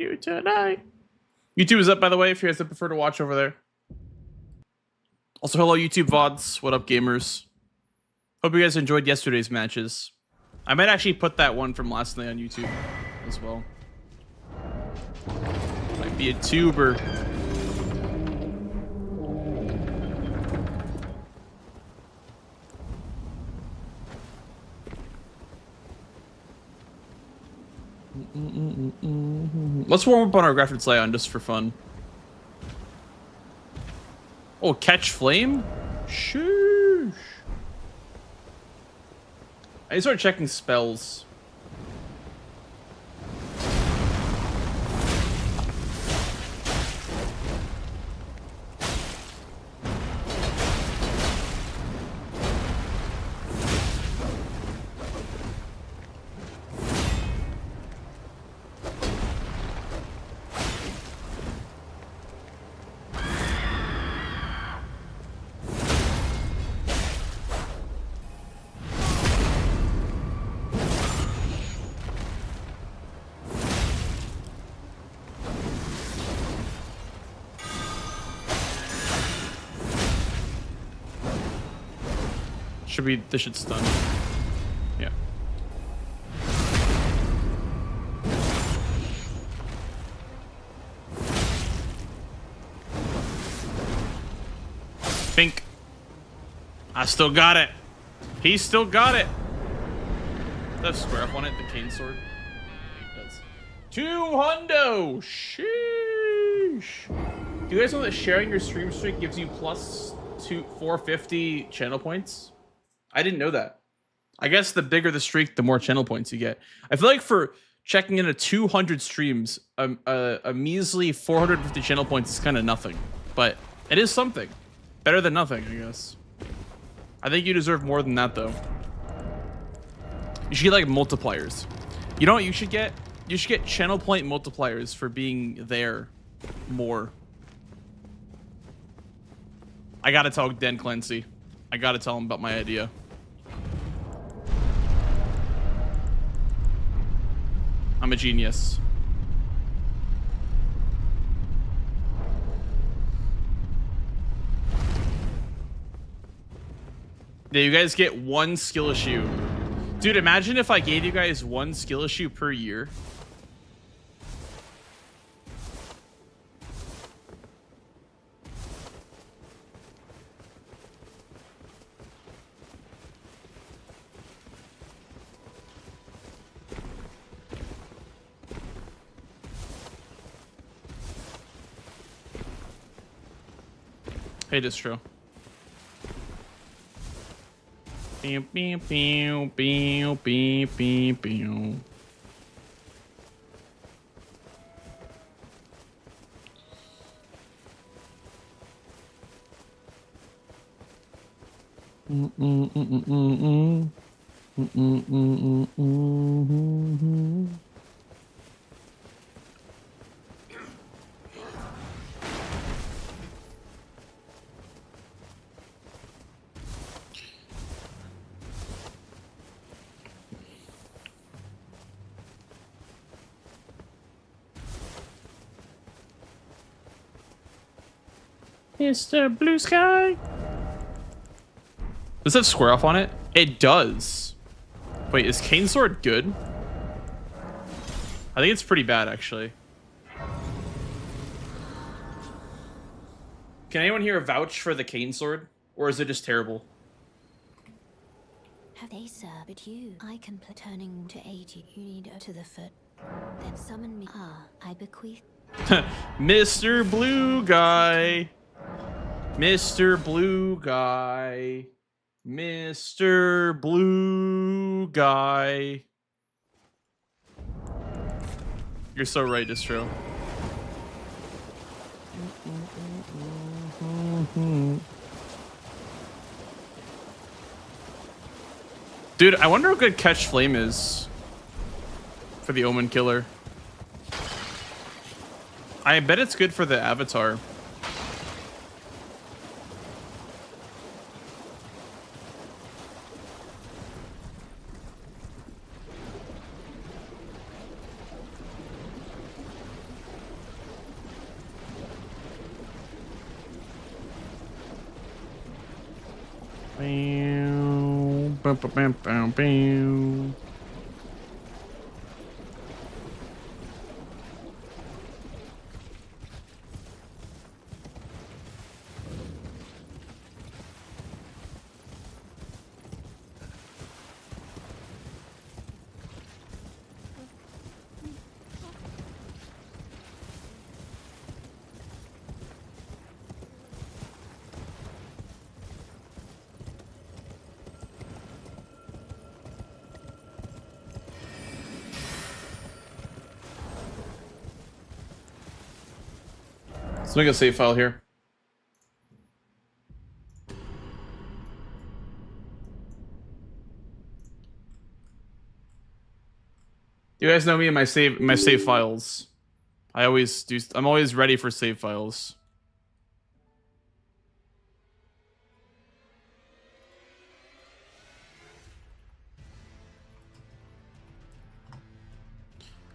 do tonight. YouTube is up, by the way, if you guys would prefer to watch over there. Also, hello, YouTube VODs. What up, gamers? Hope you guys enjoyed yesterday's matches. I might actually put that one from last night on YouTube as well. Might be a tuber. Let's warm up on our Grafted Scion just for fun. Oh, catch flame? Sheesh. I need to start checking spells. This should stun. Yeah. Fink. I still got it. He still got it. Does square up on it, the cane sword? It does. 200! Sheesh. Do you guys know that sharing your stream streak gives you plus 450 channel points? I didn't know that. I guess the bigger the streak, the more channel points you get. I feel like for checking into 200 streams, a measly 450 channel points is kind of nothing. But it is something. Better than nothing, I guess. I think you deserve more than that, though. You should get, like, multipliers. You know what you should get? You should get channel point multipliers for being there more. I gotta tell Dan Clancy. I gotta tell him about my idea. I'm a genius. Yeah, you guys get one skill issue. Dude, imagine if I gave you guys one skill issue per year. Hey, distro. Pew, pew, pew, pew, pew, pew, pew. Mr. Blue Sky. Does it have square off on it? It does. Wait, is Cane Sword good? I think it's pretty bad, actually. Can anyone here vouch for the Cane Sword? Or is it just terrible? Have they served you? I can play turning to 80. You need to the foot. Then summon me. Ah, I bequeath. Mr. Blue Guy. Mr. Blue Guy. Mr. Blue Guy. You're so right, Distro. Dude, I wonder how good Catch Flame is for the Omen Killer. I bet it's good for the Avatar. Bam, bam, bam, bam, bam. Let's make a save file here. You guys know me and my save files. I'm always ready for save files.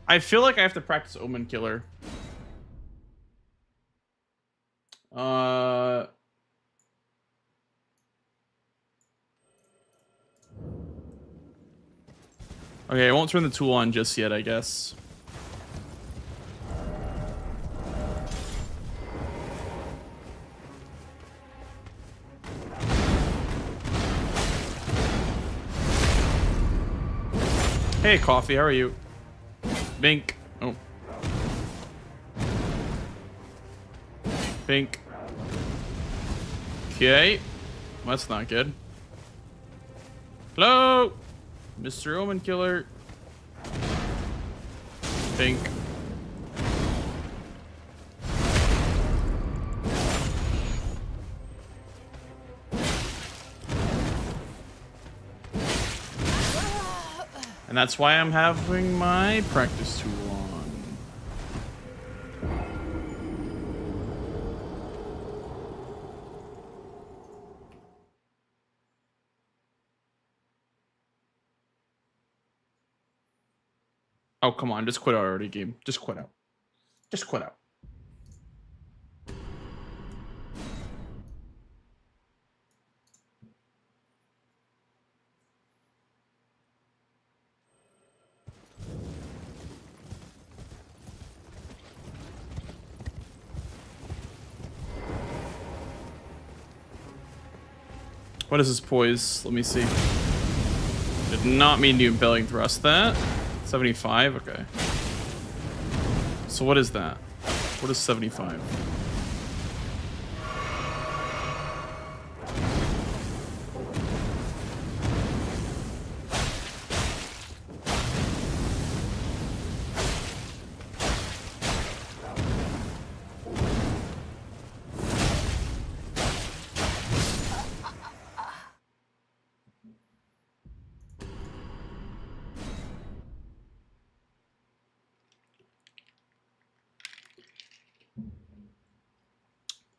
I feel like I have to practice Omen Killer. Okay, I won't turn the tool on just yet, I guess. Hey, Coffee, how are you? Bink. Oh. Bink. Okay. Well, that's not good. Hello? Mr. Omen Killer. Bink. And that's why I'm having my practice tool on. Oh, come on. Just quit out already, game. Just quit out. Just quit out. What is this poise? Let me see. Did not mean to impelling thrust that. 75, okay. So what is that? What is 75?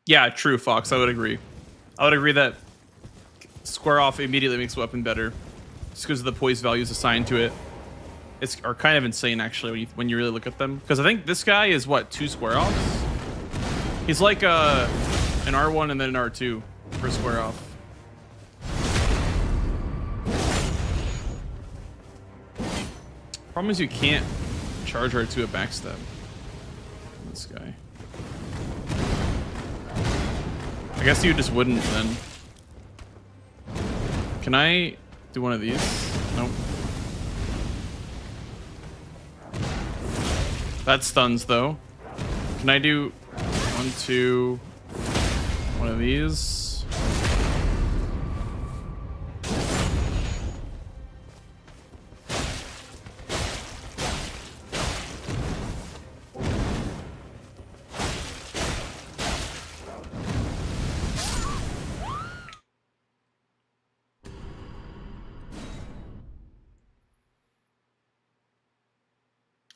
Yeah, true, Fox. I would agree. I would agree that square off immediately makes the weapon better, just because of the poise values assigned to it. Are kind of insane, actually, when you really look at them. Because I think this guy is, what, 2 square offs? He's like an R1 and then an R2 for square off. Problem is you can't charge R2 at backstab. This guy. I guess you just wouldn't then. Can I do one of these? Nope. That stuns though. Can I do 1, 2, one of these?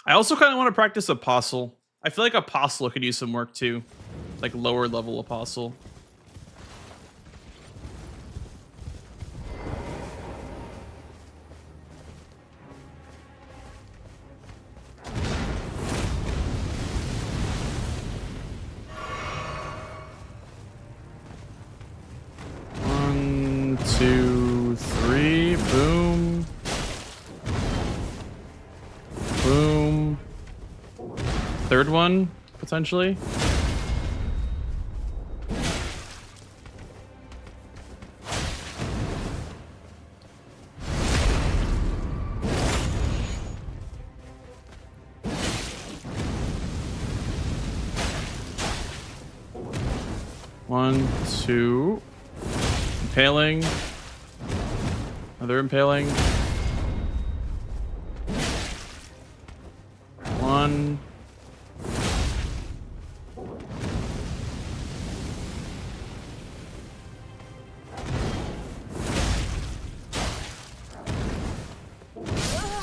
I also kind of want to practice Apostle. I feel like Apostle could use some work too. Like lower level Apostle. One, 2, third one, potentially. One, two. Impaling. Another impaling. One.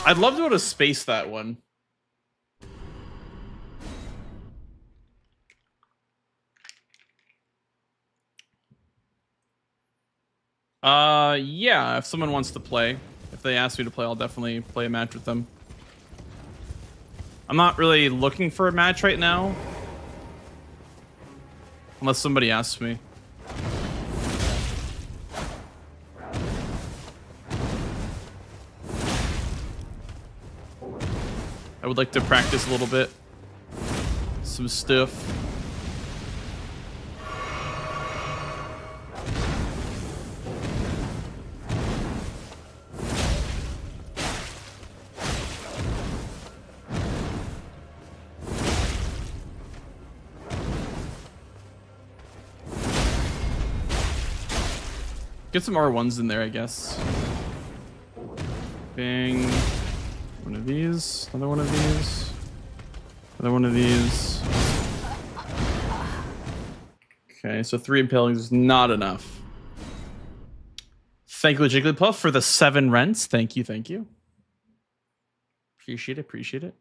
I'd love to be able to space that one. Yeah, if someone wants to play. If they ask me to play, I'll definitely play a match with them. I'm not really looking for a match right now. Unless somebody asks me. I would like to practice a little bit. Some stuff. Get some R1s in there, I guess. Bang. One of these. Another one of these. Another one of these. Okay, so 3 impalings is not enough. Thank you, Jigglypuff, for the 7 rents. Thank you, thank you. Appreciate it, appreciate it.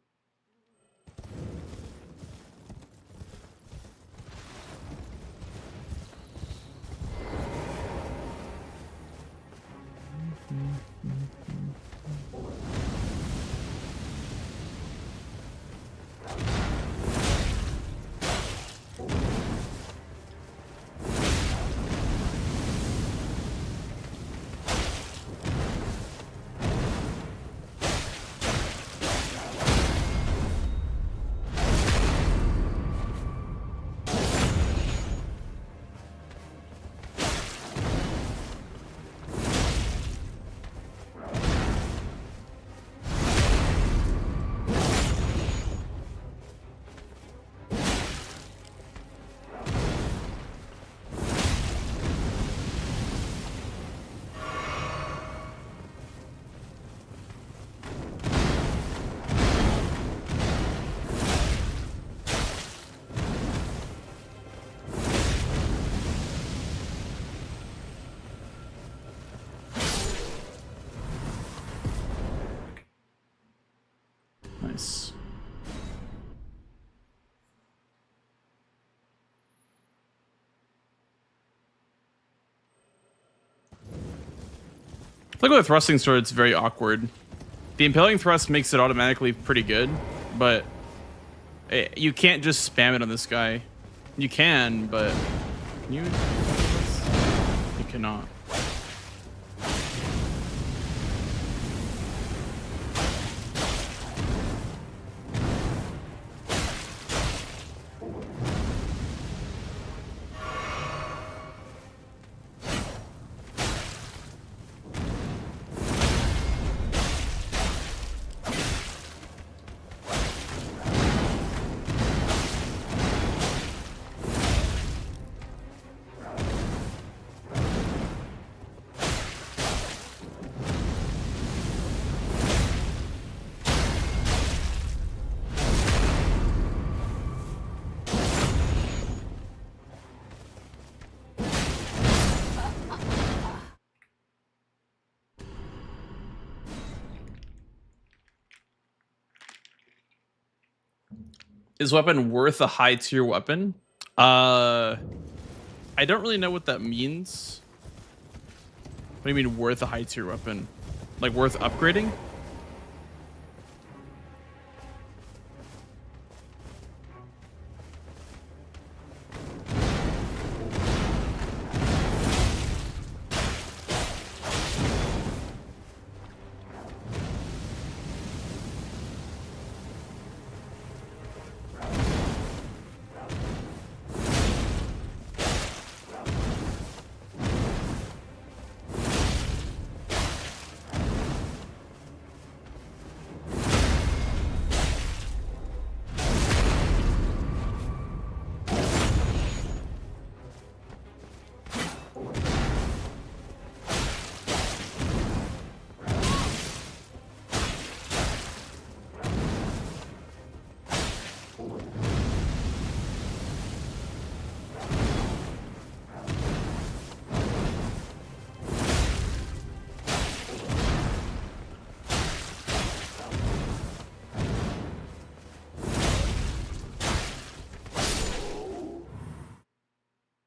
Nice. I think with a thrusting sword, it's very awkward. The impaling thrust makes it automatically pretty good, but you can't just spam it on this guy. You can, but can you? You cannot. Is weapon worth a high tier weapon? I don't really know what that means. What do you mean worth a high tier weapon? Like worth upgrading?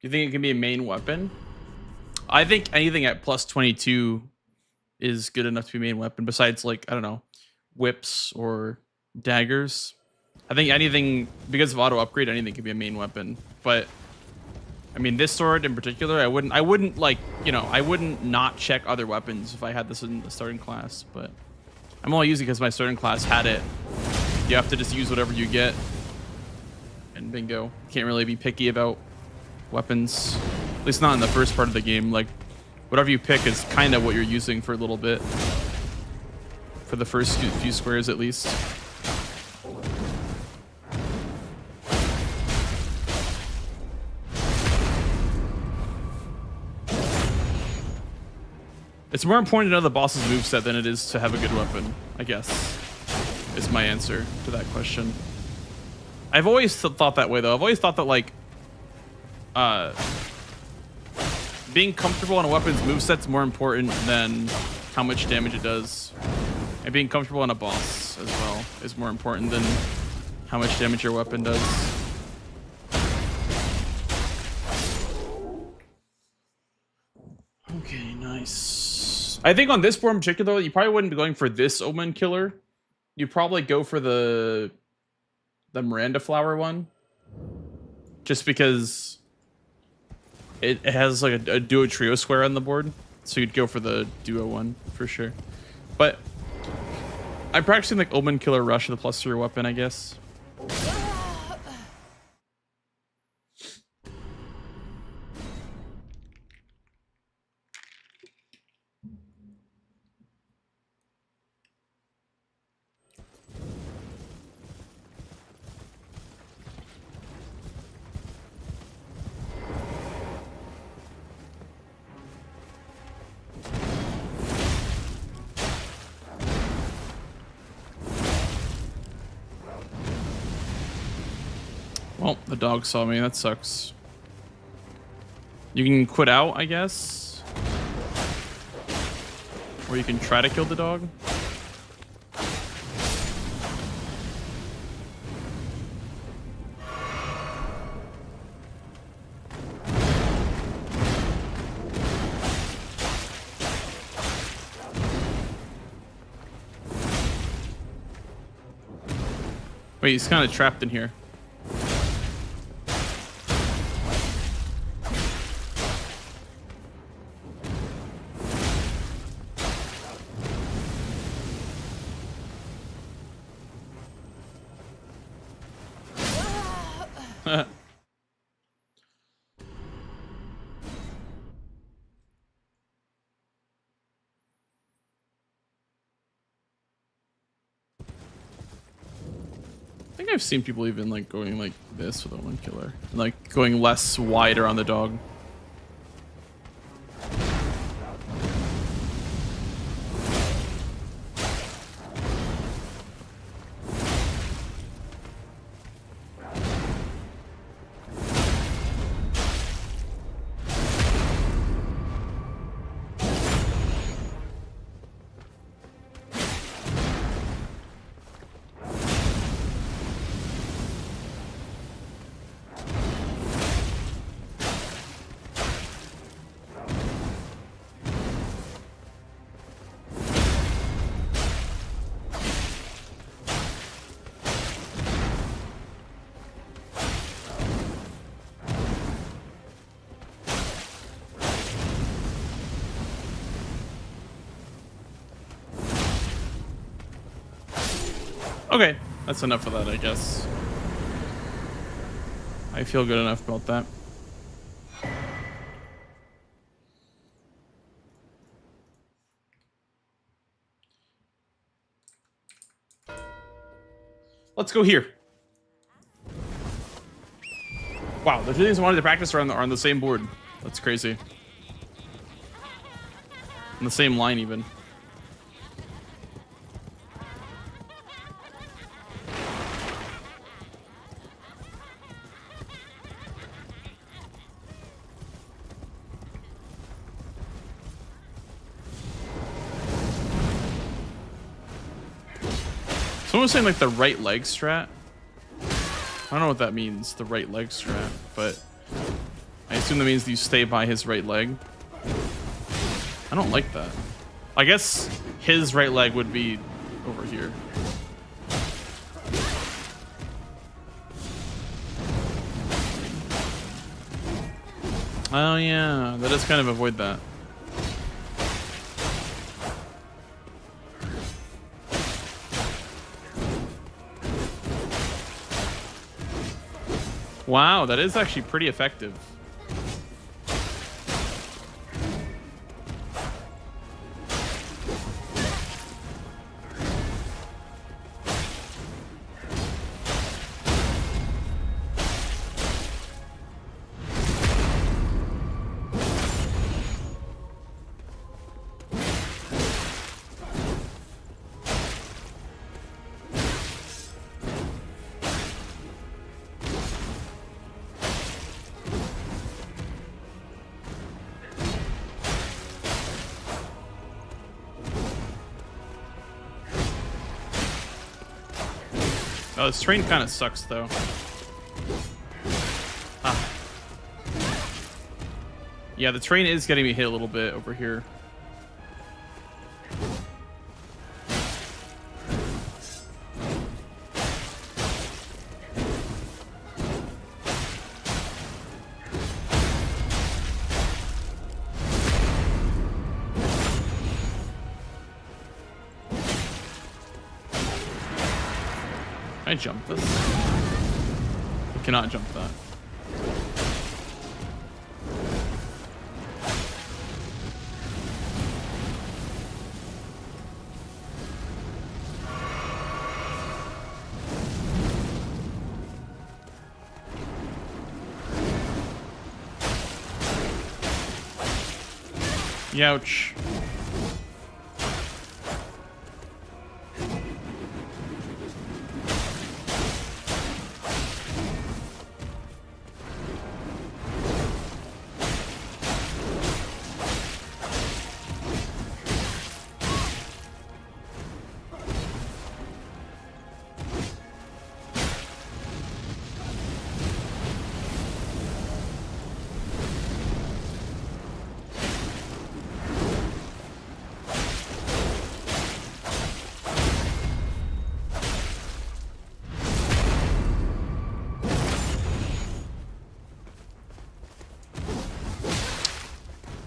you think it can be a main weapon? I think anything at plus 22 is good enough to be main weapon. Besides, like, I don't know, whips or daggers. I think anything, because of auto upgrade, anything can be a main weapon. But I mean, this sword in particular, I wouldn't like, you know, I wouldn't not check other weapons if I had this in the starting class. But I'm only using because my starting class had it. You have to just use whatever you get, and bingo. Can't really be picky about weapons, at least not in the first part of the game. Like, whatever you pick is kind of what you're using for a little bit, for the first few squares at least. It's more important to know the boss's moveset than it is to have a good weapon, I guess, is my answer to that question. I've always thought that way, though. I've always thought that, like, being comfortable in a weapon's moveset's more important than how much damage it does. And being comfortable in a boss as well is more important than how much damage your weapon does. Okay, nice. I think on this board in particular, you probably wouldn't be going for this Omen Killer. You'd probably go for the Miranda Flower one. Just because it has like a duo trio square on the board. So you'd go for the duo one for sure. But I'm practicing like Omen Killer Rush with a +3 weapon, I guess. Well, the dog saw me. That sucks. You can quit out, I guess. Or you can try to kill the dog. Wait, he's kind of trapped in here. I think I've seen people even like going like this with a one killer, like going less wide around the dog. Okay, that's enough of that, I guess. I feel good enough about that. Let's go here. Wow, the two things I wanted to practice are on the same board. That's crazy. On the same line, even. Someone was saying like the right leg strat. I don't know what that means, the right leg strat, but I assume that means you stay by his right leg. I don't like that. I guess his right leg would be over here. Oh yeah, that does kind of avoid that. Wow, that is actually pretty effective. Oh, this train kind of sucks, though. Ah. Yeah, the train is getting me hit a little bit over here. Can I jump this? I cannot jump that. Youch.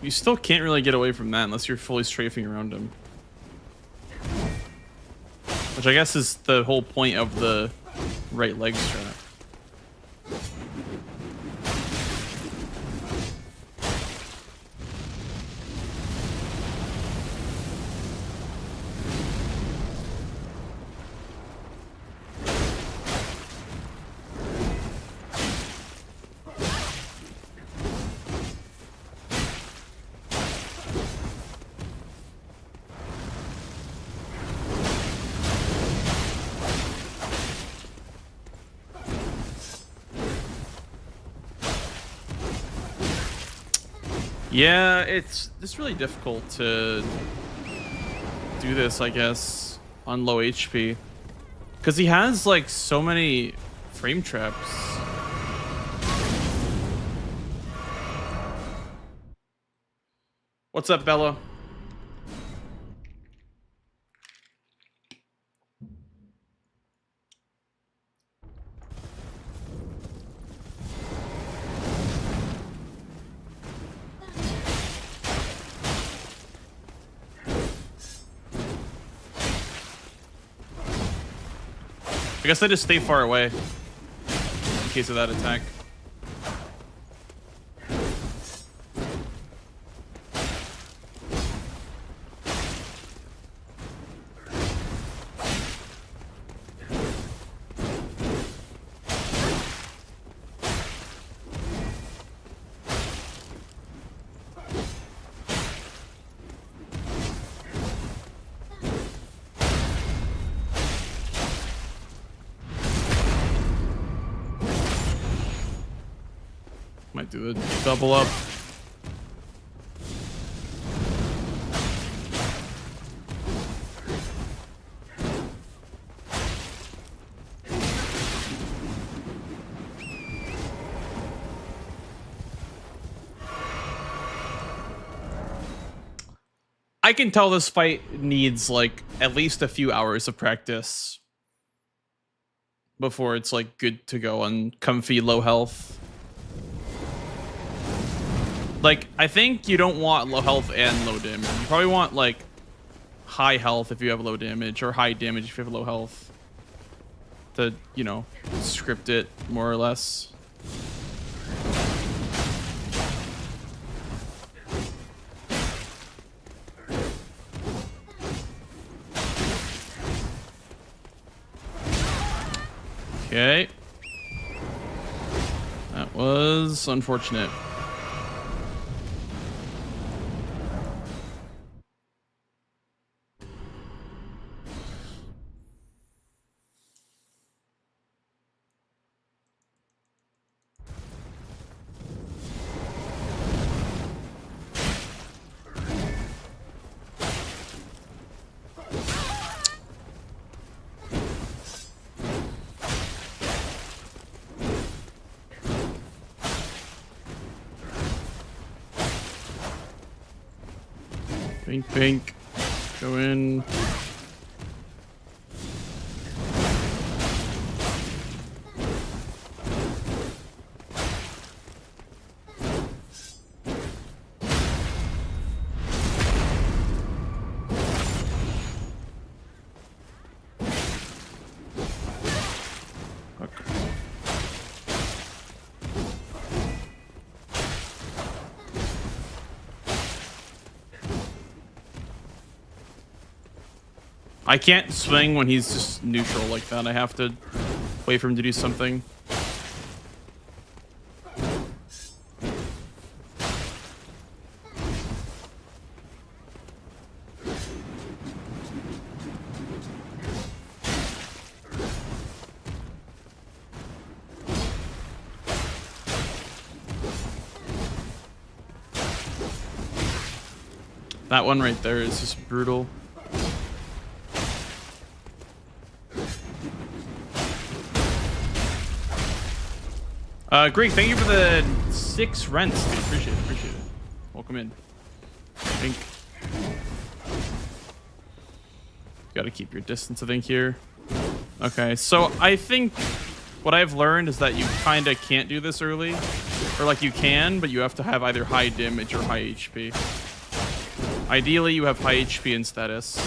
You still can't really get away from that unless you're fully strafing around him. Which I guess is the whole point of the right leg strat. Yeah, it's really difficult to do this, I guess, on low HP. Because he has, like, so many frame traps. What's up, Bella? I guess I just stay far away in case of that attack. Might do the double up. I can tell this fight needs like at least a few hours of practice before it's like good to go on comfy low health. Like, I think you don't want low health and low damage. You probably want like high health if you have low damage, or high damage if you have low health, to, you know, script it more or less. Okay. That was unfortunate. Pink, pink. Go in. I can't swing when he's just neutral like that. I have to wait for him to do something. That one right there is just brutal. Greg, thank you for the 6 rents, dude. Appreciate it, appreciate it. Welcome in. Pink. Gotta keep your distance, I think, here. Okay, so I think what I've learned is that you kinda can't do this early. Or like you can, but you have to have either high damage or high HP. Ideally, you have high HP and status.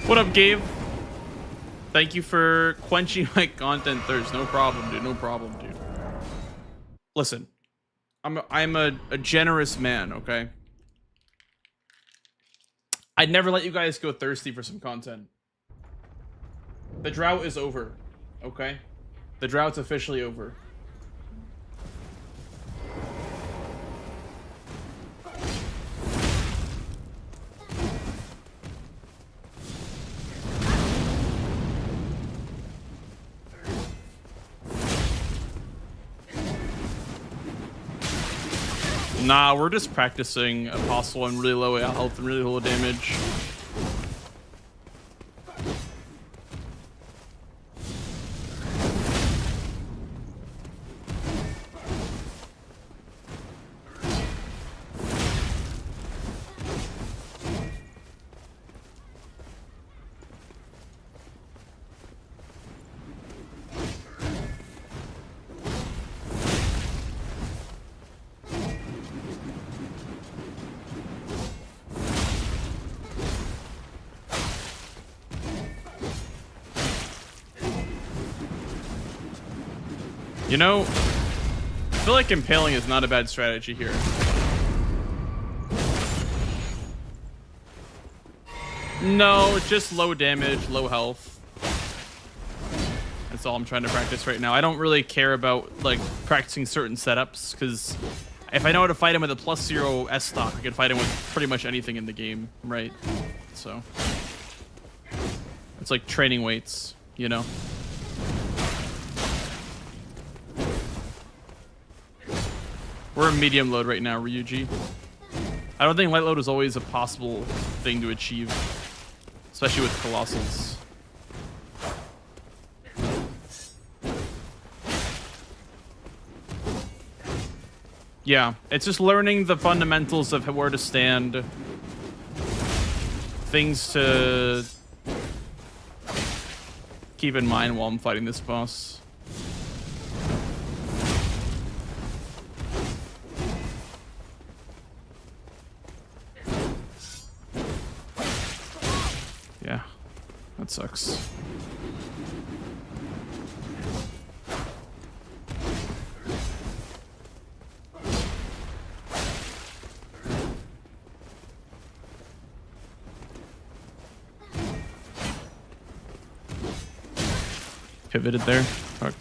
What up, Gabe? Thank you for quenching my content thirst. No problem, dude. No problem, dude. Listen, I'm a generous man, okay? I'd never let you guys go thirsty for some content. The drought is over, okay? The drought's officially over. Nah, we're just practicing Apostle on really low health and really low damage. You know, I feel like impaling is not a bad strategy here. No, just low damage, low health. That's all I'm trying to practice right now. I don't really care about like practicing certain setups because if I know how to fight him with a +0 S stock, I can fight him with pretty much anything in the game, right? So it's like training weights, you know? We're in medium load right now, Ryuji. I don't think light load is always a possible thing to achieve, especially with Colossals. Yeah, it's just learning the fundamentals of where to stand, things to keep in mind while I'm fighting this boss. Yeah, that sucks. Pivoted there. Fuck.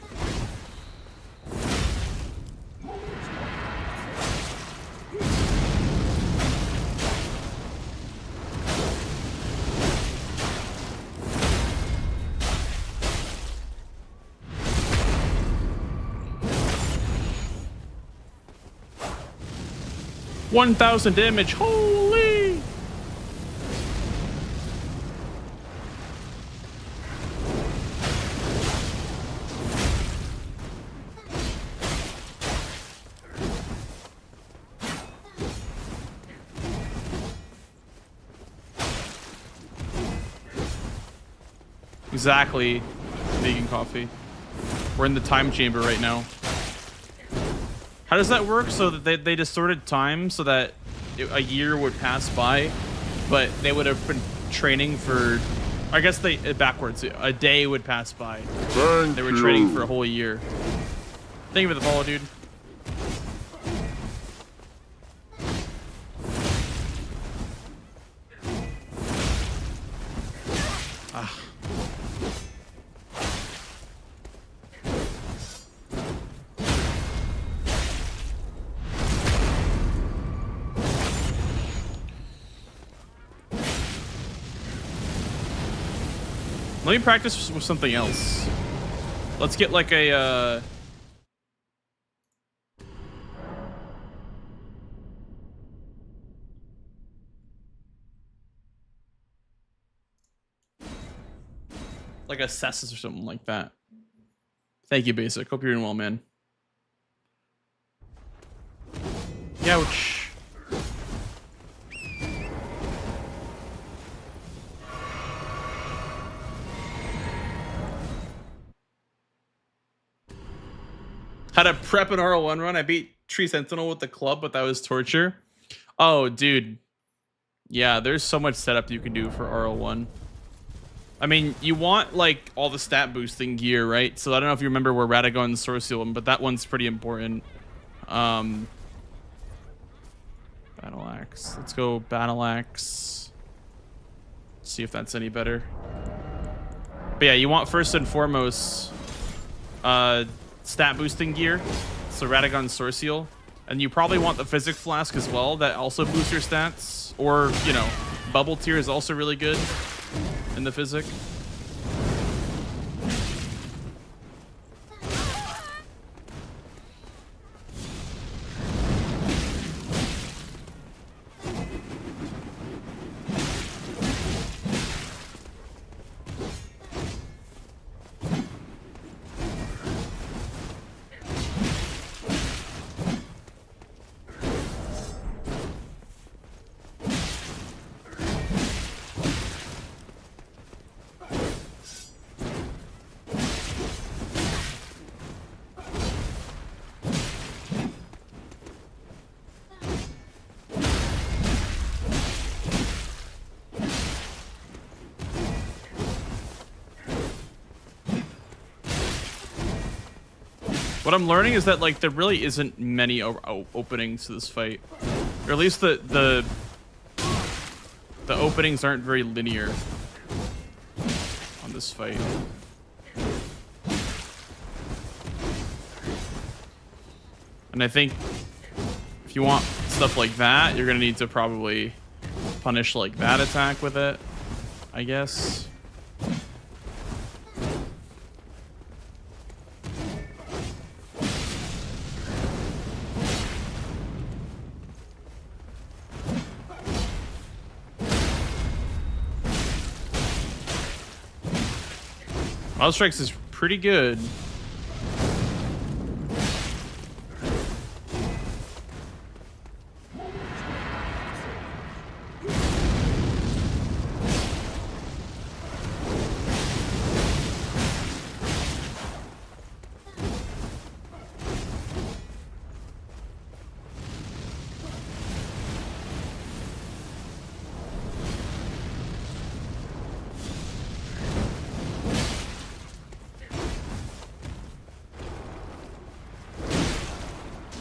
$1,000 damage. Holy! Exactly. Making coffee. We're in the time chamber right now. How does that work? So that they distorted time so that a year would pass by, but they would have been training for, I guess they backwards. A day would pass by. They were training for a whole year. Thank you for the follow, dude. Ah. Let me practice with something else. Let's get like a like a Cessus or something like that. Thank you, Basic. Hope you're doing well, man. Ouch. How to prep an RL1 run. I beat Tree Sentinel with the club, but that was torture. Oh, dude. Yeah, there's so much setup you can do for RL1. I mean, you want like all the stat boosting gear, right? So I don't know if you remember where Radagon and Sword Seal, but that one's pretty important. Battle Axe. Let's go Battle Axe. See if that's any better. But yeah, you want first and foremost stat boosting gear. So Radagon Sword Seal. And you probably want the Physic Flask as well. That also boosts your stats. Or, you know, Bubble Tier is also really good in the Physic. What I'm learning is that like there really isn't many openings to this fight, or at least the openings aren't very linear on this fight. And I think if you want stuff like that, you're gonna need to probably punish like that attack with it, I guess. Wild Strikes is pretty good.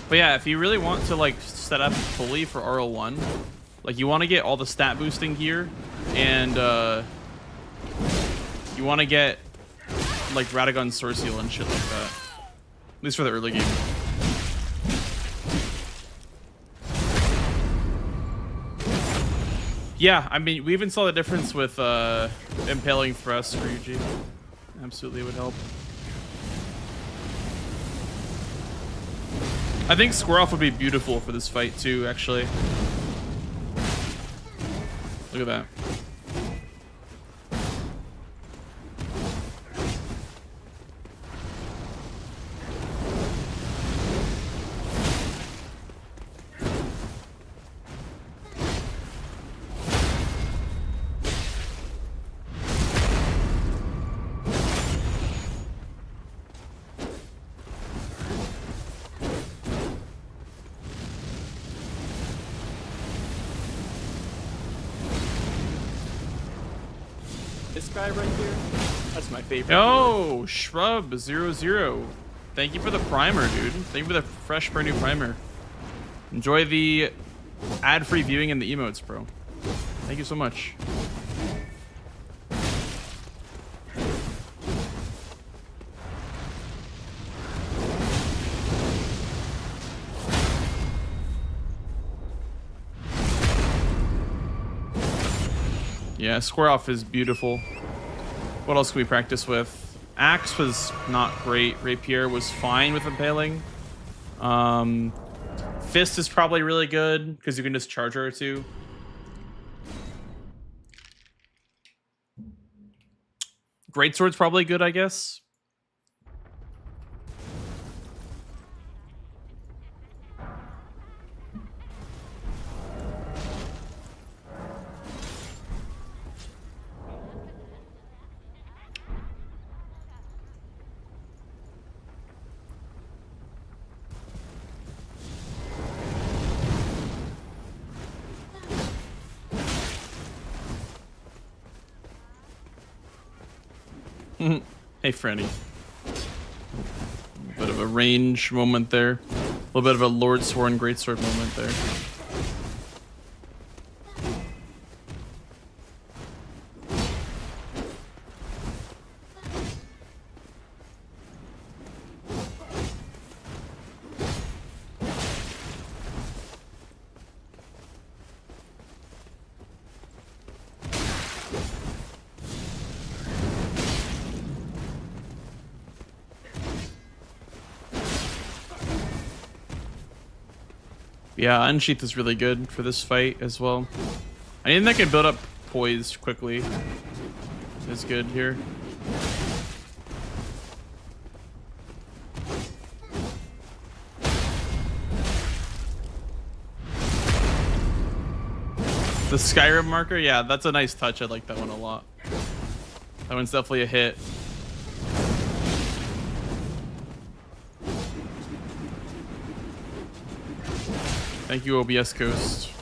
But yeah, if you really want to like set up fully for RL1, like you want to get all the stat boosting gear, and you want to get like Radagon Sword Seal and shit like that. At least for the early game. Yeah, I mean, we even saw the difference with Impaling Thrust for UG. Absolutely would help. I think Square Off would be beautiful for this fight too, actually. Look at that. This guy right here, that's my favorite. Oh, Shrub00. Thank you for the primer, dude. Thank you for the fresh, brand new primer. Enjoy the ad-free viewing and the emotes, bro. Thank you so much. Yeah, Square Off is beautiful. What else can we practice with? Axe was not great. Rapier was fine with impaling. Fist is probably really good because you can just charge her too. Greatsword's probably good, I guess. Hey, Franny. Bit of a range moment there. A little bit of a Lord Sworn Greatsword moment there. Yeah, Unsheath is really good for this fight as well. Anything that can build up poise quickly is good here. The Skyrim marker, yeah, that's a nice touch. I like that one a lot. That one's definitely a hit. Thank you, OBS Ghost.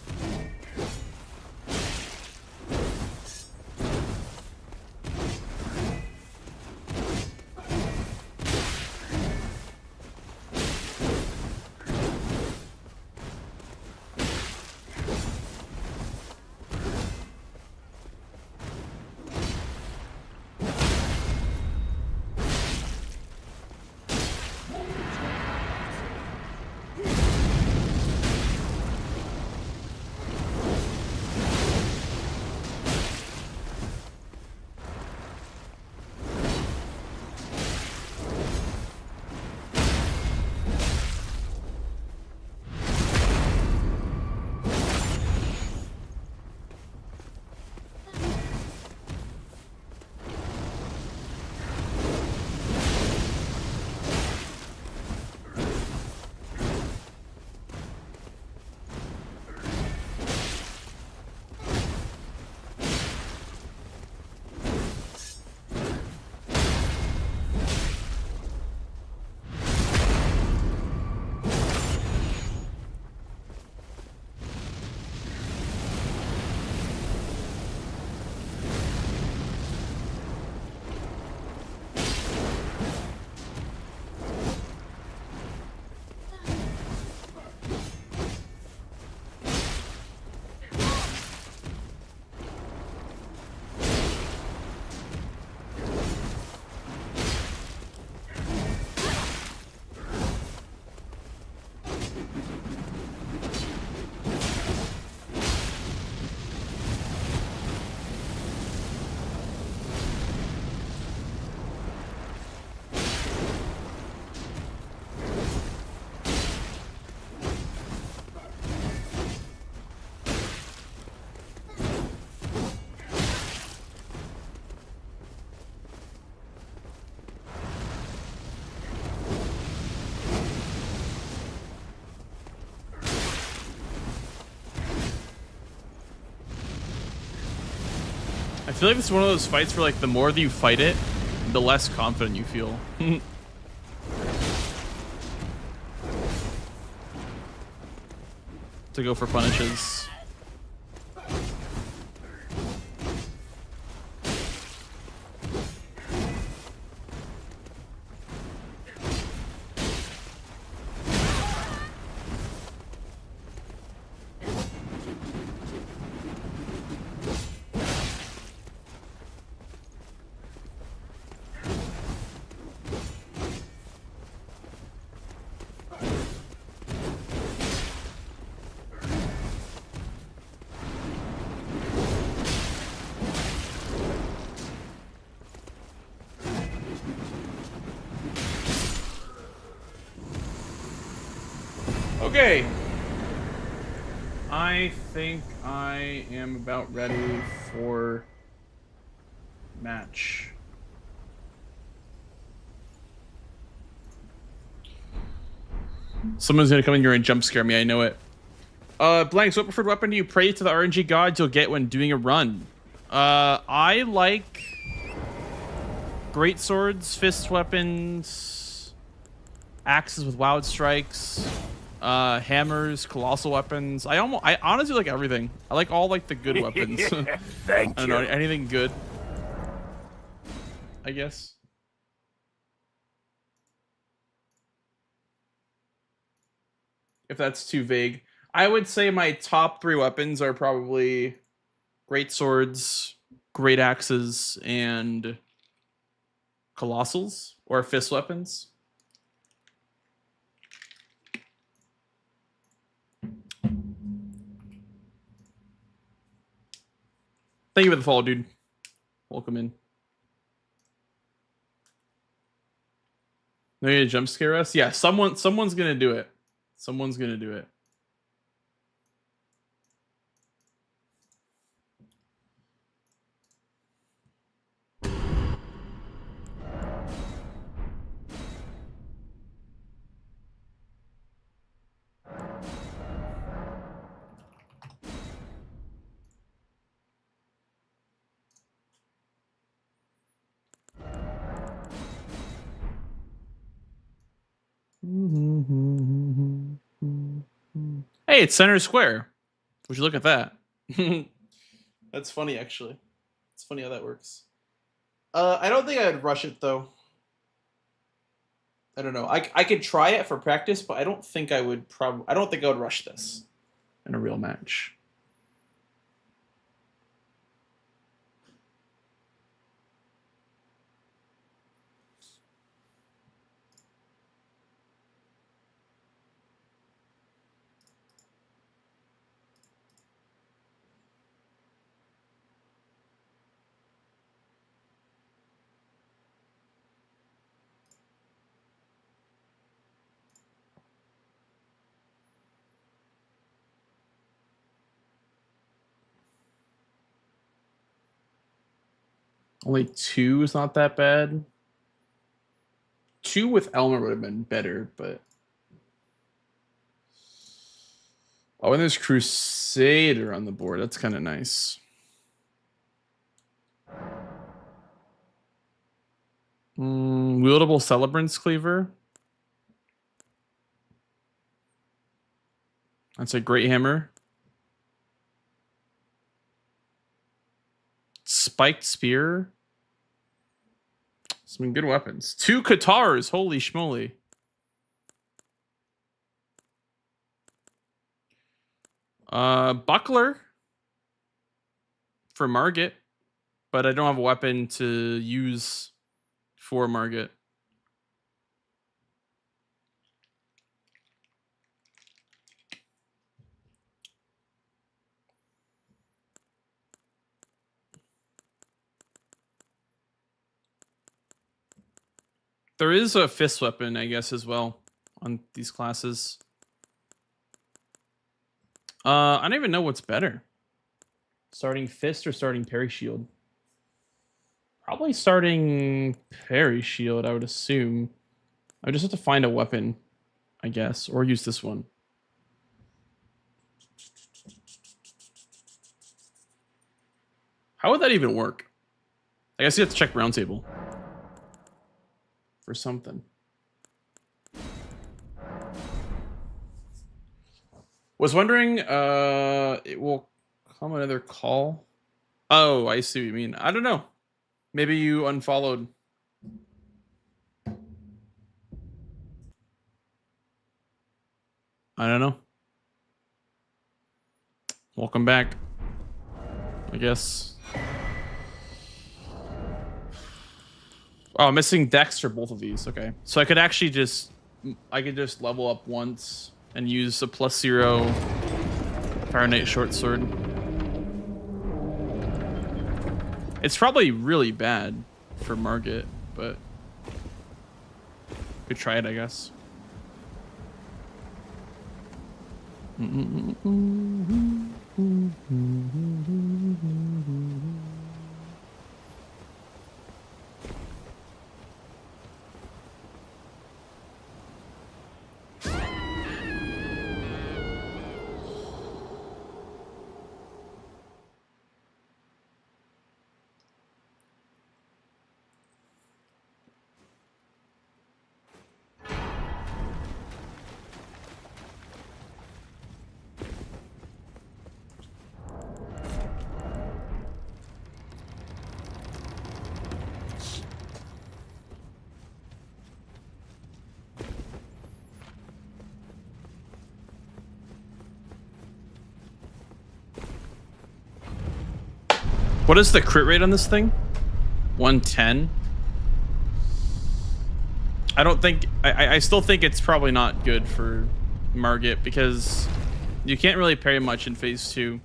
I feel like it's one of those fights where, like, the more that you fight it, the less confident you feel. To go for punishes. Okay. I think I am about ready for match. Someone's gonna come in here and jump scare me, I know it. Blanks, what preferred weapon do you pray to the RNG gods you'll get when doing a run? I like great swords, fist weapons, axes with wild strikes, hammers, colossal weapons. I honestly like everything. I like all, like, the good weapons. Thank I don't know, anything good. I guess. If that's too vague. I would say my top 3 weapons are probably great swords, great axes, and colossals or fist weapons. Thank you for the follow, dude. Welcome in. They're gonna jump scare us? Yeah, someone's gonna do it. Someone's gonna do it. Hey, it's center square. Would you look at that? That's funny, actually. It's funny how that works. I don't think I would rush it though. I don't know. I could try it for practice, but I don't think I would I don't think I would rush this in a real match. Only 2 is not that bad. 2 with Elmer would have been better, but... Oh, and there's Crusader on the board. That's kind of nice. Wieldable Celebrant's Cleaver. That's a great hammer. Spiked Spear. Some good weapons. 2 Katars. Holy schmoly. Buckler for Margit, but I don't have a weapon to use for Margit. There is a fist weapon, I guess, as well on these classes. I don't even know what's better. Starting fist or starting parry shield? Probably starting parry shield, I would assume. I would just have to find a weapon, I guess, or use this one. How would that even work? I guess you have to check roundtable for something. Was wondering, it will come another call. Oh, I see what you mean. I don't know. Maybe you unfollowed. I don't know. Welcome back, I guess. Oh, I'm missing Dex for both of these. Okay, so I could actually just level up once and use a +0 Fire Knight short sword. It's probably really bad for Margit, but could try it, I guess. What is the crit rate on this thing? 110. I don't think I still think it's probably not good for Margit because you can't really parry much in phase 2.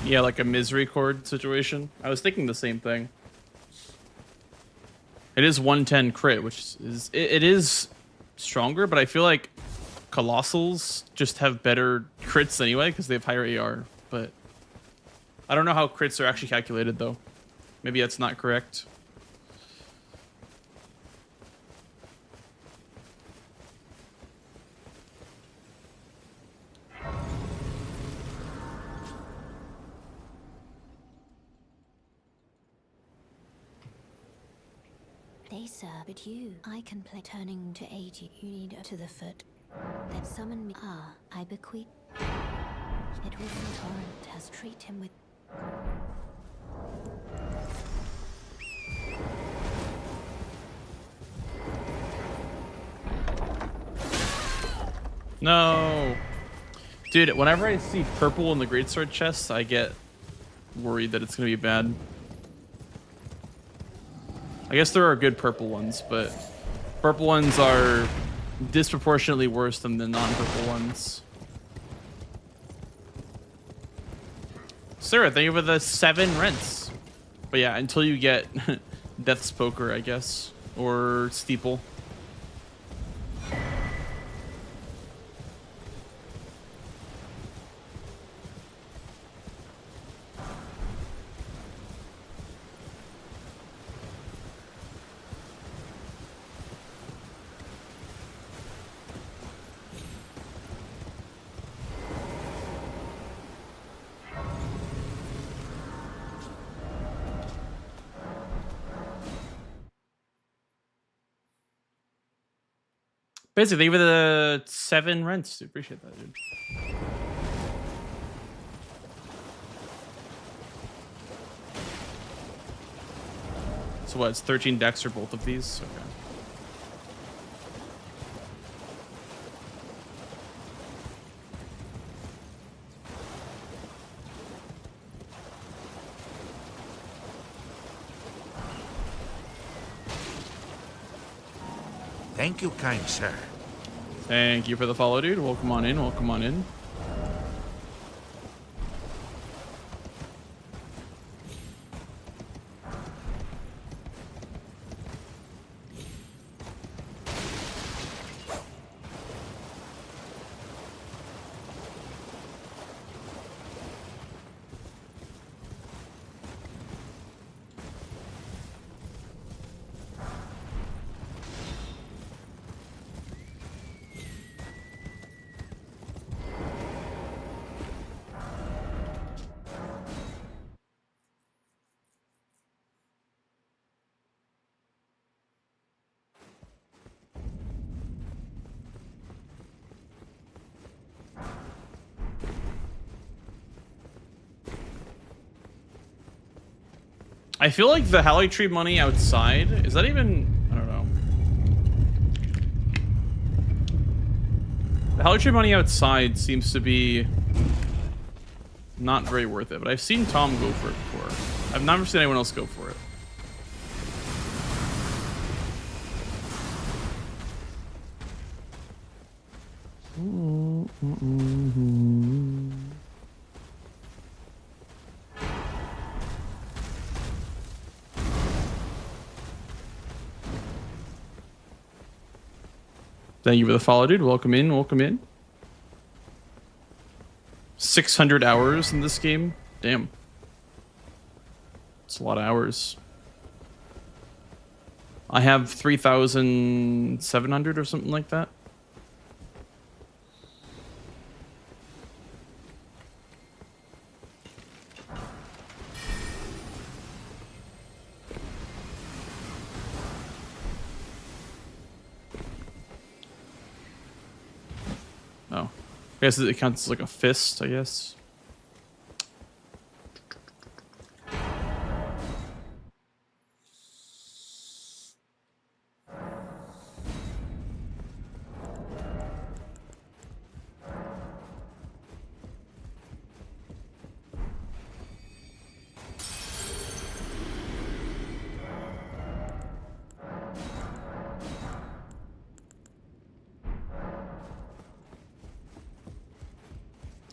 Yeah, like a misery chord situation. I was thinking the same thing. It is 110 crit, which is it is stronger, but I feel like Colossals just have better crits anyway because they have higher AR. But I don't know how crits are actually calculated though. Maybe that's not correct. They serve but you. I can play turning to 80. You need to the foot. Then summon me. Ah, I bequeath. It was the torrent has treated him with. No. Dude, whenever I see purple in the greatsword chest, I get worried that it's gonna be bad. I guess there are good purple ones, but purple ones are disproportionately worse than the non-purple ones. Sarah, thank you for the 7 rents. But yeah, until you get Death's Poker, I guess, or Steeple. Basically, thank you for the 7 rents. Dude, appreciate that, dude. So what? It's 13 decks for both of these. Okay. Thank you, kind sir. Thank you for the follow, dude. Welcome on in. Welcome on in. I feel like the Hallie Tree money outside, is that even, I don't know. The Hallie Tree money outside seems to be not very worth it, but I've seen Tom go for it before. I've never seen anyone else go for it. Thank you for the follow, dude. Welcome in. Welcome in. 600 hours in this game. Damn. It's a lot of hours. I have 3,700 or something like that. Oh. I guess it counts as like a fist, I guess.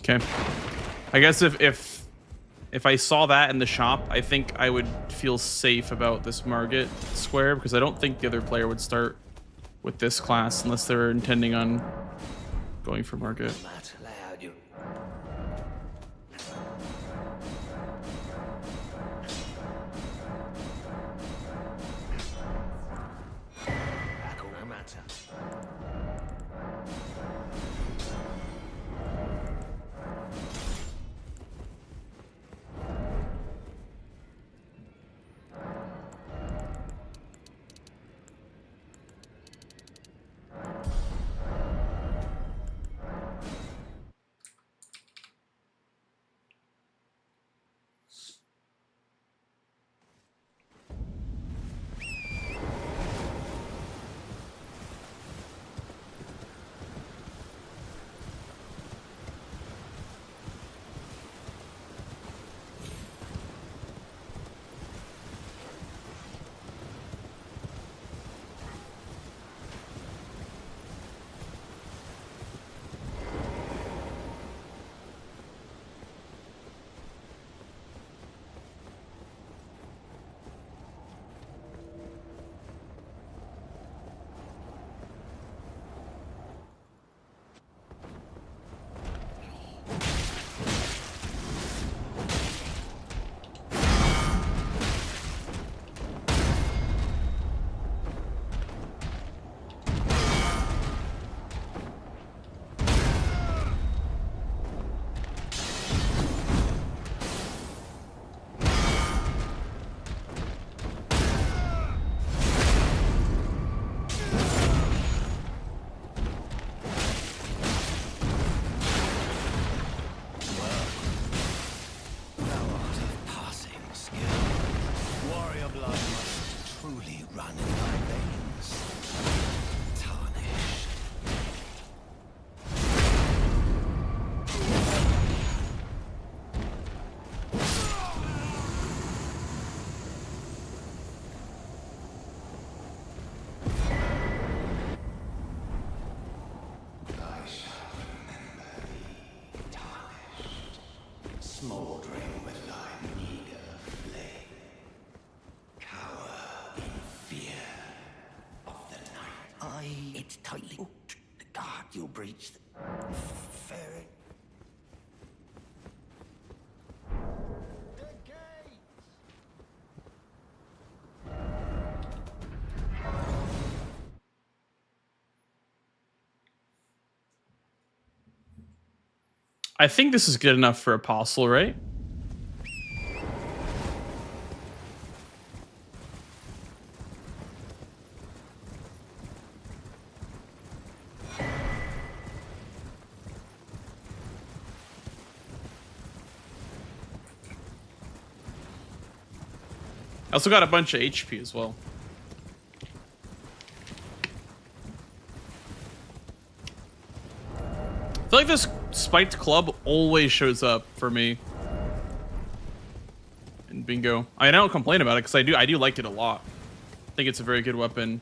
Okay. I guess if I saw that in the shop, I think I would feel safe about this Margit square because I don't think the other player would start with this class unless they're intending on going for Margit. Smoldering with thy meager flame, cower in fear of the night. It's tightly. Oh, God, you'll breach the ferret. The gate. I think this is good enough for Apostle, right? I also got a bunch of HP as well. I feel like this spiked club always shows up for me in bingo. I don't complain about it because I do like it a lot. I think it's a very good weapon.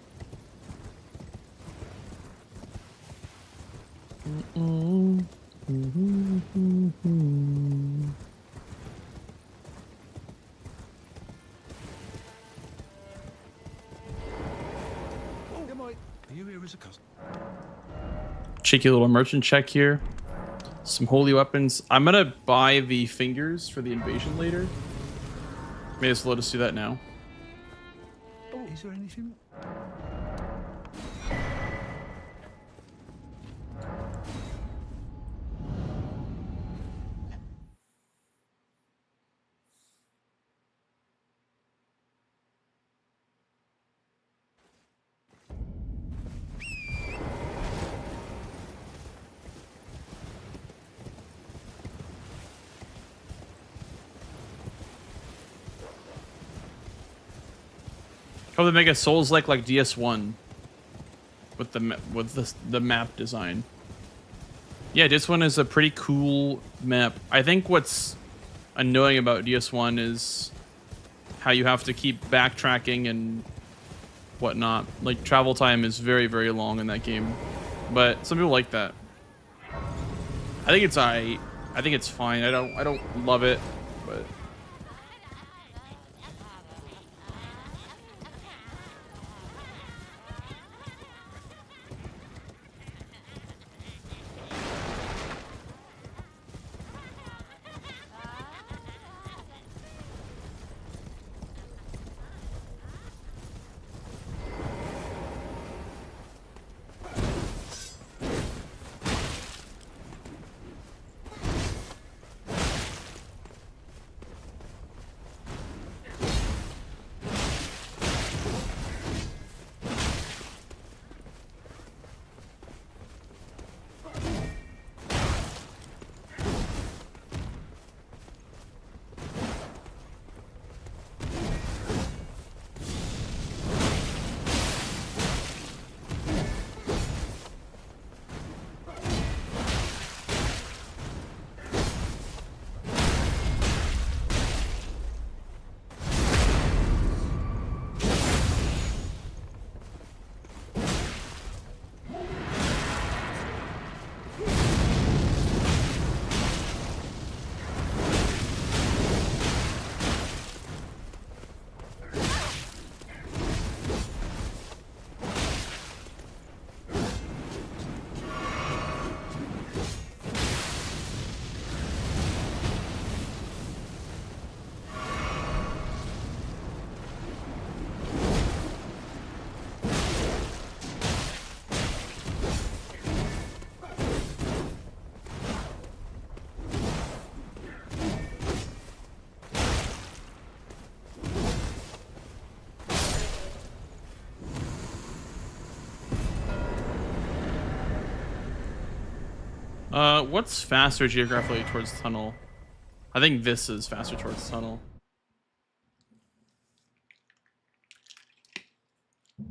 you here as a customer? Cheeky little merchant check here. Some holy weapons. I'm gonna buy the fingers for the invasion later. May as well just do that now. Oh, is there anything? Oh, they make a Souls like DS1 with the map design. Yeah, DS1 is a pretty cool map. I think what's annoying about DS1 is how you have to keep backtracking and whatnot. Like travel time is very, very long in that game, but some people like that. I think it's I think it's fine. I don't love it, but. What's faster geographically towards the tunnel? I think this is faster towards the tunnel.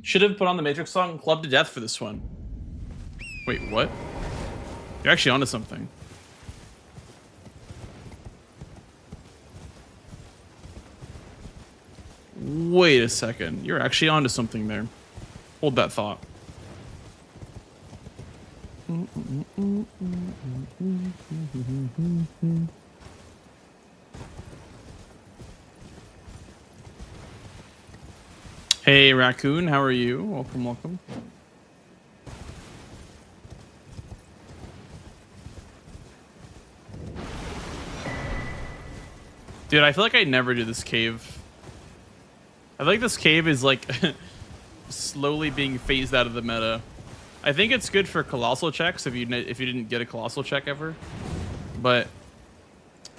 Should have put on the Matrix song Club to Death for this one. Wait, what? You're actually onto something. Wait a second. You're actually onto something there. Hold that thought. Hey, Raccoon, how are you? Welcome, welcome. Dude, I feel like I never do this cave. I feel like this cave is like slowly being phased out of the meta. I think it's good for colossal checks if you didn't get a colossal check ever, but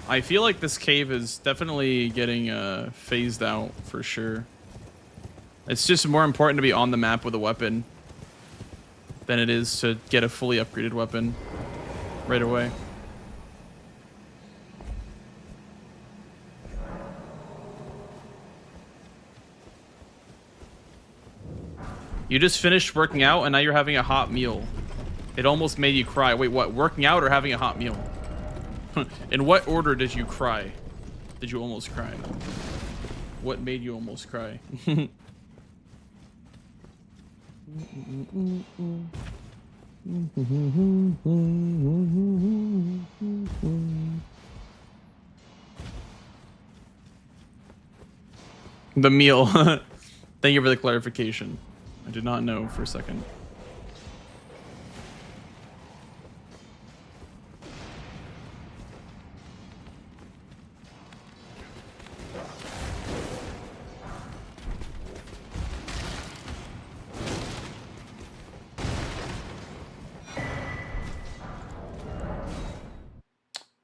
I feel like this cave is definitely getting phased out for sure. It's just more important to be on the map with a weapon than it is to get a fully upgraded weapon right away. You just finished working out and now you're having a hot meal. It almost made you cry. Wait, what? Working out or having a hot meal? In what order did you cry? Did you almost cry? What made you almost cry? The meal. Thank you for the clarification. I did not know for a second.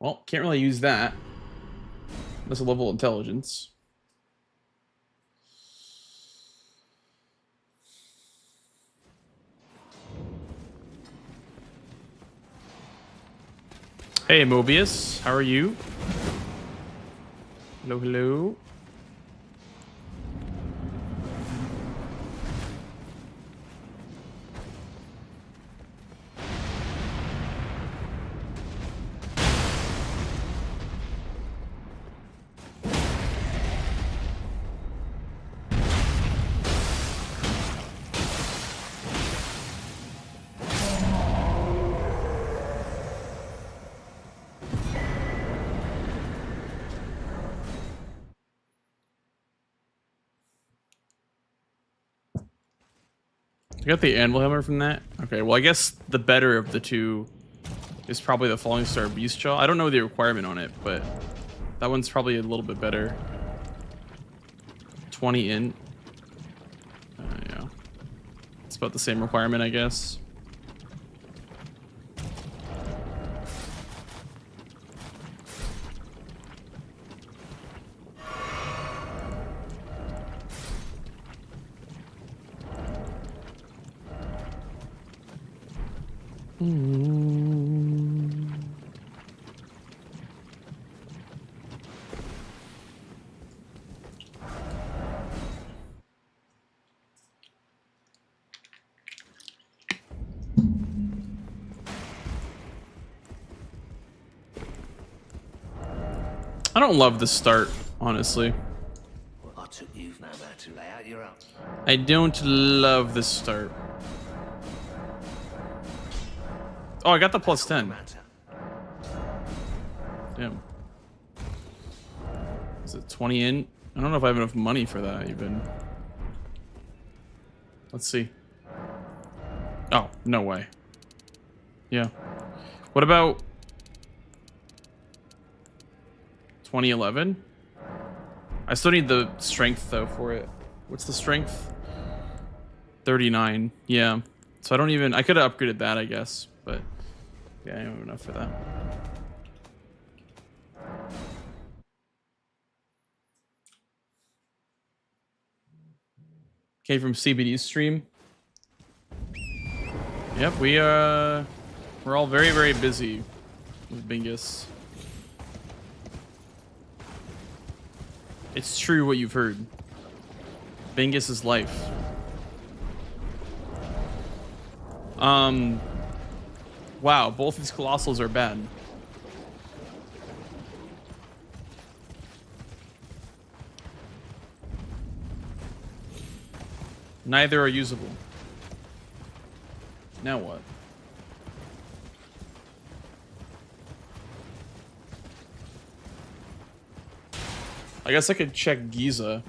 Well, can't really use that. That's a level of intelligence. Hey, Mobius. How are you? Hello, hello. I got the anvil hammer from that. Okay, well, I guess the better of the two is probably the Falling Star Beast Jaw. I don't know the requirement on it, but that one's probably a little bit better. 20 int. Yeah. It's about the same requirement, I guess. I don't love the start, honestly. Well, I took you've now about to lay out your own. I don't love the start. Oh, I got the plus 10. Matter. Damn. Is it 20 in? I don't know if I have enough money for that, even. Let's see. Oh, no way. Yeah. What about 2011? I still need the strength, though, for it. What's the strength? 39. Yeah. So I don't even... I could have upgraded that, I guess. But, yeah, I don't have enough for that. Came from CBD's stream. Yep, we're all very, very busy with Bingus. It's true what you've heard. Bingus is life. Wow, both these colossals are bad. Neither are usable. Now what? I guess I could check Giza.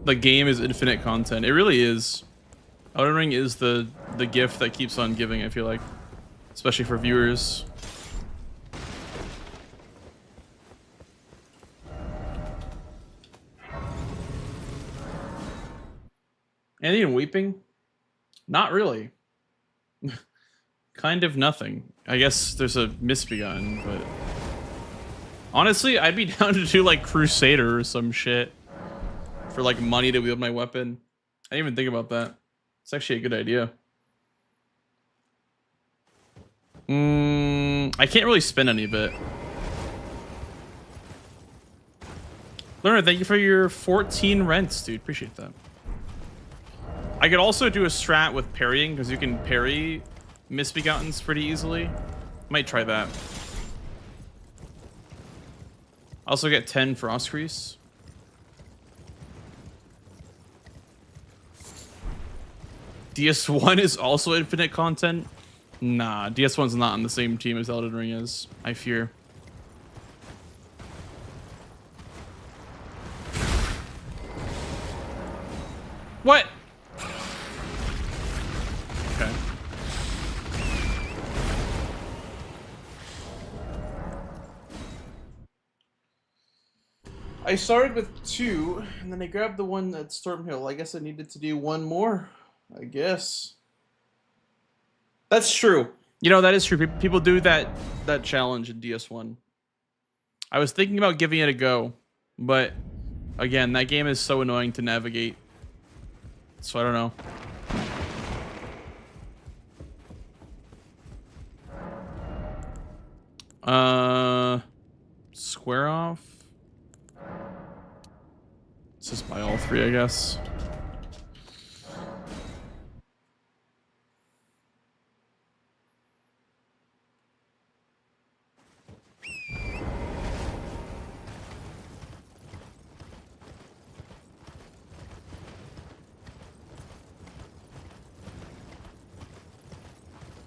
The game is infinite content. It really is. Elden Ring is the gift that keeps on giving, I feel like. Especially for viewers. Anything weeping? Not really. Kind of nothing. I guess there's a Misbegotten, but... Honestly, I'd be down to do like Crusader or some shit. For like money to wield my weapon. I didn't even think about that. It's actually a good idea. I can't really spend any of it. Lerner, thank you for your 14 rents, dude. Appreciate that. I could also do a strat with parrying, because you can parry Misbegottens pretty easily. Might try that. I also get 10 Frost Crease. DS1 is also infinite content? Nah, DS1's not on the same team as Elden Ring is, I fear. What? Okay. I started with 2, and then I grabbed the one at Stormhill. I guess I needed to do 1 more. I guess. That's true. You know, that is true. People do that challenge in DS1. I was thinking about giving it a go, but again, that game is so annoying to navigate. So I don't know. Square off. Let's just buy all 3, I guess.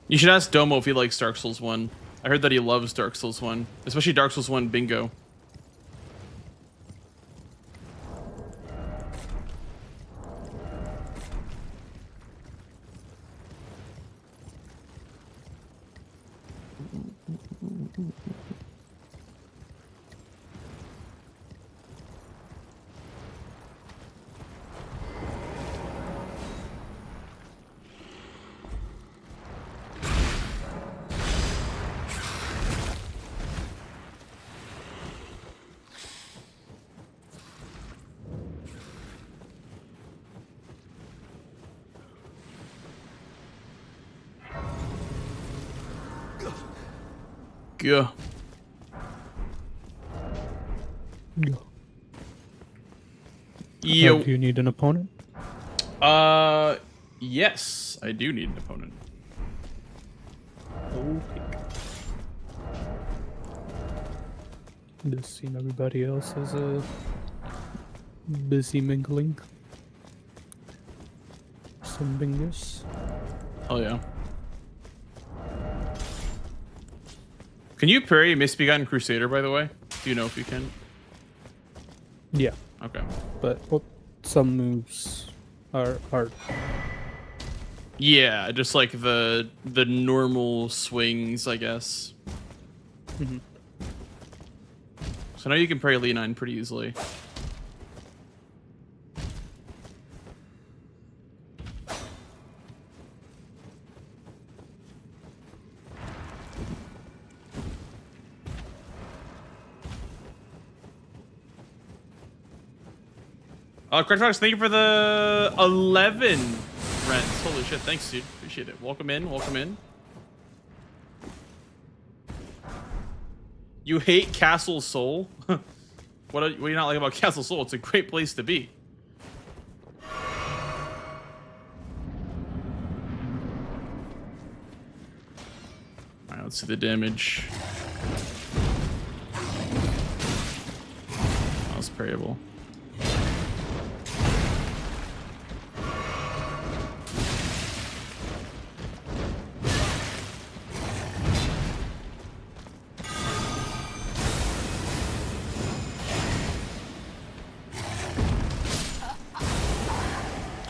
You should ask Domo if he likes Dark Souls 1. I heard that he loves Dark Souls 1, especially Dark Souls 1 Bingo. Yeah. Yo. Do you need an opponent? Yes, I do need an opponent. Okay. Does seem everybody else is busy mingling. Some bingers. Oh yeah. Can you parry Misbegotten Crusader, by the way? Do you know if you can? Yeah. Okay. But some moves are hard. Yeah, just like the normal swings, I guess. Mm-hmm. So now you can parry Leonine pretty easily. Craig Fox, thank you for the 11 rents. Holy shit, thanks, dude. Appreciate it. Welcome in, welcome in. You hate Castle Soul? What do you not like about Castle Soul? It's a great place to be. Alright, let's see the damage. That was parryable.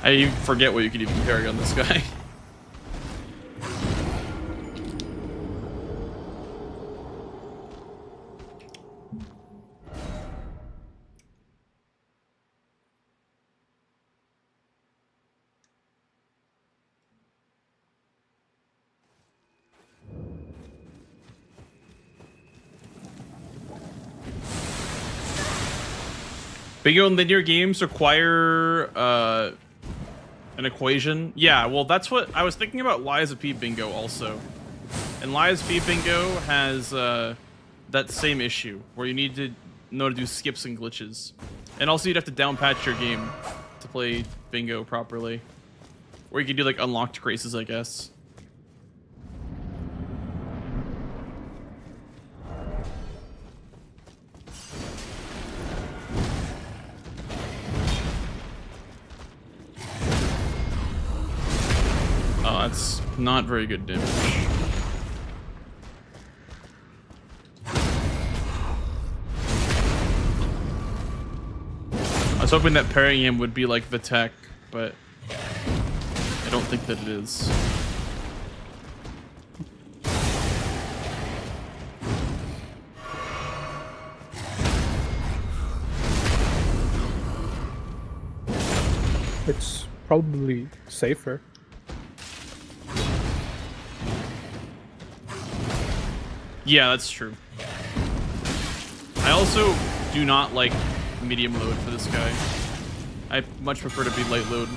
I forget what you can even parry on this guy. Bingo and linear games require an equation. Yeah, well, that's what I was thinking about. Lies of P Bingo also, and Lies of P Bingo has that same issue where you need to know how to do skips and glitches. And also, you'd have to downpatch your game to play bingo properly. Or you could do like unlocked races, I guess. Oh, that's not very good damage. I was hoping that parrying him would be like the tech, but I don't think that it is. It's probably safer. Yeah, that's true. I also do not like medium load for this guy. I much prefer to be light load.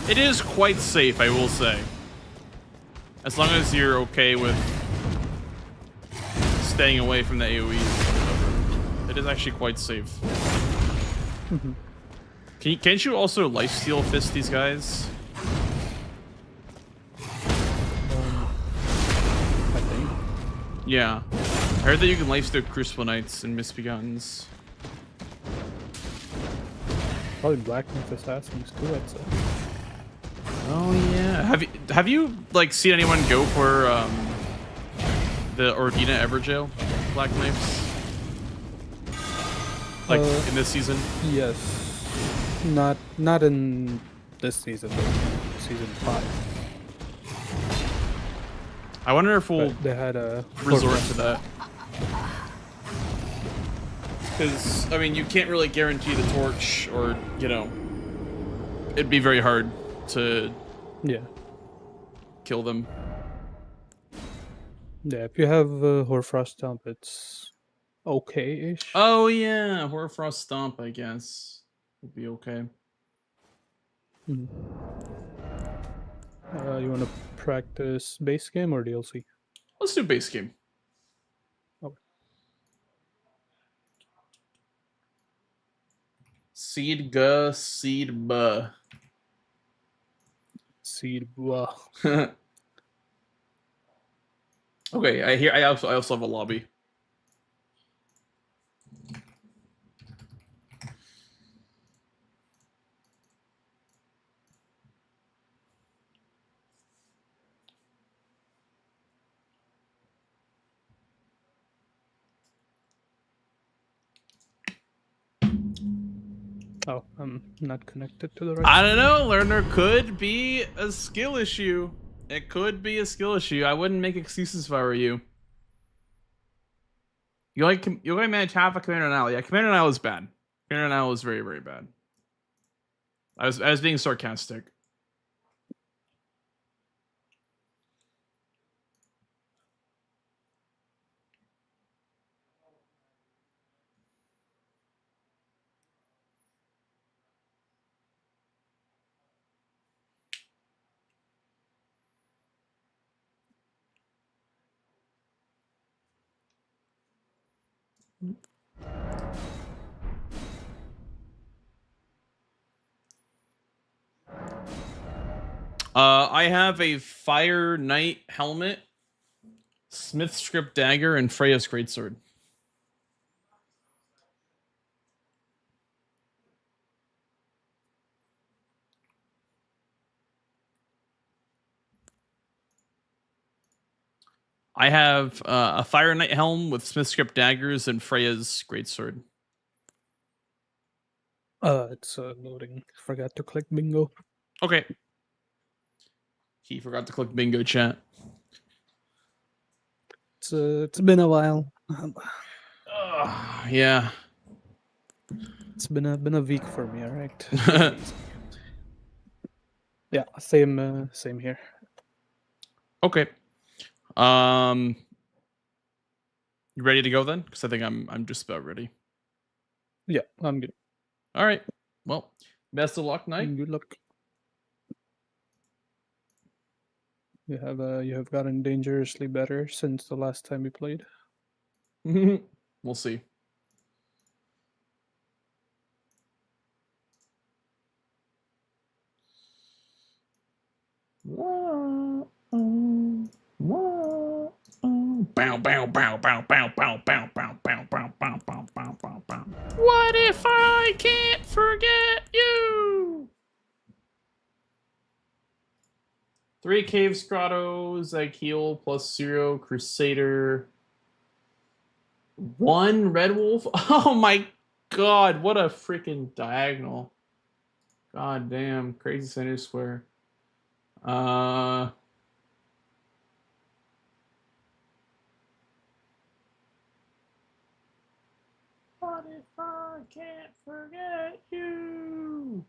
It is quite safe, I will say. As long as you're okay with staying away from the AoEs. It is actually quite safe. Can't you also lifesteal fist these guys? I think. Yeah. I heard that you can lifesteal Crucible Knights and Misbegottens. Probably Black Myth Assassins too, I'd say. Oh yeah. Have you like seen anyone go for the Ordina Everjail Black Knives? Like in this season? Yes. Not in this season, but season 5. I wonder if we'll But they had a resort to that. Because, I mean, you can't really guarantee the torch, or, you know, it'd be very hard to kill them. Yeah, if you have Horfrost Stomp, it's okay-ish. Oh, yeah, Horfrost Stomp, I guess. Would be okay. You want to practice base game or DLC? Let's do base game. Okay. Seed Ga, Seed Ba. Seed. Wow. Okay, I also have a lobby. Oh, I'm not connected to the right. I don't know. Learner could be a skill issue. It could be a skill issue. I wouldn't make excuses if I were you. You only manage half a Commander Nile. Yeah, Commander Nile is bad. Commander Nile is very, very bad. I was being sarcastic. I have a Fire Knight helmet, Smith's Script Dagger, and Freya's Greatsword. I have a Fire Knight helm with Smith's Script Daggers and Freya's Greatsword. It's loading. Forgot to click bingo. Okay. He forgot to click bingo chat. It's been a while. Yeah. It's been a week for me. All right. Yeah, same here. Okay. You ready to go then? Because I think I'm just about ready. Yeah, I'm good. All right. Well, best of luck, Knight. Good luck. You have gotten dangerously better since the last time we played. We'll see. Bow, bow, bow, bow, bow, bow, bow, bow, bow, bow, bow, bow, bow, bow, bow, bow. What if I can't forget you? 3 Cave Grottos, Zykiel plus 0, Crusader. 1 Red Wolf? Oh my god, what a freaking diagonal. God damn, crazy center square. What if I can't forget you?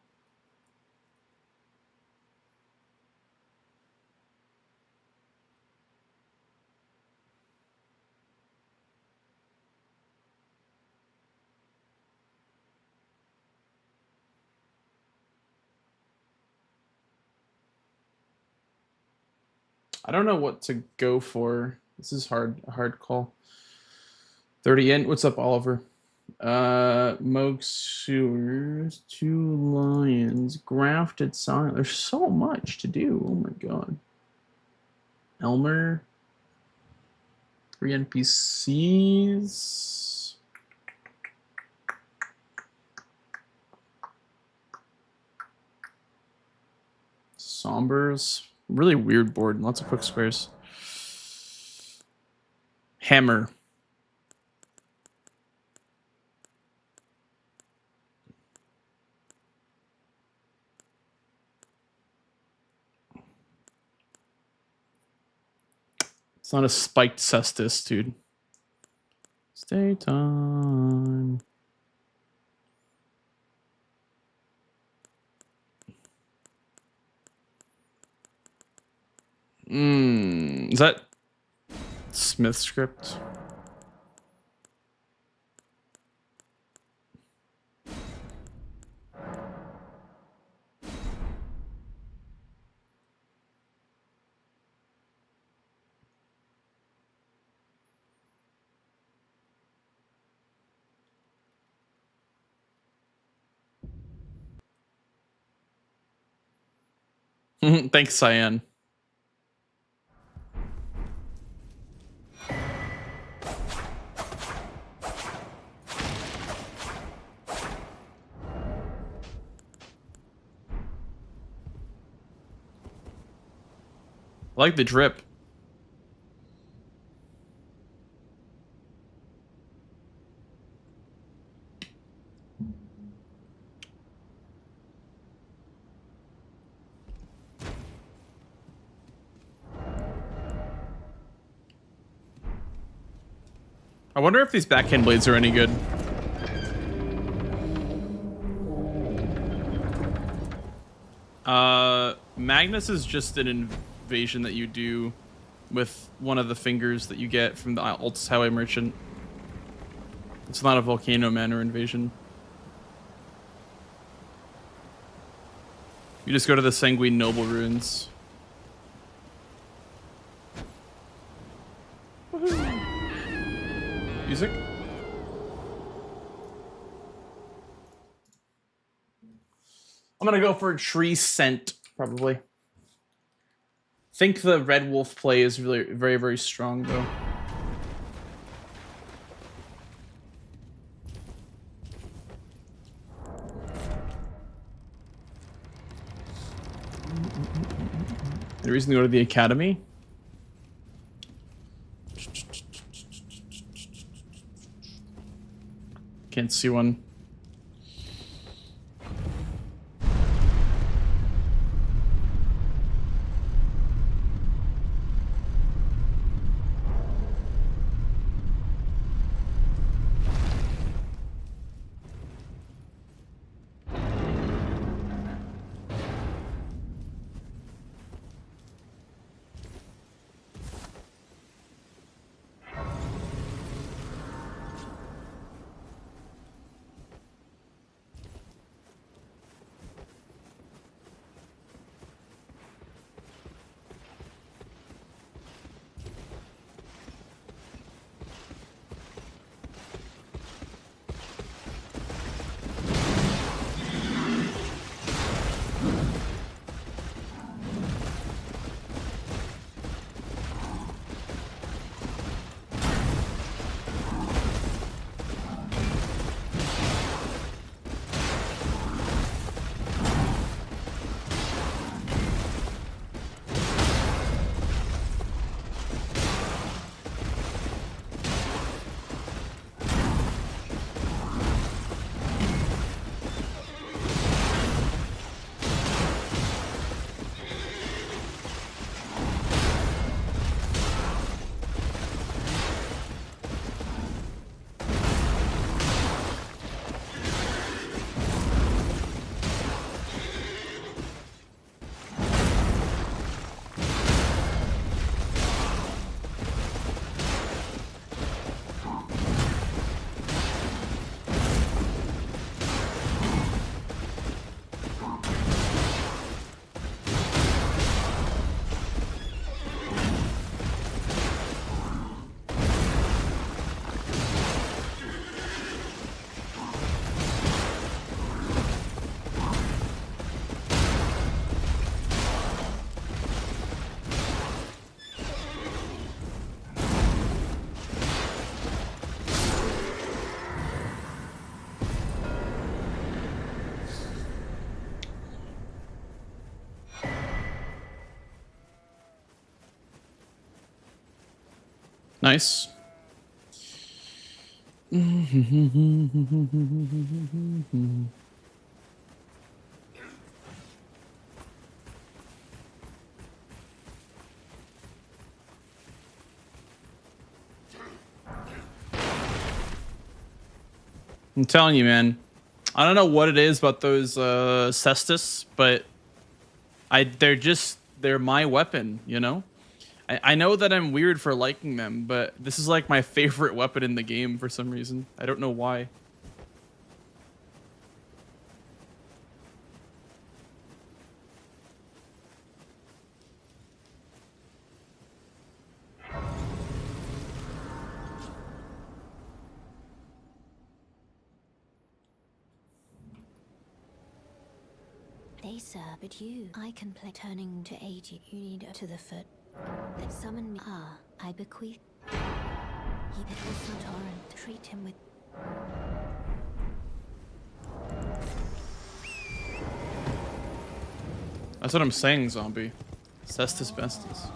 I don't know what to go for. This is a hard call. 30 in. What's up, Oliver? Moog Sewers, 2 Lions, Grafted Silent. There's so much to do. Oh my god. Elmer. 3 NPCs. Sombers. Really weird board. Lots of quick squares. Hammer. It's not a spiked cestus, dude. Stay time. Is that Smith script? Thanks, Cyan. I like the drip. I wonder if these backhand blades are any good. Magnus is just an invasion that you do with one of the fingers that you get from the Altus Highway Merchant. It's not a Volcano Manor invasion. You just go to the Sanguine Noble ruins. Music? I'm gonna go for a tree scent, probably. Think the Red Wolf play is really very, very strong, though. Any reason to go to the academy? Can't see one. Nice. I'm telling you, man. I don't know what it is about those Cestus, but they're my weapon, you know? I know that I'm weird for liking them, but this is like my favorite weapon in the game for some reason. I don't know why. They sir, but you. I can play turning to 80. You need to the foot. That summon me. Ah, I bequeath. He it was not torrent. Treat him with. That's what I'm saying, zombie. Cestus bestus.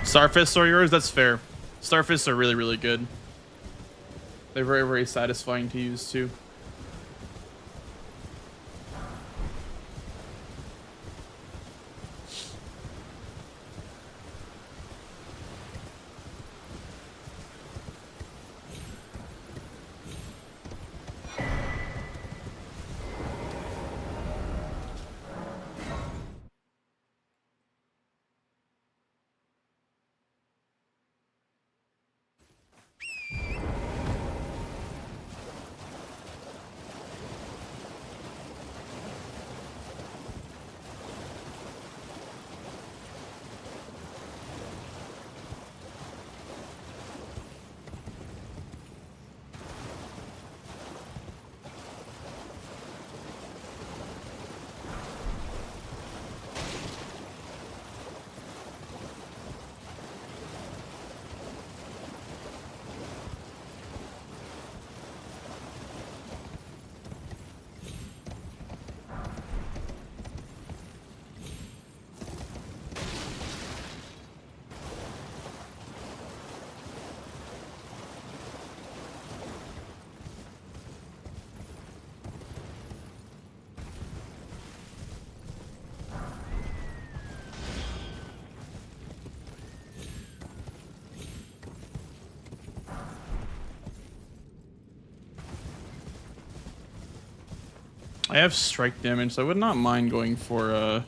Starfists are yours? That's fair. Starfists are really, really good. They're very, very satisfying to use too. I have strike damage, so I would not mind going for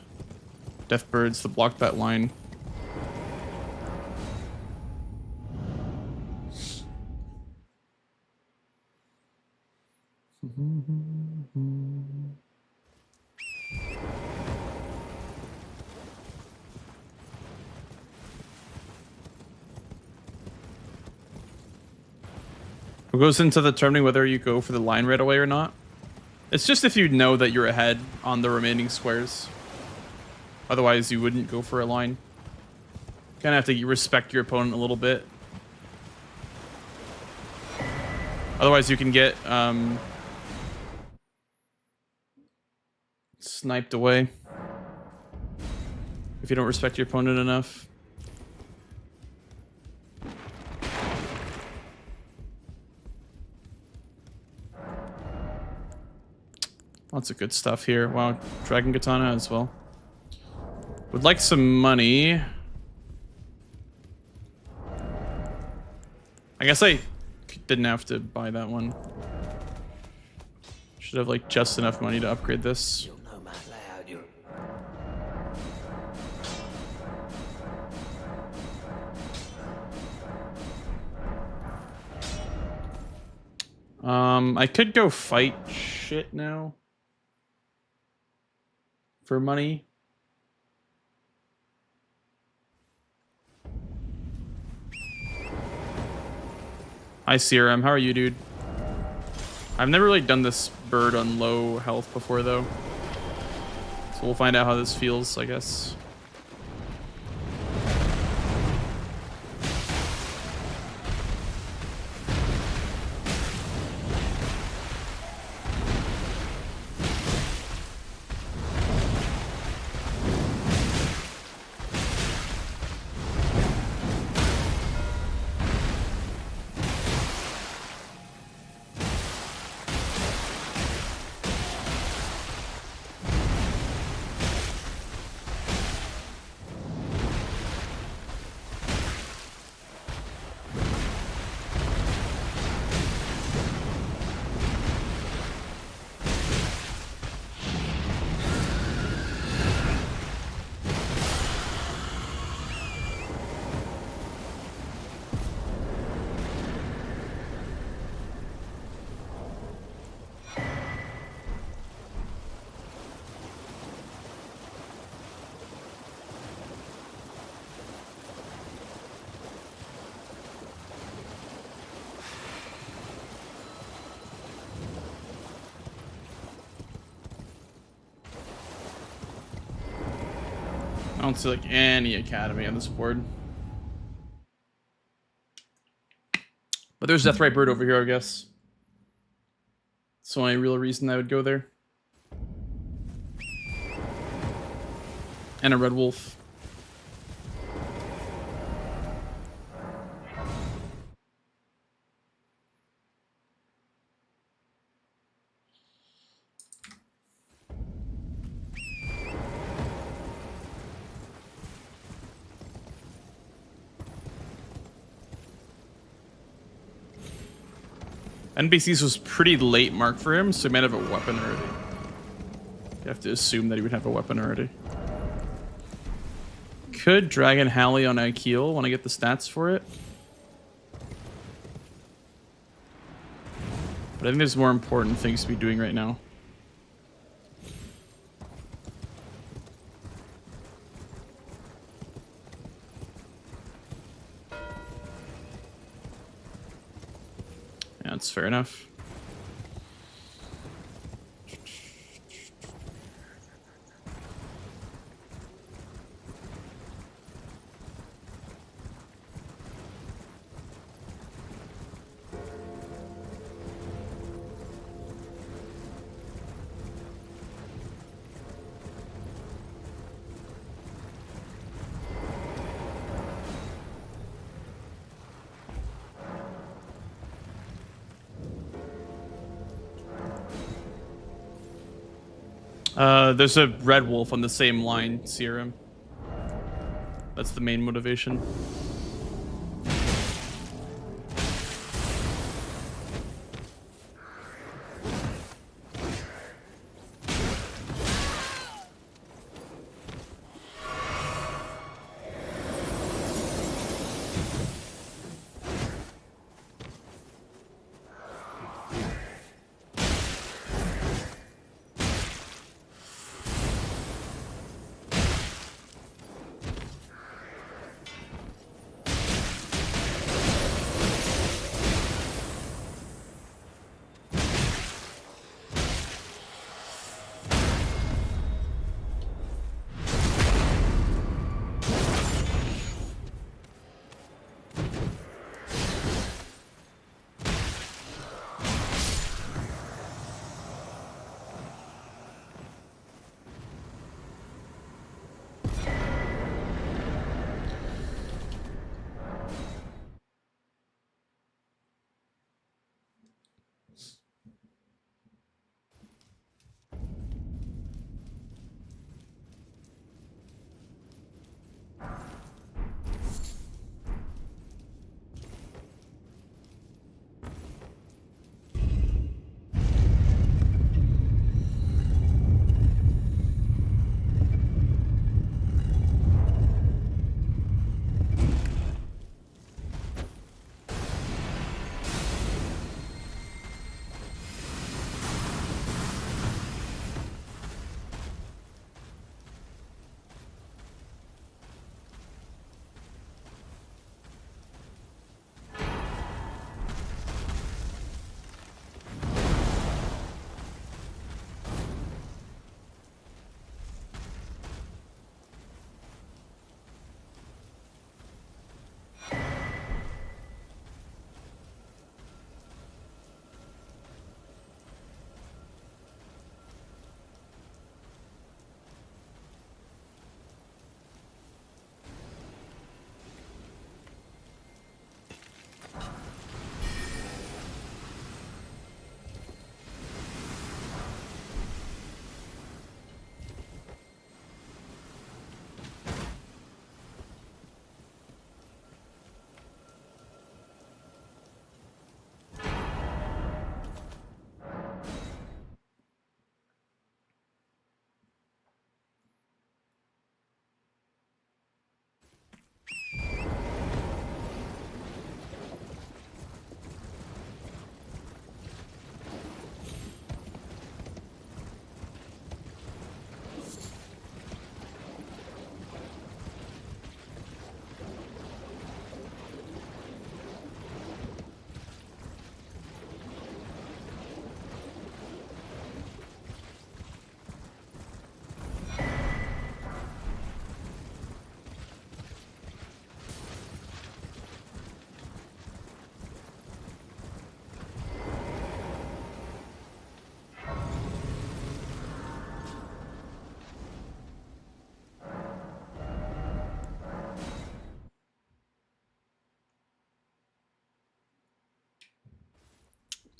Death Birds to block that line. What goes into determining whether you go for the line right away or not? It's just if you know that you're ahead on the remaining squares. Otherwise, you wouldn't go for a line. Kind of have to respect your opponent a little bit. Otherwise, you can get sniped away if you don't respect your opponent enough. Lots of good stuff here. Wow, Dragon Katana as well. Would like some money. I guess I didn't have to buy that one. Should have like just enough money to upgrade this. You'll know my loud. I could go fight shit now. For money. Hi Serum, how are you, dude? I've never really done this bird on low health before though. So we'll find out how this feels, I guess. I don't see like any academy on this board. But there's Deathrite Bird over here, I guess. That's the only real reason I would go there. And a Red Wolf. NPCs was pretty late mark for him, so he might have a weapon already. You have to assume that he would have a weapon already. Could Dragon Halley on Aikeel. Want to get the stats for it? But I think there's more important things to be doing right now. Yeah, that's fair enough. There's a Red Wolf on the same line, Serum. That's the main motivation.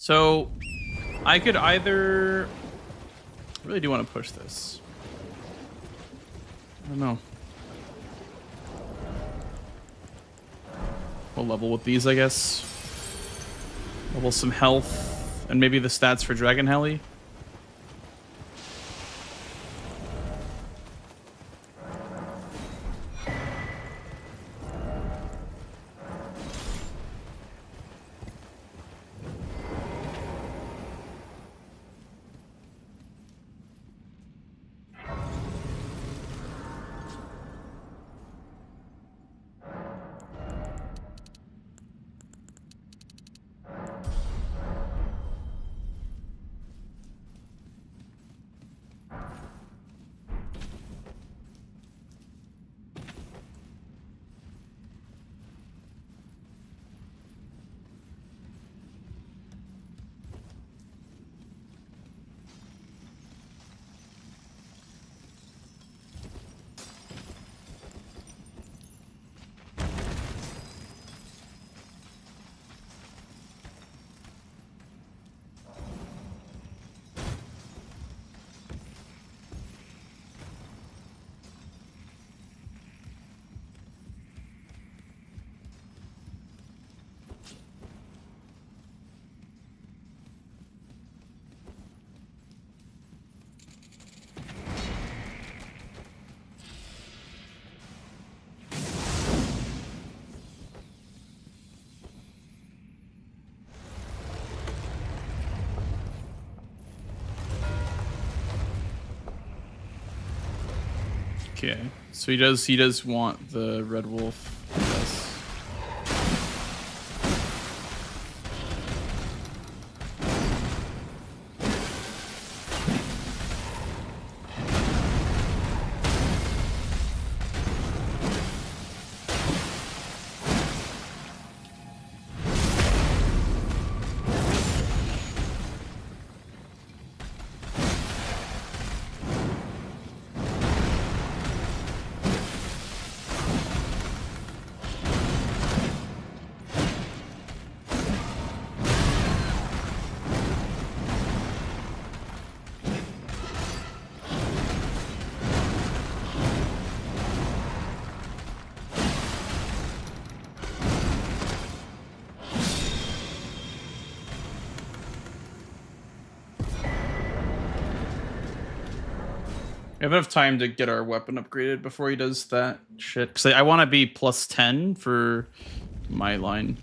So I could either... I really do want to push this. I don't know. We'll level with these, I guess. Level some health. And maybe the stats for Dragon Heli. Okay, so he does want the red wolf. Yes. We have enough time to get our weapon upgraded before he does that shit. Because I want to be plus 10 for my line.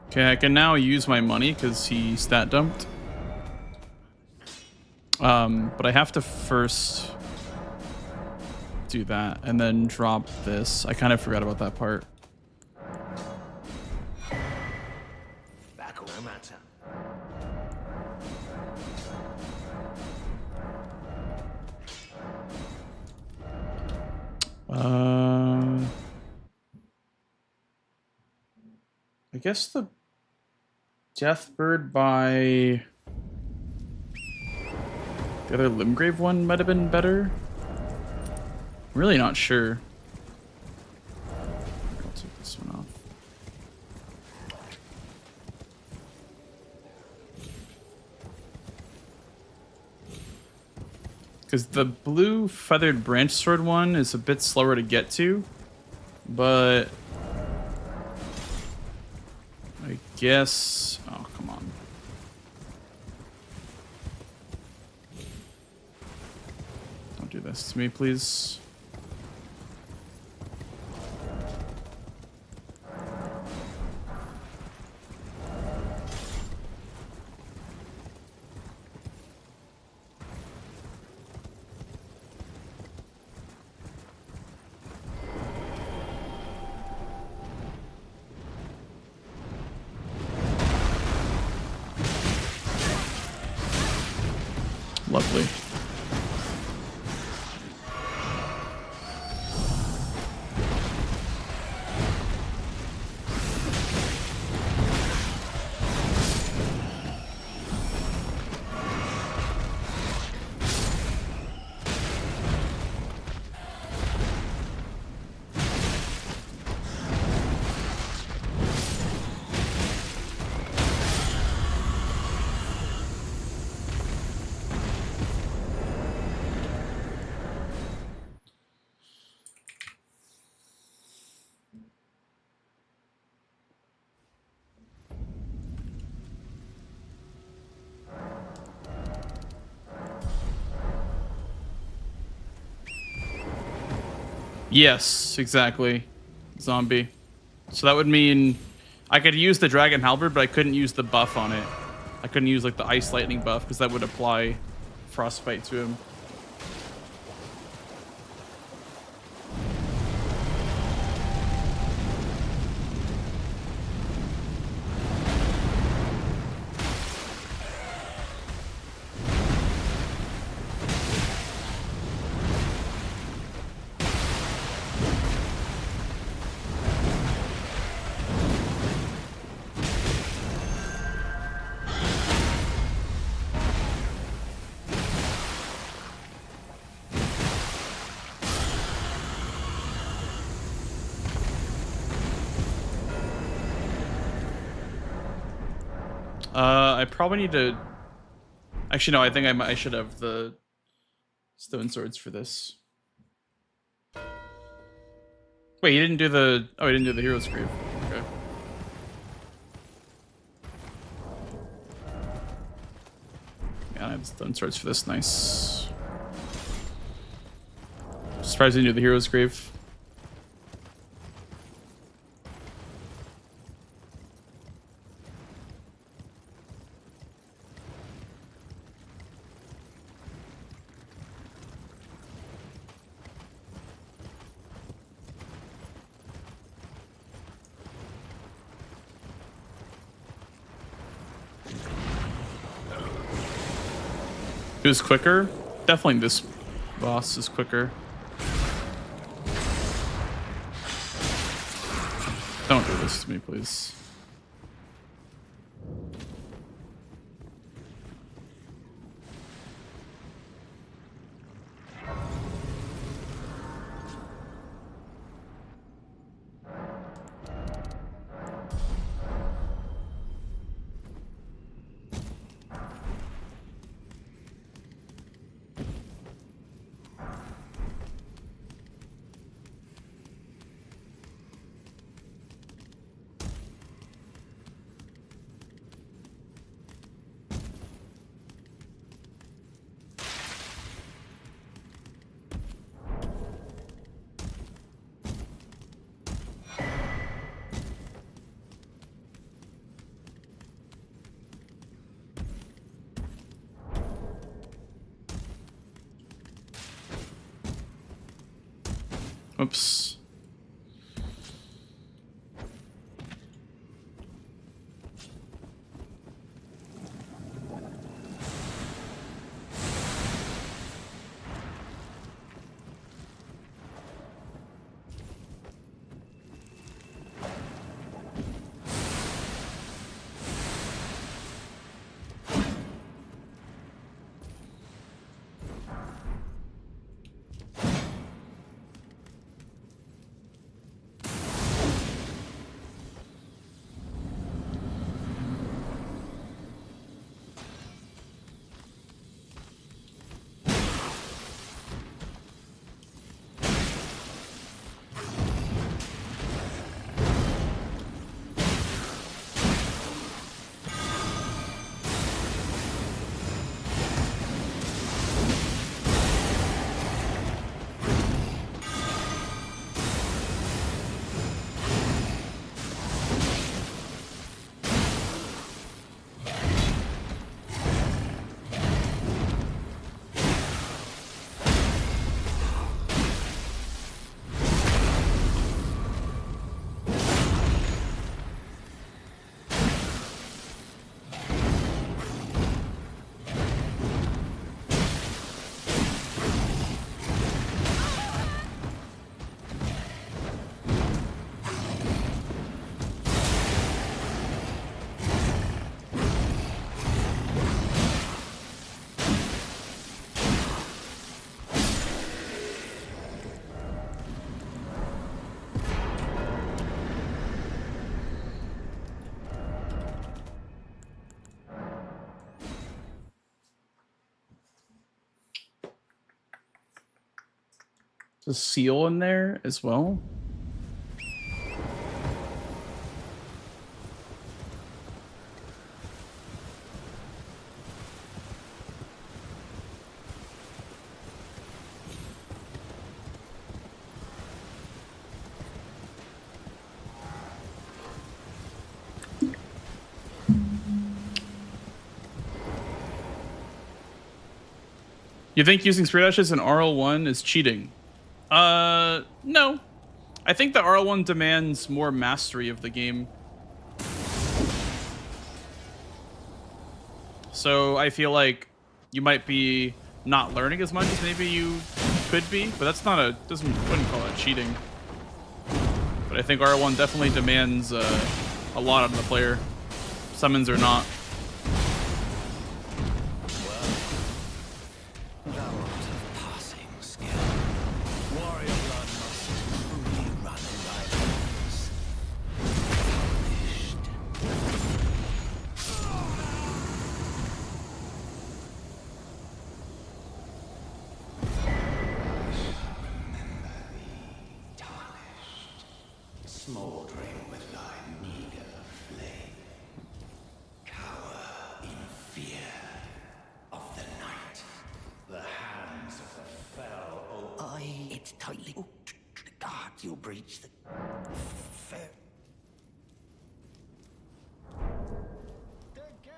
Okay, I can now use my money because he stat dumped. But I have to first do that and then drop this. I kind of forgot about that part. I guess the Deathbird by the other Limgrave one might have been better. I'm really not sure. I'll take this one off. Because the blue feathered branch sword one is a bit slower to get to, but I guess... Oh, come on. do this to me, please. Lovely. Yes, exactly. Zombie. So that would mean I could use the Dragon Halberd, but I couldn't use the buff on it. I couldn't use like the Ice Lightning buff because that would apply Frostbite to him. I probably need to. Actually, no. I think I should have the stone swords for this. Wait, you didn't do the. Oh, you didn't do the Hero's Grief. Okay. Yeah, I have stone swords for this. Nice. Surprised you didn't do the Hero's Grief. It was quicker. Definitely this boss is quicker. Don't do this to me, please. Oops. There's a seal in there as well. You think using Spirit Ashes in RL1 is cheating? No. I think the RL1 demands more mastery of the game. So I feel like you might be not learning as much as maybe you could be, but that's not wouldn't call it cheating. But I think RL1 definitely demands a lot of the player. Summons or not. Smoldering with thy meager flame, cower in fear of the night. The hands of the fell. Oh, it's tightly. Oh, God, you'll breach the fair. The gate.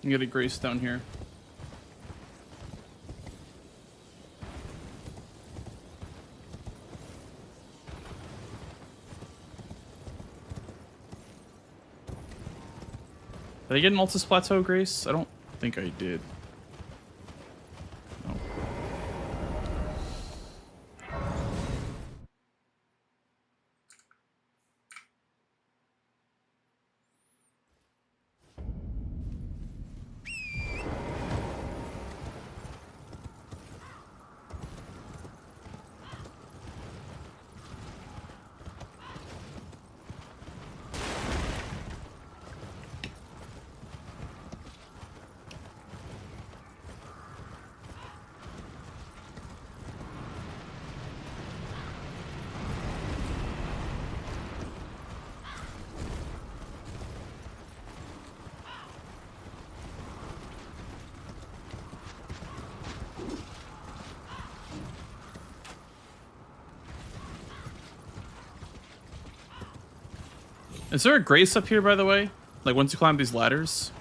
You get a grace down here. Did I get an Altus Plateau grace? I don't think I did. No. Is there a grace up here, by the way? Like, once you climb these ladders?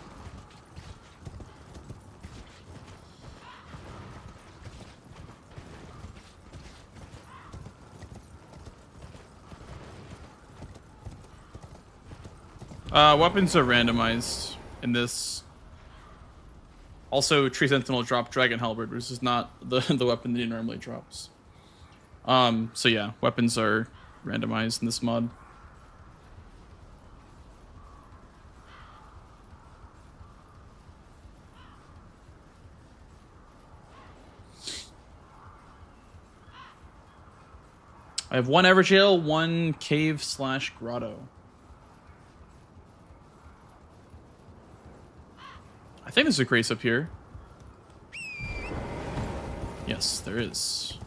Weapons are randomized in this. Also, Tree Sentinel dropped Dragon Halberd, which is not the weapon that he normally drops. So yeah, weapons are randomized in this mod. I have one Everjail, one cave/grotto. I think there's a Grace up here. Yes, there is.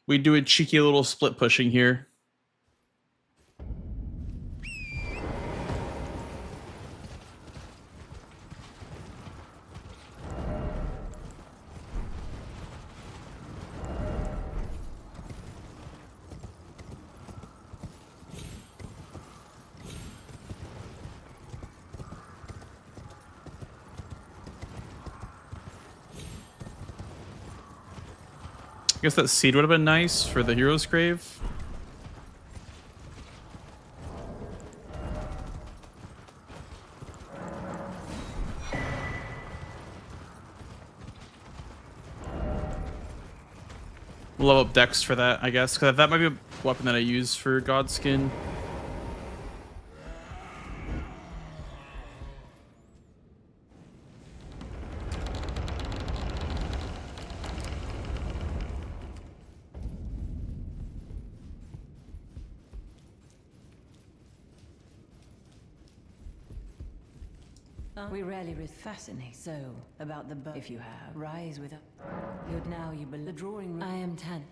We do a cheeky little split pushing here. I guess that seed would have been nice for the hero's grave. We'll level up Dex for that, I guess, because that might be a weapon that I use for Godskin. We rarely fascinate so about the bow. If you have, rise with a. You'd now you believe the drawing room. I am 10.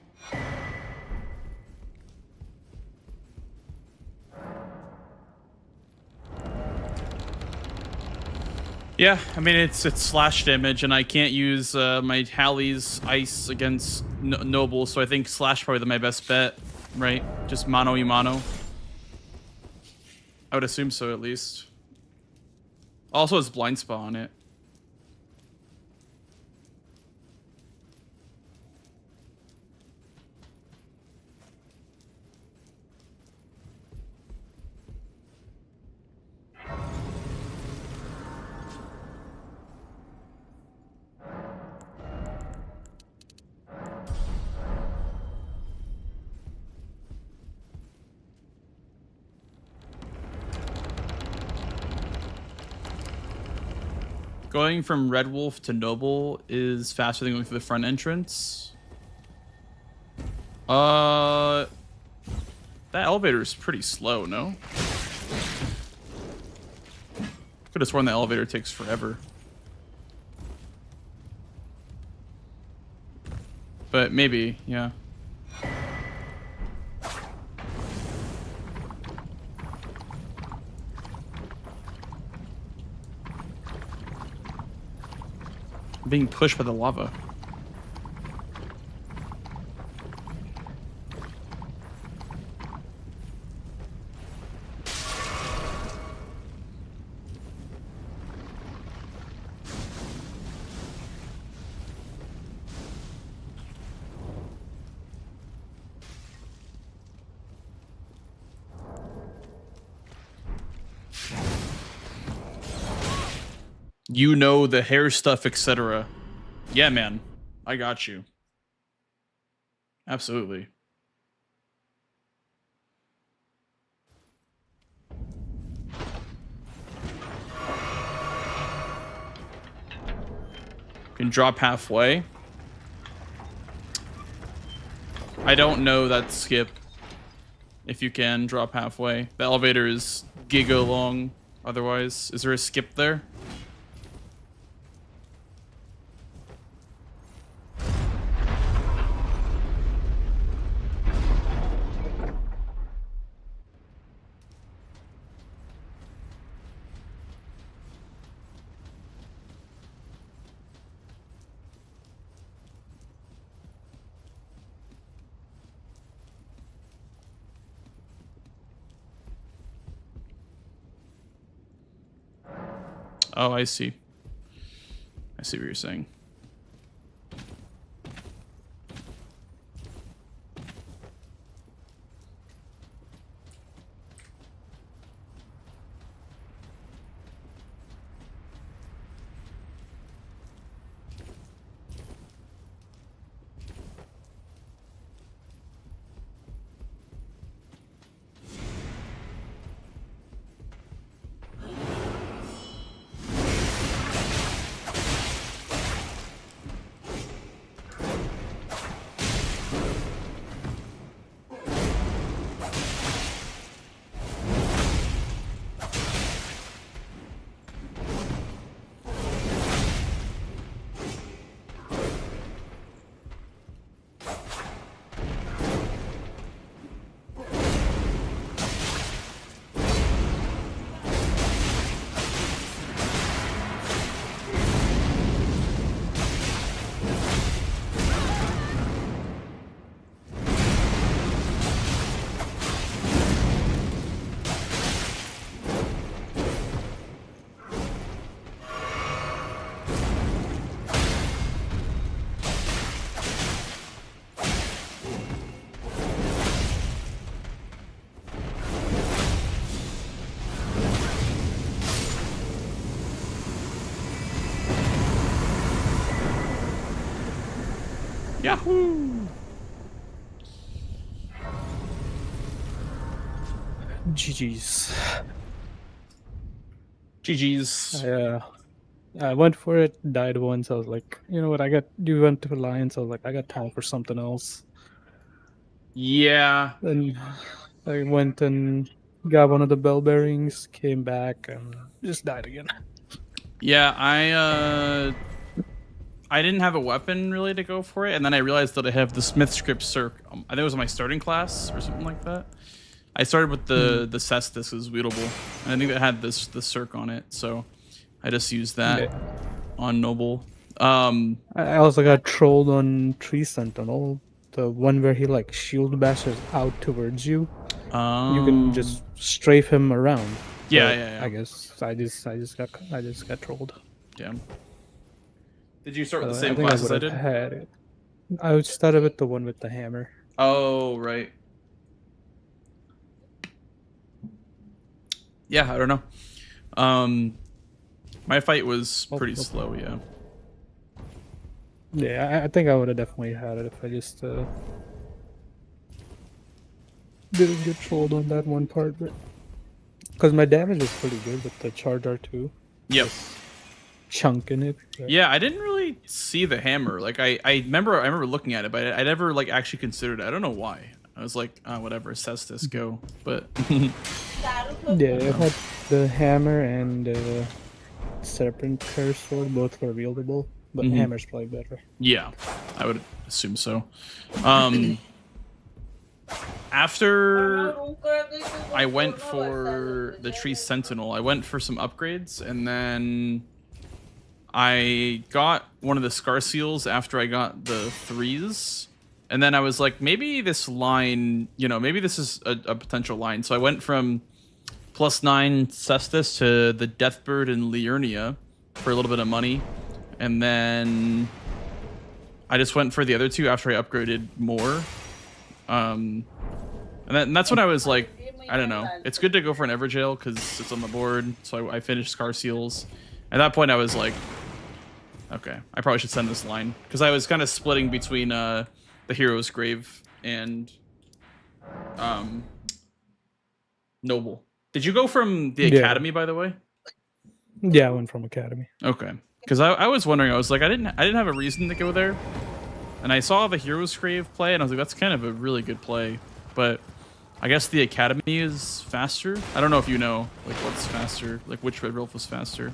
Yeah, I mean it's slash damage, and I can't use my Hallie's ice against Noble, so I think slash probably my best bet, right? Just mano y mano. I would assume so, at least. Also, it's blind spot on it. Going from Red Wolf to Noble is faster than going through the front entrance. That elevator is pretty slow, no? Could have sworn the elevator takes forever. But maybe, yeah. Being pushed by the lava. You know the hair stuff, etc. Yeah, man. I got you. Absolutely. Can drop halfway. I don't know that skip. If you can drop halfway. The elevator is giga long otherwise. Is there a skip there? Oh, I see. I see what you're saying. Yahoo! GG's. GG's. I went for it, died once. I was like, you know what? You went to Alliance. I was like, I got time for something else. Yeah. Then I went and got one of the bell bearings, came back, and just died again. Yeah, I didn't have a weapon really to go for it, and then I realized that I have the Smith script circ. I think it was my starting class or something like that. I started with the Cestus is weedable, and I think it had the circ on it, so I just used that on noble. I also got trolled on Tree Sentinel, the one where he like shield bashes out towards you. You can just strafe him around. Yeah, But yeah. I guess I just got trolled. Damn. Did you start with the I same think I class as would I have did? had it. I started with the one with the hammer. Oh, right. Yeah, I don't know. My fight was pretty slow, yeah. Yeah, I think I would have definitely had it if I just didn't get trolled on that one part. Because my damage was pretty good with the charge R2. Yep. Chunking it. Yeah, I didn't really see the hammer. Like I remember looking at it, but I never like actually considered it. I don't know why. I was like, whatever, Cestus, go. But yeah, it had the hammer and serpent curse sword, both were wieldable, but hammer's probably better. yeah, I would assume so. After I went for the Tree Sentinel, I went for some upgrades, and then I got one of the Scar Seals after I got the 3s. And then I was like, maybe this line, maybe this is a potential line. So I went from +9 Cestus to the Deathbird and Liurnia for a little bit of money. And then I just went for the other two after I upgraded more. And that's when I was like, I don't know. It's good to go for an Everjail because it's on the board. So I finished Scar Seals. At that point, I was like, okay, I probably should send this line. Because I was kind of splitting between the Hero's Grave and Noble. Did you go from the Academy, by the way? Yeah, I went from Academy. Okay. Because I was wondering, I was like, I didn't have a reason to go there. And I saw the Hero's Grave play, and I was like, that's kind of a really good play. But I guess the Academy is faster. I don't know if you know, like, what's faster, like which Red Wolf was faster.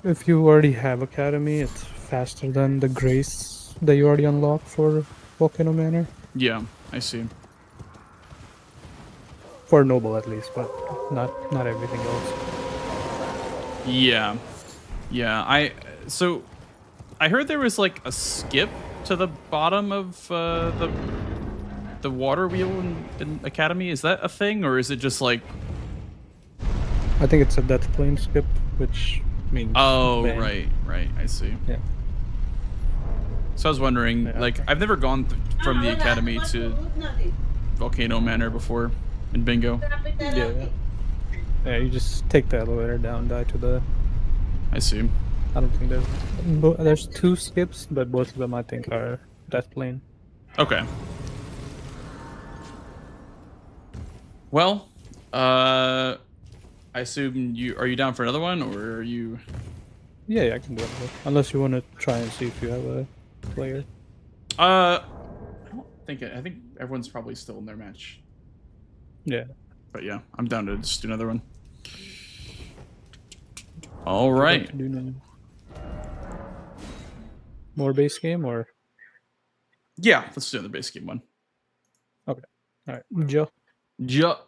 If you already have Academy, it's faster than the Grace that you already unlocked for Volcano Manor. Yeah, I see. For Noble at least, but not everything else. Yeah. Yeah, so I heard there was like a skip to the bottom of the water wheel in Academy. Is that a thing, or is it just like... I think it's a Death Plane skip, which means... Oh, ban. right, I see. Yeah. So I was wondering, like, I've never gone from the Academy to Volcano Manor before in Bingo. Yeah, you just take the elevator down, die to the... I see. I don't think there's two skips, but both of them I think are Death Plane. Okay. Well, I assume are you down for another one, or are you... Yeah, I can do it. Unless you want to try and see if you have a player. I don't think I think everyone's probably still in their match. Yeah. But yeah, I'm down to just do another one. All right. More base game or? Yeah, let's do another base game one. Okay. All right. Joe.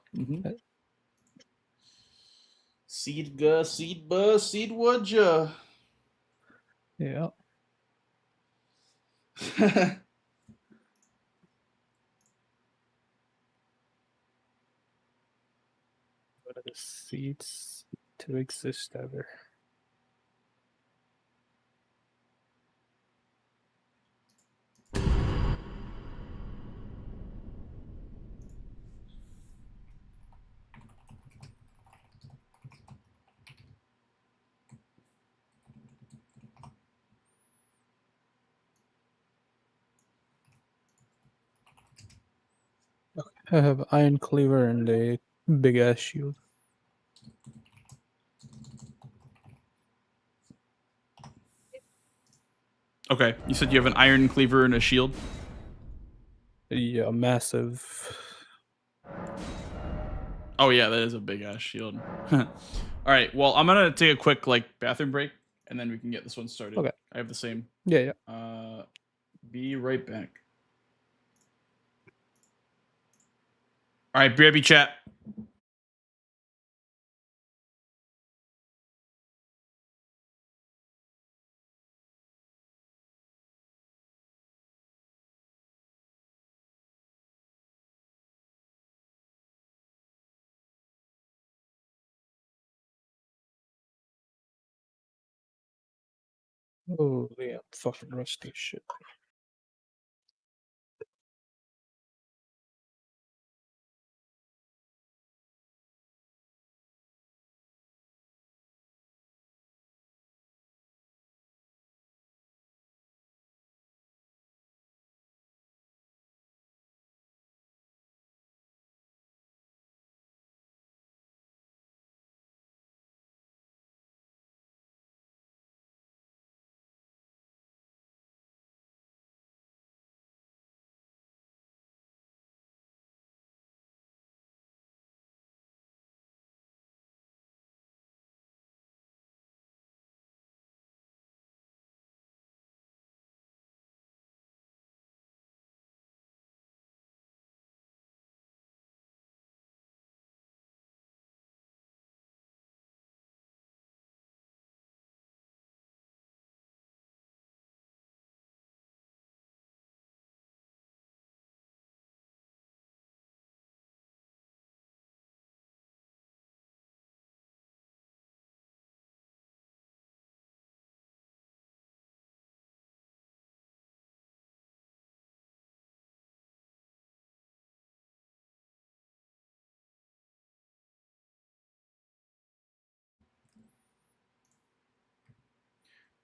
Seed Gus, Seed Buzz, Seed Woodja. Yeah. What are the seeds to exist ever? I have iron cleaver and a big ass shield. Okay, you said you have an iron cleaver and a shield. Yeah, massive. Oh yeah, that is a big ass shield. All right, well I'm gonna take a quick bathroom break, and then we can get this one started. Okay. I have the same. Yeah, yeah. Be right back. All right, BRB chat. Oh, yeah, fucking rusty shit.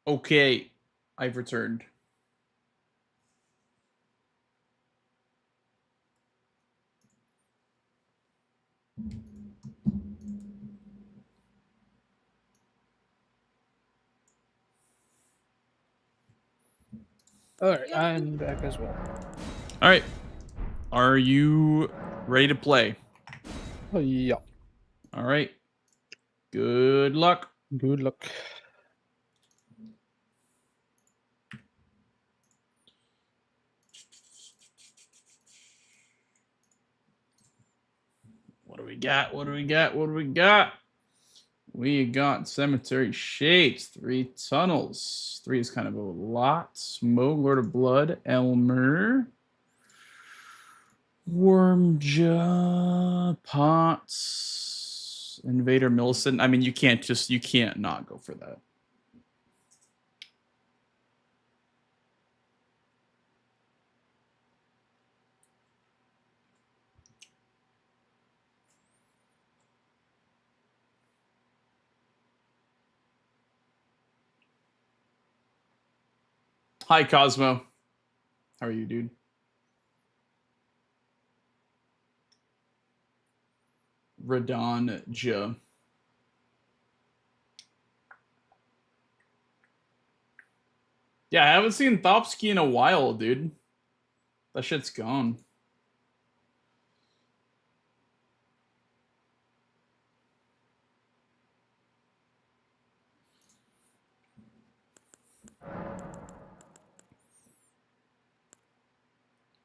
Okay, I've returned. Alright, I'm back as well. All right, are you ready to play? Oh, yeah. All right. Good luck. Good luck. What do we got? What do we got? What do we got? We got Cemetery Shades, 3 Tunnels. 3 is kind of a lot. Smoke, Lord of Blood, Elmer, Wormjaw, Potts, Invader Millicent. I mean, you can't not go for that. Hi, Cosmo. How are you, dude? Radonja. Yeah, I haven't seen Thopsky in a while, dude. That shit's gone.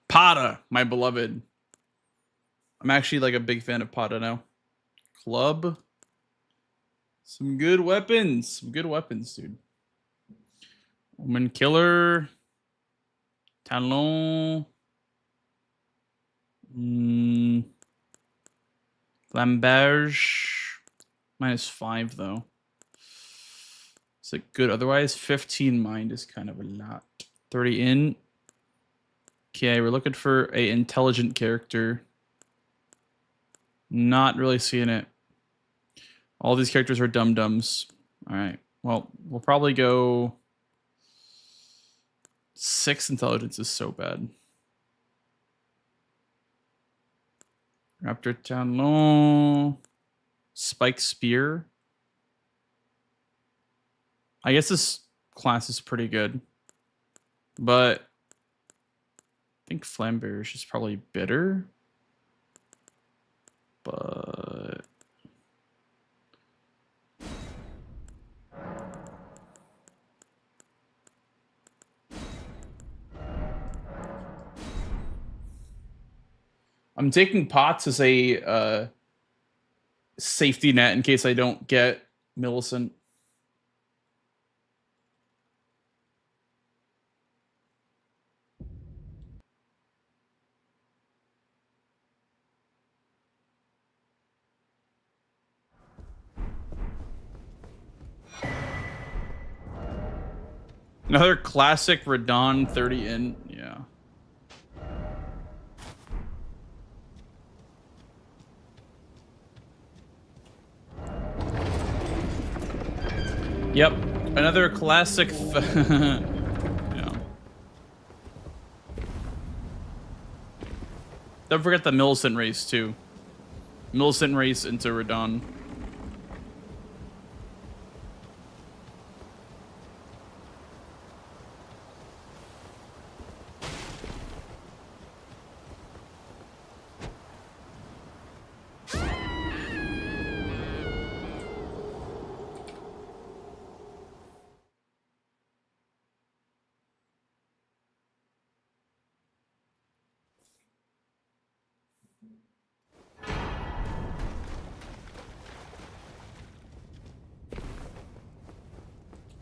Pada, my beloved. I'm actually like a big fan of Pada now. Club. Some good weapons. Some good weapons, dude. Woman Killer. Talon. Lamberge. -5, though. Is it good? Otherwise, 15 mind is kind of a lot. 30 in. Okay, we're looking for a intelligent character. Not really seeing it. All these characters are dum-dums. All right. Well, we'll probably go 6 intelligence is so bad. Raptor Talon. Spike Spear. I guess this class is pretty good. But I think Flambear is just probably better. But I'm taking Pots as a safety net in case I don't get Millicent. Another classic Radon 30 in, yeah. Yep, another classic. Yeah. Don't forget the Millicent race too. Millicent race into Radon.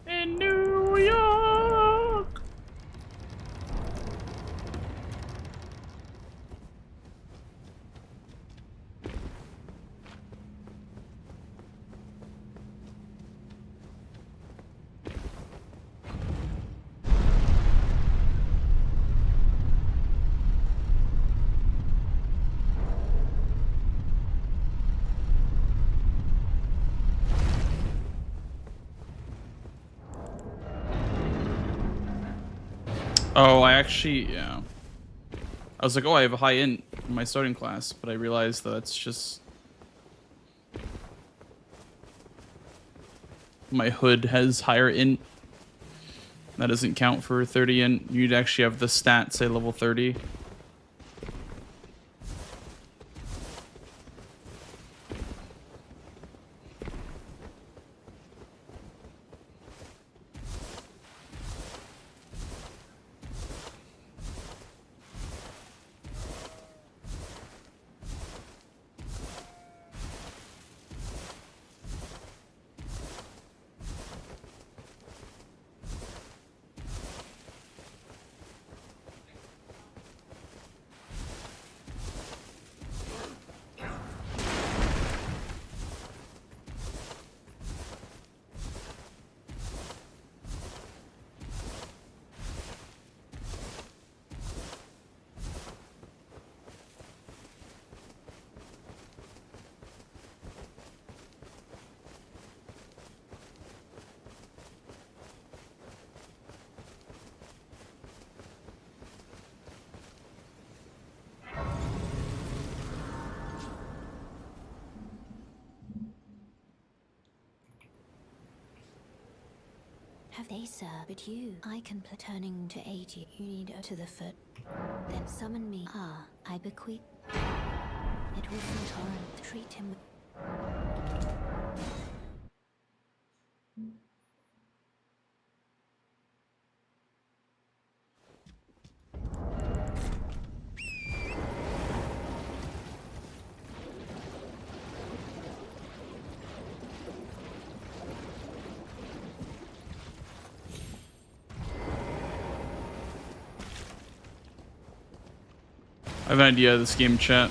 In New York. Oh, I actually, yeah. I was like, oh, I have a high int in my starting class, but I realized that that's just... My hood has higher int. That doesn't count for 30 int. You'd actually have the stat say level 30. Have they, sir? But you, I can turning to 80. You need to the foot. Then summon me. Ah, I bequeath. It was some torrent. Treat him with. I have an idea of this game, chat.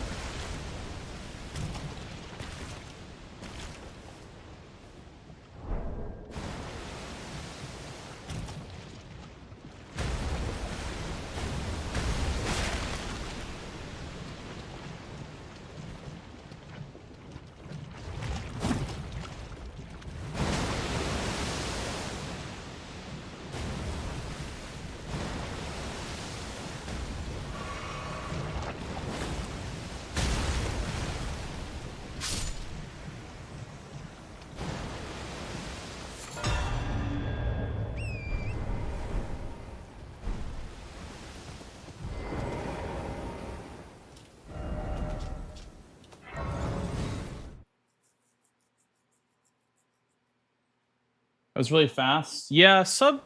That was really fast. Yeah, sub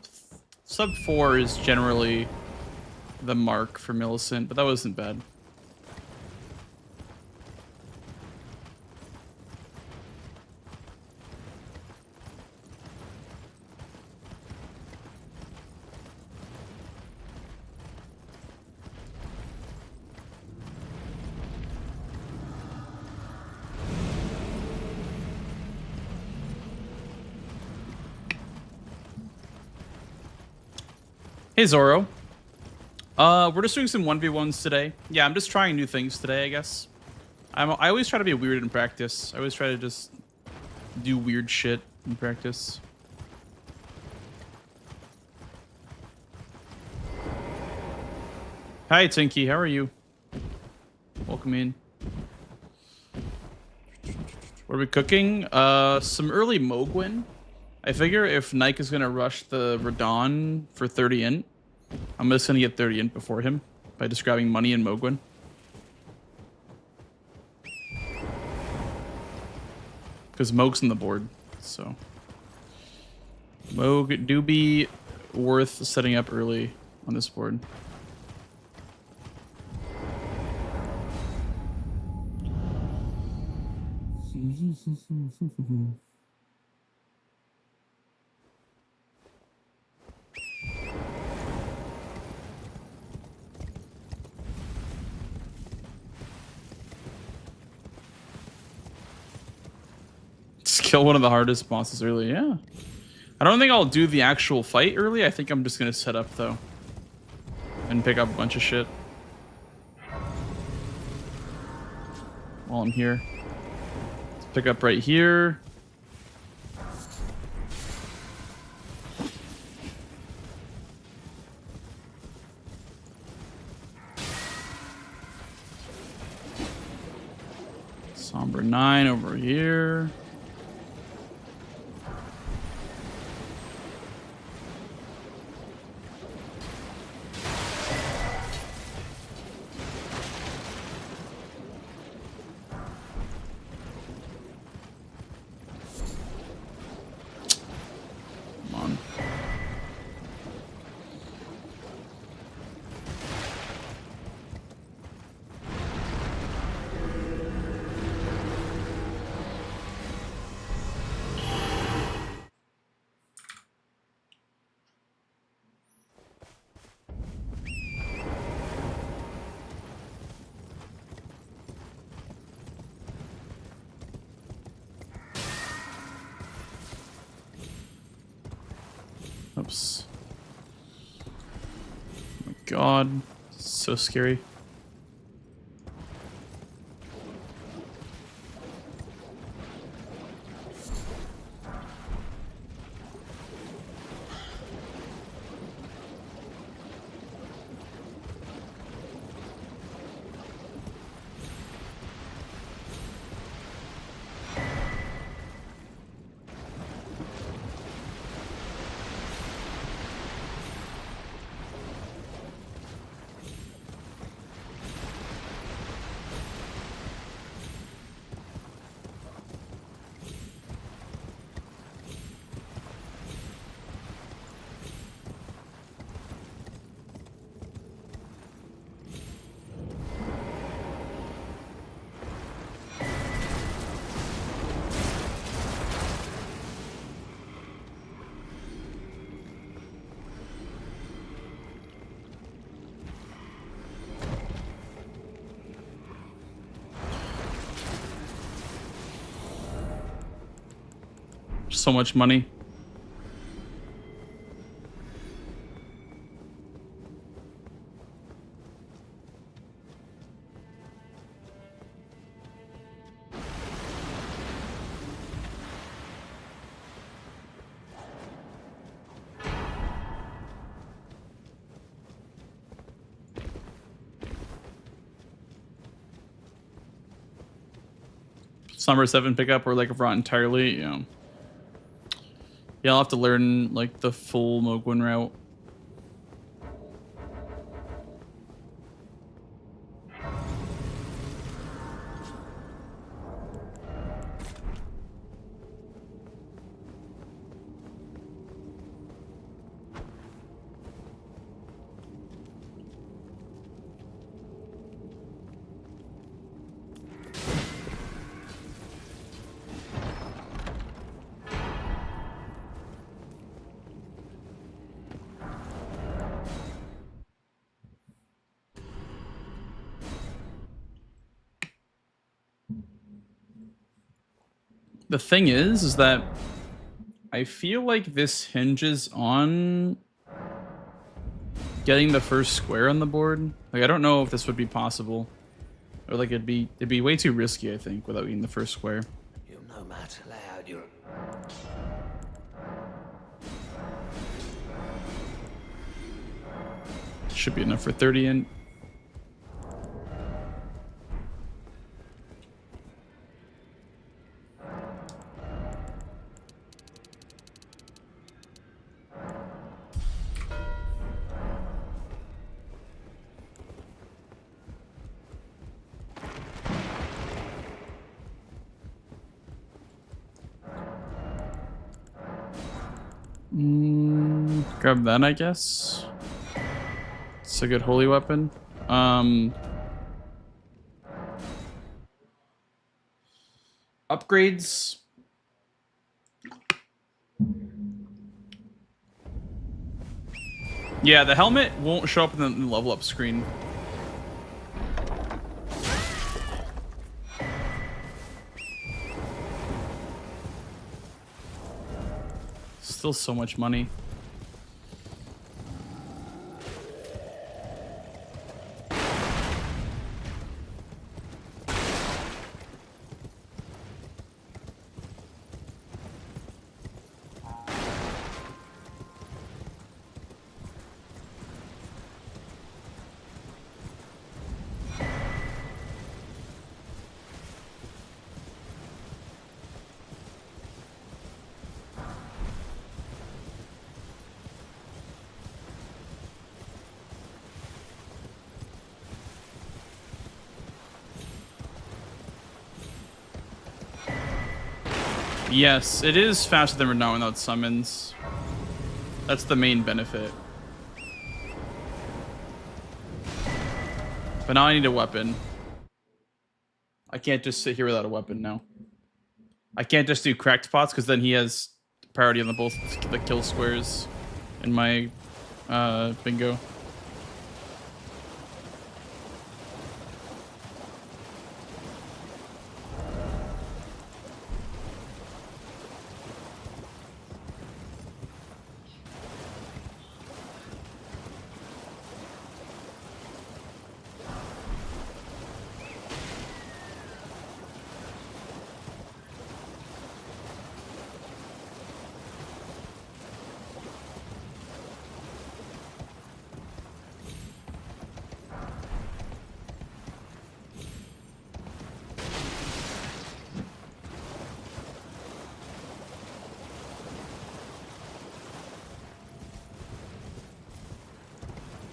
4 is generally the mark for Millicent, but that wasn't bad. Hey Zoro. We're just doing some 1v1s today. Yeah, I'm just trying new things today, I guess. I always try to be weird in practice. I always try to just do weird shit in practice. Hi Tinky, how are you? Welcome in. What are we cooking? Some early Mogwin. I figure if Nike is gonna rush the Radon for 30 int, I'm just gonna get 30 int before him by just grabbing money in Mogwin. Because Mog's on the board, so Mog do be worth setting up early on this board. Just kill one of the hardest bosses early, yeah. I don't think I'll do the actual fight early. I think I'm just gonna set up though. And pick up a bunch of shit. While I'm here. Let's pick up right here. Somber 9 over here. Come on. Oops. Oh my god. So scary. So much money. Summer 7 pickup or like Rot entirely, yeah. Yeah, I'll have to learn like the full Mogwin route. the thing is that I feel like this hinges on getting the first square on the board. Like, I don't know if this would be possible, or like it'd be way too risky. I think without getting the first square. You'll no matter lay out your... Should be enough for 30 in. Grab that, I guess. It's a good holy weapon. Upgrades. Yeah, the helmet won't show up in the level up screen. Still so much money. Yes, it is faster than Renown without summons. That's the main benefit. But now I need a weapon. I can't just sit here without a weapon now. I can't just do cracked pots because then he has priority on both the kill squares in my bingo.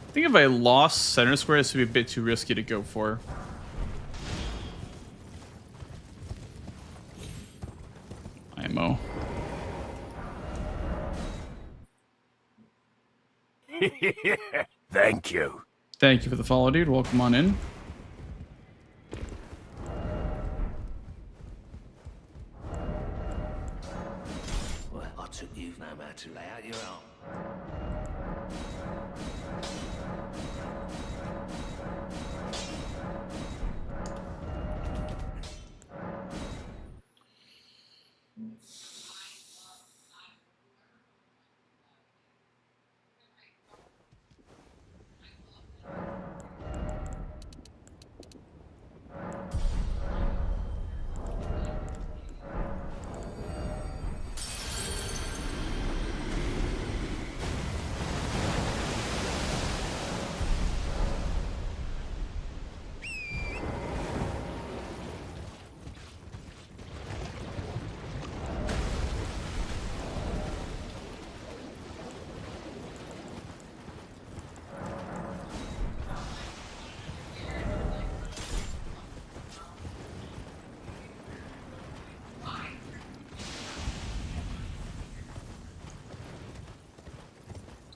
I think if I lost center square, this would be a bit too risky to go for. IMO. Thank you. Thank you for the follow, dude. Welcome on in. Well, I took you no matter lay out your arm.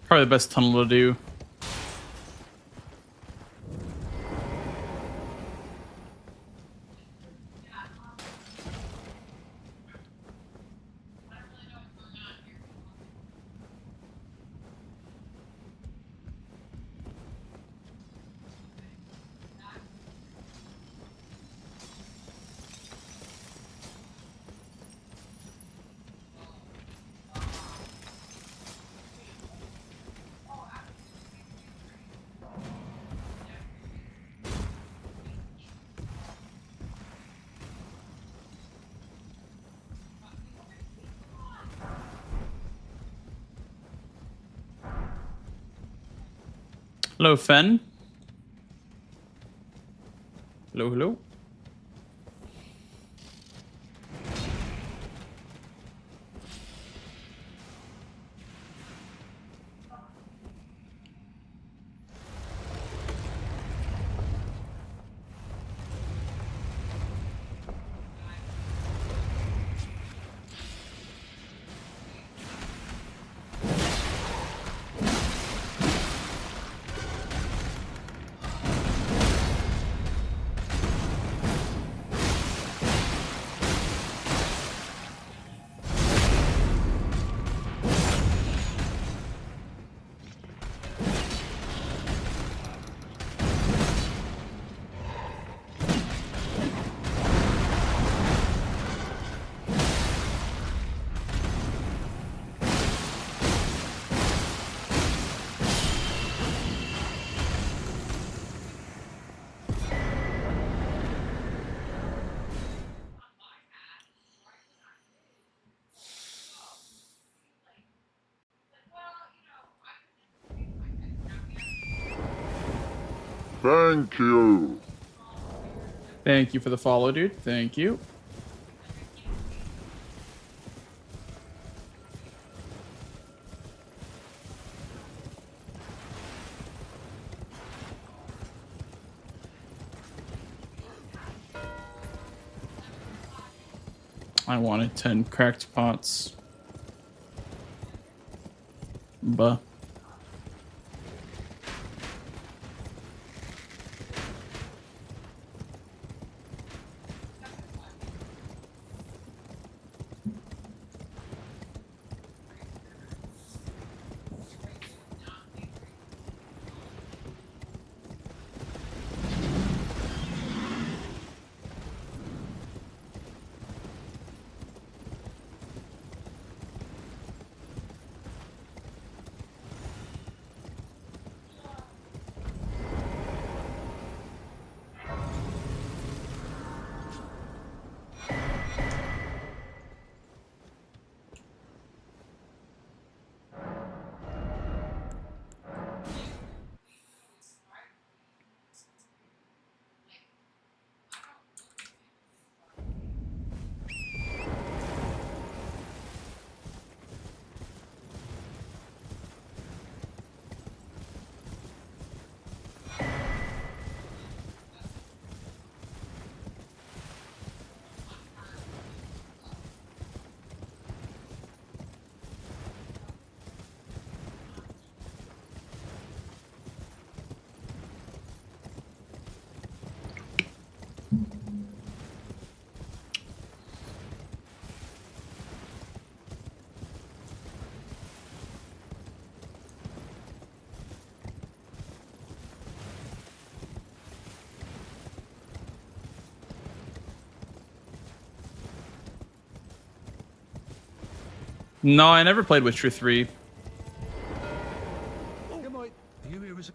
Probably the best tunnel to do. Hello, Fen. Hello, hello. Thank you. Thank you for the follow, dude. Thank you. I wanted 10 cracked pots. Buh. No, I never played Witcher 3. Good night. Are you here as a...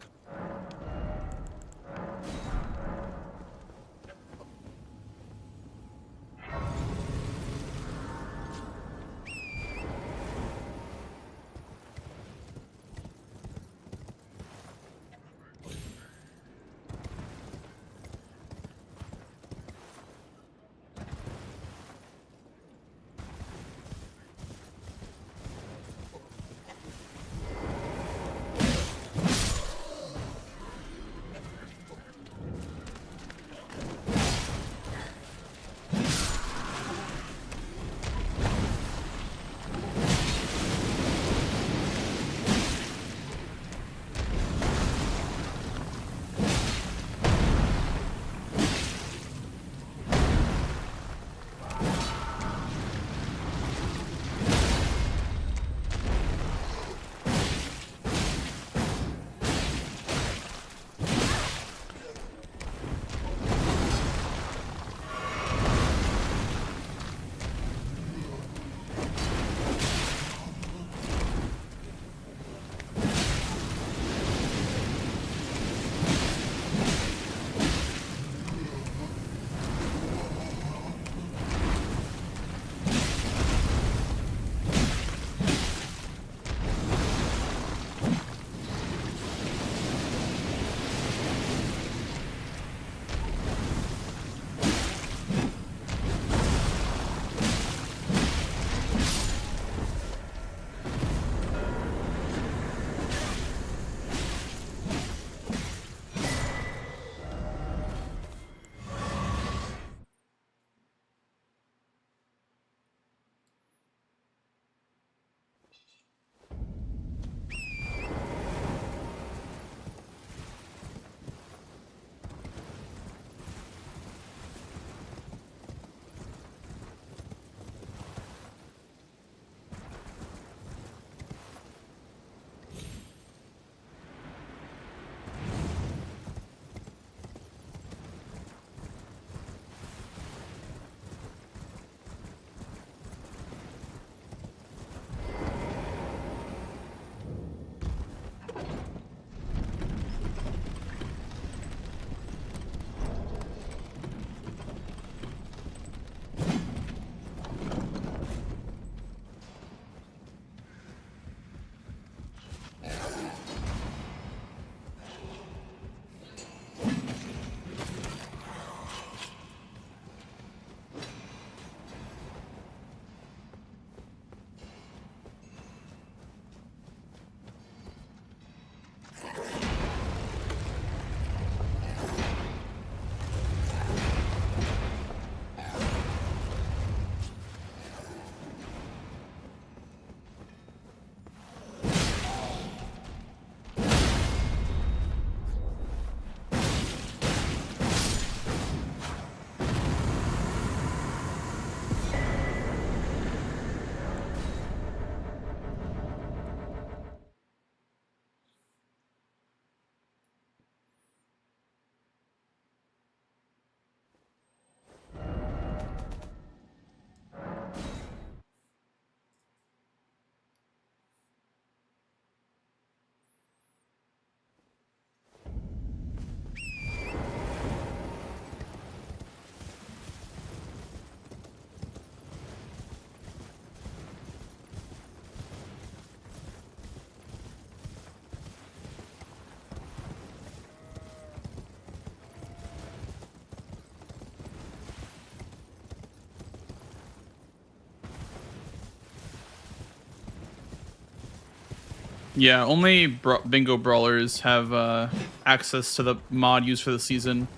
Yeah, only bingo brawlers have access to the mod used for the season.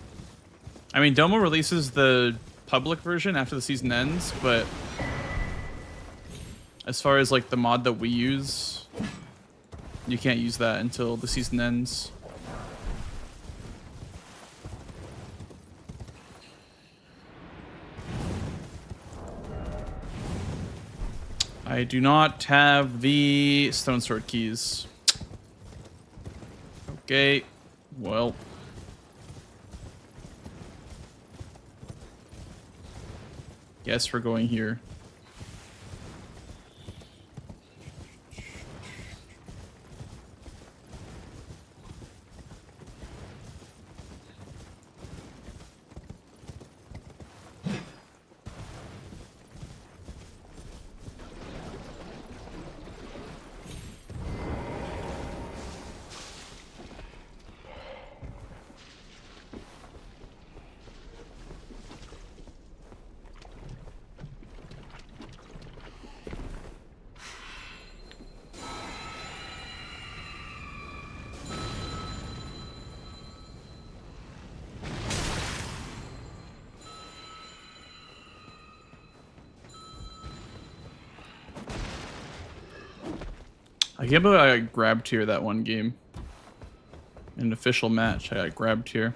I mean, Domo releases the public version after the season ends, but as far as like the mod that we use, you can't use that until the season ends. I do not have the stone sword keys. Okay, well. Guess we're going here. I can't believe I got grabbed here that one game. In an official match, I got grabbed here.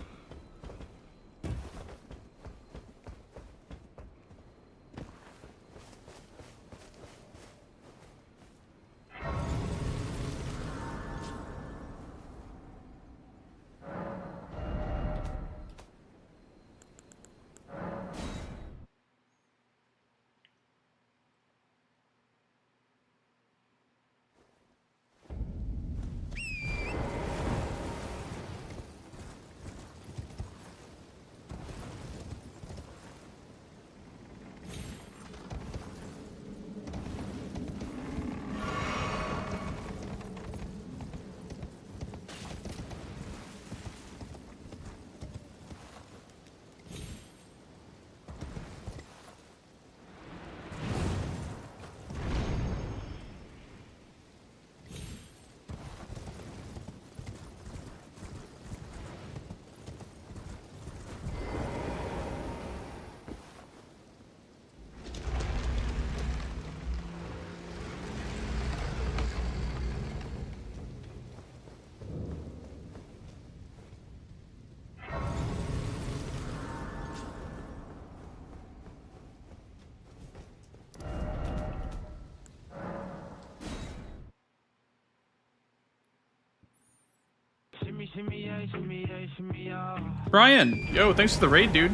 Brian, yo, thanks for the raid, dude.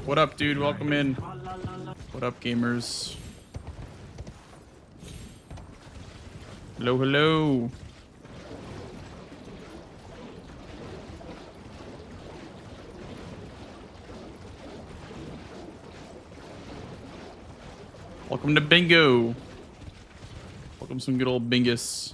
What up, dude? Welcome in. What up, gamers? Hello, hello. Welcome to bingo. Welcome some good old bingus.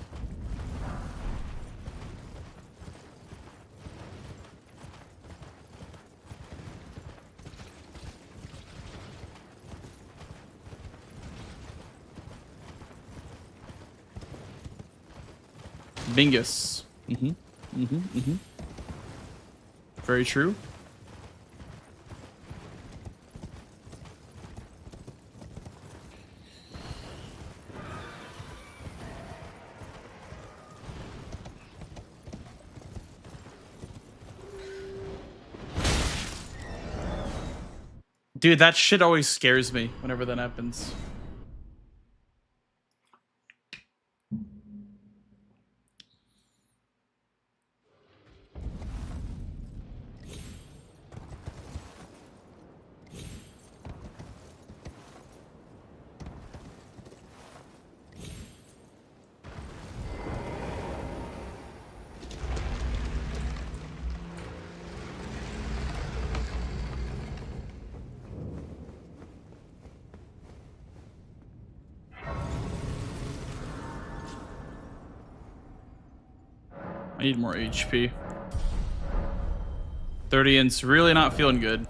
Bingus. Very true. Dude, that shit always scares me whenever that happens. I need more HP. 30 and's really not feeling good.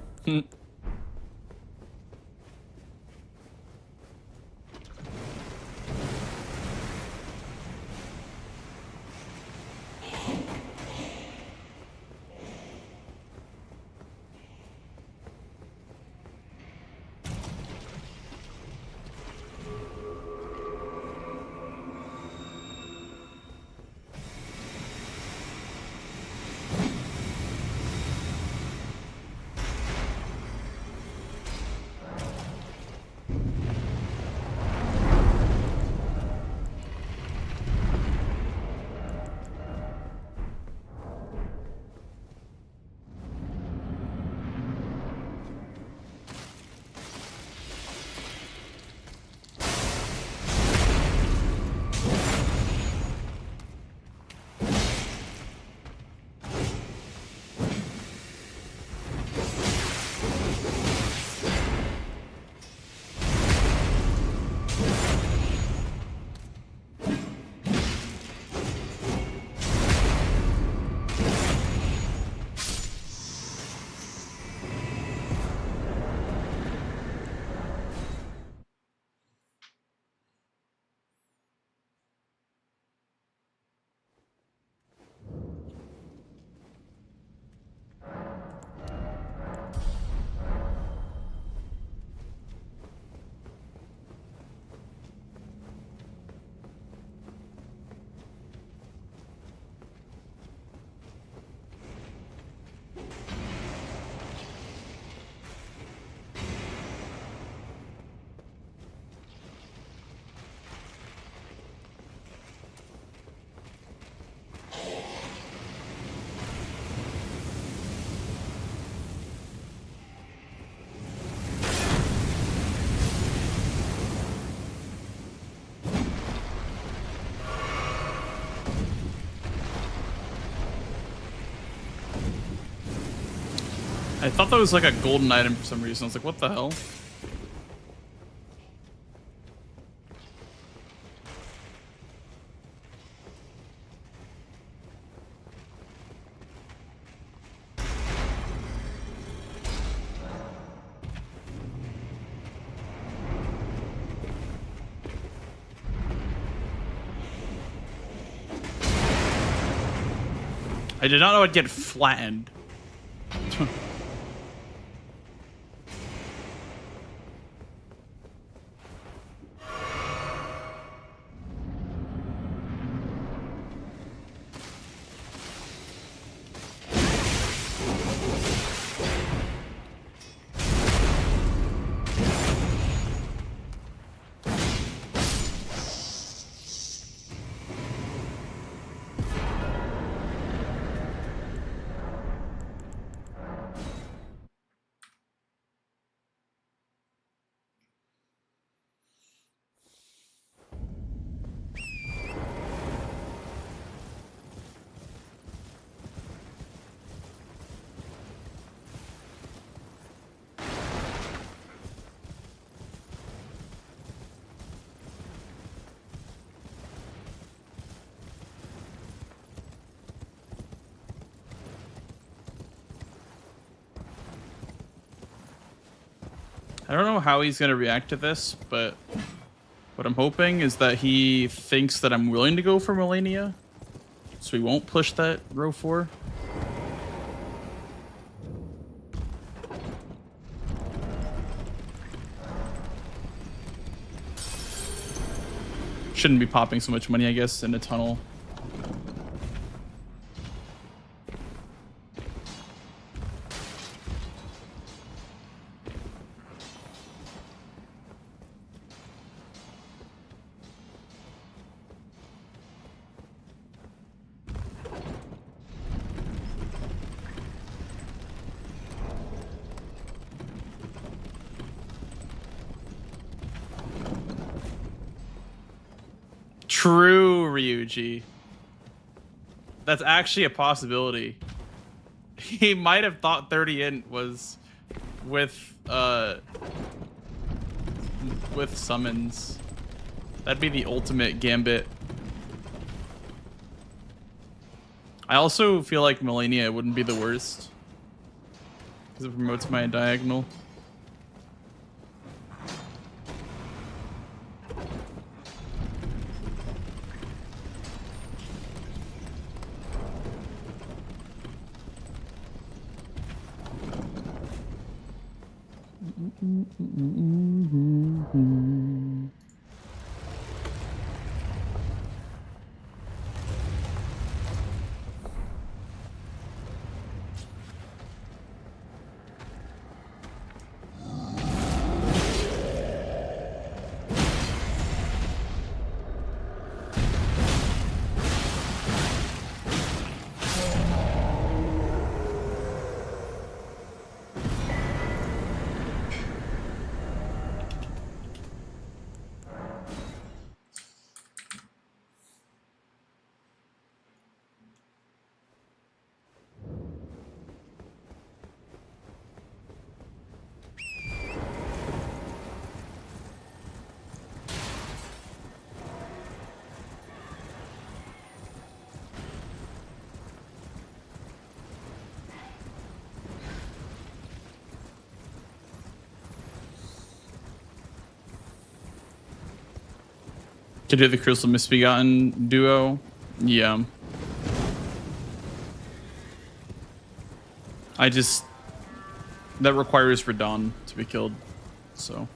I thought that was like a golden item for some reason. I was like, what the hell? I did not know I'd get flattened. I don't know how he's going to react to this, but what I'm hoping is that he thinks that I'm willing to go for Melania, so he won't push that row 4. Shouldn't be popping so much money, I guess, in a tunnel. True, Ryuji. That's actually a possibility. He might have thought 30 int was with summons. That'd be the ultimate gambit. I also feel like Melania wouldn't be the worst because it promotes my diagonal. To do the Crystal Misbegotten duo? Yeah. That requires Radon to be killed, so.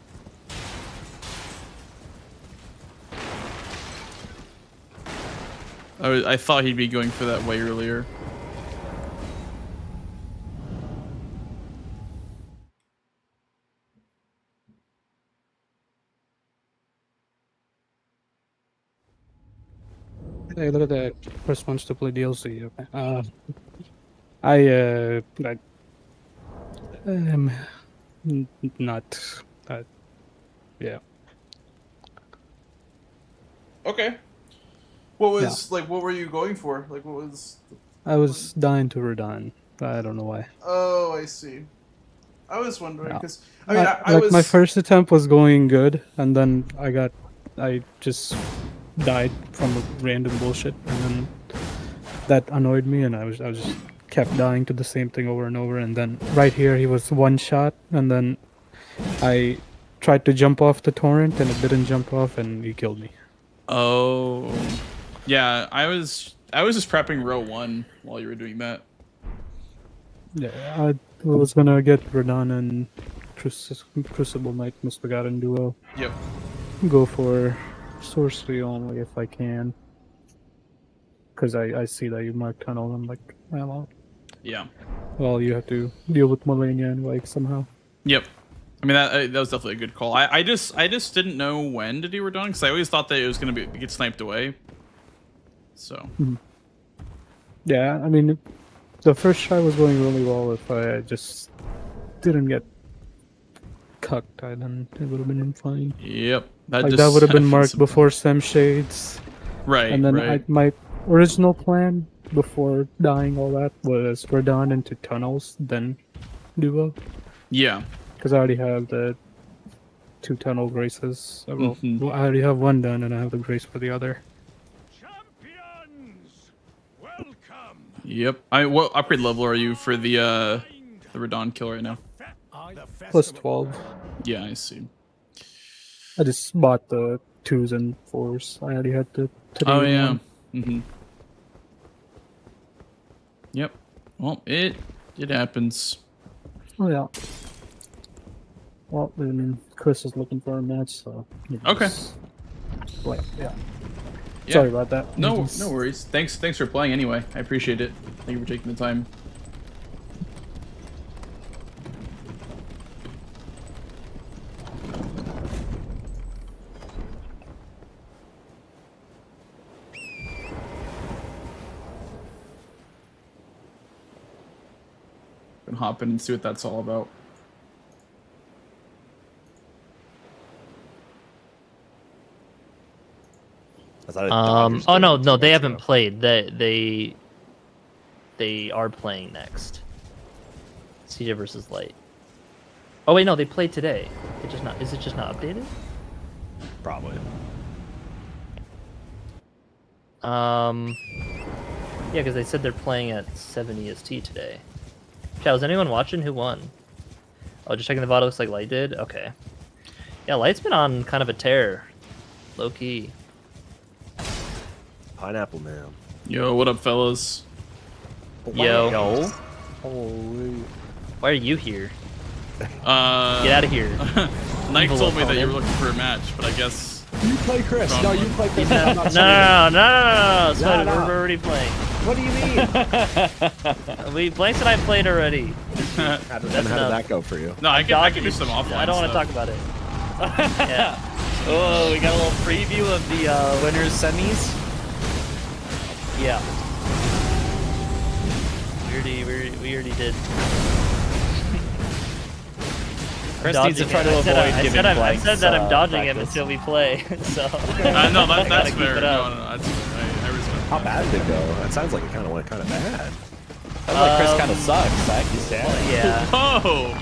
I thought he'd be going for that way earlier. Hey, look at that. First wants to play DLC. Okay. Not. Yeah. Okay. What was like? What were you going for? Like, what was? I was dying to Radon. I don't know why. Oh, I see. I was wondering Yeah. because I mean, I like was my first attempt was going good, and then I just died from random bullshit, and then that annoyed me, and I was just kept dying to the same thing over and over, and then right here he was one shot, and then I tried to jump off the torrent, and it didn't jump off, and he killed me. Oh, yeah. I was just prepping row 1 while you were doing that. Yeah, I was gonna get Radon and Crucible Knight Misbegotten duo. Yep. Go for sorcery only if I can. Because I see that you mark tunnel and like, well, Yeah. well, you have to deal with Malenia and like somehow. Yep. I mean that was definitely a good call. I just didn't know when to do Radon because I always thought that it was gonna get sniped away. So. Yeah, I mean, the first try was going really well. If I just didn't get cucked, then it would have been fine. Yep. That would have been marked before Sem Shades. Right. And then right. my original plan before dying all that was Radon into tunnels, then duo. Yeah. Because I already have the 2 tunnel graces. Well, Mhm. I already have one done, and I have the grace for the other. Champions, welcome. Yep. What upgrade level are you for the Radon kill right now? Plus 12. Yeah, I see. I just bought the 2s and 4s. I already had the 3 Oh and yeah. 1. Mhm. Yep. Well, it happens. Oh yeah. Well, I mean, Chris is looking for a match, so. Okay. Like, yeah. Yeah. Sorry about that. No worries. Thanks for playing anyway. I appreciate it. Thank you for taking the time. Gonna hop in and see what that's all about. Oh no, they haven't played. They are playing next. CJ versus Light. Oh wait, no, they played today. It just not. Is it just not updated? Probably. Yeah, because they said they're playing at 7 EST today. Chat, was anyone watching? Who won? Oh, just checking the VOD. Looks like Light did. Okay. Yeah, Light's been on kind of a tear, low key. Pineapple man. Yo, what up, fellas? Yo. Yo. Holy. Why are you here? Get Get out of here. Knight Evil told me that you opponent. were looking for a match, but I guess. You play Chris. Wrong No, one. you play Chris. No, I'm no, not no, saying no. No. We're already playing. What do you mean? Blanks and I played already. How did that go for you? No, I can do some offline. I don't want to talk about it. Yeah. Oh, we got a little preview of the winners semis. Yeah. We already did. Chris needs to try to avoid giving I blanks. said that I'm dodging him practice. until we play. So. No, that's Gotta fair. keep it No, up. that's fair. I respect How that. bad did it go? That sounds like it kind of went kind of bad. Sounds like Chris kind of sucks. I can stand. Yeah. Oh!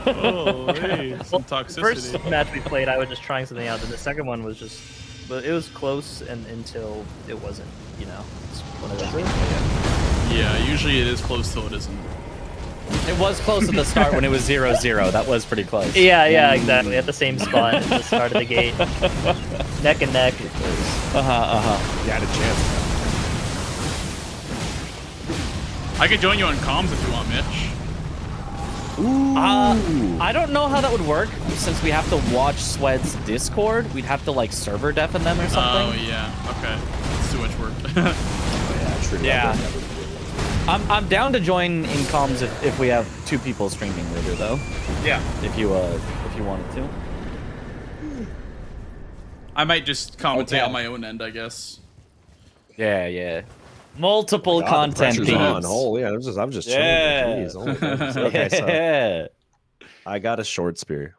Oh, hey, some First toxicity. match we played, I was just trying something out, and the second one was just, but it was close and until it wasn't, you know. It's one of those. Yeah, usually it is close till it isn't. It was close at the start when it was 0-0. That was pretty close. Yeah, exactly. At the same spot at the start of the gate, neck and neck. You had a chance. I could join you on comms if you want, Mitch. I don't know how that would work since we have to watch Swed's Discord. We'd have to like server deafen them or something. Oh yeah, okay. It's too much work. Yeah, true. Yeah. I'm down to join in comms if we have 2 people streaming later though. Yeah. If you wanted to. I might just commentate Okay. on my own end, I guess. Yeah. Multiple God, the content pressure's on. feeds. Holy, I'm just chilling. Yeah. Jeez, oh my goodness. Okay, so Yeah. I got a short spear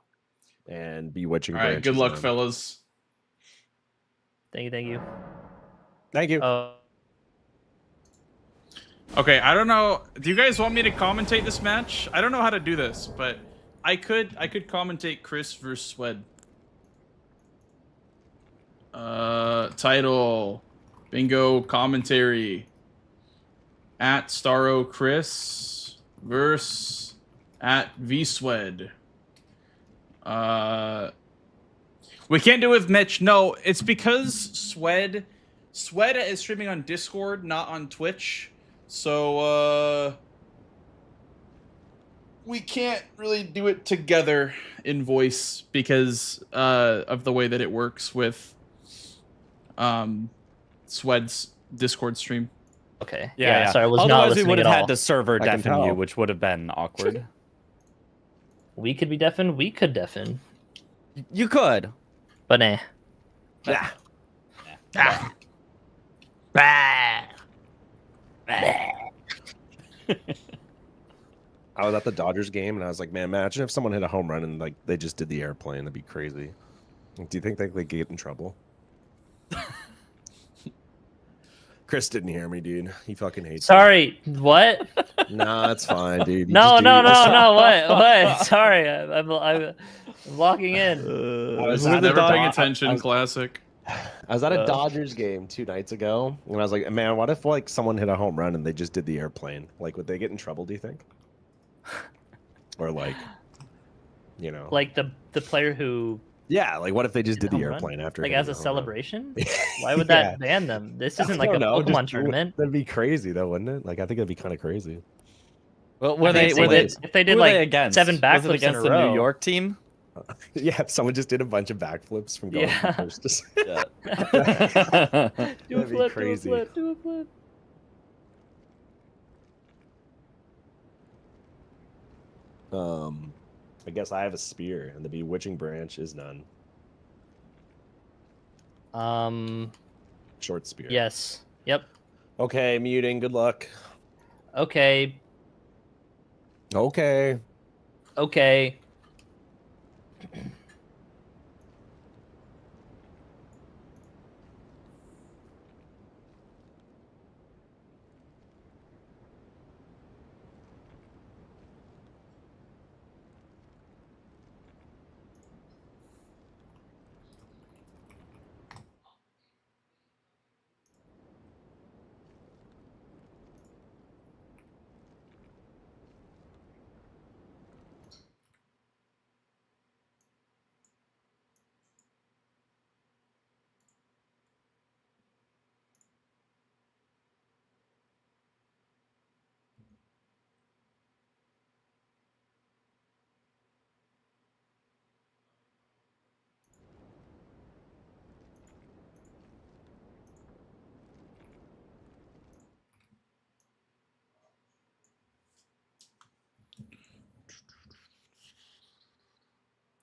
and bewitching All right, branches good luck, on. fellas. Thank you. Thank you. Okay, I don't know. Do you guys want me to commentate this match? I don't know how to do this, but I could commentate Chris versus Swed. Title, bingo commentary. At Starro Chris versus at VSwed. We can't do it with Mitch. No, it's because Swed is streaming on Discord, not on Twitch. So we can't really do it together in voice because of the way that it works with Swed's Discord stream. Okay. Yeah. Sorry, I was not Otherwise, we listening would at have all. had to server I can deafen you, tell. which would have been awkward. We could be deafened. We could deafen. You could. But nah. Yeah. I was at the Dodgers game and I was like, man, imagine if someone hit a home run and like they just did the airplane. That'd be crazy. Do you think they could get in trouble? Chris didn't hear me, dude. He fucking hates Sorry, what? me. Nah, it's fine, dude. You No, just do no, your- no. What? Sorry, I'm locking in. I was Never at the paying Dod- attention. I was- Classic. I was at a Dodgers game 2 nights ago, and I was like, man, what if like someone hit a home run and they just did the airplane? Like, would they get in trouble? Do you think? Or like, you know, Like the player who yeah, like what if they just did the home run? airplane after? like hitting as a the home run? celebration? Why would that Yeah. ban them? This I isn't like a don't know, Pokemon just- tournament. That'd be crazy though, wouldn't it? Like, I think it'd be kind of crazy. Well, I were think they? if they did who were like they against? 7 Was it backflips in against a the row. New York team? Yeah, if someone just did a bunch of backflips from going Yeah. from first to Yeah. Do a That'd be flip, crazy. do a flip. I guess I have a spear, and the bewitching branch is none. Short spear. Yes. Yep. Okay, muting. Good luck. Okay. Okay. Okay.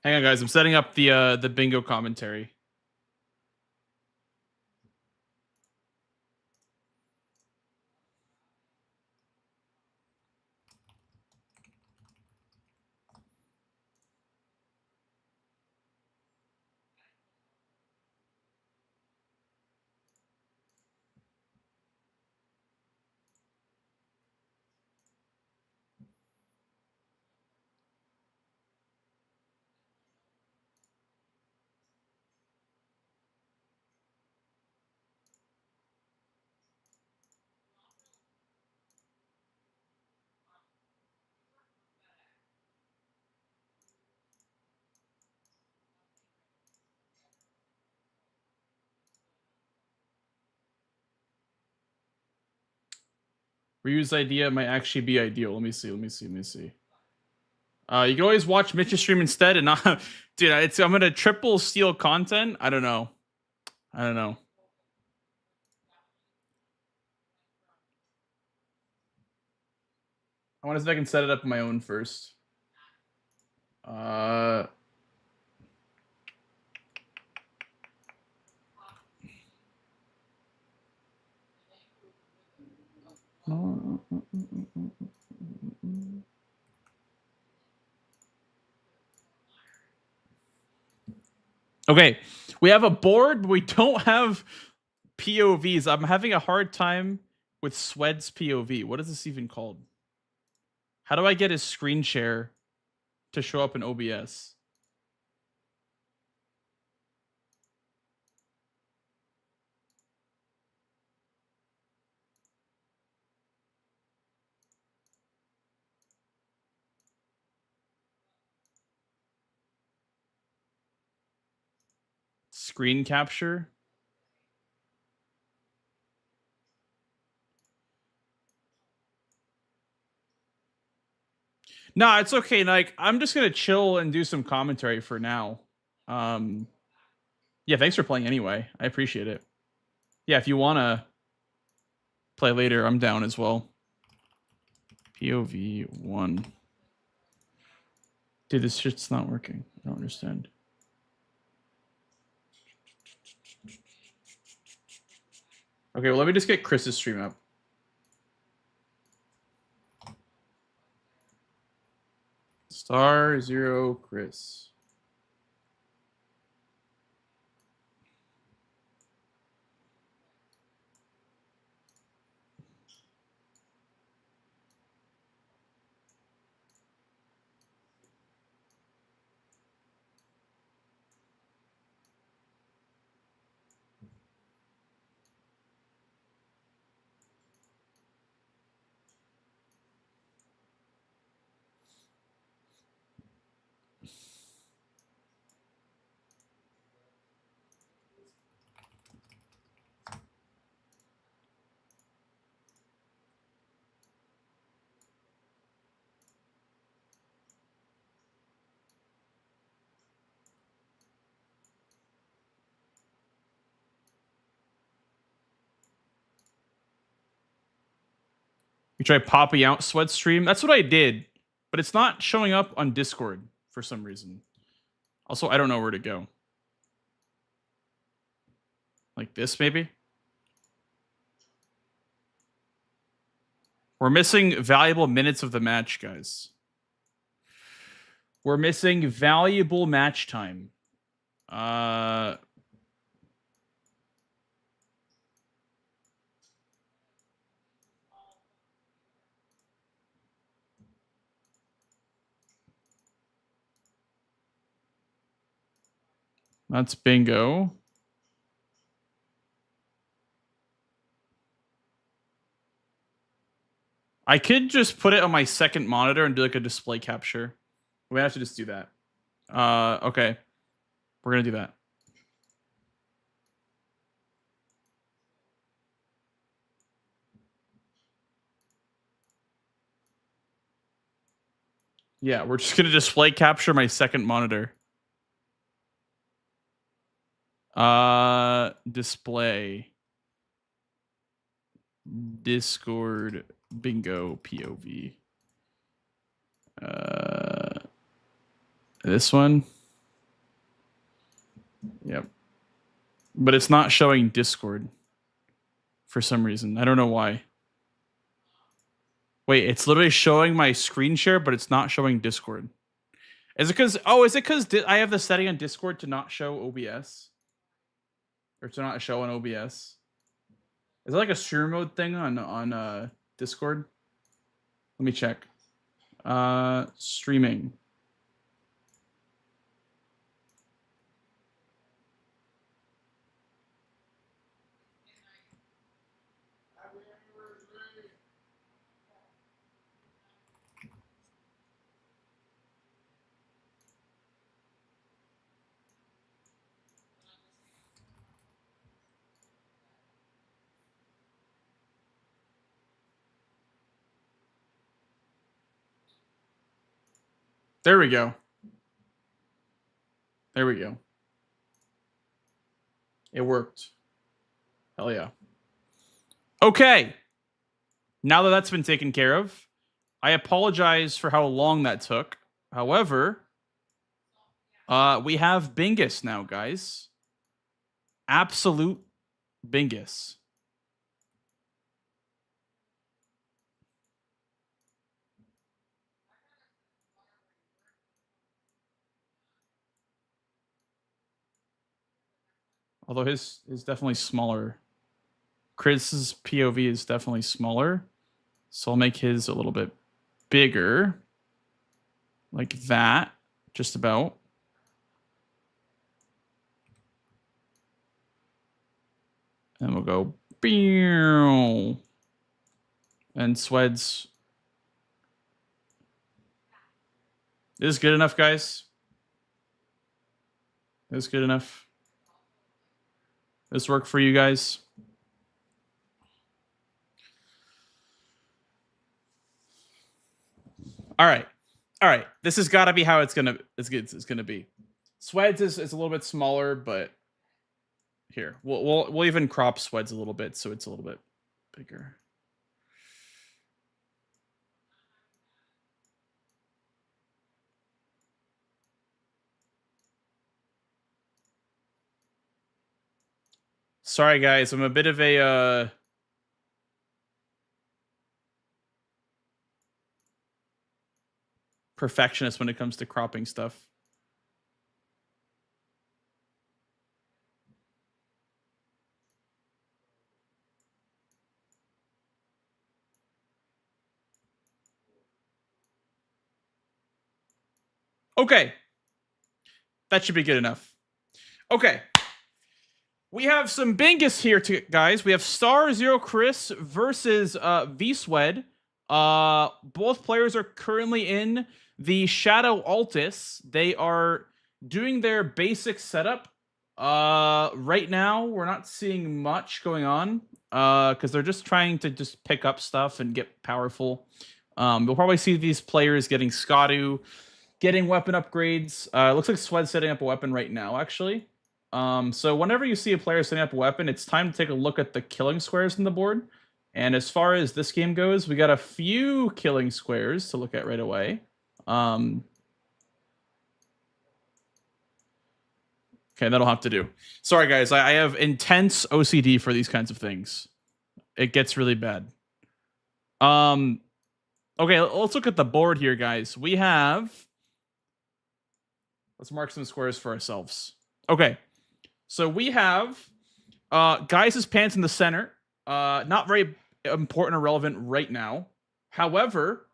Hang on, guys. I'm setting up the bingo commentary. Reuse idea might actually be ideal. Let me see. You can always watch Mitch's stream instead and not... Dude, I'm gonna triple steal content. I don't know. I want to see if I can set it up on my own first. Okay, we have a board, but we don't have POVs. I'm having a hard time with Swed's POV. What is this even called? How do I get his screen share to show up in OBS. Screen capture. No, it's okay. Like, I'm just gonna chill and do some commentary for now. Yeah, thanks for playing anyway. I appreciate it. Yeah, if you wanna play later, I'm down as well. POV 1. Dude, this shit's not working. I don't understand. Okay, well, let me just get Chris's stream up. Star Zero Chris. You try popping out Sweat stream? That's what I did, but it's not showing up on Discord for some reason. Also, I don't know where to go. Like this, maybe? We're missing valuable minutes of the match, guys. We're missing valuable match time. That's bingo. I could just put it on my second monitor and do like a display capture. We have to just do that. Okay. We're gonna do that. Yeah, we're just gonna display capture my second monitor. Display. Discord bingo POV. This one. Yep. But it's not showing Discord for some reason. I don't know why. Wait, it's literally showing my screen share, but it's not showing Discord. Is it because I have the setting on Discord to not show OBS? Or to not show on OBS? Is it like a stream mode thing on Discord? Let me check. Streaming. There we go. There we go. It worked. Hell yeah. Okay. Now that that's been taken care of, I apologize for how long that took. However, we have Bingus now, guys. Absolute Bingus. Although his is definitely smaller. Chris's POV is definitely smaller. So I'll make his a little bit bigger. like that, just about. And we'll go, pew. And Sweds. Is this good enough, guys? Is this good enough? This work for you guys? All right. All right. This has got to be how it's gonna be. Sweds is a little bit smaller, but here we'll even crop Sweds a little bit so it's a little bit bigger. Sorry guys, I'm a bit of a perfectionist when it comes to cropping stuff. Okay. That should be good enough. Okay. We have some Bingus here, guys. We have Star Zero Chris versus V-Swed. Both players are currently in the Shadow Altis. They are doing their basic setup. Right now, we're not seeing much going on because they're just trying to just pick up stuff and get powerful. You'll probably see these players getting Skadu, getting weapon upgrades. It looks like Swed's setting up a weapon right now, actually. So whenever you see a player setting up a weapon, it's time to take a look at the killing squares on the board. And as far as this game goes, we got a few killing squares to look at right away. Okay, that'll have to do. Sorry, guys. I have intense OCD for these kinds of things. It gets really bad. Okay, let's look at the board here, guys. We have... Let's mark some squares for ourselves. Okay. So we have Guys' Pants in the center. Not very important or relevant right now. However,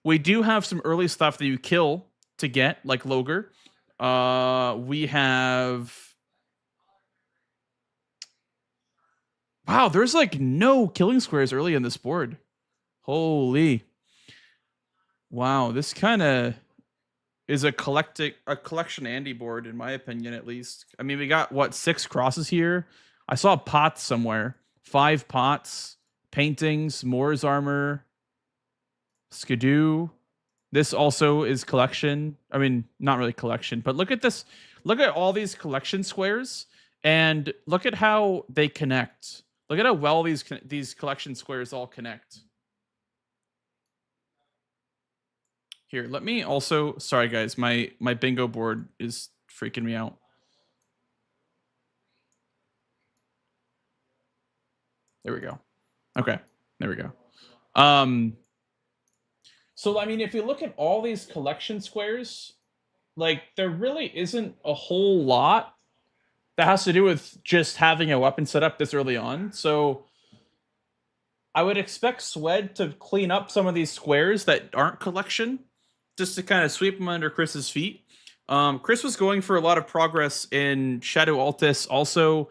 we do have some early stuff that you kill to get, like Loger. We have... Wow, there's like no killing squares early in this board. Holy. Wow, this kind of is a collection Andy board, in my opinion, at least. I mean, we got, what, 6 crosses here? I saw pots somewhere. 5 pots, paintings, Moore's armor, Skidoo. This also is collection. I mean, not really collection, but look at this. Look at all these collection squares, and look at how they connect. Look at how well these collection squares all connect. Here, let me also... Sorry, guys. My bingo board is freaking me out. There we go. Okay. There we go. So, I mean, if you look at all these collection squares, like, there really isn't a whole lot that has to do with just having a weapon set up this early on. So I would expect Swed to clean up some of these squares that aren't collection, just to kind of sweep them under Chris's feet. Chris was going for a lot of progress in Shadow Altis, also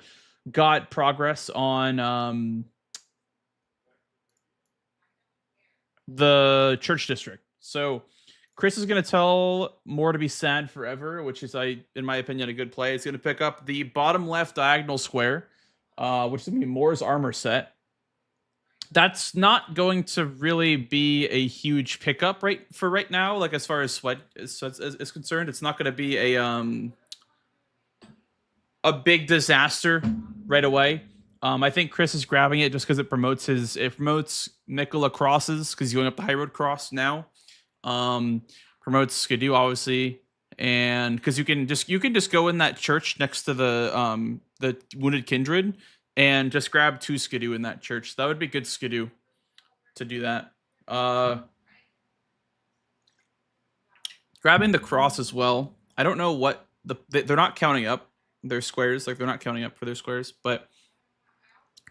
got progress on the Church District. So Chris is going to tell Moore to be sad forever, which is, in my opinion, a good play. It's going to pick up the bottom left diagonal square, which is going to be Moore's armor set. That's not going to really be a huge pickup right now. Like, as far as Swed is concerned, it's not going to be a big disaster right away. I think Chris is grabbing it just because it promotes Nicola crosses, because he's going up the High Road cross now. Promotes Skidoo, obviously, and because you can just go in that church next to the Wounded Kindred and just grab 2 Skidoo in that church. So that would be good Skidoo to do that. Grabbing the cross as well. I don't know what they're not counting up their squares. Like, they're not counting up for their squares, but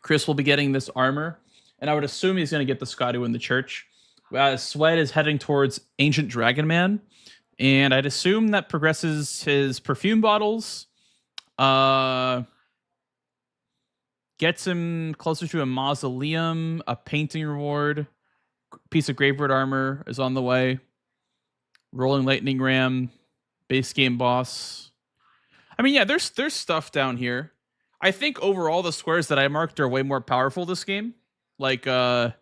Chris will be getting this armor, and I would assume he's going to get the Skadu in the church, Sweat is heading towards Ancient Dragon Man, and I'd assume that progresses his perfume bottles. Gets him closer to a mausoleum, a painting reward, piece of graveyard armor is on the way. Rolling lightning ram, base game boss. I mean, yeah, there's stuff down here. I think overall the squares that I marked are way more powerful this game. Like, I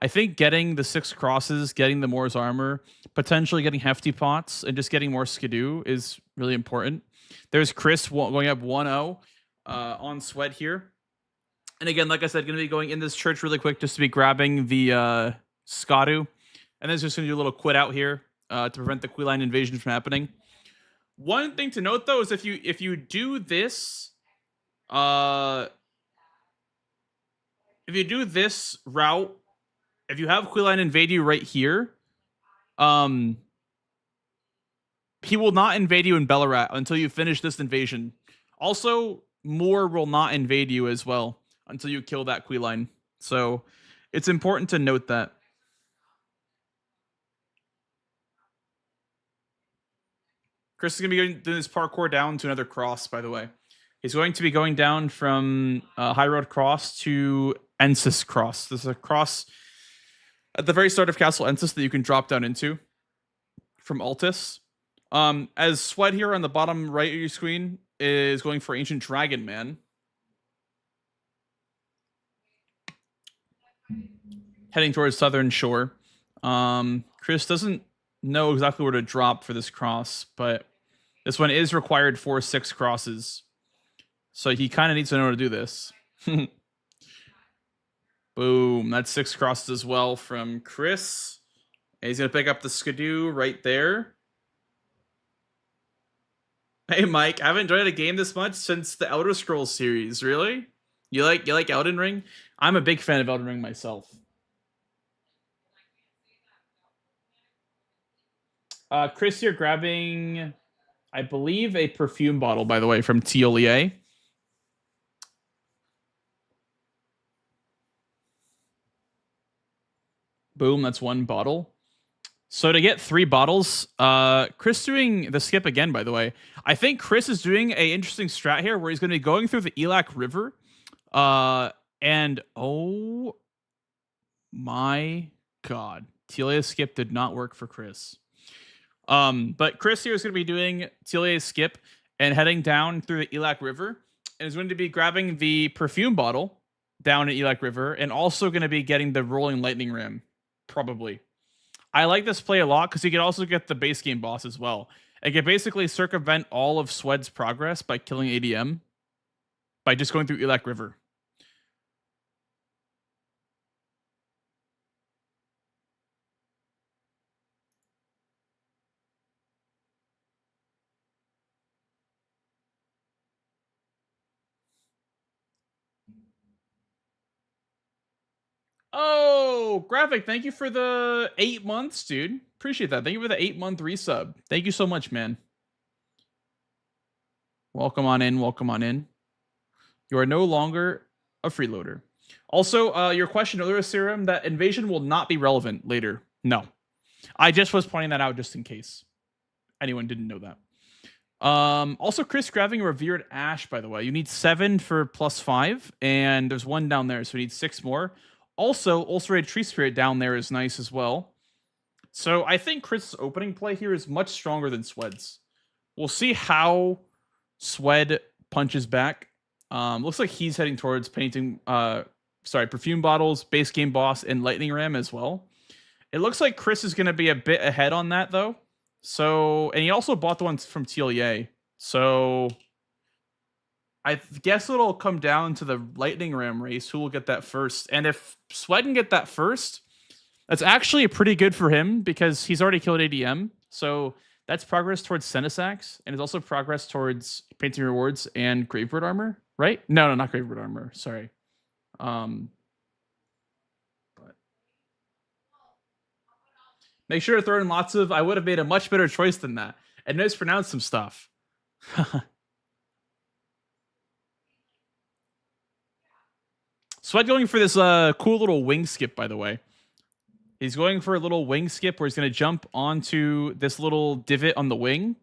think getting the 6 crosses, getting the Moore's armor, potentially getting hefty pots, and just getting more skidoo is really important. There's Chris going up 1-0 on Sweat here. And again, like I said, going to be going in this church really quick just to be grabbing the Skadu. And then just going to do a little quit out here to prevent the Queeline invasion from happening. One thing to note, though, is if you do this... if you do this route, if you have Queeline invade you right here, he will not invade you in Bellarat until you finish this invasion. Also, Moore will not invade you as well until you kill that Queeline. So it's important to note that. Chris is going to be doing this parkour down to another cross, by the way. He's going to be going down from High Road Cross to Ensis Cross. There's a cross at the very start of Castle Ensis that you can drop down into from Altus. As Sweat here on the bottom right of your screen is going for Ancient Dragon Man. Heading towards Southern Shore. Chris doesn't know exactly where to drop for this cross, but this one is required for 6 crosses. So he kind of needs to know how to do this. Boom. That's 6 crosses as well from Chris. And he's going to pick up the Skidoo right there. Hey, Mike, I haven't enjoyed a game this much since the Elder Scrolls series. Really? You like Elden Ring? I'm a big fan of Elden Ring myself. Chris, you're grabbing, I believe, a perfume bottle, by the way, from Tiolier. Boom, that's 1 bottle. So to get 3 bottles, Chris doing the skip again, by the way. I think Chris is doing a interesting strat here where he's going to be going through the Elac River. And oh my God, Tiolia's skip did not work for Chris. But Chris here is going to be doing Tiolia's skip and heading down through the Elac River. And is going to be grabbing the perfume bottle down at Elac River and also going to be getting the rolling lightning ram. Probably. I like this play a lot because you can also get the base game boss as well. It can basically circumvent all of Swed's progress by killing ADM by just going through Elac River. Oh, Graphic, thank you for the 8 months, dude. Appreciate that. Thank you for the 8-month resub. Thank you so much, man. Welcome on in. Welcome on in. You are no longer a freeloader. Also, your question earlier, Serum, that invasion will not be relevant later. No. I just was pointing that out just in case anyone didn't know that. Also, Chris grabbing a Revered Ash, by the way. You need 7 for +5, and there's 1 down there, so we need 6 more. Also, Ulcerated Tree Spirit down there is nice as well. So I think Chris' opening play here is much stronger than Swed's. We'll see how Swed punches back. Looks like he's heading towards painting, perfume bottles, base game boss, and lightning ram as well. It looks like Chris is going to be a bit ahead on that, though. So, and he also bought the ones from TLEA. So I guess it'll come down to the lightning ram race. Who will get that first? And if Swed can get that first, that's actually pretty good for him because he's already killed ADM. So that's progress towards Senisax, and it's also progress towards painting rewards and Gravebird armor, right? No, not Gravebird armor. Sorry. But make sure to throw in lots of. I would have made a much better choice than that, and mispronounced some stuff. Sweat going for this cool little wing skip, by the way. He's going for a little wing skip where he's going to jump onto this little divot on the wing,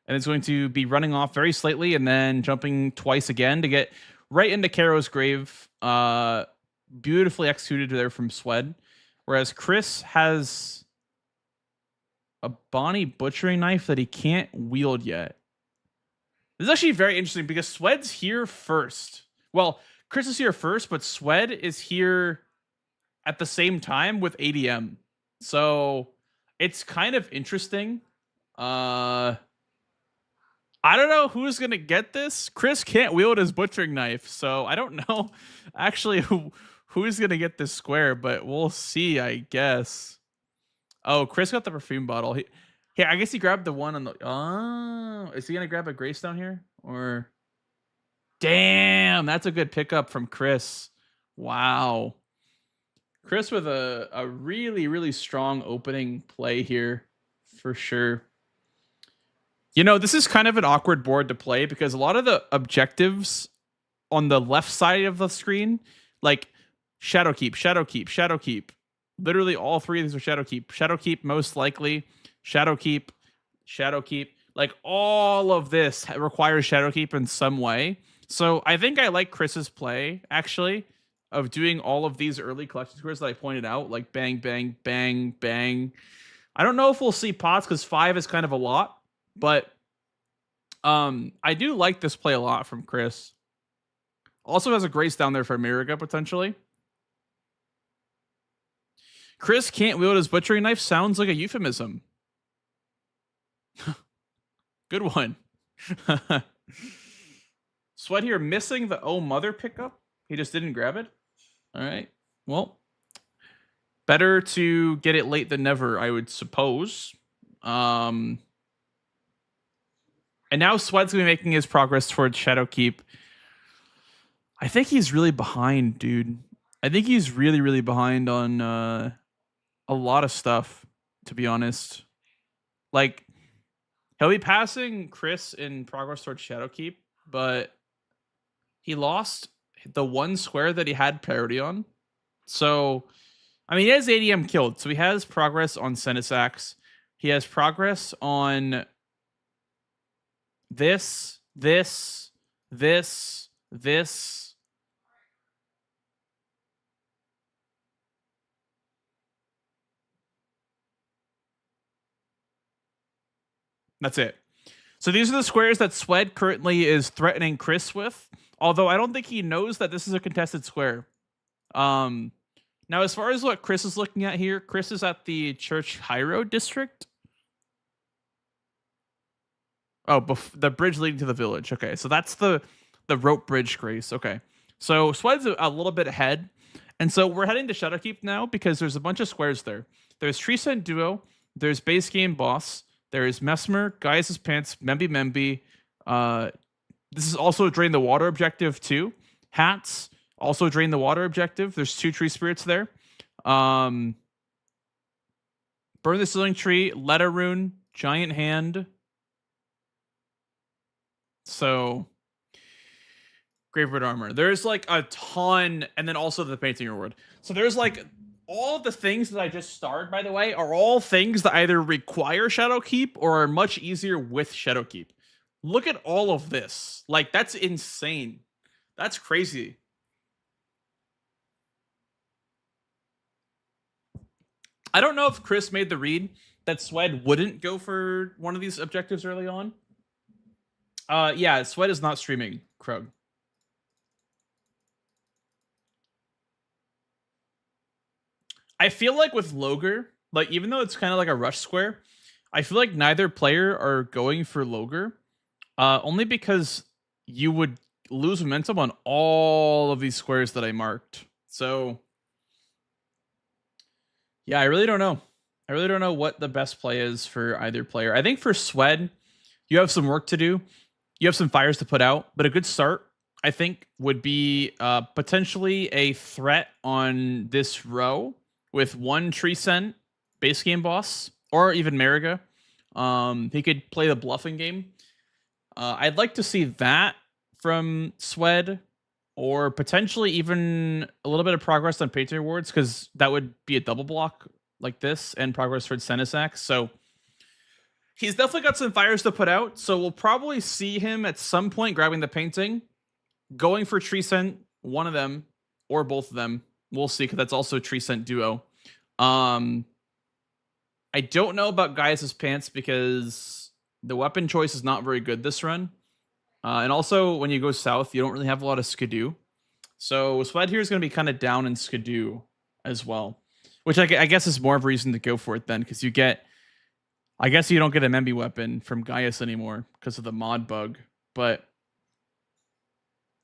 and it's going to be running off very slightly and then jumping twice again to get right into Caro's grave. Beautifully executed there from Swed. Whereas Chris has a Bonnie butchering knife that he can't wield yet. This is actually very interesting because Swed's here first. Well, Chris is here first, but Swed is here at the same time with ADM. So it's kind of interesting. I don't know who's going to get this. Chris can't wield his butchering knife, so I don't know actually who's going to get this square, but we'll see, I guess. Oh, Chris got the perfume bottle. Here, I guess he grabbed the one on the... Oh, is he going to grab a Greystone here? Or... Damn, that's a good pickup from Chris. Wow. Chris with a really, really strong opening play here, for sure. You know, this is kind of an awkward board to play because a lot of the objectives on the left side of the screen, like Shadowkeep, Shadowkeep, Shadowkeep. Literally all three of these are Shadowkeep. Shadowkeep most likely, Shadowkeep, Shadowkeep. Like all of this requires Shadowkeep in some way. So I think I like Chris's play, actually, of doing all of these early collection squares that I pointed out, like bang, bang, bang, bang. I don't know if we'll see pots because 5 is kind of a lot, but I do like this play a lot from Chris. Also has a Grace down there for America, potentially. Chris can't wield his butchering knife sounds like a euphemism. Good one. Sweat here missing the Oh Mother pickup. He just didn't grab it. All right. Well, better to get it late than never, I would suppose. And now Sweat's going to be making his progress towards Shadowkeep. I think he's really behind, dude. I think he's really, really behind on a lot of stuff, to be honest. Like, he'll be passing Chris in progress towards Shadowkeep, but he lost the one square that he had priority on. So, I mean, he has ADM killed. So he has progress on Senisax. He has progress on this. That's it. So these are the squares that Swed currently is threatening Chris with. Although I don't think he knows that this is a contested square. Now, as far as what Chris is looking at here, Chris is at the Church High Road district. Oh, the bridge leading to the village. Okay, so that's the rope bridge, Grace. Okay, so Swed's a little bit ahead. And so we're heading to Shadowkeep now because there's a bunch of squares there. There's Tree Scent Duo. There's Base Game Boss. There is Mesmer, Guys' Pants, Memby. This is also Drain the Water objective too. Hats, also Drain the Water objective. There's 2 Tree Spirits there. Burn the Ceiling Tree, Letter Rune, Giant Hand. So, Graveyard Armor. There's like a ton, and then also the Painting Reward. So there's like all of the things that I just starred, by the way, are all things that either require Shadowkeep or are much easier with Shadowkeep. Look at all of this. Like, that's insane. That's crazy. I don't know if Chris made the read that Swed wouldn't go for one of these objectives early on. Yeah, Swed is not streaming, Krug. I feel like with Loger, like even though it's kind of like a rush square, I feel like neither player are going for Loger. Only because you would lose momentum on all of these squares that I marked. So, yeah, I really don't know. I really don't know what the best play is for either player. I think for Swed, you have some work to do. You have some fires to put out, but a good start, I think, would be potentially a threat on this row with 1 Tree Scent, Base Game Boss, or even Mariga. He could play the bluffing game. I'd like to see that from Swed, or potentially even a little bit of progress on Painting Rewards, because that would be a double block. like this and progress towards Senesac. So he's definitely got some fires to put out. So we'll probably see him at some point grabbing the painting, going for Tree Scent, one of them or both of them. We'll see, because that's also Tree Scent duo. I don't know about Gaius's pants because the weapon choice is not very good this run. And also, when you go south, you don't really have a lot of Skidoo. So Swed here is going to be kind of down in Skidoo as well. Which I guess is more of a reason to go for it then, because you get... I guess you don't get a Membi weapon from Gaius anymore because of the mod bug. But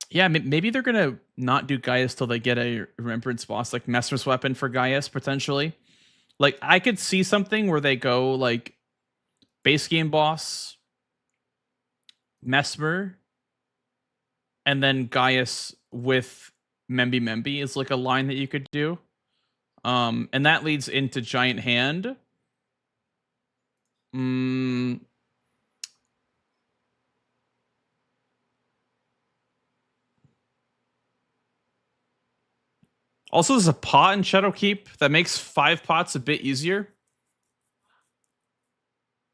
yeah, maybe they're going to not do Gaius till they get a Remembrance boss, like Mesmer's weapon for Gaius, potentially. Like, I could see something where they go, like, base game boss, Mesmer, and then Gaius with Membi is like a line that you could do. And that leads into Giant Hand. Also, there's a pot in Shadowkeep that makes 5 pots a bit easier.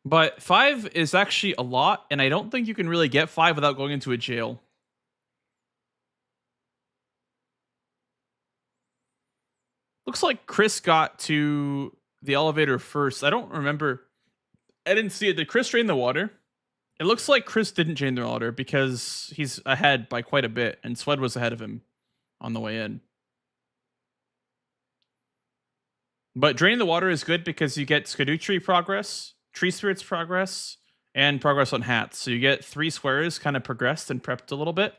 But 5 is actually a lot, and I don't think you can really get 5 without going into a jail. Looks like Chris got to the elevator first. I don't remember. I didn't see it. Did Chris drain the water? It looks like Chris didn't drain the water because he's ahead by quite a bit, and Swed was ahead of him on the way in. But draining the water is good because you get Skidoo Tree progress, Tree Spirits progress, and progress on hats. So you get 3 squares kind of progressed and prepped a little bit.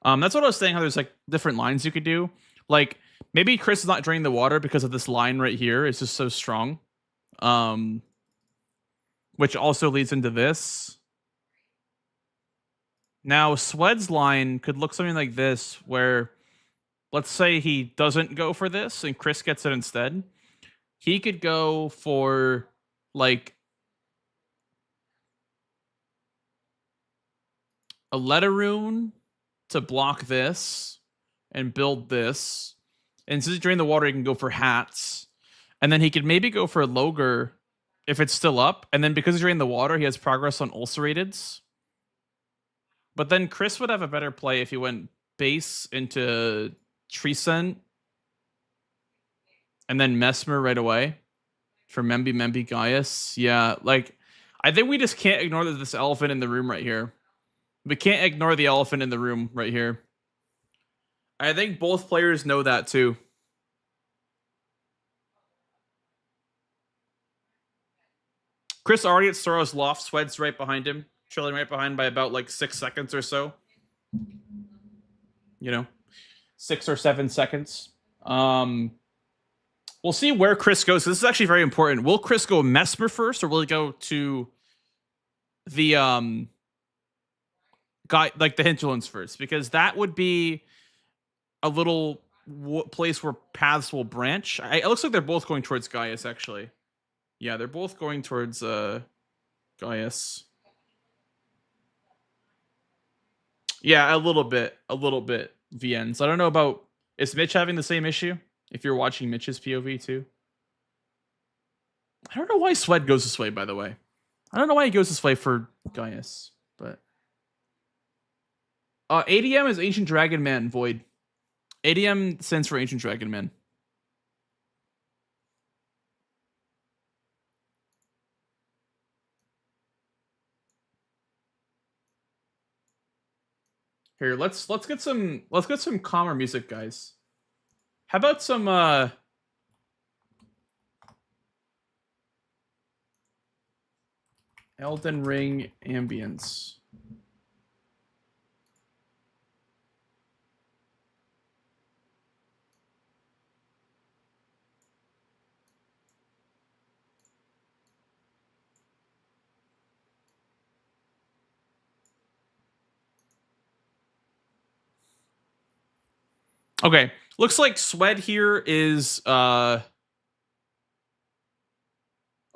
That's what I was saying, how there's like different lines you could do. Like, maybe Chris is not draining the water because of this line right here. It's just so strong. Which also leads into this. Now, Swed's line could look something like this, where let's say he doesn't go for this and Chris gets it instead. He could go for, like, a letter rune to block this and build this. And since he's draining the water, he can go for hats. And then he could maybe go for a Loger if it's still up. And then because he's draining the water, he has progress on ulcerateds. But then Chris would have a better play if he went base into Tree Scent and then Mesmer right away for Membi Gaius. Yeah, like, I think we just can't ignore this elephant in the room right here. We can't ignore the elephant in the room right here. I think both players know that too. Chris already at Soros Loft. Swed's right behind him. Trailing right behind by about like 6 seconds or so. You know, 6 or 7 seconds. We'll see where Chris goes. This is actually very important. Will Chris go Mesmer first, or will he go to the guy, like the Hinterlands first? Because that would be a little place where paths will branch. It looks like they're both going towards Gaius, actually. Yeah, they're both going towards Gaius. Yeah, a little bit, VNs. I don't know about, is Mitch having the same issue? If you're watching Mitch's POV too. I don't know why Swed goes this way, by the way. I don't know why he goes this way for Gaius, but ADM is Ancient Dragon Man, Void. ADM stands for Ancient Dragon Man. Here, let's get some calmer music, guys. How about some Elden Ring ambience? Okay, looks like Swed here is oh,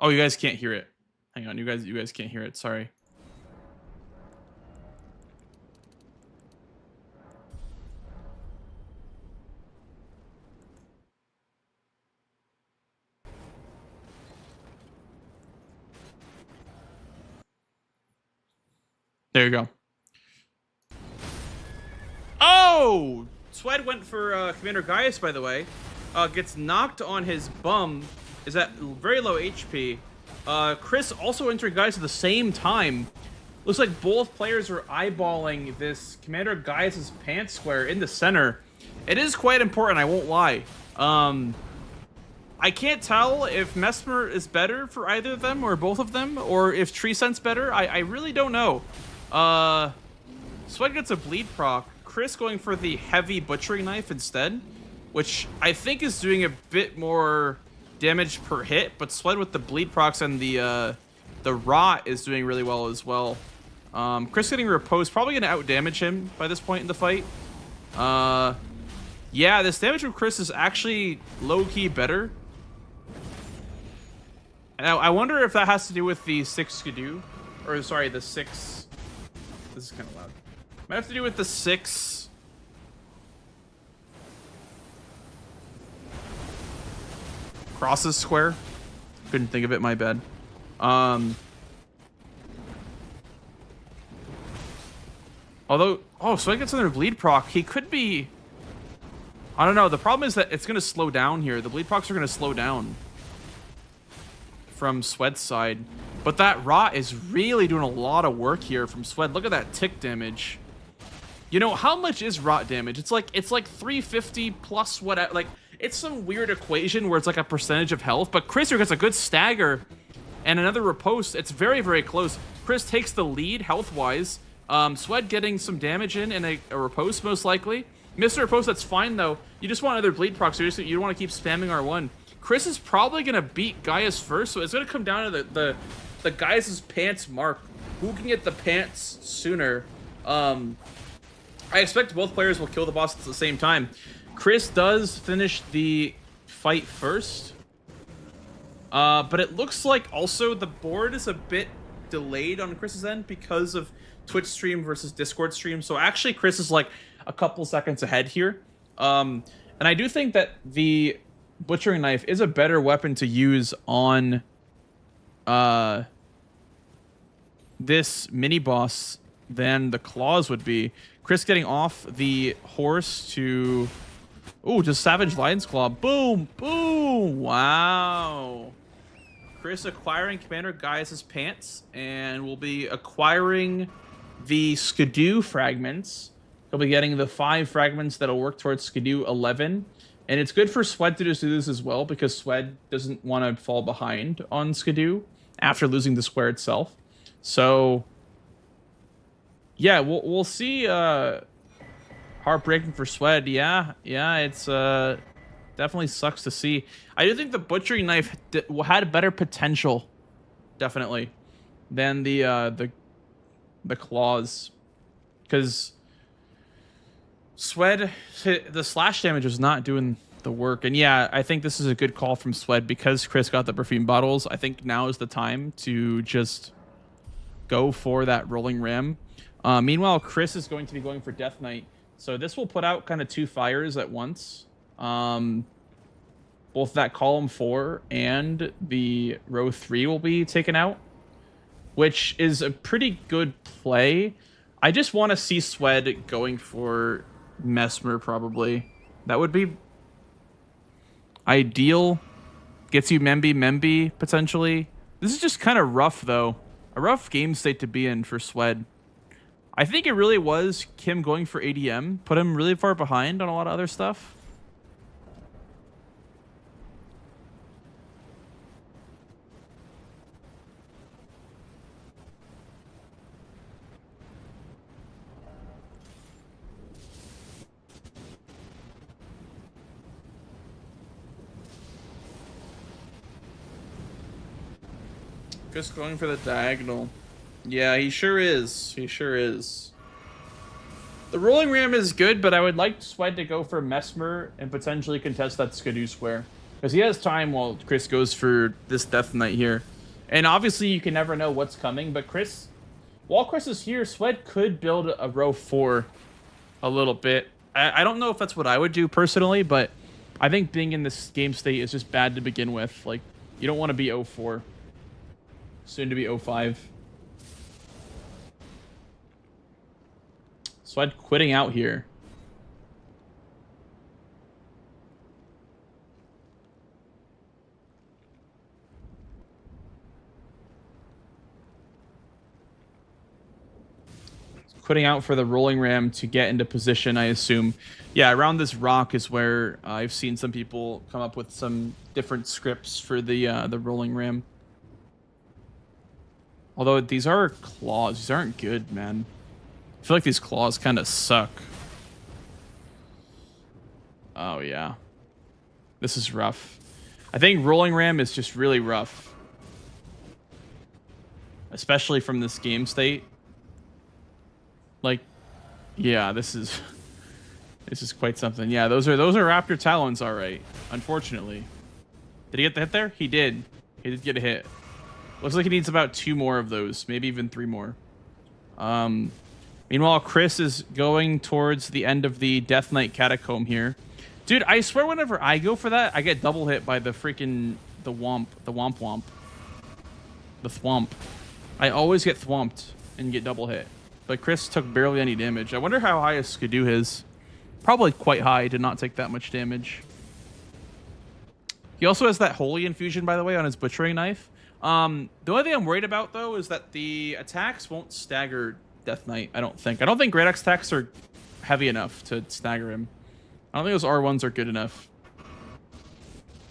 you guys can't hear it. Hang on, you guys can't hear it. Sorry. There you go. Oh! Swed went for Commander Gaius, by the way. Gets knocked on his bum. Is at very low HP. Chris also entering Gaius at the same time. Looks like both players are eyeballing this Commander Gaius' pants square in the center. It is quite important, I won't lie. I can't tell if Mesmer is better for either of them or both of them, or if Tree Scent's better. I really don't know. Swed gets a bleed proc. Chris going for the heavy butchering knife instead, which I think is doing a bit more damage per hit, but Swed with the bleed procs and the rot is doing really well as well. Chris getting riposte, probably going to outdamage him by this point in the fight. Yeah, this damage from Chris is actually low-key better. Now, I wonder if that has to do with the 6 Skidoo. Or, sorry, the 6... This is kind of loud. Might have to do with the 6... Crosses square. Couldn't think of it, my bad. Although... Oh, so he gets another bleed proc. He could be... I don't know. The problem is that it's going to slow down here. The bleed procs are going to slow down from Swed's side. But that rot is really doing a lot of work here from Swed. Look at that tick damage. You know, how much is rot damage? It's like 350 plus what, like, it's some weird equation where it's like a percentage of health. But Chris here gets a good stagger and another riposte. It's very, very close. Chris takes the lead health-wise. Swed getting some damage in and a riposte most likely. Mr. Riposte, that's fine though. You just want another bleed proc, seriously. You don't want to keep spamming R1. Chris is probably going to beat Gaius first, so it's going to come down to the Gaius' pants mark. Who can get the pants sooner? I expect both players will kill the boss at the same time. Chris does finish the fight first. But it looks like also the board is a bit delayed on Chris's end because of Twitch stream versus Discord stream. So actually Chris is like a couple seconds ahead here. And I do think that the butchering knife is a better weapon to use on this mini boss than the claws would be. Chris getting off the horse to... Ooh, just Savage Lion's Claw. Boom! Boom! Wow! Chris acquiring Commander Gaius' pants, and will be acquiring the Skidoo fragments. He'll be getting the 5 fragments that'll work towards Skidoo 11. And it's good for Swed to just do this as well, because Swed doesn't want to fall behind on Skidoo after losing the square itself. So... yeah, we'll see. Heartbreaking for Swed. Yeah, it's definitely sucks to see. I do think the butchering knife had better potential, definitely, than the claws, because Swed, the slash damage was not doing the work. And yeah, I think this is a good call from Swed because Chris got the perfume bottles. I think now is the time to just go for that rolling ram. Meanwhile, Chris is going to be going for Death Knight. So this will put out kind of 2 fires at once. Both that column 4 and the row 3 will be taken out, which is a pretty good play. I just want to see Swed going for Mesmer, probably. That would be ideal. Gets you Memby, potentially. This is just kind of rough, though. A rough game state to be in for Swed. I think it really was Kim going for ADM, put him really far behind on a lot of other stuff. Just going for the diagonal. Yeah, he sure is. He sure is. The rolling ram is good, but I would like Swed to go for Mesmer and potentially contest that Skidoo square. Because he has time while Chris goes for this Death Knight here. And obviously you can never know what's coming, but while Chris is here, Swed could build a row 4 a little bit. I don't know if that's what I would do personally, but I think being in this game state is just bad to begin with. Like, you don't want to be 04. Soon to be 05. Sweat quitting out here. Quitting out for the rolling ram to get into position, I assume. Yeah, around this rock is where I've seen some people come up with some different scripts for the rolling ram. Although these are claws, these aren't good, man. I feel like these claws kind of suck. Oh yeah, this is rough. I think rolling ram is just really rough, especially from this game state. Like, yeah, this is quite something. Yeah, those are Raptor Talons, all right. Unfortunately, did he get the hit there? He did. He did get a hit. Looks like he needs about 2 more of those, maybe even 3 more. Meanwhile, Chris is going towards the end of the Death Knight Catacomb here. Dude, I swear whenever I go for that, I get double hit by the freaking the womp. The thwomp. I always get thwomped and get double hit. But Chris took barely any damage. I wonder how high is Skidoo is. Probably quite high, did not take that much damage. He also has that Holy Infusion, by the way, on his Butchering Knife. The only thing I'm worried about, though, is that the attacks won't stagger Death Knight, I don't think. I don't think Great Axe attacks are heavy enough to stagger him. I don't think those R1s are good enough.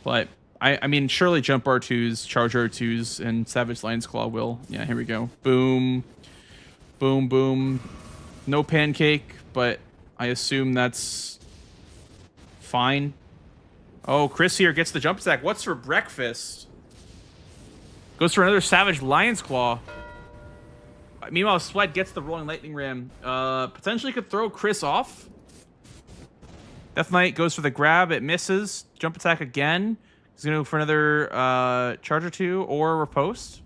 But, I mean, surely Jump R2s, Charge R2s, and Savage Lion's Claw will. Yeah, here we go. Boom. Boom, boom. No pancake, but I assume that's fine. Oh, Chris here gets the jump attack. What's for breakfast? Goes for another Savage Lion's Claw. Meanwhile, Sweat gets the Rolling Lightning Ram. Potentially could throw Chris off. Death Knight goes for the grab. It misses. Jump attack again. He's going to go for another Charge R2 or Riposte.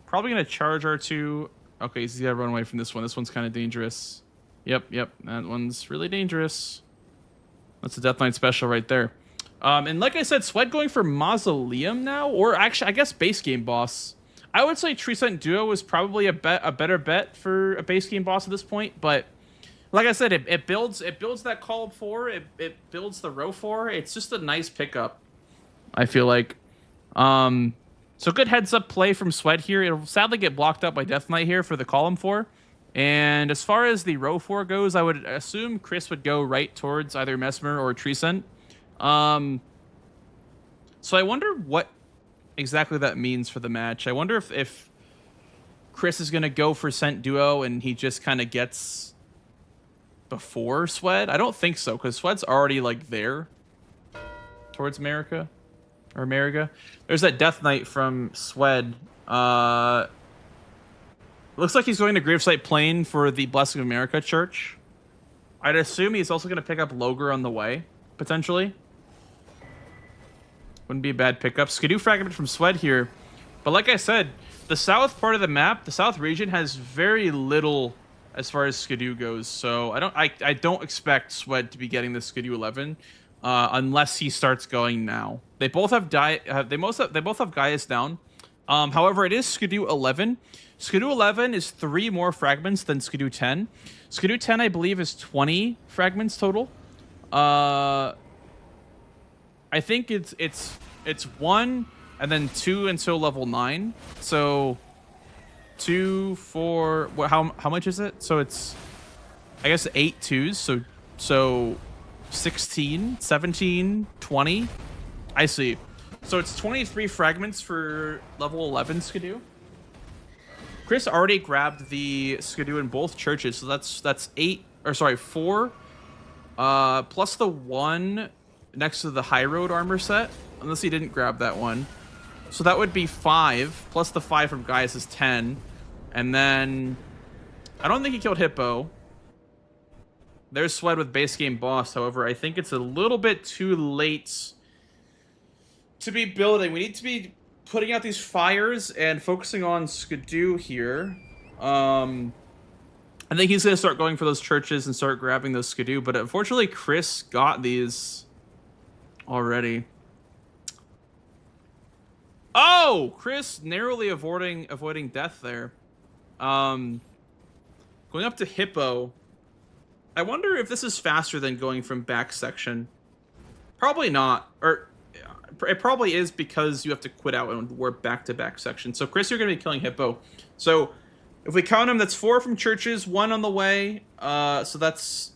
Probably going to Charge R2. Okay, he's got to run away from this one. This one's kind of dangerous. Yep. That one's really dangerous. That's a Death Knight special right there. And like I said, Sweat going for Mausoleum now. Or actually, I guess base game boss. I would say Treecent Duo is probably a better bet for a base game boss at this point. But like I said, it builds that Column 4. It builds the Row 4. It's just a nice pickup, I feel like. So good heads-up play from Sweat here. It'll sadly get blocked up by Death Knight here for the Column 4. And as far as the Row 4 goes, I would assume Chris would go right towards either Mesmer or Treecent. So I wonder what exactly that means for the match. I wonder if Chris is going to go for Scent Duo and he just kind of gets before Sweat. I don't think so, because Sweat's already, like, there towards America. Or America. There's that Death Knight from Swed. Looks like he's going to Gravesite Plain for the Blessing of America Church. I'd assume he's also going to pick up Loger on the way, potentially. Wouldn't be a bad pickup. Skidoo Fragment from Swed here. But like I said, the south part of the map, the south region, has very little as far as Skidoo goes. So I don't expect Swed to be getting the Skidoo 11. Unless he starts going now. They both have they both have Gaius down. However, it is Skidoo 11. Skidoo 11 is 3 more fragments than Skidoo 10. Skidoo 10, I believe, is 20 fragments total. I think it's 1 and then 2 until level 9. So 2, 4. How much is it? So it's, I guess, 8 2s. So 16, 17, 20. I see. So it's 23 fragments for level 11 Skidoo. Chris already grabbed the Skidoo in both churches, so that's 4 plus the 1 next to the High Road armor set, unless he didn't grab that one. So that would be 5 plus the 5 from Gaius is 10. And then I don't think he killed Hippo. There's Swed with base game boss. However, I think it's a little bit too late to be building. We need to be putting out these fires and focusing on Skidoo here. I think he's going to start going for those churches and start grabbing those Skidoo. But unfortunately, Chris got these already. Oh! Chris narrowly avoiding death there. Going up to Hippo. I wonder if this is faster than going from back section. Probably not. Or it probably is because you have to quit out and warp back to back section. So Chris, you're going to be killing Hippo. So if we count them, that's 4 from churches, 1 on the way. So that's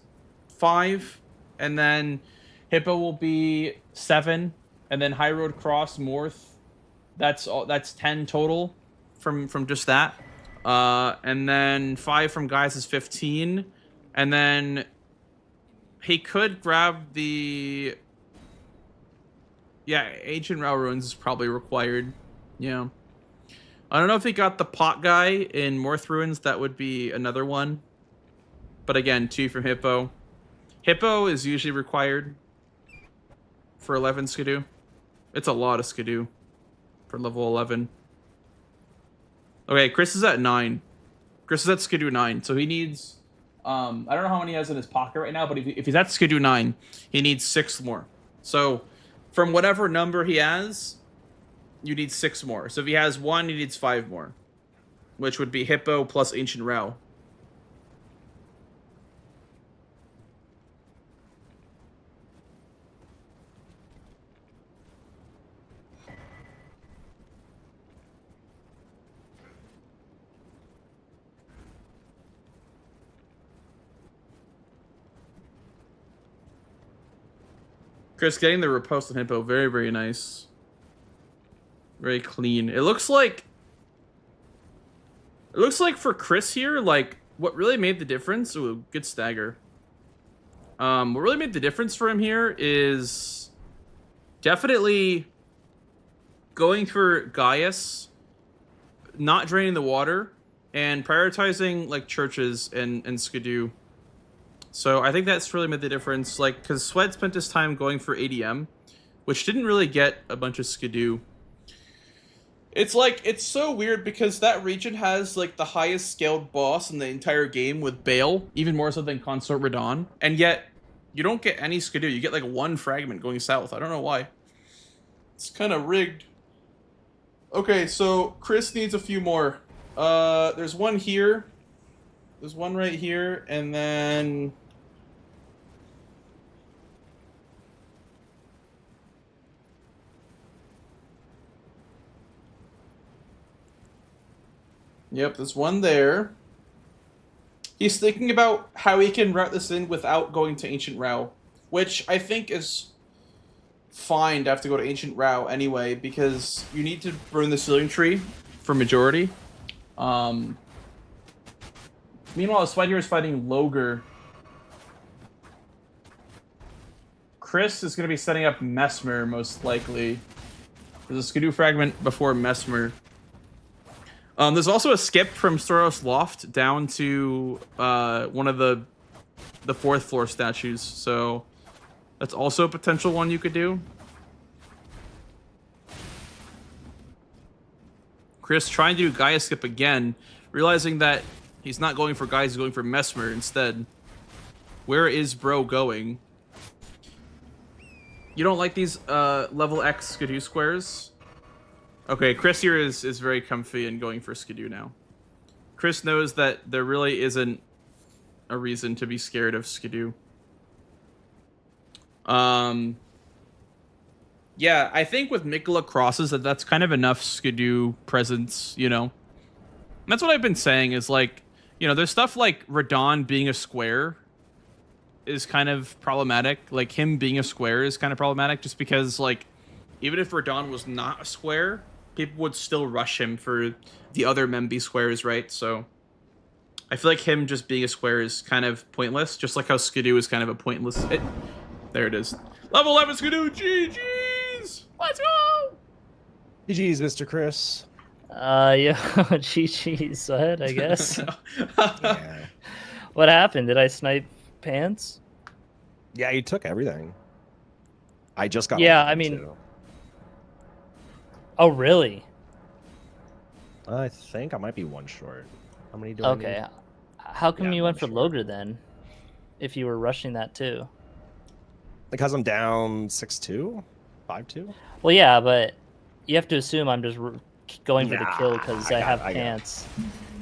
5. And then Hippo will be 7. And then High Road Cross, Morth. That's 10 total from just that. And then 5 from guys is 15. And then he could grab the... Yeah, Ancient Rail Ruins is probably required. Yeah. I don't know if he got the pot guy in Morth Ruins. That would be another one. But again, 2 from Hippo. Hippo is usually required for 11 Skidoo. It's a lot of Skidoo for level 11. Okay, Chris is at 9. Chris is at Skidoo 9, so he needs... I don't know how many he has in his pocket right now, but if he's at Skidoo 9, he needs 6 more. So, from whatever number he has, you need 6 more. So if he has 1, he needs 5 more. Which would be Hippo plus Ancient Row. Chris, getting the riposte on Hippo, very, very nice. Very clean. It looks like for Chris here, like, what really made the difference... Ooh, good stagger. What really made the difference for him here is definitely going for Gaius, not draining the water, and prioritizing, like, churches and Skidoo. So I think that's really made the difference, like, because Sweat spent his time going for ADM, which didn't really get a bunch of Skidoo. It's like, it's so weird because that region has, like, the highest scaled boss in the entire game with Bale, even more so than Consort Radon, and yet you don't get any Skidoo. You get, like, 1 fragment going south. I don't know why. It's kind of rigged. Okay, so Chris needs a few more. There's 1 here. There's 1 right here, and then... Yep, there's 1 there. He's thinking about how he can route this in without going to Ancient Row, which I think is fine to have to go to Ancient Row anyway, because you need to burn the Sealing Tree for majority. Meanwhile, Sweater is fighting Loger. Chris is going to be setting up Mesmer, most likely. There's a Skidoo fragment before Mesmer. There's also a skip from Storos Loft down to one of the 4th floor statues, so that's also a potential one you could do. Chris trying to do Gaia skip again, realizing that he's not going for Gaia, he's going for Mesmer instead. Where is bro going? You don't like these level X Skidoo squares? Okay, Chris here is very comfy and going for Skidoo now. Chris knows that there really isn't a reason to be scared of Skidoo. Yeah, I think with Mikola crosses that's kind of enough Skidoo presence, you know. And that's what I've been saying is, like, you know, there's stuff like Radon being a square is kind of problematic. Like, him being a square is kind of problematic just because, like, even if Radon was not a square, people would still rush him for the other Memby squares, right? So I feel like him just being a square is kind of pointless, just like how Skidoo is kind of a pointless... There it is. Level 11 Skidoo, GG's! Let's go! GG's, Mr. Chris. Yeah, GG's, go ahead, I guess. Yeah. What happened? Did I snipe pants? Yeah, you took everything. I just got... Yeah, I mean... Too. Oh, really? I think I might be 1 short. How many do I Okay. need? How come you went for short. Loger then? If you were rushing that too? Because I'm down 6-2? 5-2? Well, yeah, but you have to assume I'm just going for the kill because I got have it, I got it. pants.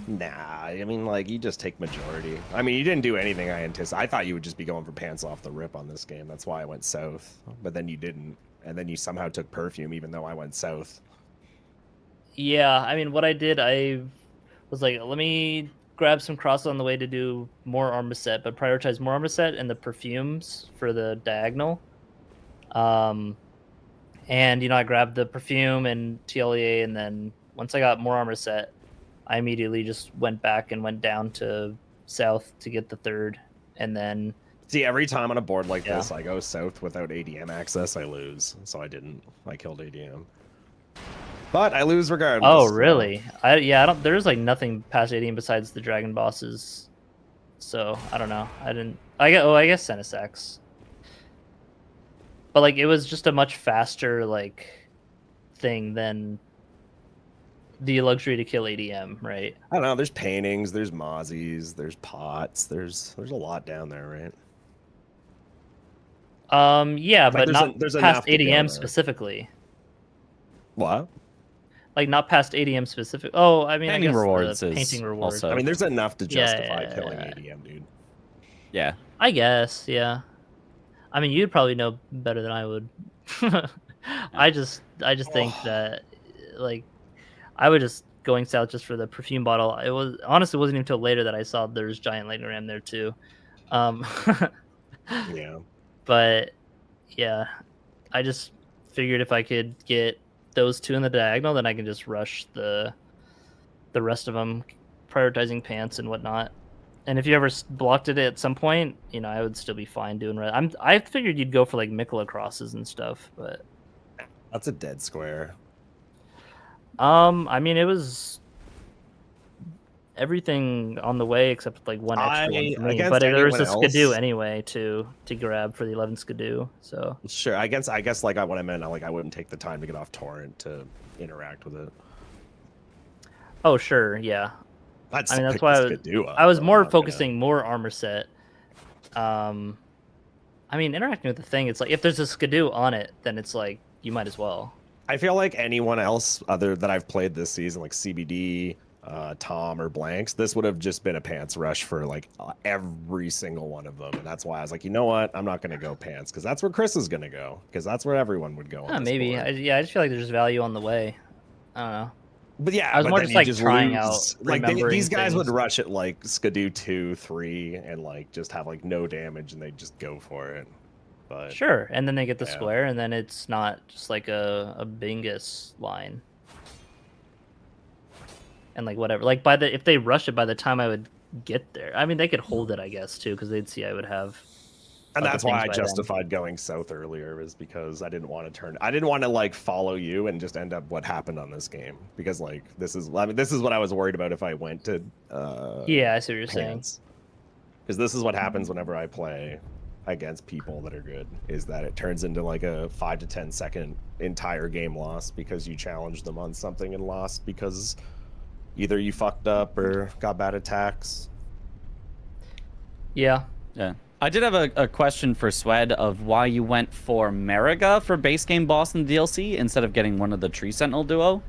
Nah, I mean, like, you just take majority. I mean, you didn't do anything I anticipated. I thought you would just be going for pants off the rip on this game. That's why I went south. But then you didn't. And then you somehow took perfume, even though I went south. Yeah, I mean, what I did, I was like, let me grab some crosses on the way to do more armor set, but prioritize more armor set and the perfumes for the diagonal. And, you know, I grabbed the perfume and TLEA, and then once I got more armor set, I immediately just went back and went down to south to get the third, and then... See, every time on a board like this, I go south without ADM access, I lose. So I didn't. I killed ADM. But I lose regardless. Oh, really? I don't... There's, like, nothing past ADM besides the dragon bosses. So, I don't know. I guess Senesax. But, like, it was just a much faster, like, thing than... the luxury to kill ADM, right? I don't know. There's paintings, there's mozzies, there's pots, there's a lot down there, right? Yeah, like but not there's past enough to go ADM there. specifically. What? Like not past ADM specific. Oh, I mean, Painting I guess rewards the is painting rewards. also- I mean, there's enough to Yeah, justify yeah, killing yeah. ADM, dude. Yeah. I guess, yeah. I mean, you'd probably know better than I would. I just think that, like, I was just going south just for the perfume bottle. It was honestly wasn't even until later that I saw there's giant lightning ram there too. Yeah. But yeah, I just figured if I could get those two in the diagonal, then I can just rush the rest of them, prioritizing pants and whatnot. And if you ever blocked it at some point, you know, I would still be fine doing red. I figured you'd go for like Mikola crosses and stuff, but That's a dead square. I mean, it was everything on the way except like one extra one for me. against But there was a anyone skidoo else- anyway to grab for the 11 skidoo. So Sure, I guess like what I meant, like I wouldn't take the time to get off torrent to interact with it. oh sure, yeah. I'd I mean, that's pick why the Skidoo up, I was but I'm more not gonna- focusing more armor set. I mean, interacting with the thing, it's like if there's a skidoo on it, then it's like you might as well. I feel like anyone else other that I've played this season, like CBD, Tom, or Blanks, this would have just been a pants rush for like every single one of them, and that's why I was like, you know what, I'm not gonna go pants because that's where Chris is gonna go because that's where everyone would go. On this Maybe. board. I just feel like there's value on the way. I don't know. But yeah, I was but more then just you like just trying lose. out, Like remembering these guys would things. rush it like Skidoo 2, 3, and like just have like no damage, and they just go for it. But Sure, and then they get the Yeah. square, and then it's not just like a Bingus line. And like whatever, like if they rush it by the time I would get there, I mean they could hold it, I guess too, because they'd see I would have. And other that's why I things by then. justified going south earlier, is because I didn't want to like follow you and just end up what happened on this game, because like this is what I was worried about if I went to Yeah, I see what you're saying. because this is what happens whenever I play against people that are good, is that it turns into like a 5 to 10 second entire game loss because you challenged them on something and lost because either you fucked up or got bad attacks. Yeah. Yeah. I did have a question for Swed of why you went for Mariga for base game boss in the DLC instead of getting one of the Tree Sentinel duo.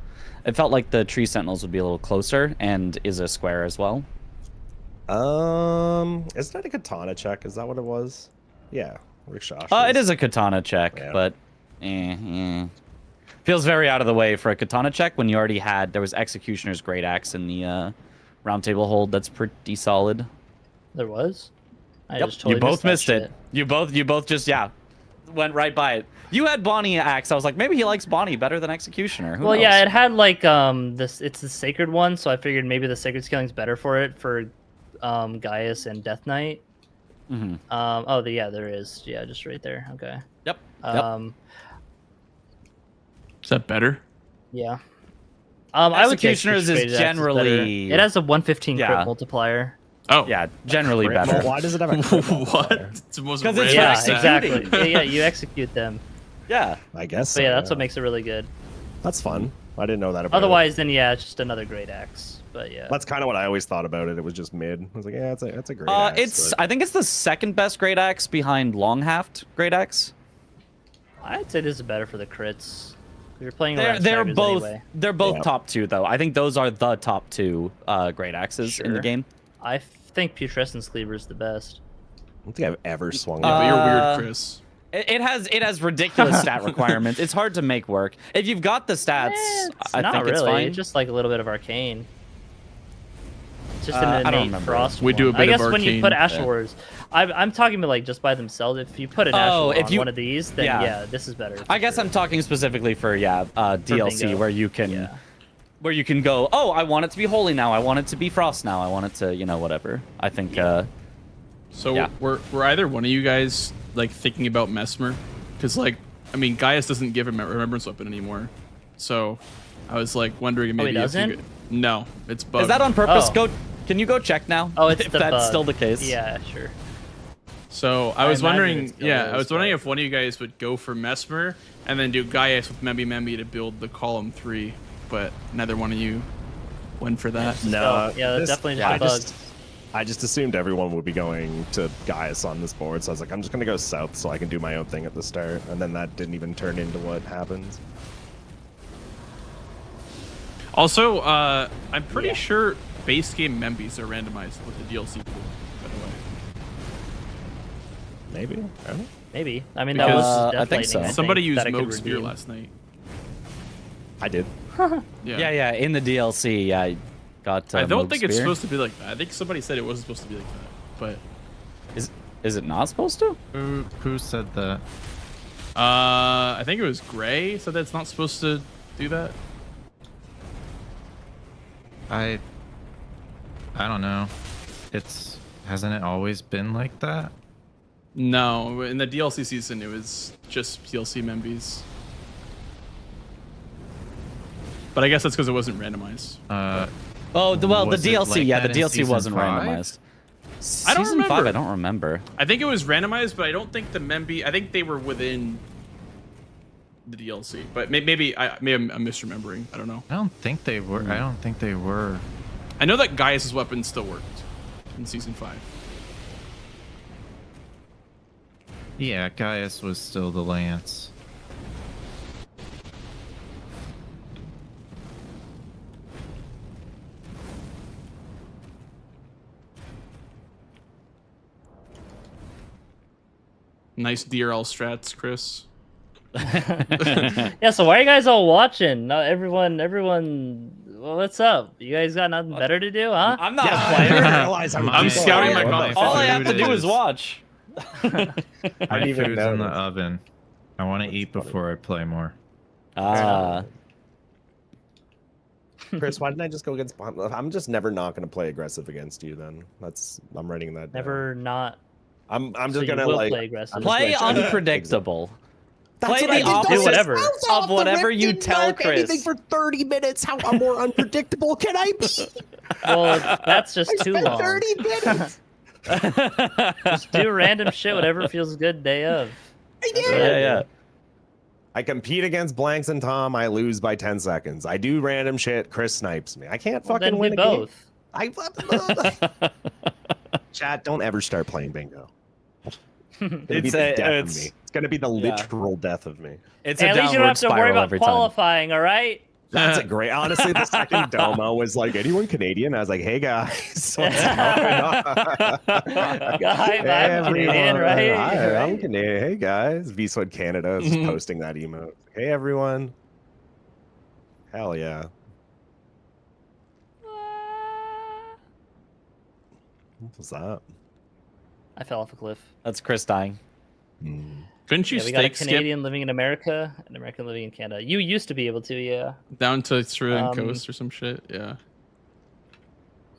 It felt like the Tree Sentinels would be a little closer and is a square as well. Isn't that a katana check? Is that what it was? Yeah, Rickshaw. It is a katana check, Yeah. but feels very out of the way for a katana check when you already had, there was Executioner's Great Axe in the round table hold. That's pretty solid. There was. I Yep, just totally you both that missed it. shit. You both just went right by it. You had Bonnie Axe. I was like, maybe he likes Bonnie better than Executioner. Who Well, knows? yeah, it had like this. It's the sacred one, so I figured maybe the sacred skilling's better for it for Gaius and Death Knight. Mm-hmm. Yeah, there is. Yeah, just right there. Okay. Yep. Is that better? Yeah. I would say Executioner's is Executioner's better. generally- It has a 115 crit Yeah. multiplier. Oh, Yeah, generally Crit better. Why does it have a crit multiplier? What? It's the most 'Cause it's random for Yeah, stat. exactly. Yeah, you execute them. Yeah. I guess. So yeah, that's what makes it really good. That's fun. I didn't know that about it. Otherwise, then yeah, it's just another great axe. But yeah. That's kind of what I always thought about it. It was just mid. I was like, yeah, it's a great axe. It's but- I think it's the second best Great Axe behind Long Haft Great Axe. I'd say this is better for the crits. We were playing They're around snipers both anyway. they're both top 2 though. I think those are the top 2 great axes in the Sure. game. I think Putrescence Cleaver is the best. I don't think I've ever swung. Yeah, but you're weird, Chris. It has ridiculous stat requirements. It's hard to make work. If you've got the stats, It's I not think really. it's fine. It's just like a little bit of arcane. It's just I an don't innate remember. frost. We do a one. bit I guess of when you put arcane. Asher Wars, I'm talking about like just by themselves. If you put an Asher War on one of these, then yeah, this is better. I guess I'm talking specifically for DLC bingo. where you can go, oh, I want it to be holy now. I want it to be frost now. I want it to, whatever. I think. So were either one of you guys like thinking about Mesmer? Because like, I mean, Gaius doesn't give him a remembrance weapon anymore. So I was like wondering maybe he if doesn't? you could... No, it's bugged. Is that on purpose? Oh. Can you go check now? Oh, it's if the that's bug. still the case. Yeah, sure. So I was imagine wondering, it still I was is, wondering but- if one of you guys would go for Mesmer and then do Gaius with Membi to build the column 3, but neither one of you went for that. No, yeah, that's definitely just a bug. I just assumed everyone would be going to Gaius on this board, so I was like, I'm just gonna go south so I can do my own thing at the start, and then that didn't even turn into what happened. Also, I'm pretty sure base game Membis are randomized with the DLC pool, by the way. Maybe. I don't know. Maybe. I mean, that Because was Death I think so. Lightning, Somebody used that it could Moog Spear redeem. last night. I did. Yeah. In the DLC, I got. I don't Moog think it's Spear. supposed to be like that. I think somebody said it wasn't supposed to be like that, but Is it not supposed to? Who said that? I think it was Gray said that's not supposed to do that. I don't know. Hasn't it always been like that? No, in the DLC season it was just DLC Membis. But I guess that's because it wasn't randomized. Oh, the Was it DLC. like yeah, the that in DLC Season wasn't 5? randomized. I don't Season 5, remember. I don't remember. I think it was randomized, but I don't think the Membi. I think they were within the DLC. But maybe I'm misremembering. I don't know. I don't think they were. I don't think they were. I know that Gaius' weapon still worked in Season 5. Yeah, Gaius was still the lance. Nice DRL strats, Chris. Yeah, so why are you guys all watching? Not everyone. Well, what's up? You guys got nothing better to do, huh? I'm not a player. I'm scouting my column. All I have to do is watch. My even food's in the noticed. oven. I want to eat before I play more. Chris, why didn't I just go against? I'm just never not gonna play aggressive against you. Then I'm writing that down. Never not. I'm So just you gonna will like play aggressive. I'm just Play gonna try to- unpredictable. That's Play what I the did. opposite Do whatever. of whatever you tell Chris. Anything for 30 minutes. How more unpredictable can I be? Well, that's just I too spent long. 30 minutes. Just do random shit, whatever feels good day of. I did. Yeah. I compete against Blanks and Tom. I lose by 10 seconds. I do random shit. Chris snipes me. I can't Well, fucking then win we a game. both. Chat, don't ever start playing bingo. It's gonna be It's the a- death it's- of me. It's gonna be the yeah. literal death of me. It's Hey, a at least you don't downward have to worry spiral about every time. qualifying, all right? That's a great. Honestly, the second Doma was like, anyone Canadian? I was like, hey guys, what's going on? Guy, I'm Canadian, right? Hi, I'm Canadian. Hey guys, Vswed Canada is just posting that emote. Hey everyone. Hell yeah. What was that? I fell off a cliff. That's Chris dying. Couldn't you Yeah, we got a stake skip Canadian living in America, an American living in Canada. You used to be able to, yeah. down to Australian Um, coast or some shit? Yeah.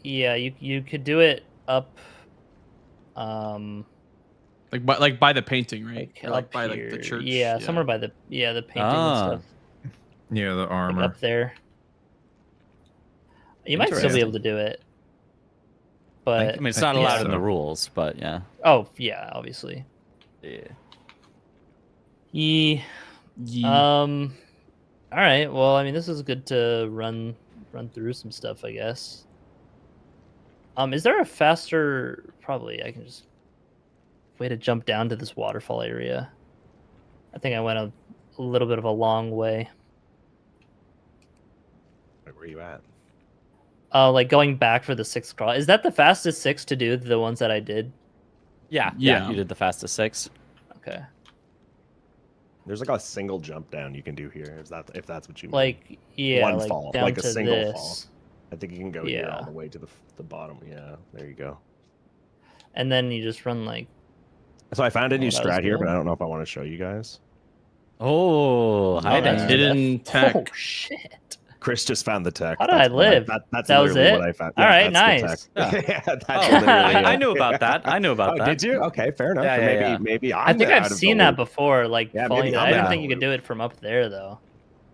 Yeah, you could do it up, Like by the painting, right? Or like up by here. like the church. Yeah, somewhere by the painting Ah. and stuff. Yeah, the Like armor. up there. You might still be Interesting. able to do it. I But mean, it's I not think allowed in so. the rules, but yeah. oh yeah, obviously. Yeah. Yeah. All right. Well, I mean, this is good to run through some stuff, I guess. Is there a faster? Probably. I can just way to jump down to this waterfall area. I think I went a little bit of a long way. Where you at? Like going back for the 6th crawl. Is that the fastest 6 to do? The ones that I did. Yeah, Yeah. you did the fastest 6. Okay. There's like a single jump down you can do here. Is that if that's what you mean? Like yeah, one like fall, down like a to single this. fall. I think you can go here all Yeah. the way to the bottom. Yeah, there you go. And then you just run like. So I found a new Oh, that was strat here, but good. I don't know if I want to show you guys. Oh, hi that's there. hidden tech. Oh shit! Chris just found the tech. How did That's I what live? that's That was literally it? what I found. All right, that's the nice. tech. Yeah, that's Oh, literally I it. knew about that. I knew about Oh, that. did you? Okay, fair enough. Yeah, So yeah, maybe yeah. maybe I I'm think out I've of the seen that loop. before. Like Yeah, falling. maybe I I'm didn't out think of you the could do it from up there though.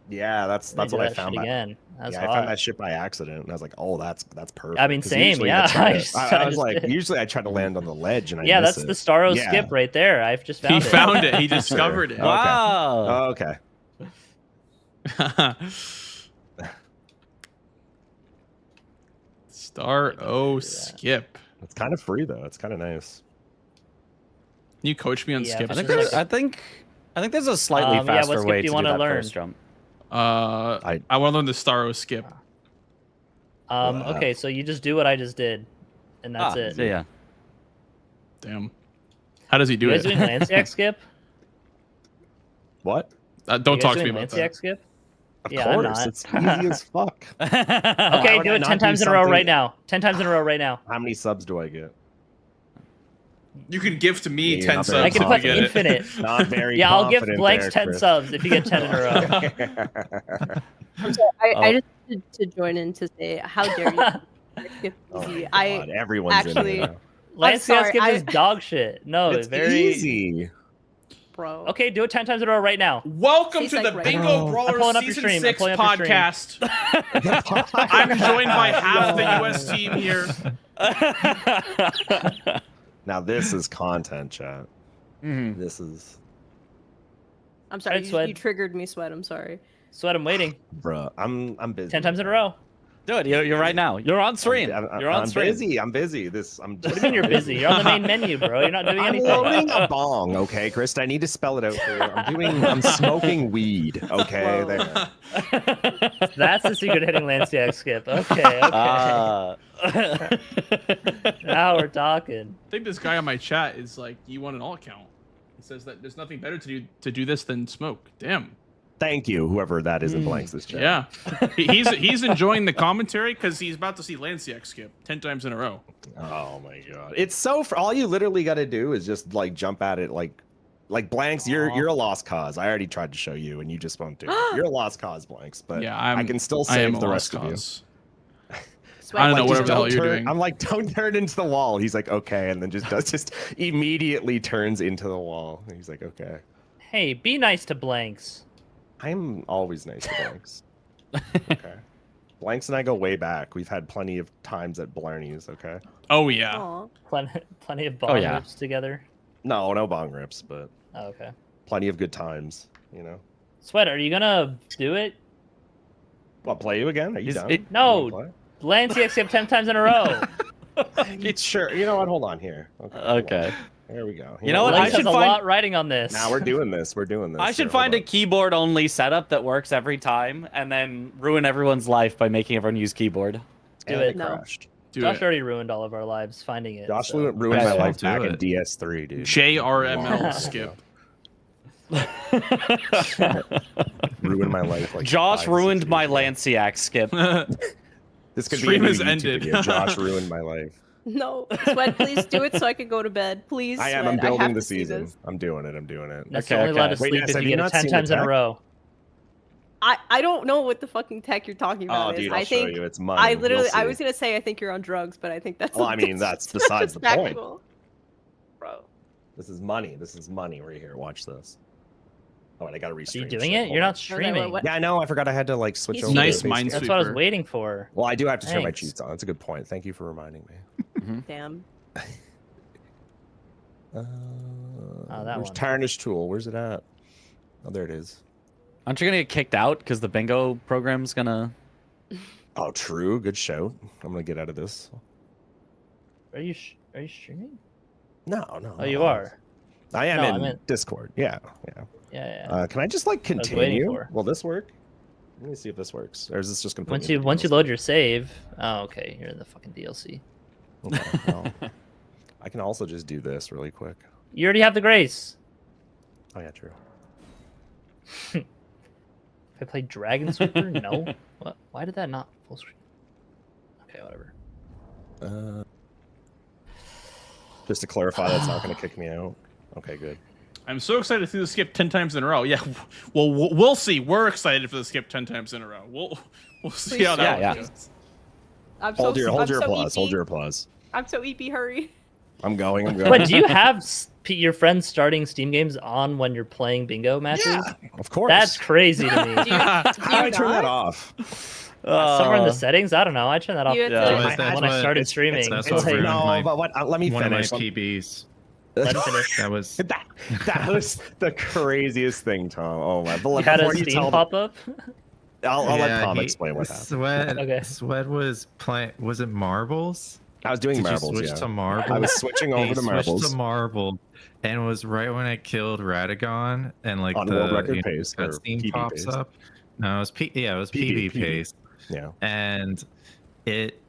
Yeah, that's Let me what do I that found. shit again. That's Yeah, hot. I found that shit by accident, and I was like, "Oh, that's perfect." I mean, 'Cause same, usually yeah, I I was just like, did. usually I try to land on the ledge, and I Yeah, miss that's it. the Starro Yeah. skip right there. I've just found He it. found it. He discovered it. Okay. Wow. Oh, okay. Start skip. It's kind of free though. It's kind of nice. Can you coach me on Yeah, skip? I I think Just there's, like- I think there's a slightly yeah, what faster skip way do you to do wanna that learn? first jump. I want to learn the Starro skip. Okay, so you just do what I just did, and that's it. Yeah. Damn. How does he do You guys it? doing Lanciac skip? What? Don't You guys talk to me doing about Lanciac that. skip? Of Yeah, I'm course, not. it's easy as fuck. Okay, would do I it not 10 do times in a row something- right now. 10 times in a row right now. How many subs do I get? You can gift me Yeah, 10 not subs. very I can if put you get it. infinite. Not very. Yeah, I'll give confident Blanks there, 10 Chris. subs if you get 10 in a row. I'm sorry, I Oh. just wanted to join in to say, how dare you? Skip Oh easy. my God, everyone's actually- in it now. Lanciac sorry, skip is I- dog shit. No, It's very easy. Bro. Okay, do it 10 times in a row right now. Welcome She's to like the right Bingo now. I'm Brawlers pulling up your Season stream. I'm 6 pulling up your stream. podcast. I'm joined by half the US team here. Now this is content, chat. Mhm. This is, I'm sorry, Alright, Sweat. you triggered me, Sweat. I'm sorry. Sweat, I'm waiting. bruh. I'm busy. 10 times in a row. Do it. You're right now. You're on stream. You're on I'm stream. busy. I'm busy. I'm. What do you mean you're busy? You're on the main menu, bro. You're not doing I'm anything. loading a bong, okay, Chris. I need to spell it out for you. I'm smoking weed, okay. Whoa. There. That's the secret hitting Lanciac skip. Okay. Now we're talking. I think this guy on my chat is like, you want an alt account. He says that there's nothing better to do this than smoke. Damn. Thank you, whoever that is in blanks this chat. Yeah. He's enjoying the commentary because he's about to see Lanciac skip 10 times in a row. Oh my God. It's so. All you literally got to do is just like jump at it, like blanks. You're a lost cause. I already tried to show you, and you just won't do it. You're a lost cause, blanks. But Yeah, I can still I am save a the lost rest of you. cause. Sweat, I don't know you whatever the hell Don't you're turn- doing. I'm like, don't turn into the wall. He's like, okay, and then just immediately turns into the wall. He's like, okay. Hey, be nice to Blanks. I'm always nice to blanks. Okay. Blanks and I go way back. We've had plenty of times at Blarney's. Okay. Oh yeah. Aw. Plenty of bong yeah. rips together. No bong rips, but Oh, okay. plenty of good times. You know. Sweat, are you gonna do it? What, play you again? Are you done? No. You wanna Lanciac skip 10 times in a row. play? It's sure. You know what? Hold on here. Okay. hold Okay. on. There we go. You know what? Blanks I has should a find- lot riding on this. Now we're doing this. We're doing this. I should Here, find a hold keyboard only setup that works every time and then ruin everyone's life by making everyone use keyboard. on. do And it. No. crashed. Do Josh it. already ruined all of our lives finding it. Josh so. ruined Yeah, my yeah, life do back in it. DS3, dude. JRML Wow. skip. Ruined my life. Like Josh 5, 6 ruined years my ago. Lanciac skip. This could Stream be a has new YouTube ended. video. Josh ruined my life. No, Sweat, please do it so I can go to bed. Please, I am. Sweat, I'm I have building the to see season. this. I'm doing it. I'm doing it. That's Okay, only allowed okay. to Wait, sleep Ness, if have you you get it not 10 seen the times in a tech? row. I don't know what the fucking tech you're talking Oh, about is. dude, I'll I show think you. It's money. I literally You'll I see. was gonna say I think you're on drugs, but I think that's Well, I mean, that's besides the point. disrespectful. Bro. This is money. This is money right here. Watch this. Oh, and I gotta Are restream. you doing shit. it? Hold You're on. not streaming. what- Yeah, I know. I forgot I had to like switch He's over. Nice to the Minesweeper. base That's what I was game. waiting for. Well, I do have to turn my Thanks. cheats on. That's a good point. Thank you for reminding me. Damn. that Where's one. Tarnish Tool? Where's it at? Oh, there it is. Aren't you gonna get kicked out because the bingo program's gonna? Oh, true. Good shout. I'm gonna get out of this. Are you streaming? No. Oh, you are. I am No, I in meant- Discord. Yeah. Yeah. Can I just like was waiting continue? for. Will this work? Let me see if this works. Or is this just gonna put Once me you in the once you DLC? load your save. Oh, okay. You're in the fucking DLC. Okay, well, I can also just do this really quick. You already have the grace. Oh yeah, true. If I play Dragon Sweeper, no. What? Why did that not full screen? Okay, whatever. Just to clarify, that's not going to kick me out. Okay, good. I'm so excited to see the skip 10 times in a row. Yeah, well, we'll see. We're excited for the skip 10 times in a row. We'll see how that goes. I'm Hold so, your I'm so applause. EP. Hold your applause. I'm so EP. Hurry. I'm going. I'm going. But do you have your friends starting Steam games on when you're playing bingo matches? Yeah, of course. That's crazy to me. How do I turn that off? Somewhere in the settings, I don't know. I turned that off You had to- when I started streaming. That's It's what like- ruined my- but what? Let me one finish. of my PBs. Let it finish. That was that was the craziest thing, Tom. Oh my! But You like, had a before you Steam tell pop up? I'll let Tom explain what happened. Sweat. Okay. Sweat was playing. Was it marbles? I was doing Did marbles. You switch Yeah. to marbles. I was switching over He to switched marbles. to marble, and it was right when I killed Radagon, and like On the world record pace or cutscene PB pops pace? up. No, it was it was PB pace. Yeah. And it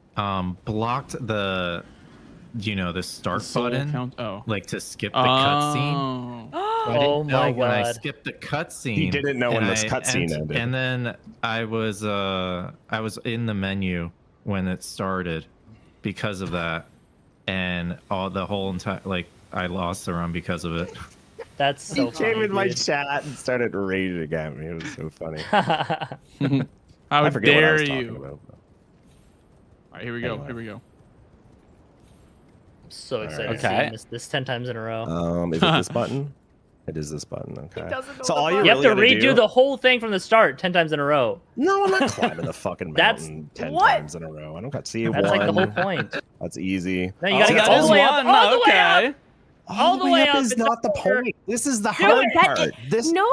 blocked the the start Soul button count. Oh. like to skip the cutscene. Oh. I didn't Oh know my when I God. skipped the cutscene. He didn't know when and this cutscene ended. And then I was in the menu when it started because of that, and the whole entire I lost the run because of it. That's so He came funny, in my dude. chat and started raging at me. It was so funny. How I forget what I dare was talking you? about. All right, here we go. Anyway. Here we go. I'm so excited Alright. to see Okay. this 10 times in a row. Is it this button? It is this button. Okay. doesn't know So the all button. You have to really gotta redo do- the whole thing from the start 10 times in a row. No, I'm not climbing the fucking That's- mountain 10 What? times in a row. I don't got see That's one. like the whole point. That's easy. No, you gotta Oh, get that all is the way up. one. All the way Okay. up. All the way up is is not the over. point. This is the Dude, hard that part. This No,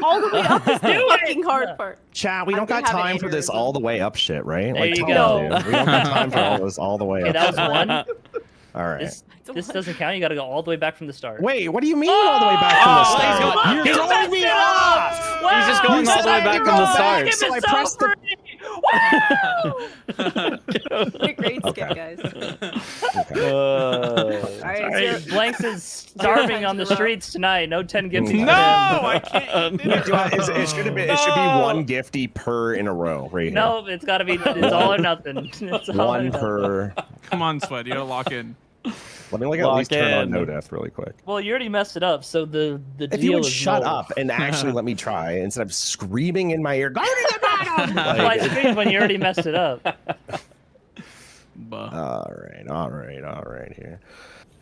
all the way up is the Do it. fucking hard part. chat, we I'm don't got gonna have an time for this aneurysm. all the way up shit, right? There you come go. on, dude. We don't got time for all this all the way Okay, up. that was shit. one. All right. This doesn't count. You gotta go all the way back from the start. Wait, what do you mean all the way back from the Oh, he's start? going- You're he's throwing messed me it off! Wow. He's just going You all the way said back you're from the going start. back. So I pressed the... Great skip, guys. Uh, All right, All right, so Blanks is starving on the streets tonight. No 10 gifts. No, I can't. It should be one gifty per in a row, right here. No, it's gotta be. It's all or nothing. It's all or One nothing. per. Come on, Sweat. You gotta lock in. Let me at Lock least turn on in. no death really quick. Well, you already messed it up. So the If deal you would is shut no. up and actually let me try instead of screaming in my ear, go to the bottom! Well, I screamed when you already messed it up. All right here.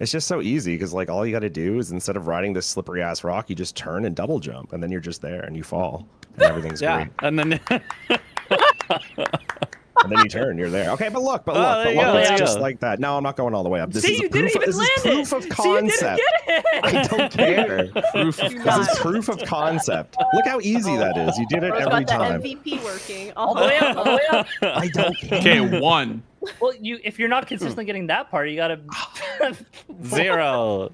It's just so easy because like all you got to do is instead of riding this slippery ass rock, you just turn and double jump, and then you're just there and you fall, and everything's yeah, great. and then And then you turn, you're there. Okay, but look, there you go, it's there you just go. like that. No, I'm not going all the way up. This See, is you a proof. didn't even This is land proof it. of See, you didn't concept. get it. I don't care. Proof of This is proof of concept. Look how easy that is. You did it Bro's every got time. the MVP working. All the way up. All the way up. I don't care. Okay, one. Well, if you're not consistently getting that part, you gotta 0.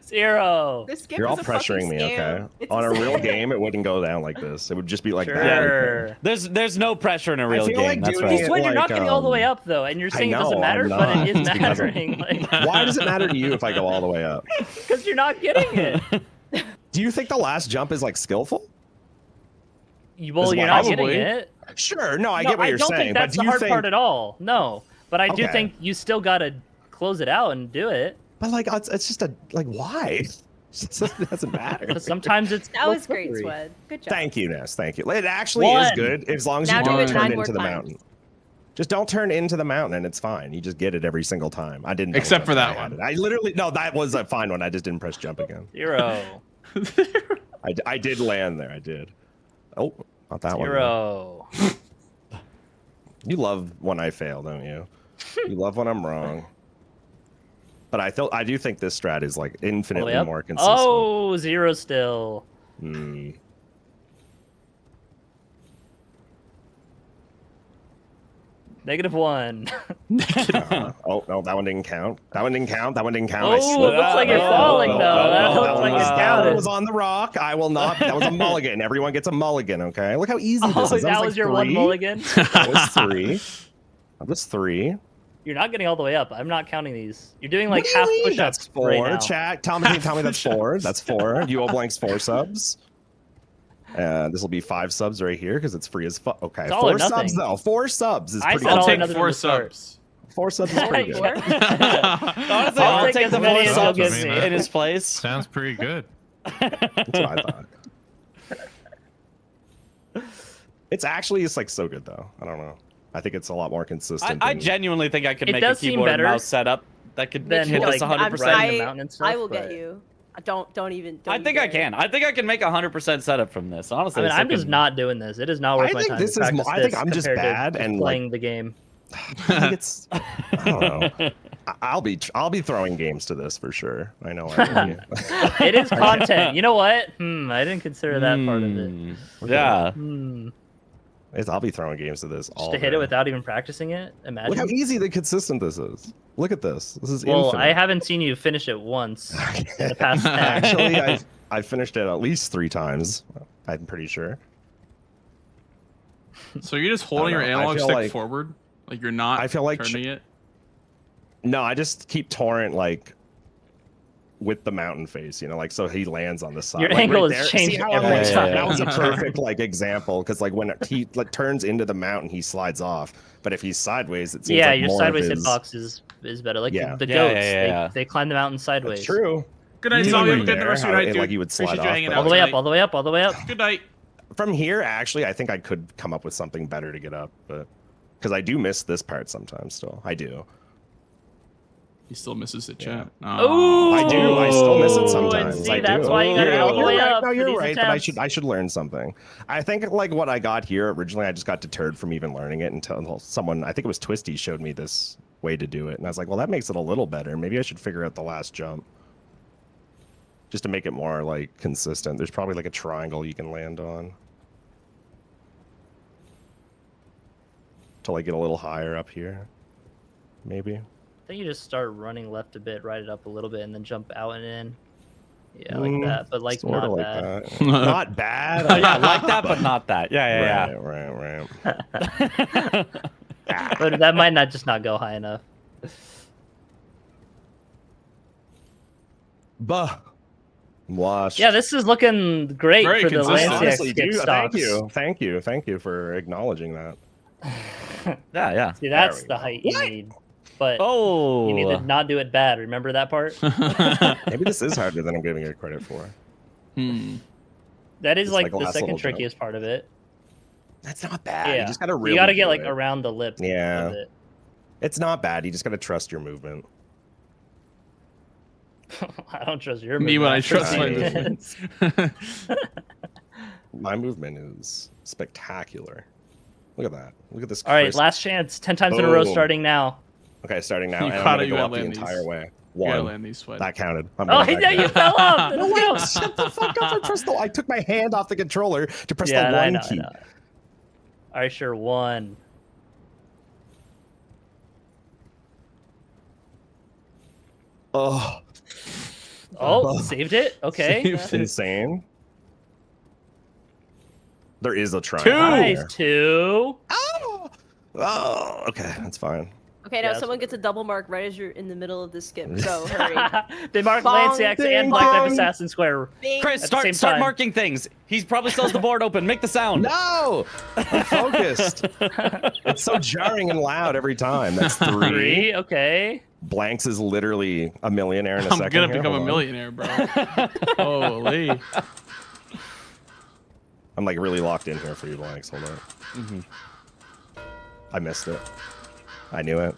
0. This skip You're all is a fucking pressuring me, scam. okay? It's On a scam. real game, it wouldn't go down like this. It would just be like that. Sure. There's no pressure in a real feel game. like That's doing right. it- Sweat, you're not like, getting all the way up though, and you're saying it doesn't know, matter, I'm but not. it is It's because of- mattering. Like, Why does it matter to you if I go all the way up? because you're not getting it. Do you think the last jump is like skillful? Well, Is you're what not probably- getting it. Sure. No, I No, get what you're don't saying. think that's but the do you hard think... part at all. No, but I do Okay. think you still gotta close it out and do it. But like, it's just why? It doesn't matter. Because sometimes it's That was great, slippery. Sweat. Good job. Thank you, Ness. Thank you. It actually is One. good as long as Now you do don't it turn 9 into more the times. mountain. Just don't turn into the mountain and it's fine. You just get it every single time. I didn't. Except for that I had one. it. I literally that was a fine one. I just didn't press jump again. 0. I did land there. I did. Oh, not that one. 0. You love when I fail, don't you? You love when I'm wrong. But I do think this strat is like All the way infinitely up? more consistent. Oh, 0 still. Hmm. -1. Oh no, that one didn't count. That one didn't count. That one didn't count. Oh, I it looks like you're falling though. That looks like it's counted. was on the rock. I will not. That was a mulligan. Everyone gets a mulligan. Okay. Look how easy this Oh, is. that was like your one mulligan. That was 3. That was 3. You're not getting all the way up. I'm not counting these. You're doing like What do you half mean? push-ups. That's 4. Right now. Chat. Tell me that's 4. That's 4. UO Blank's 4 subs. This will be 5 subs right here because it's free as fuck. Okay, It's all or 4 subs nothing. though. 4 subs is I pretty said good. I'll all or take nothing 4 to start. subs. 4 subs is pretty good. Honestly, I'll take take as the many 4 as subs you'll give in me. his place. Sounds pretty good. That's what I thought. It's actually like so good though. I don't know. I think it's a lot more consistent. I than- genuinely think I could It make a does seem keyboard and better mouse setup that could than, hit like, us 100%. riding the mountain and stuff, I will get but- you. Don't even. I think I can. I think I can make 100% setup from this. I Honestly, mean, this I'm just looking- not doing this. It is not worth I my think time this to is practice I think this I'm just compared to bad and playing like, the game. I think it's. I don't know. I'll be throwing games to this for sure. I know. It is content. You know what? I didn't consider that part of it. Yeah. I'll be throwing games to this all Just to hit day. it without even practicing it. Imagine. Look how easy and consistent this is. Look at this. This is Well, infinite. I haven't seen you finish it once in the past 10. Actually, I've finished it at least 3 times. I'm pretty sure. So you're just holding your I don't know. I analog feel stick like- forward, like you're not. I feel like turning it. No, I just keep torrent like with the mountain face, you know, like so he lands on the side. Your like, angle right is there. changed See how every I'm like, time. That was a perfect like example because like when he like turns into the mountain, he slides off. But if he's sideways, it seems Yeah, like your more sideways of his... hitbox is better. Like Yeah. the Yeah, goats, yeah. They climb the mountain sideways. That's true. Good night, You Zombie. were Have a good there, rest of how your it, night, dude. like, you would slide Appreciate you off, hanging but out All the way up, tonight. all the way up, all the way up. Good night. From here, actually, I think I could come up with something better to get up, but because I do miss this part sometimes. Still, I do. He still misses it, Yeah. chat. Ooh. I do. I still miss it And sometimes. see, I do. that's why you gotta You're all the way right. up No, for you're these right. But attempts. I should learn something. I think like what I got here originally, I just got deterred from even learning it until someone, I think it was Twisty, showed me this way to do it, and I was like, well, that makes it a little better. Maybe I should figure out the last jump, just to make it more like consistent. There's probably like a triangle you can land on to like get a little higher up here, maybe. I think you just start running left a bit, ride it up a little bit, and then jump out and in. Yeah, like that, but like Sorta not like bad. that. Not bad. Yeah, like that, but not that. Yeah, yeah, Right. But that might not just not go high enough. Bah. Washed. Yeah, this is looking great Very for the consistent. Lancia Honestly, skip dude, stocks. thank you for acknowledging that. yeah. Yeah. See, that's we the go. height you need. But Oh. you need to not do it bad. Remember that part? Maybe this is harder than I'm giving it credit for. That is It's like like a the last second little jump. trickiest part of it. That's not bad. Yeah, You just gotta really you gotta get do like it. around the lip. Yeah. Of it. It's not bad. You just gotta trust your movement. I don't trust your Me when I movement. trust my movement. My movement is spectacular. Look at that. Look at this. All right, crisp- last chance. 10 times in a row, Boom. starting now. Okay, starting now. You And gotta- I'm you gonna gotta go up the land entire these. way. You gotta One. land these sweat. That counted. I'm Oh, going yeah, back you down. fell off. No Let's way! go. Shut the fuck up! I took my hand off the controller to press Yeah, the I one know, key. I know. All right, sure. One. Oh, Oh, saved it. Okay. Saved it's insane. There is a trial. Two! Nice. Two. Oh, okay, that's fine. Okay, Yeah, now that's someone gets a double mark right as you're in the middle of the skip. So hurry. They mark Bong, Lanciax ding, and Black Knight bong. Assassin Square. Bing. Chris, At the same start time. marking things. He probably still has the board open. Make the sound. No, I'm focused. It's so jarring and loud every time. That's three. Three. Okay. Blanks is literally a millionaire in a I'm second. gonna here. become a Hold on. millionaire, bro. Holy. I'm like really locked in here for you, Blanks. Hold on. I missed it. I knew it.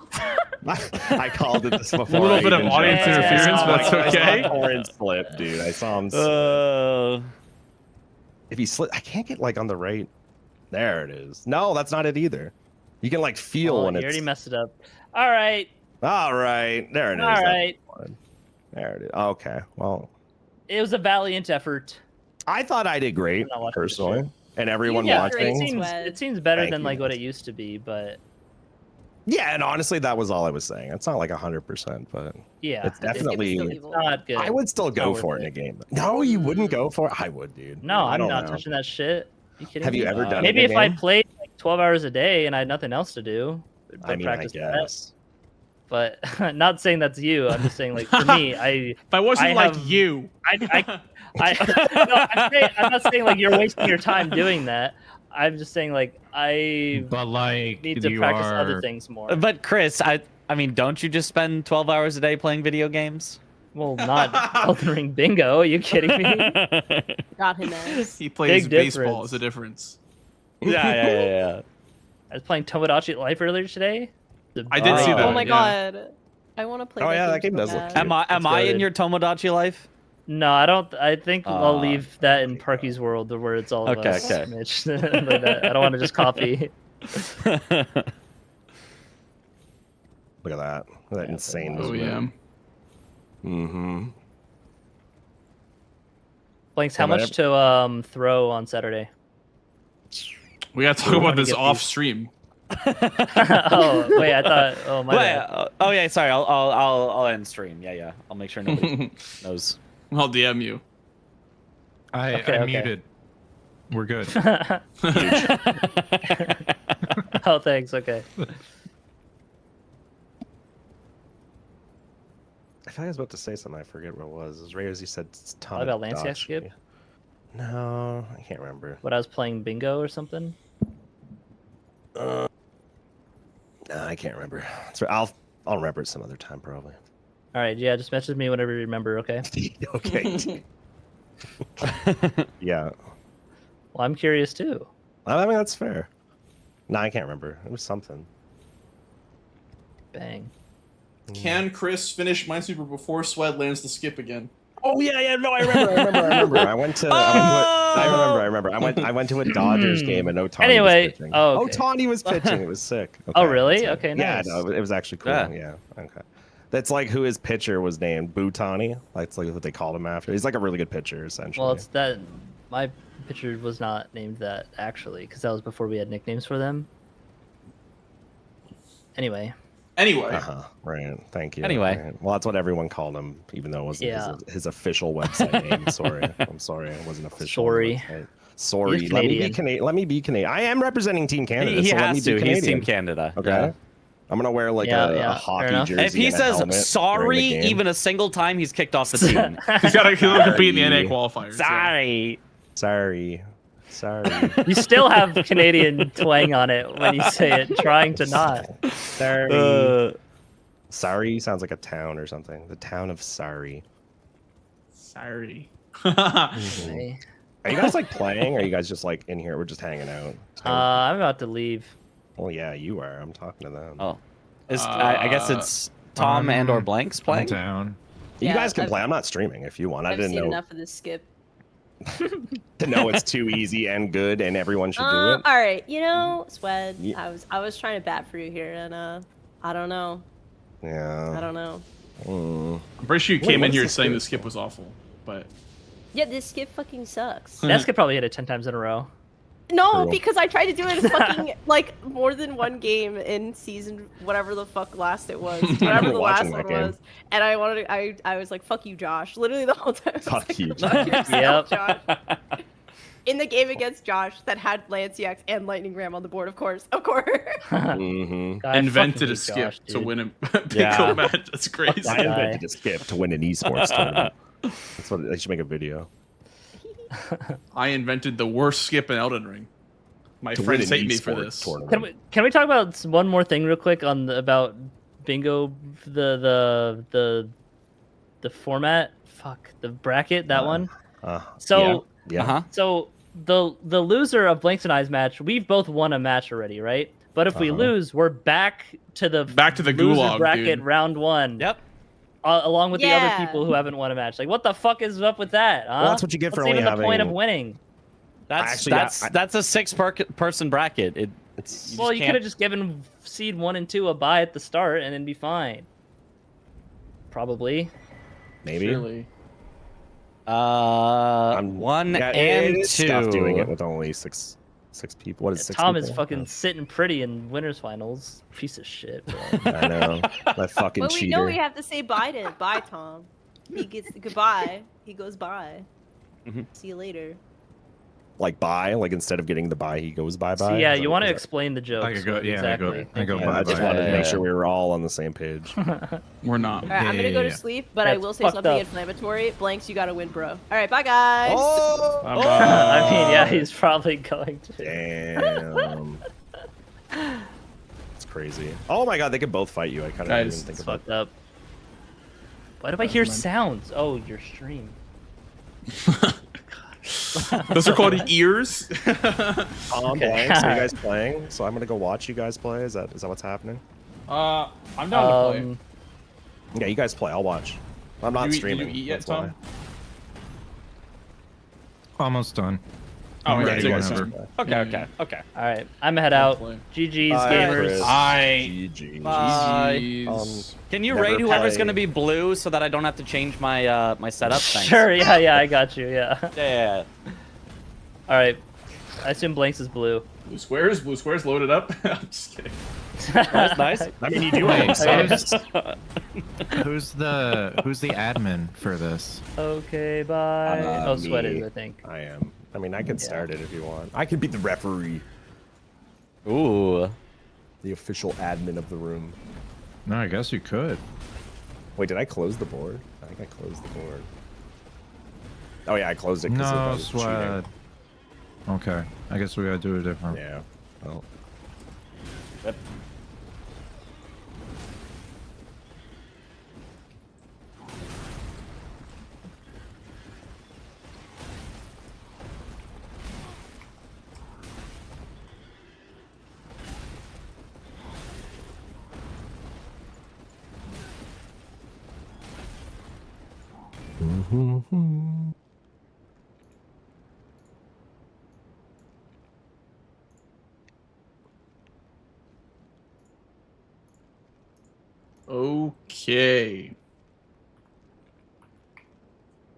I called it this before. A little I bit of even audience jumped. interference, but that's I saw okay. Orange slip, dude. I saw him. Uh, If he slip, I can't get like on the right. There it is. No, that's not it either. You can like feel Oh, when you it's. already messed it up. All right. All right, there it is. All That's right. fine. There it is. Okay, well, It was a valiant effort. I thought I did great I'm not watching this personally, and everyone Yeah, watching. great. It seems better Thank than you. like what it used to be, but Yeah, and honestly, that was all I was saying. It's not like 100%, but Yeah, it's definitely. it's not good. I would still It's go not for worth it in a game. No, you wouldn't go for it. I would, dude. No, I I'm don't not know. touching that shit. You kidding Have me? you ever done Maybe it in a if I game? played like 12 hours a day and I had nothing else to do, I mean, I practice that. guess. But not saying that's you. I'm just saying like for me, If I wasn't like you. No, I'm not saying like you're wasting your time doing that. I'm just saying like But like need to you practice are... other things more. But Chris, I mean, don't you just spend 12 hours a day playing video games? Well, not Elden Ring bingo. Are you kidding me? Got him ass. He plays Big baseball. difference. Is the difference. Yeah. I was playing Tomodachi Life earlier today. I did see that. Oh my yeah. god. I want to play Oh that yeah, that game so does look bad. cute. Am I in your Tomodachi life? No, I don't. I think I'll leave that in Parky's world, where it's all of Okay, us. okay. Mitch. Like that. I don't want to just copy. Look at that. Look at that insane Oh movement. yeah. Mm-hmm. Blanks, how much to throw on Saturday? We gotta talk about this off stream. Oh wait, I thought. Oh my bad. Oh yeah, sorry. I'll end stream. Yeah. I'll make sure nobody knows. I'll DM you. I muted. We're good. Oh, thanks. Okay. I thought I was about to say something. I forget what it was. It was right as you said. What about Lanciac skip? No, I can't remember. What I was playing bingo or something? No, I can't remember. I'll remember it some other time probably. All right. Yeah, just message me whenever you remember. Okay. Okay. Yeah. Well, I'm curious too. I mean, that's fair. No, I can't remember. It was something. Bang. Can Chris finish Minesweeper before Swed lands the skip again? Oh yeah. No, I remember. I went to. I remember. I went to a Dodgers game and Tawny was pitching. Okay. Tawny was pitching. It was sick. Okay, Oh really? so, Okay. Nice. Yeah, no, it was actually cool. Yeah. Okay. That's like who his pitcher was named Butani. That's like what they called him after. He's like a really good pitcher, essentially. Well, it's that my pitcher was not named that actually, because that was before we had nicknames for them. Anyway. Right. Thank you. Anyway. Right. Well, that's what everyone called him, even though it wasn't his official website name. Sorry. I'm sorry. It wasn't official. Sorry. Sorry. He's Let me be Canadian. Canadian. Let me be Canadian. I am representing Team Canada. He so let me has be to. Canadian. He's Team Canada. Okay. Yeah. I'm gonna wear like Yeah, a fair hockey enough. jersey. If he and a says helmet sorry during the game. even a single time, he's kicked off the team. He'll compete in the NA qualifiers. Sorry. Sorry. You still have Canadian twang on it when you say it, trying to not. Sorry. Sari sounds like a town or something. The town of Sari. Sorry. Mhm. Are you guys like playing? Or are you guys just like in here? We're just hanging out. I'm about to leave. Well, yeah, you are. I'm talking to them. Oh, I guess it's Tom and or Blanks playing. Down. You Yeah, guys can I've- play. I'm not streaming if you want. I I've didn't seen know enough of this skip. to know it's too easy and good and everyone should do it. All right, you know, Swed, Yeah. I was trying to bat for you here, and I don't know. I Yeah. don't know. I'm pretty sure you Wait, came what in is here this saying skip? the skip was awful, but Yeah, this skip fucking sucks. That's could probably hit it 10 times in a row. No, True. because I tried to do it fucking like more than one game in season whatever the fuck last it was, whatever remember the last watching one that game. was, and I wanted to, I was like, "Fuck you, Josh!" Literally the whole time. I was Fuck like, you, "Fuck yourself, Yep. Josh." In the game against Josh, that had Lanciax and Lightning Ram on the board, of course. Mm-hmm. I invented fucking a hate skip Josh, to dude. win a pickle Yeah. match. That's crazy. I invented a skip to win an esports tournament. That's what they should make a video. I invented the worst skip in Elden Ring. My To win friends an hate me for esports this. tournament. Can we talk about one more thing real quick on about bingo, the format? Fuck, the bracket, that one. So yeah. so the loser of Blanks and I's match, we've both won a match already, right? But if we lose, we're back to the loser gulag, bracket, dude. round one. Yep. Along with the Yeah. other people who haven't won a match. Like, what the fuck is up with that? Huh? Well, that's what you get for What's only even the point of having- winning? That's Actually, that's a person bracket. It's Well, you can't- could have just given seed 1 and 2 a bye at the start and then be fine. Probably. maybe. Really. One Yeah, and it is two. tough doing it with only six 6 people. What is 6 Tom people? is fucking sitting pretty in winners finals. Piece of shit, bro. I know. That fucking But we cheater. know we have to say bye to bye, Tom. He gets goodbye. He goes bye. See you later. Like bye, like instead of getting the bye, he goes bye bye. So yeah, you want to explain the joke. I could go. Yeah, exactly. I go. I just bye-bye. wanted to make sure we were all on the same page. We're not. All right, I'm gonna go to sleep, but I That's will say fucked something up. inflammatory. Blanks, you gotta win, bro. All right, bye guys. Oh, I mean, yeah, he's probably going to. damn. It's crazy. Oh my god, they could both fight you. I kind of didn't Guys, even think It's about fucked up. Why do I hear sounds? Oh, your stream. Those are called ears. I'm Okay. playing. So you guys playing? So I'm gonna go watch you guys play. Is that what's happening? I'm down to play. Yeah, you guys play. I'll watch. I'm not Did you streaming. eat yet, that's why. Tom? Almost done. Oh, I'm yeah, ready you guys whenever. can. Okay. All right, I'm head out. play. GG's, Bye, gamers. Chris. I. Bye. Jeez. Can you Never raid whoever's play. gonna be blue so that I don't have to change my my setup? Thanks. Sure, yeah, I got you, yeah. Yeah. All right, I assume Blanks is blue. Blue squares loaded up. I'm just kidding. That's nice. I mean, you do Wait, have subs. Who's the admin for this? Okay, bye. Oh, Sweat me. is, I think. I am. I mean, I could start it if you want. I could be the referee, Ooh. the official admin of the room. No, I guess you could. Wait, did I close the board? I think I closed the board. Oh yeah, I closed it because No, I was cheating. Sweat. Okay, I guess we gotta do it different. Yeah. Well. Yep. Okay.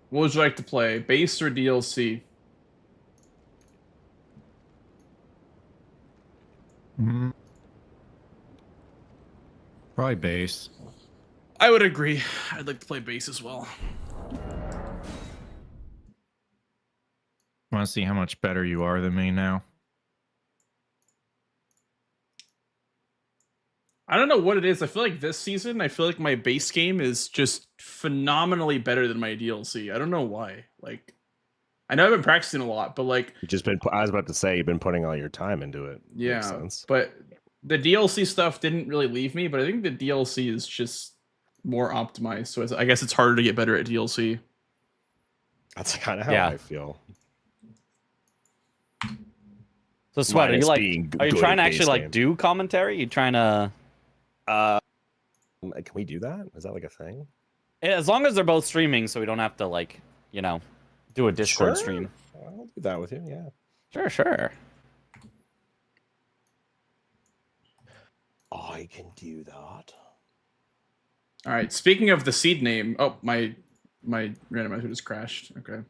What would you like to play? Base or DLC? Mhm. Probably base. I would agree. I'd like to play base as well. Want to see how much better you are than me now? I don't know what it is. I feel like this season, I feel like my base game is just phenomenally better than my DLC. I don't know why. Like, I know I've been practicing a lot, but like, You've just been. I was about to say you've been putting all your time into it. yeah. Makes sense. But the DLC stuff didn't really leave me. But I think the DLC is just more optimized. So I guess it's harder to get better at DLC. That's kind of how Yeah. I feel. So Sweat, are you Minus like? being Are you good trying to at actually base like game. do commentary? You trying to? Can we do that? Is that like a thing? As long as they're both streaming, so we don't have to like, you know, do a Discord Sure. stream. I'll do that with you. Yeah. Sure. I can do that. All right. Speaking of the seed name, oh my randomizer just crashed. Okay.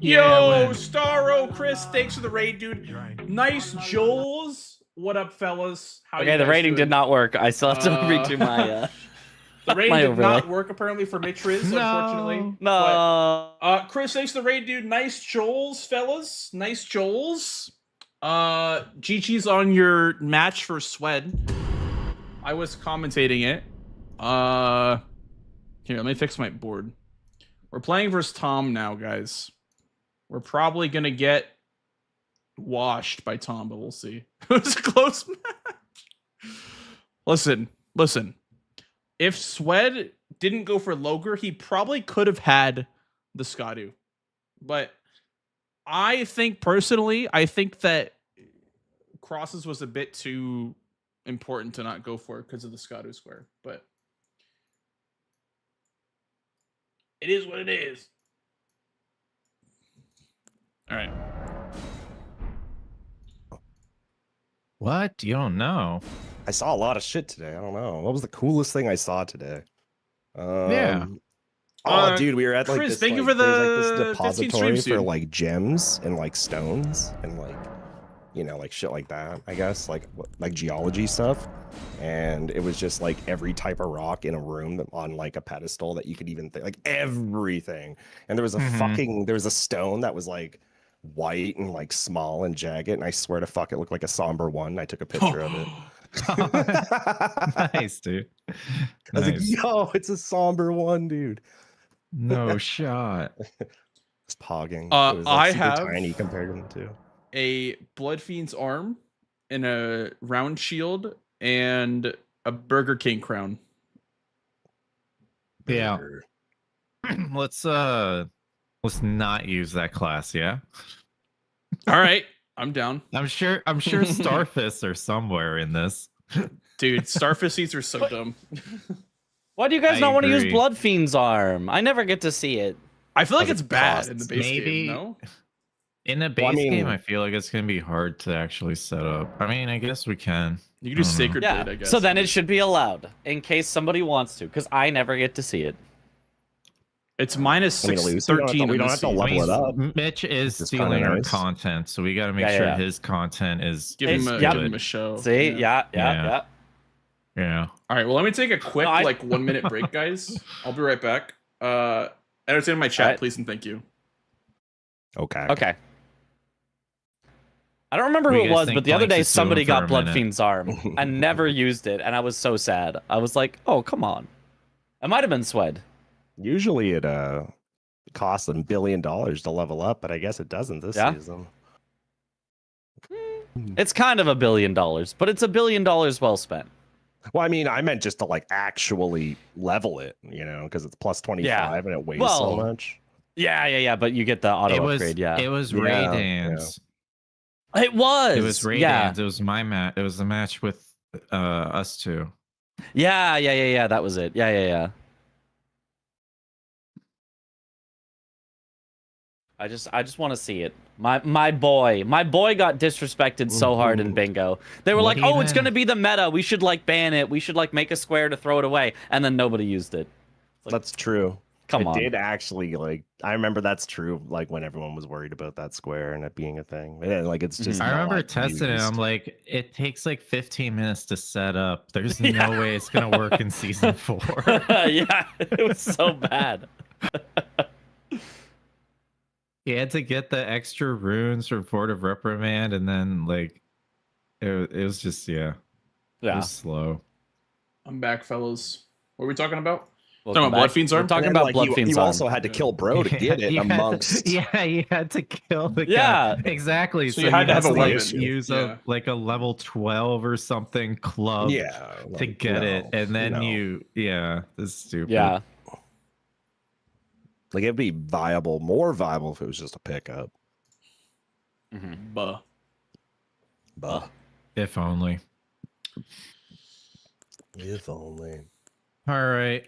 Yo, Starro, Chris, thanks for the raid, dude. Nice Joels. What up, fellas? How Okay, you the guys rating doing? did not work. I still have to redo my. The raid my did overlay. not work apparently for Mitch Riz, unfortunately. No. But, Chris, thanks for the raid, dude. Nice Joels, fellas. Nice Joels. GG's on your match for Swed. I was commentating it. Here, let me fix my board. We're playing versus Tom now, guys. We're probably gonna get washed by Tom, but we'll see. It was a close match. Listen. If Swed didn't go for Loger, he probably could have had the Skadu. But I think personally, that Crosses was a bit too important to not go for because of the Skadu square. But it is what it is. All right. What? You don't know? I saw a lot of shit today. I don't know. What was the coolest thing I saw today? Yeah. Oh, dude, we were at like Chris, this. thank you like, for there's, the like, 15 this depository streams, for dude. like gems and like stones and like, you know, like shit like that. I guess like geology stuff, and it was just like every type of rock in a room on like a pedestal that you could even think, like everything. And there was a there was a stone that was like white and like small and jagged, and I swear to fuck, it looked like a somber one. I took a picture of it. Nice, dude. I was like, yo, it's a somber one, dude. No shot. It's pogging. It was like I super have tiny compared to a Blood Fiend's arm and a round shield and a Burger King crown. Yeah. Let's not use that class, yeah? All right, I'm down. I'm sure Starfists are somewhere in this. Dude, Starfist seeds are so dumb. Why do you guys not want to use agree. Blood Fiend's arm? I never get to see it. I feel like Because it's it bad costs. in the base Maybe- game, no? In a base Well, I mean- game, I feel like it's gonna be hard to actually set up. I mean, I guess we can. You can do I don't know. Sacred Yeah. Blade, I guess. So then it should be allowed in case somebody wants to, because I never get to see it. It's minus I mean, at least we don't have to- 13. we in don't this have to seed. level it up. Mitch is It's kinda stealing our nice. content, so we got to make Yeah, sure yeah. his content is. Give him, Yep. give him a show. See? Yeah. Yeah. Yeah. All right, well, let me take a quick, No, I- like, 1 minute break, guys. I'll be right back. Entertain my chat, Alright. please, and thank you. Okay. Okay. I don't remember What who do it you guys was, think but the other Blanks day is doing somebody for got a Blood minute? Fiend's arm and never used it, and I was so sad. I was like, oh, come on. It might have been Swed. Usually it costs $1 billion to level up, but I guess it doesn't this Yeah? season. It's kind of $1 billion, but it's $1 billion well spent. Well, I mean, I meant just to like actually level it, you know, because it's plus 25 Yeah. and it weighs so Well, much. Yeah, but you get the auto It was. upgrade, yeah. It was Yeah, Ray yeah. Dance. It was. It was Ray yeah. Dance. It was my match. It was the match with us two. Yeah. That was it. Yeah. I just want to see it. My boy got disrespected so hard in bingo. They were What like, "Oh, it's even? gonna be the meta. We should like ban it. We should like make a square to throw it away." And then nobody used it. Like, That's true. Come it on. did actually like. I remember that's true. Like when everyone was worried about that square and it being a thing. Yeah, like it's just. I remember not testing it. used. I'm like, it takes like 15 minutes to set up. There's no way it's gonna work in season 4. Yeah, it was so bad. You had to get the extra runes for Board of Reprimand, and then like, it was just it was slow. I'm back, fellas. What are we talking about? Welcome Talking about back. Blood Fiend's We're arm? talking And, about like, Blood Fiend's you arm. also had to kill bro to get it You had to- amongst. you had to kill the Yeah. guy. Exactly. So you had to have a weapon. Use Yeah. a level 12 or something club Yeah. to like, get no, it, and then no. this is stupid. Yeah. Like it'd be more viable if it was just a pickup. Buh. But If only. if only. All right.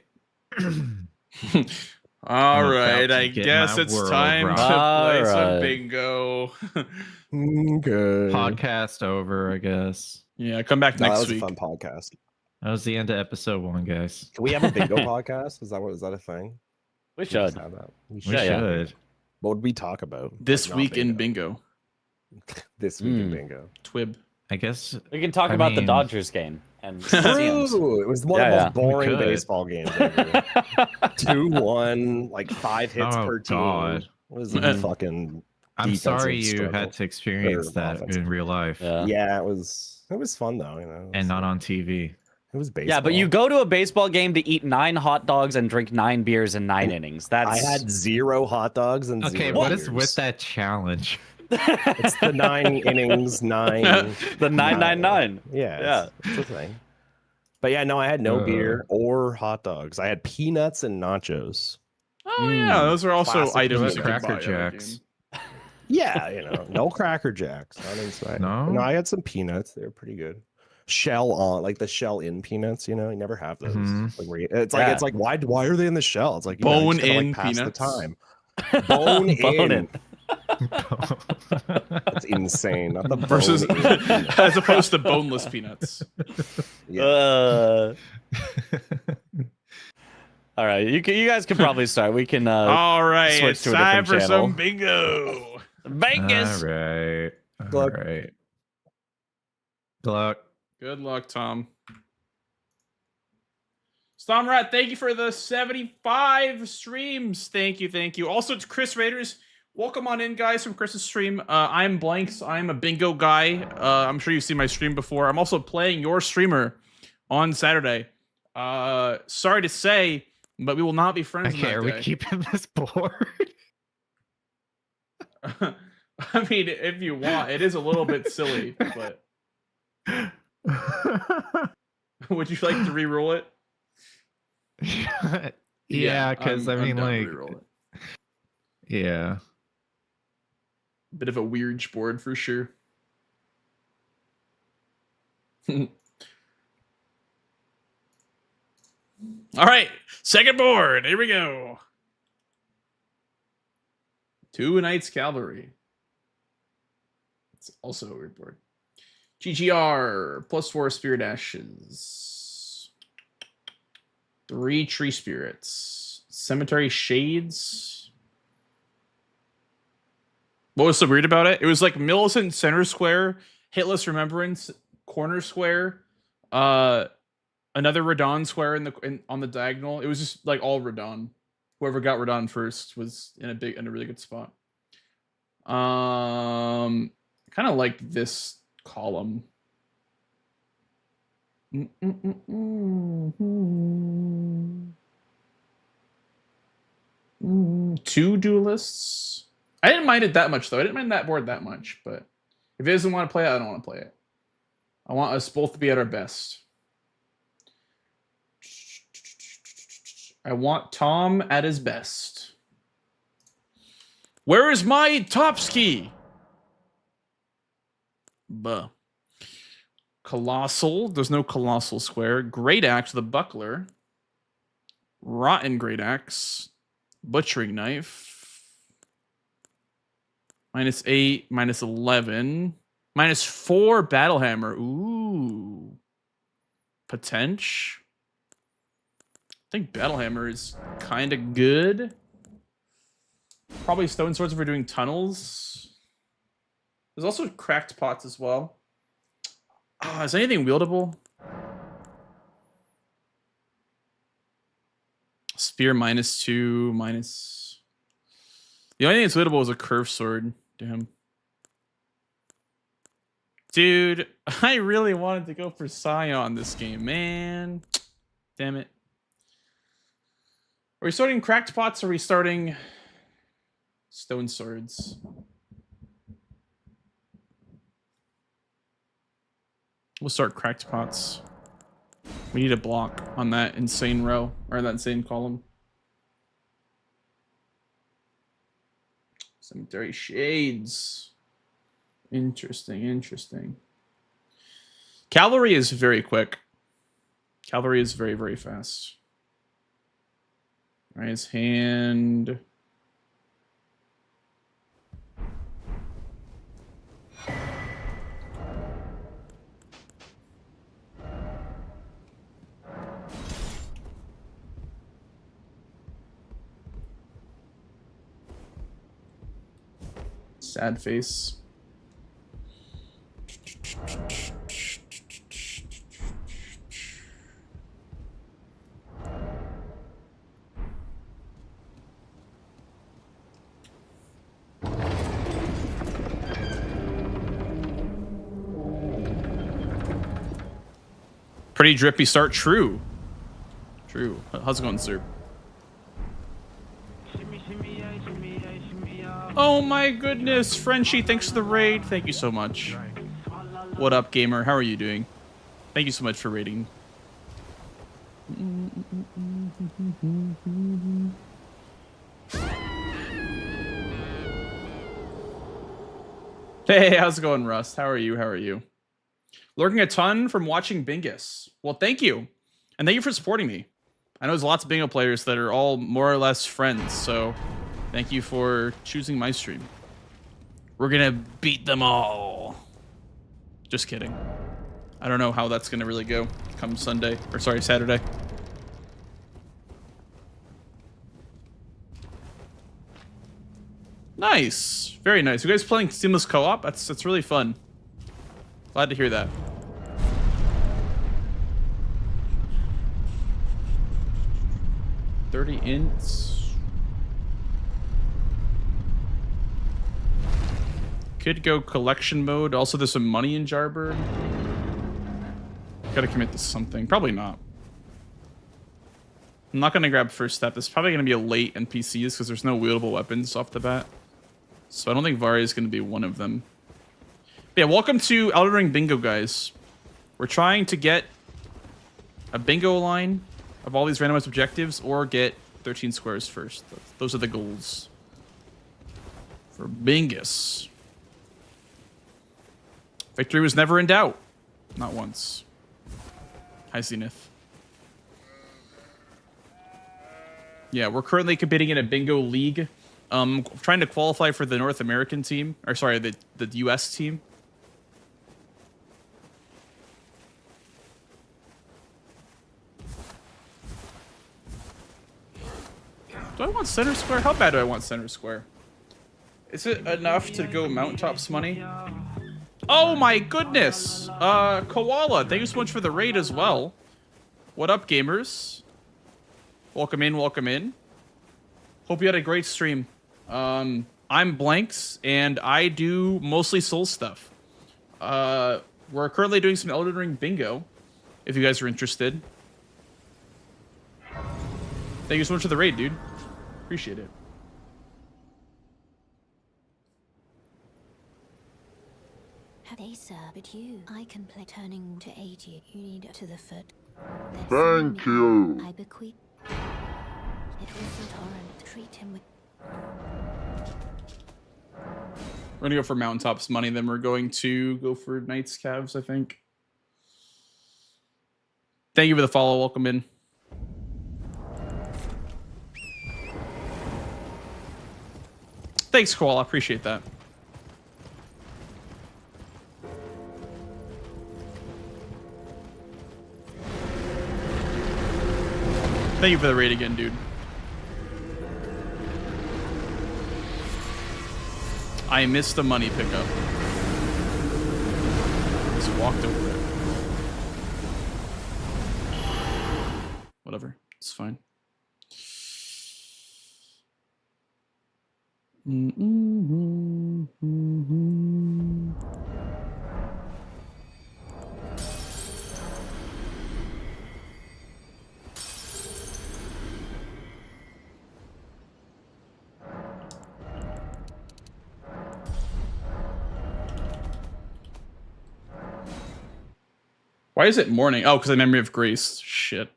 All I'm right, about to I get guess my it's world time to rocked. play some Alright. bingo. Okay. Podcast over, I guess. Yeah, come back No, that next was week. a fun podcast. That was the end of episode 1, guys. Can we have a bingo podcast? Is that a thing? We just should. have that. We We should. Yeah, yeah. should. What would we talk about? This Like, not week in bingo. This week in bingo. Twib. I guess. We can talk I about the mean- Dodgers game and museums. True. It was one of Yeah, the yeah. most boring We could. baseball games ever. 2-1, like 5 hits Oh, per team. God. It was a fucking. I'm sorry defensive you struggle. had to experience Or that offensive. in real life Yeah. It was fun though, you know. and not on TV. It was baseball. Yeah, but you go to a baseball game to eat 9 hot dogs and drink 9 beers in 9 innings. I That's had 0 hot dogs and Okay, 0 what is beers. with that challenge? It's the 9 innings, 9. the 999. Yeah, it's a thing. But yeah, no, I had no beer or hot dogs. I had peanuts and nachos. Oh yeah, those are also Classic items peanut you could Cracker buy at a Jacks. game. Yeah, no Cracker Jacks. Not inside. No? I had some peanuts. They were pretty good. Shell on, like the shell in peanuts. You never have those. Mhm. Like, it's Yeah. like why are they in the shell? It's like you Bone just gotta, in pass peanuts. the time. Bone, Bone in. That's insane. Not the bone Versus, in peanuts. as opposed to boneless peanuts. Yeah. All right, you guys can probably start. We can All right, switch it's to a time different for channel. some bingo. Vegas. All right. All Luck. right. Good luck. Good luck, Tom. Stomrat, thank you for the 75 streams. Thank you, thank you. Also, to Chris Raiders, welcome on in, guys, from Chris's stream. I'm Blanks. I'm a bingo guy. I'm sure you've seen my stream before. I'm also playing your streamer on Saturday. Sorry to say, but we will not be friends. Okay, that are day. we keeping this board? I mean, if you want, it is a little bit silly, but would you like to re-roll it? Yeah, because I mean, like, yeah. Bit of a weird board for sure. All right, second board. Here we go. 2 Knights Cavalry. It's also a weird board. GGR +4 Spirit Ashes. 3 Tree Spirits. Cemetery Shades. What was so weird about it? It was like Millicent center square, Hitless Remembrance corner square, another Radon square on the diagonal. It was just like all Radon. Whoever got Radon first was in a really good spot. Kind of like this column. 2 duelists. I didn't mind it that much though. I didn't mind that board that much, but if he doesn't want to play it, I don't want to play it. I want us both to be at our best. I want Tom at his best. Where is my Topsky? Buh. Colossal. There's no Colossal Square. Great Axe, the Buckler. Rotten Great Axe. Butchering Knife. -8, -11. -4 Battle Hammer. Ooh. Potential. I think Battle Hammer is kind of good. Probably Stone Swords if we're doing tunnels. There's also Cracked Pots as well. Is anything wieldable? Spear -2, minus. The only thing that's wieldable is a Curved Sword. Damn. Dude, I really wanted to go for Scion this game, man. Damn it. Are we starting Cracked Pots or are we starting Stone Swords? We'll start Cracked Pots. We need a block on that insane row, or that insane column. Cemetery Shades. Interesting, interesting. Cavalry is very quick. Cavalry is very, very fast. All right, his hand. Sad face. Pretty drippy start. True. True. How's it going, sir? Oh my goodness, Frenchie, thanks for the raid. Thank you so much. What up, gamer? How are you doing? Thank you so much for raiding. Hey, how's it going, Rust? How are you? How are you? Lurking a ton from watching Bingus. Well, thank you. And thank you for supporting me. I know there's lots of bingo players that are all more or less friends, so thank you for choosing my stream. We're gonna beat them all. Just kidding. I don't know how that's gonna really go come Sunday, or sorry, Saturday. Nice. Very nice. You guys playing seamless co-op? That's really fun. Glad to hear that. $30 ints. Could go collection mode. Also, there's some money in Jarbird. Gotta commit to something. Probably not. I'm not gonna grab first step. This is probably gonna be a late NPCs because there's no wieldable weapons off the bat. So I don't think Vari is gonna be one of them. But yeah, welcome to Elden Ring Bingo, guys. We're trying to get a bingo line of all these randomized objectives or get 13 squares first. Those are the goals for Bingus. Victory was never in doubt. Not once. Hi, Zenith. Yeah, we're currently competing in a bingo league. Trying to qualify for the North American team. Or sorry, the US team. Do I want center square? How bad do I want center square? Is it enough to go mountaintops money? Oh my goodness! Koala, thank you so much for the raid as well. What up, gamers? Welcome in, welcome in. Hope you had a great stream. I'm Blanks, and I do mostly Soul stuff. We're currently doing some Elden Ring bingo, if you guys are interested. Thank you so much for the raid, dude. Appreciate it. They sir, but you. I can play turning to 80. You need to the foot. Thank you. I bequeath. It was the torrent. Treat him with. We're gonna go for mountaintops money, then we're going to go for Knights Cavs, I think. Thank you for the follow. Welcome in. Thanks, Koala. Appreciate that. Thank you for the raid again, dude. I missed the money pickup. Just walked over it. Whatever. It's fine. Why is it morning? Oh, because of Memory of Grace. Shit.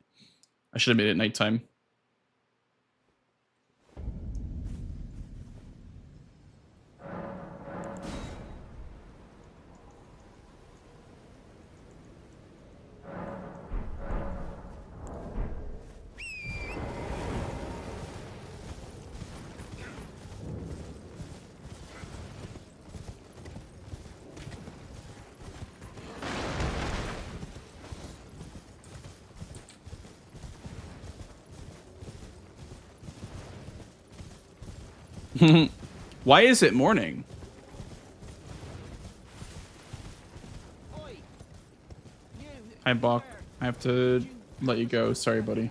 I should have made it nighttime. Why is it morning? Hi, Bach. I have to let you go. Sorry, buddy.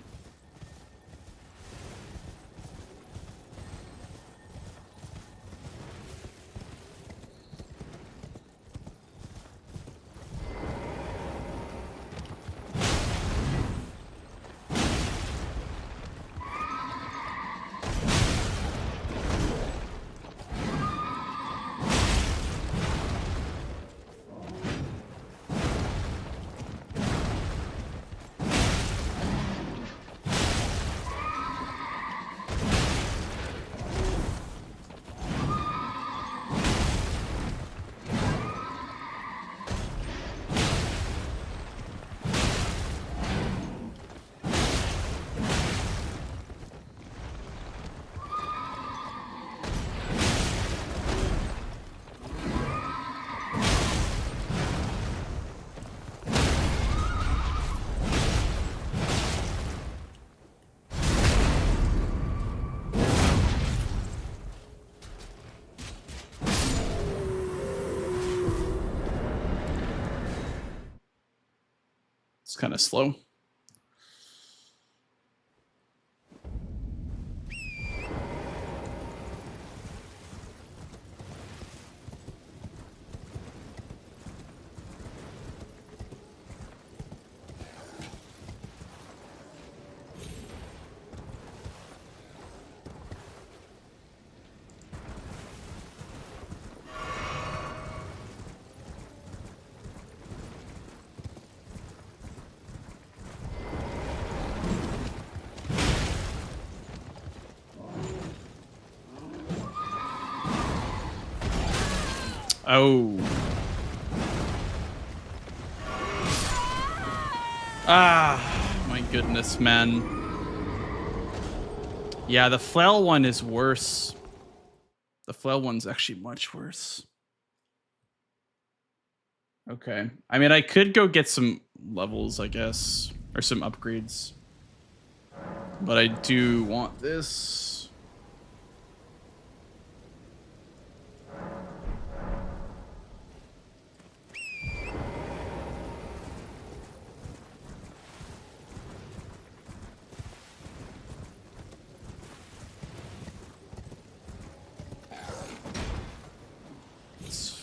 It's kind of slow. Oh. Ah, my goodness, man. Yeah, the flail one is worse. The flail one's actually much worse. Okay. I mean, I could go get some levels, I guess, or some upgrades. But I do want this.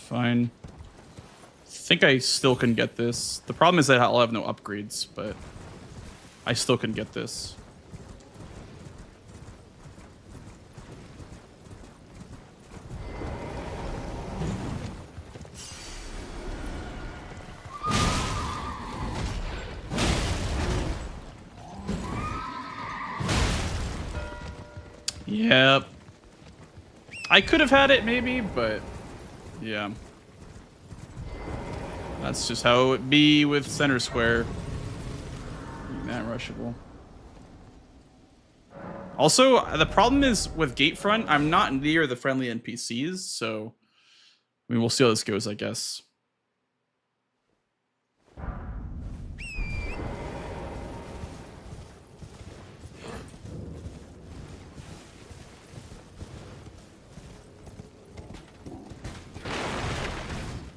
Fine. I think I still can get this. The problem is that I'll have no upgrades, but I still can get this. Yep. I could have had it maybe, but yeah. That's just how it be with center square. That rushable. Also, the problem is with Gatefront, I'm not near the friendly NPCs, so I mean, we'll see how this goes, I guess.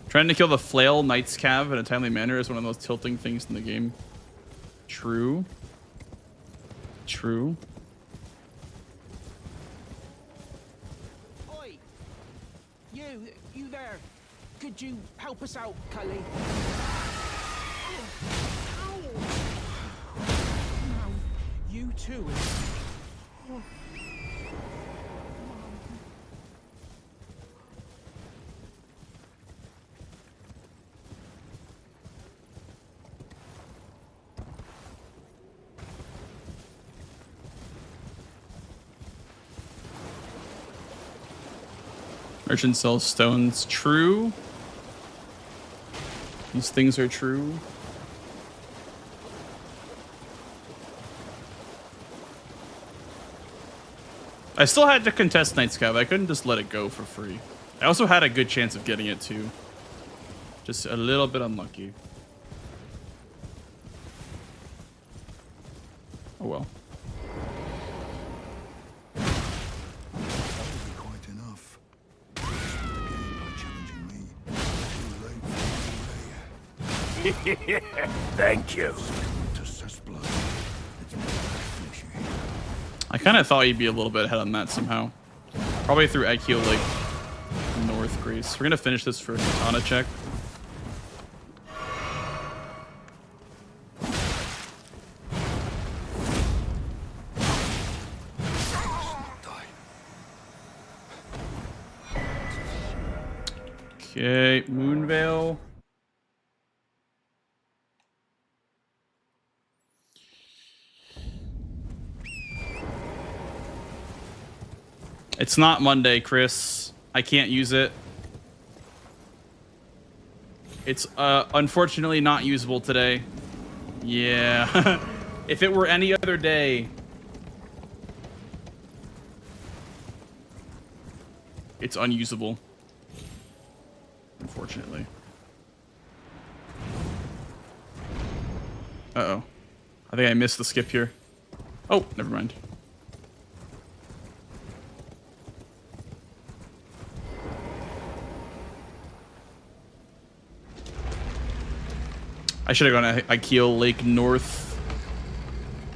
Trying to kill the flail Knight's Cav in a timely manner is one of the most tilting things in the game. True. True. Oi! You there. Could you help us out, Cully? Now, you too. Merchant sells stones. True. These things are true. I still had to contest Knight's Cav. I couldn't just let it go for free. I also had a good chance of getting it too. Just a little bit unlucky. Oh well. Thank you. I kind of thought you'd be a little bit ahead on that somehow. Probably through IQ like North Greece. We're gonna finish this for a katana check. Okay, Moonveil. It's not Monday, Chris. I can't use it. It's unfortunately not usable today. Yeah. If it were any other day. It's unusable. Unfortunately. Uh-oh. I think I missed the skip here. Oh, never mind. I should have gone to Ikea Lake North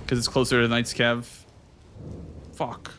because it's closer to Knight's Cav. Fuck.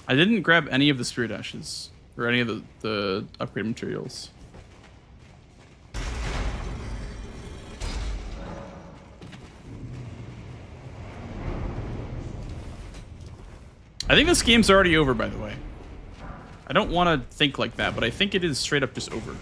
I didn't grab any of the spirit ashes or any of the upgrade materials. I think this game's already over, by the way. I don't want to think like that, but I think it is straight up just over.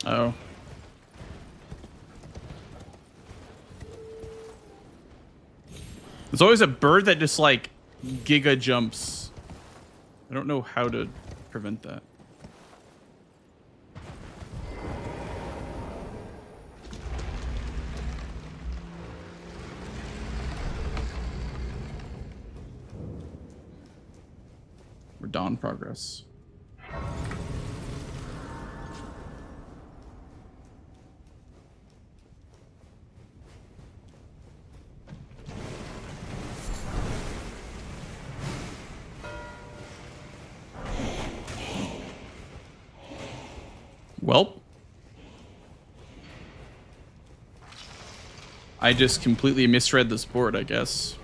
Oh. There's always a bird that just like giga jumps. I don't know how to prevent that. We're dawn progress. Well, I just completely misread this board, I guess.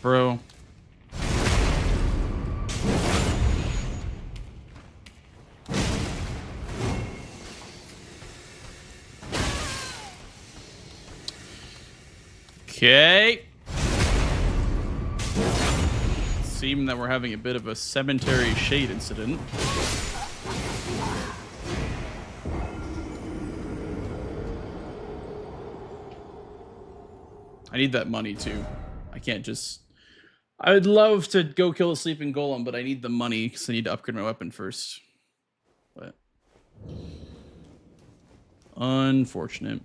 Bro. Okay. Seem that we're having a bit of a cemetery shade incident. I need that money too. I can't just... I would love to go kill a sleeping golem, but I need the money because I need to upgrade my weapon first. But... unfortunate.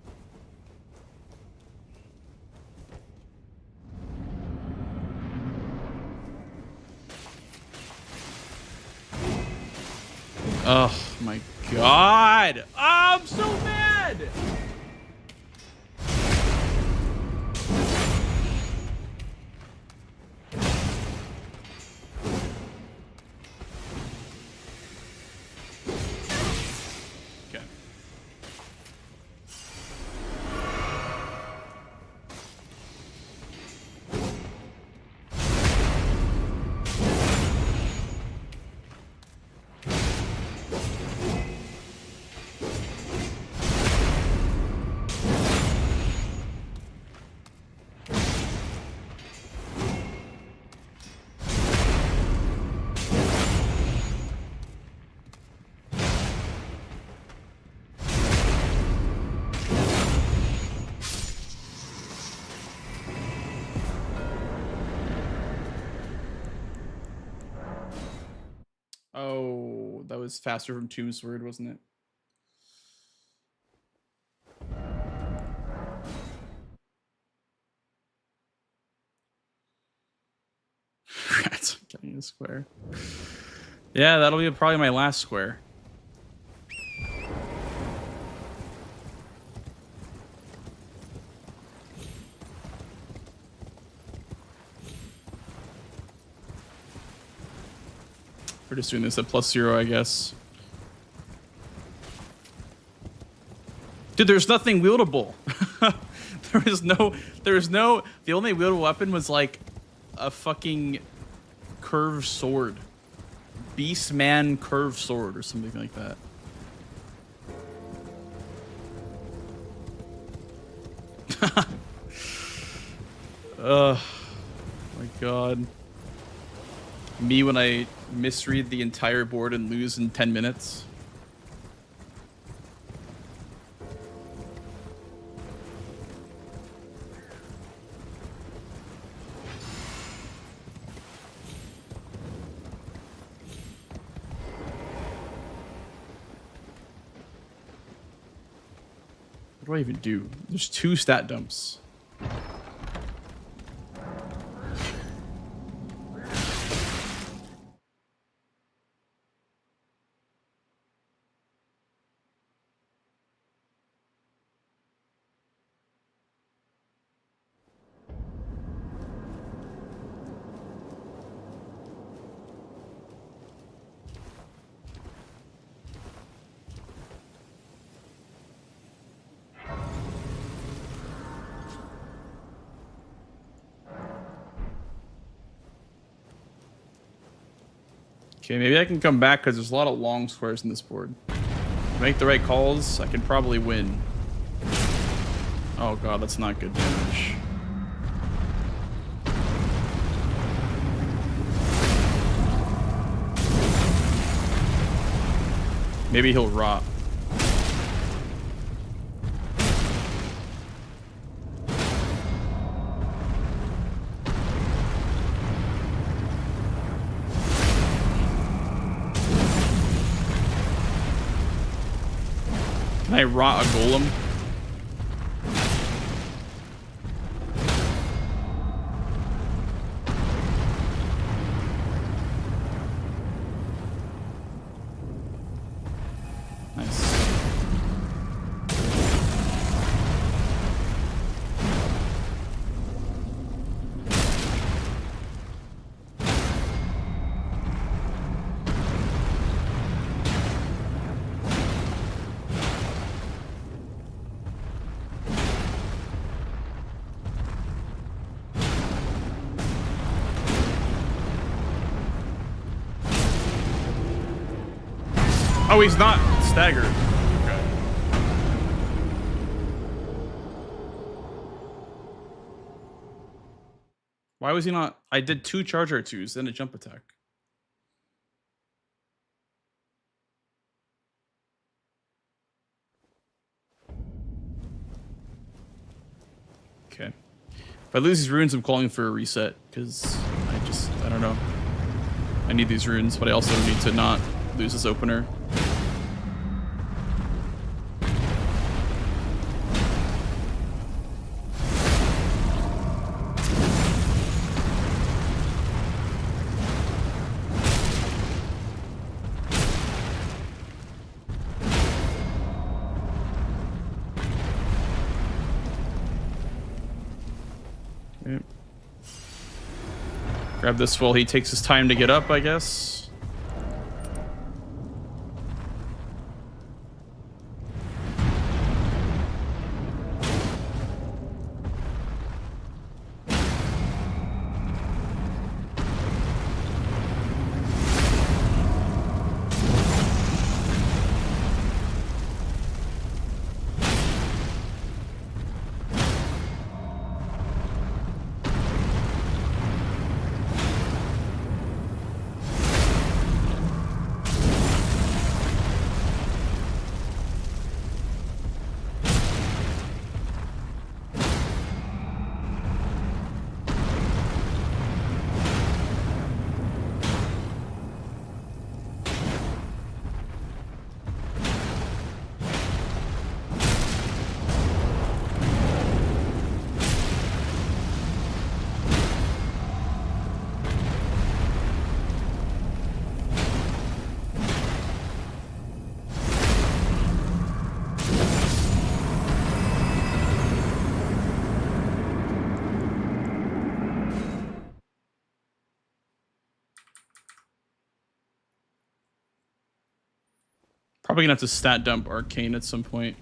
Oh my god! Oh, I'm so mad! Okay. Oh, that was faster from Tombsword, wasn't it? Rats getting a square. Yeah, that'll be probably my last square. We're just doing this at +0, I guess. Dude, there's nothing wieldable. there was no, the only wieldable weapon was like a fucking curved sword. Beastman curved sword or something like that. Oh my god. Me when I misread the entire board and lose in 10 minutes. What do I even do? There's 2 stat dumps. Okay, maybe I can come back because there's a lot of long squares in this board. Make the right calls, I can probably win. Oh god, that's not good damage. Maybe he'll rot. Can I rot a golem? Nice. Oh, he's not staggered. Okay. Why was he not? I did 2 charger 2s, then a jump attack. Okay. If I lose these runes, I'm calling for a reset, because I don't know. I need these runes, but I also need to not lose this opener. Okay. Grab this while he takes his time to get up, I guess. Probably gonna have to stat dump Arcane at some point.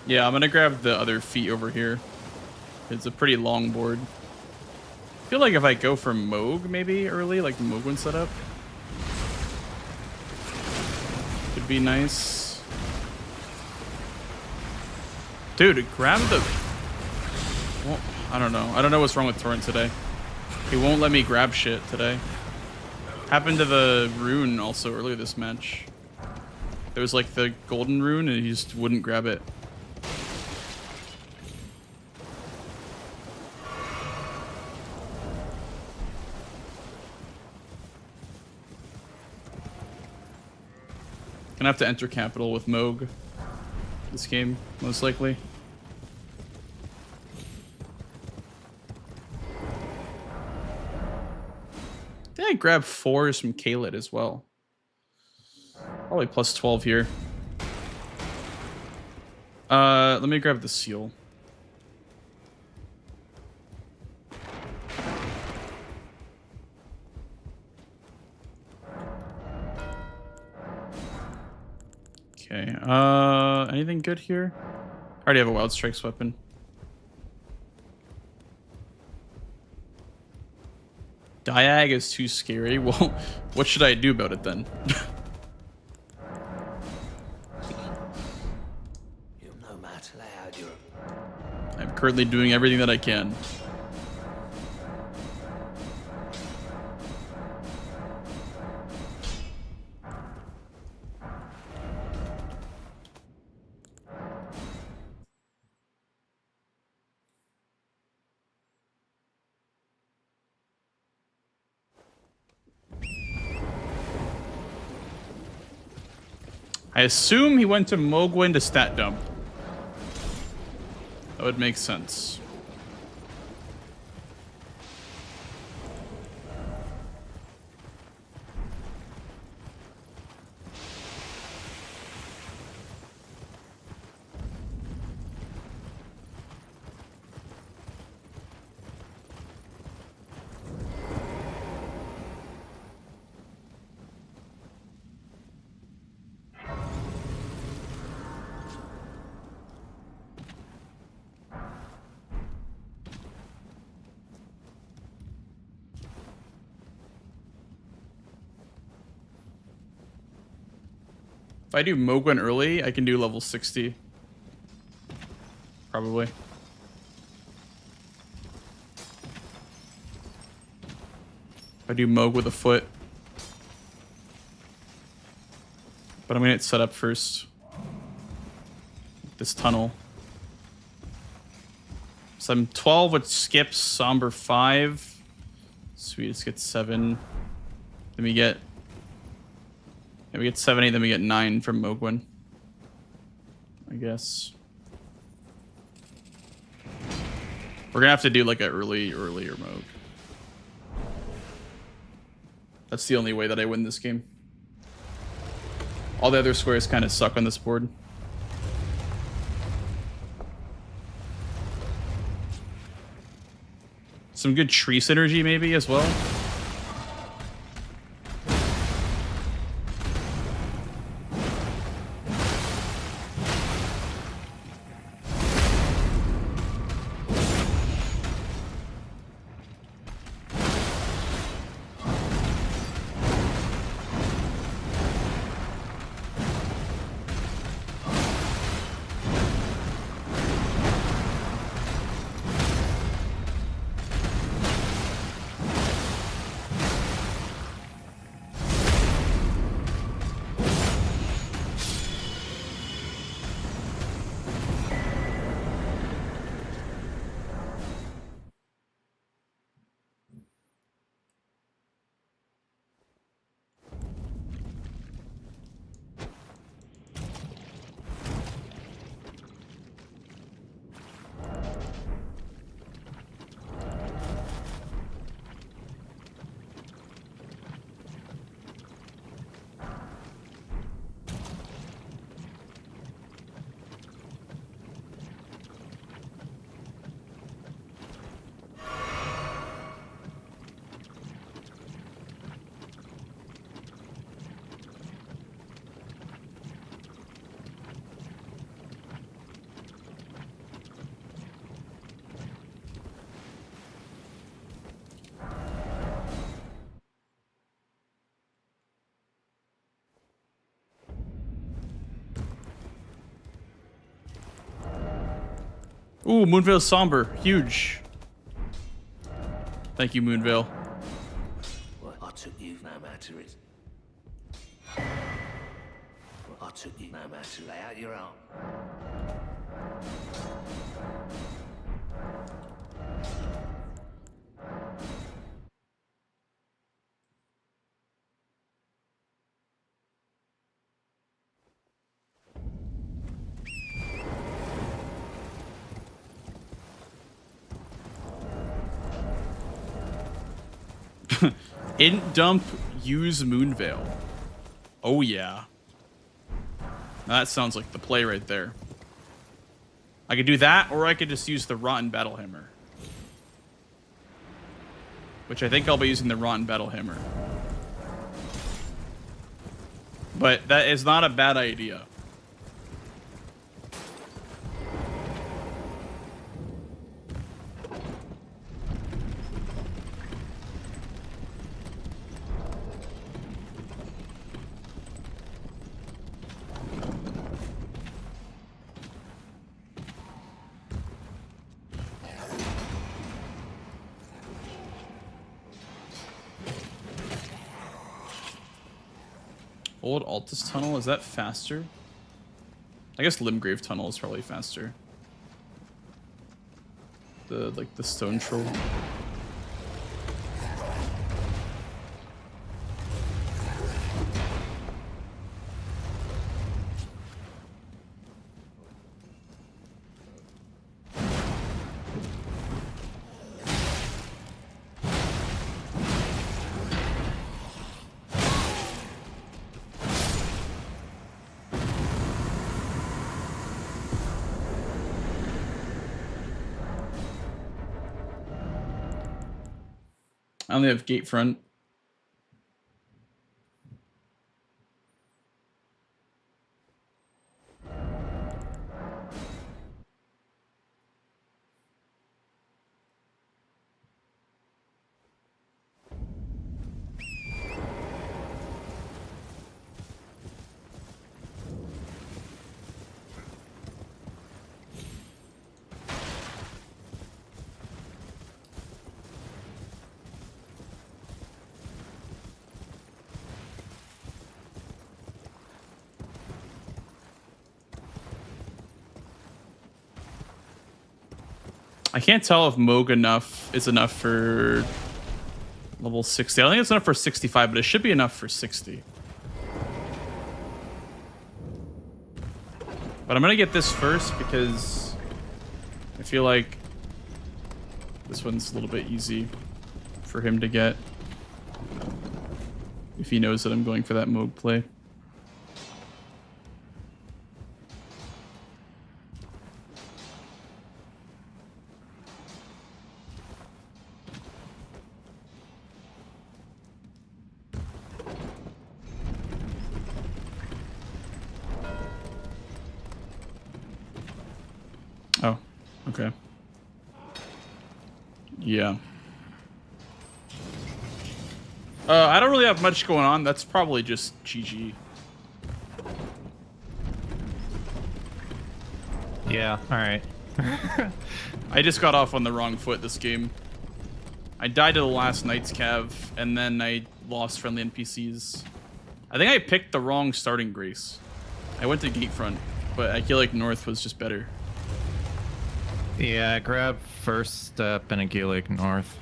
Yeah, I'm gonna grab the other feat over here. It's a pretty long board. I feel like if I go for Moog maybe early, like the Moog one setup, could be nice. Dude, grab the... Well, I don't know. I don't know what's wrong with Torrent today. He won't let me grab shit today. Happened to the rune also earlier this match. There was like the golden rune and he just wouldn't grab it. Gonna have to enter capital with Moog this game, most likely. I think I grabbed 4s from Kaled as well. Probably plus 12 here. Let me grab the seal. Okay, anything good here? I already have a Wild Strikes weapon. Diag is too scary. Well, what should I do about it then? I'm currently doing everything that I can. I assume he went to Mogwin to stat dump. That would make sense. If I do Mogwen early, I can do level 60. Probably. If I do Moog with a foot. But I'm gonna get set up first. This tunnel. So I'm 12 with skips, somber 5. Sweet, let's get 7. Then we get 70, then we get 9 from Mogwen. I guess. We're gonna have to do like an earlier Moog. That's the only way that I win this game. All the other squares kind of suck on this board. Some good tree synergy maybe as well. Ooh, Moonveil Somber. Huge. Thank you, Moonveil. Well, I took you no matter it. Well, I took you no matter lay out your arm. Int dump, use Moonveil. Oh yeah. Now that sounds like the play right there. I could do that, or I could just use the Rotten Battle Hammer. Which I think I'll be using the Rotten Battle Hammer. But that is not a bad idea. Old Altus Tunnel, is that faster? I guess Limgrave Tunnel is probably faster. The stone troll. I only have gate front. I can't tell if Moog is enough for level 60. I think it's enough for 65, but it should be enough for 60. But I'm gonna get this first because I feel like this one's a little bit easy for him to get if he knows that I'm going for that Moog play. Oh, okay. Yeah. I don't really have much going on. That's probably just GG. Yeah, alright. I just got off on the wrong foot this game. I died to the last Knight's Cav, and then I lost friendly NPCs. I think I picked the wrong starting Grace. I went to Gatefront, but I feel like North was just better. Yeah, grab first step and a Gaelic North.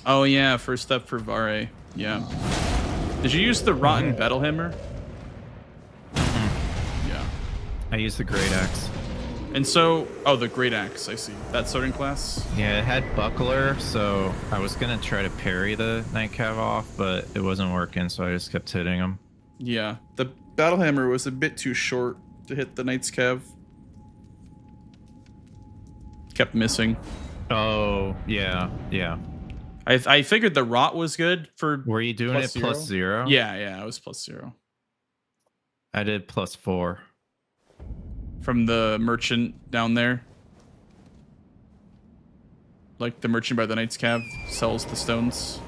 Oh yeah, first step for Vare. Yeah. Did you use the Rotten Battlehammer? Yeah. I used the Great Axe. And so, oh, the Great Axe, I see. That starting class? Yeah, it had Buckler, so I was gonna try to parry the Night Cav off, but it wasn't working, so I just kept hitting him. Yeah, the Battlehammer was a bit too short to hit the Knight's Cav. Kept missing. Oh, yeah, yeah. I figured the Rot was good for. Were you doing it plus 0? Yeah, it was plus 0. I did plus 4. From the merchant down there. Like the merchant by the Knight's Cav sells the stones.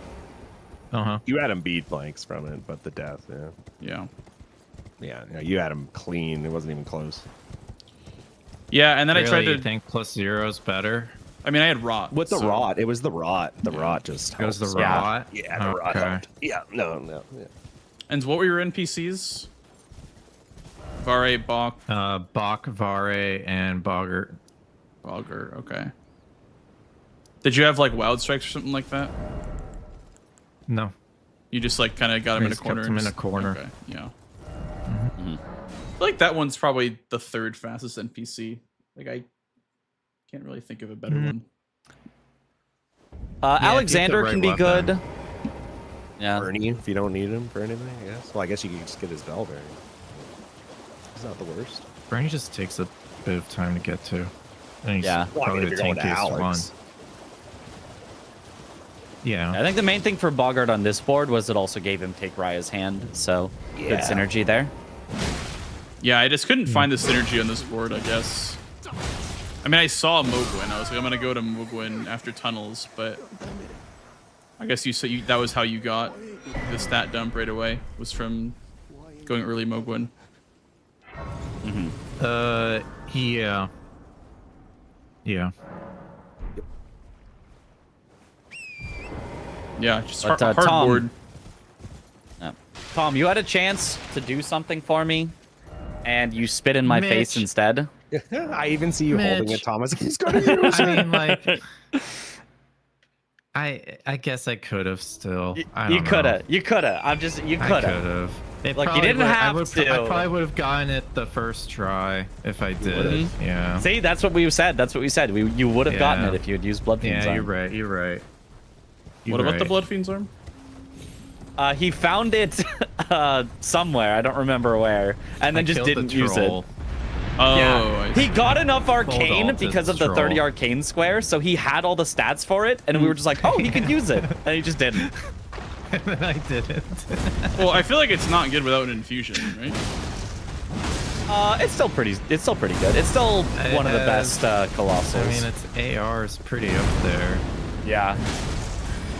You had him bead blanks from it, but the death, Yeah. Yeah, you had him clean. It wasn't even close. Yeah, and then Really, I tried to you think plus 0 is better? I mean, I had Rot. With the Rot, it was the Rot. The Rot just It was the helps. Rot? Yeah, the Rot Okay. helped. Yeah, no. Yeah. And what were your NPCs? Vare, Bok. Bok, Vare, and Boggart. Boggart, okay. Did you have like Wild Strikes or something like that? No. You just like kind of got him in a just corner. kept him in a corner. Okay, yeah. I feel like that one's probably the third fastest NPC. Like I can't really think of a better one. Alexander can be good. Yeah. Bernie, if you don't need him for anything, I guess. Well, I guess you can just get his bell bearing. He's not the worst. Bernie just takes a bit of time to get to. And he's Yeah. probably if the you're going to tankiest one. Alex. Yeah. I think the main thing for Boggart on this board was it also gave him take Raya's hand, so good synergy there. Yeah, I just couldn't find the synergy on this board, I guess. I mean, I saw Mogwin. I was like, I'm gonna go to Mogwin after tunnels, but I guess you said that was how you got the stat dump right away. Was from going early Mogwin. Yeah. Yeah. Yeah, just But, hard Tom- board. Tom, you had a chance to do something for me, and you spit in my face Mitch. instead. I even see you holding Mitch. it, Thomas. He's going to use I mean, like, I guess I could have still. I don't You know. coulda. You coulda. I'm just. You I coulda. could have. Look, you didn't have to. I probably would have gotten it the first try if I did. Yeah. See, that's what we said. That's what we said. You would have gotten Yeah. it if you had used Blood Fiend's Yeah, Arm. you're right. You're right. You're What about the right. Blood Fiend's Arm? He found it somewhere. I don't remember where, and then I just killed the didn't use it. troll. Oh, Yeah. I see. He got enough arcane Alt because is of the 30 troll. arcane square, so he had all the stats for it, and we were just like, oh, he could use it, and he just didn't. And then I didn't. Well, I feel like it's not good without an infusion, right? It's still pretty good. It's still one of the best colossals. I mean, its AR is pretty up there, yeah.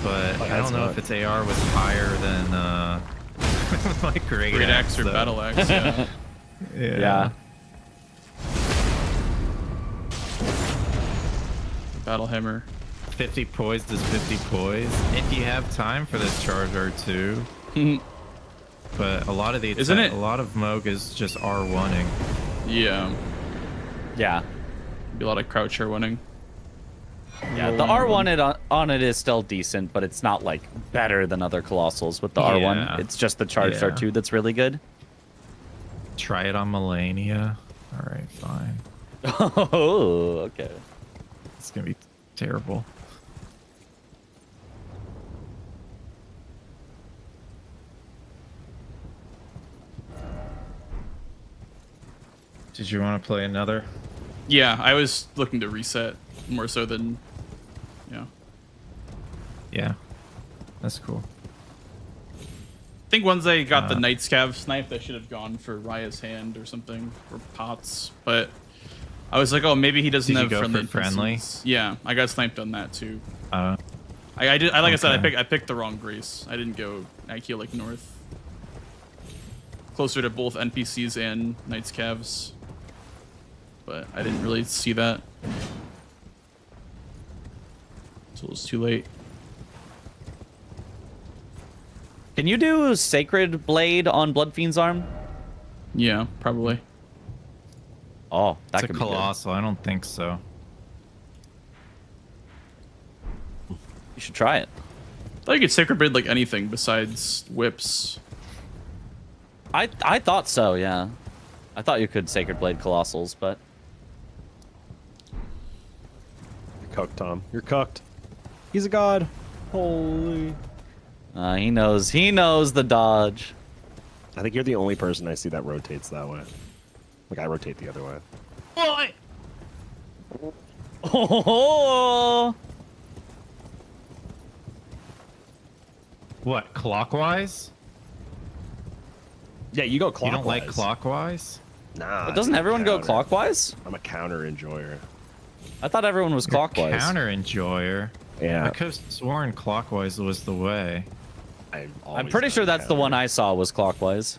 but I don't know if its AR was higher than like Great Axe or though. Battle Axe, yeah. Yeah. Battle Hammer. 50 poised is 50 poised. If you have time for this charge R2. But a lot of the Isn't it- a lot of Moog is just R1ing. Yeah. Yeah. Be a lot of crouch air winning. Yeah, the R1 on it is still decent, but it's not like better than other Colossals with the R1. It's just the charged R2 that's really good. Try it on Melania. All right, fine. Oh, okay. It's gonna be terrible. Did you want to play another? Yeah, I was looking to reset more so than, yeah. Yeah, that's cool. I think once I got the Knight's Cav snipe, I should have gone for Raya's Hand or something, or Pots, but I was like, oh, maybe he doesn't Did have you go friendly for friendly? NPCs. Yeah, I got sniped on that too. I did. Like I said, okay. I picked the wrong Grace. I didn't go IQ like north, closer to both NPCs and Knight's Cavs, but I didn't really see that, so it was too late. Can you do Sacred Blade on Bloodfiend's arm? Yeah, probably. Oh, that it's could a be good. Colossal. I don't think so. You should try it. I thought you could Sacred Blade like anything besides whips. I thought so, yeah. I thought you could Sacred Blade Colossals, but... You're cooked, Tom. You're cooked. He's a god. Holy... he knows the dodge. I think you're the only person I see that rotates that way. Like, I rotate the other way. Boy! Oh! What, clockwise? Yeah, you go clockwise. You don't like clockwise? Nah. But doesn't everyone go clockwise? I'm a counter enjoyer. I thought everyone was clockwise. Counter enjoyer? Yeah. I could have sworn clockwise was the way. I'm pretty sure that's the one I saw was clockwise.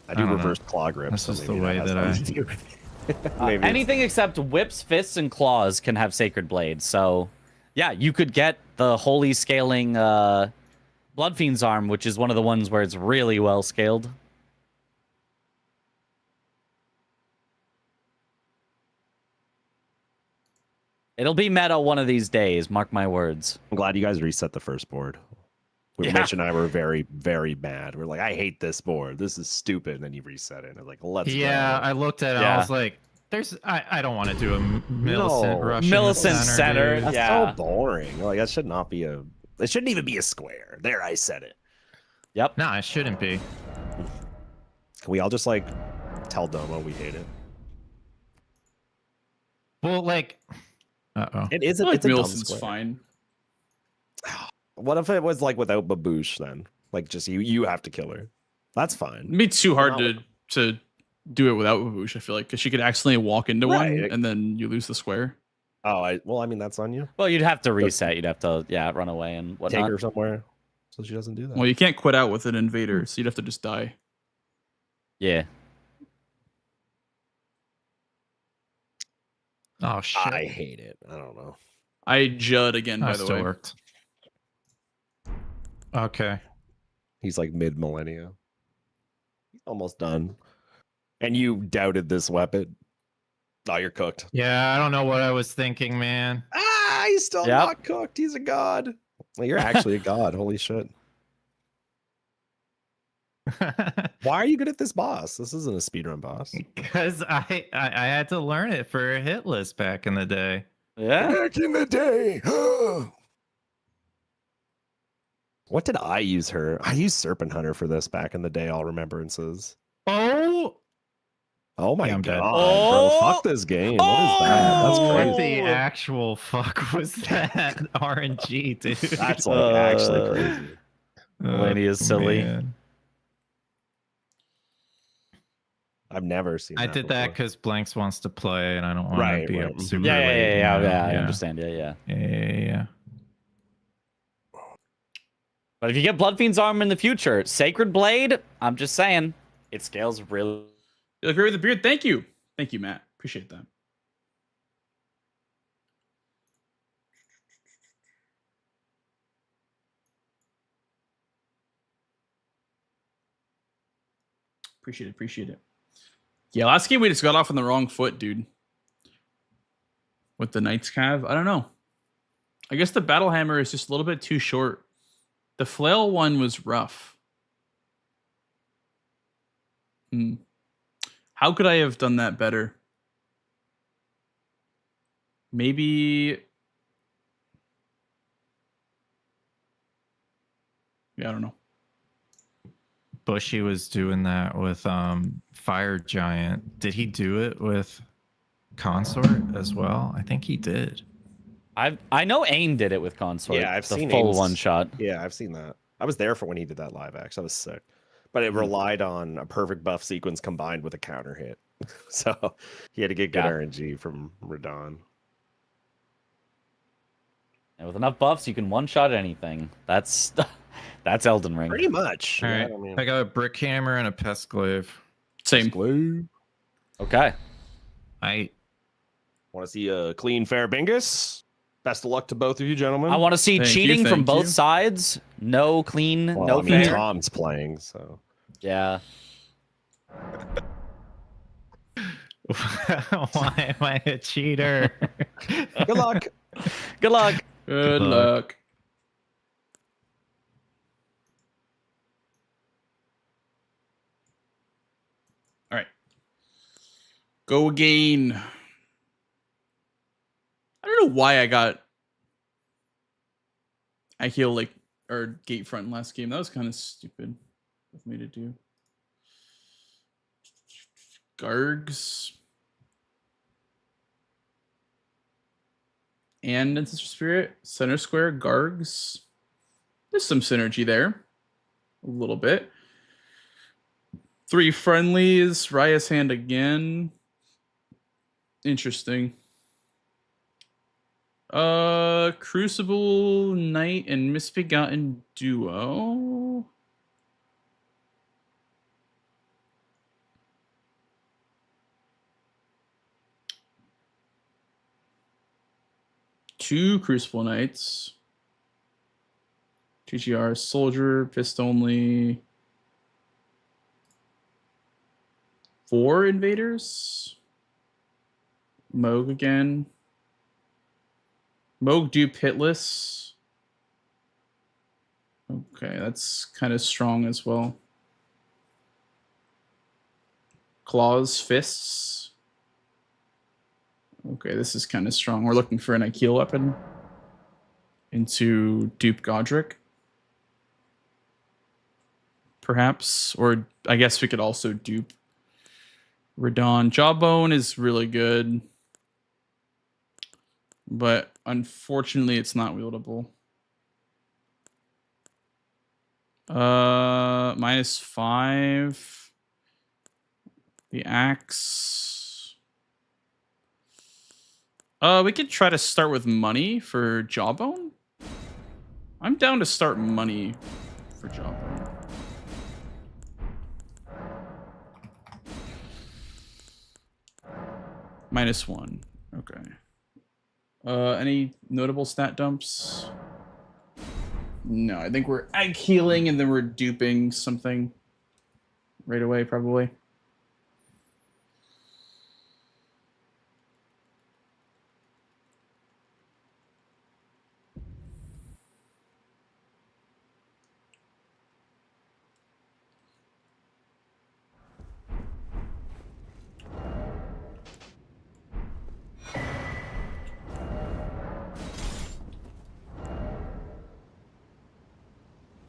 I do I don't reverse know. claw grip. That's so just the maybe way has that something to do with it. Maybe it's- Anything except whips, fists, and claws can have Sacred Blade. So, yeah, you could get the holy scaling Bloodfiend's arm, which is one of the ones where it's really well scaled. It'll be meta one of these days, mark my words. I'm glad you guys reset the first board. Yeah. Mitch and I were very, very mad. We're like, I hate this board. This is stupid. And then you reset it. And I was like, let's go. I looked at it. I was like, I don't want to do a Millicent rush. Millicent center. Dude. That's Yeah. so boring. Like, that should not be a... It shouldn't even be a square. There, I said it. Yep. No, it shouldn't be. Can we all just, like, tell Domo we hate it? Well, like... Uh-oh. It is I feel like it's a dumb Millicent's square. fine. What if it was, like, without Baboosh, then? Like, just you have to kill her. That's fine. It'd be too hard Not to do it without Baboosh, I feel like, because she could accidentally walk into one Right. and then you lose the square. Oh, well, I mean, that's on you. Well, you'd have to reset. You'd have to, run away and Take whatnot. her somewhere so she doesn't do that. Well, you can't quit out with an invader, so you'd have to just die. Yeah. Oh, shit. I hate it. I don't know. I Judd again, by That the still way. worked. Okay. He's like mid-millennia. He's almost done. And you doubted this weapon. Oh, you're cooked. Yeah, I don't know what I was thinking, man. Ah, he's still not cooked. He's a god. Well, you're actually a god. Holy shit. Why are you good at this boss? This isn't a speedrun boss. Because I had to learn it for a hit list back in the day. Yeah. Back in the day. What did I use her? I used Serpent Hunter for this back in the day, all remembrances. Oh! Oh my Yeah, I'm god, dead. bro. Fuck this game. What is that? That's What crazy. the actual fuck was that? RNG, dude. That's like actually crazy. Lady is silly. Man. I've never seen I that did that before. because Blanks wants to play, and I don't want Right, to be right. up super Yeah, late. yeah, you know? I understand. Yeah. Yeah. But if you get Bloodfiend's arm in the future, Sacred Blade, I'm just saying, it scales really. You look great with the beard. Thank you. Thank you, Matt. Appreciate that. Appreciate it. Yeah, last game we just got off on the wrong foot, dude. With the Knights Cav. I don't know. I guess the battle hammer is just a little bit too short. The flail one was rough. How could I have done that better? Maybe. Yeah, I don't know. Bushy was doing that with Fire Giant. Did he do it with Consort as well? I think he did. I know Aim did it with Consort. Yeah, I've the seen full Aim's- one shot. Yeah, I've seen that. I was there for when he did that live act. That was sick. But it relied on a perfect buff sequence combined with a counter hit. So he had to get good RNG from Radon. And with enough buffs, you can one-shot anything. That's Elden Ring. Pretty much. All Yeah, right. I mean, I got a brick hammer and a pest glaive. Same. glue. Okay. I Want to see a clean, fair Bingus? Best of luck to both of you, gentlemen. I want to see Thank you, cheating from thank both you. sides. No clean, Well, no I mean, fair. Tom's playing, so. Yeah. Why am I a cheater? Good luck. Good luck. Good luck. luck. All right. Go again. I don't know why I heal like or gate front in last game. That was kind of stupid of me to do. Gargs. And Ancestor Spirit. Center Square. Gargs. There's some synergy there. A little bit. 3 friendlies. Raya's Hand again. Interesting. Crucible Knight and Misbegotten Duo. Two Crucible Knights. TGR Soldier, Fist only. 4 Invaders. Moog again. Moog dupe hitless. Okay, that's kind of strong as well. Claws, fists. Okay, this is kind of strong. We're looking for an Akil weapon into dupe Godric. Perhaps. Or I guess we could also dupe Radon. Jawbone is really good. But unfortunately, it's not wieldable. -5. The axe. We could try to start with money for Jawbone. I'm down to start money for Jawbone. -1. Okay. Any notable stat dumps? No, I think we're egg healing and then we're duping something right away, probably.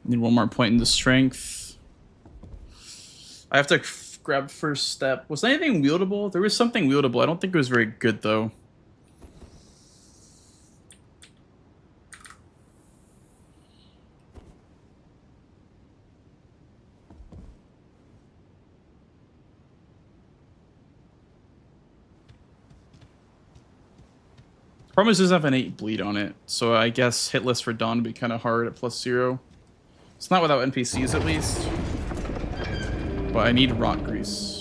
Need one more point into strength. I have to grab first step. Was anything wieldable? There was something wieldable. I don't think it was very good, though. Problem is, it doesn't have an 8 bleed on it, so I guess hitless for Dawn would be kind of hard at +0. It's not without NPCs, at least. But I need rock grease.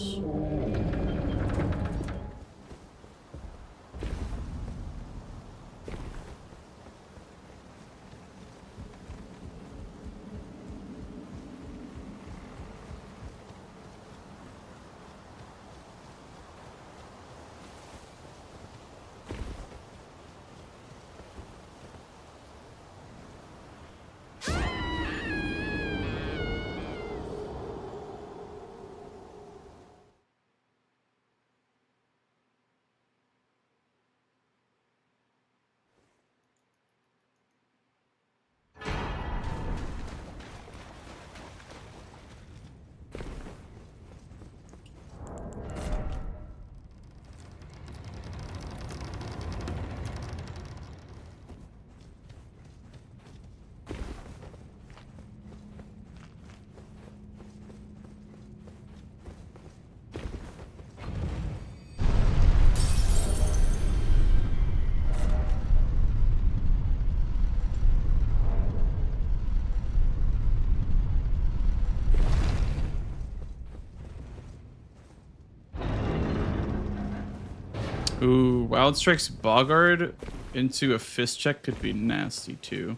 Ooh, Wild Strike's Boggart into a fist check could be nasty too.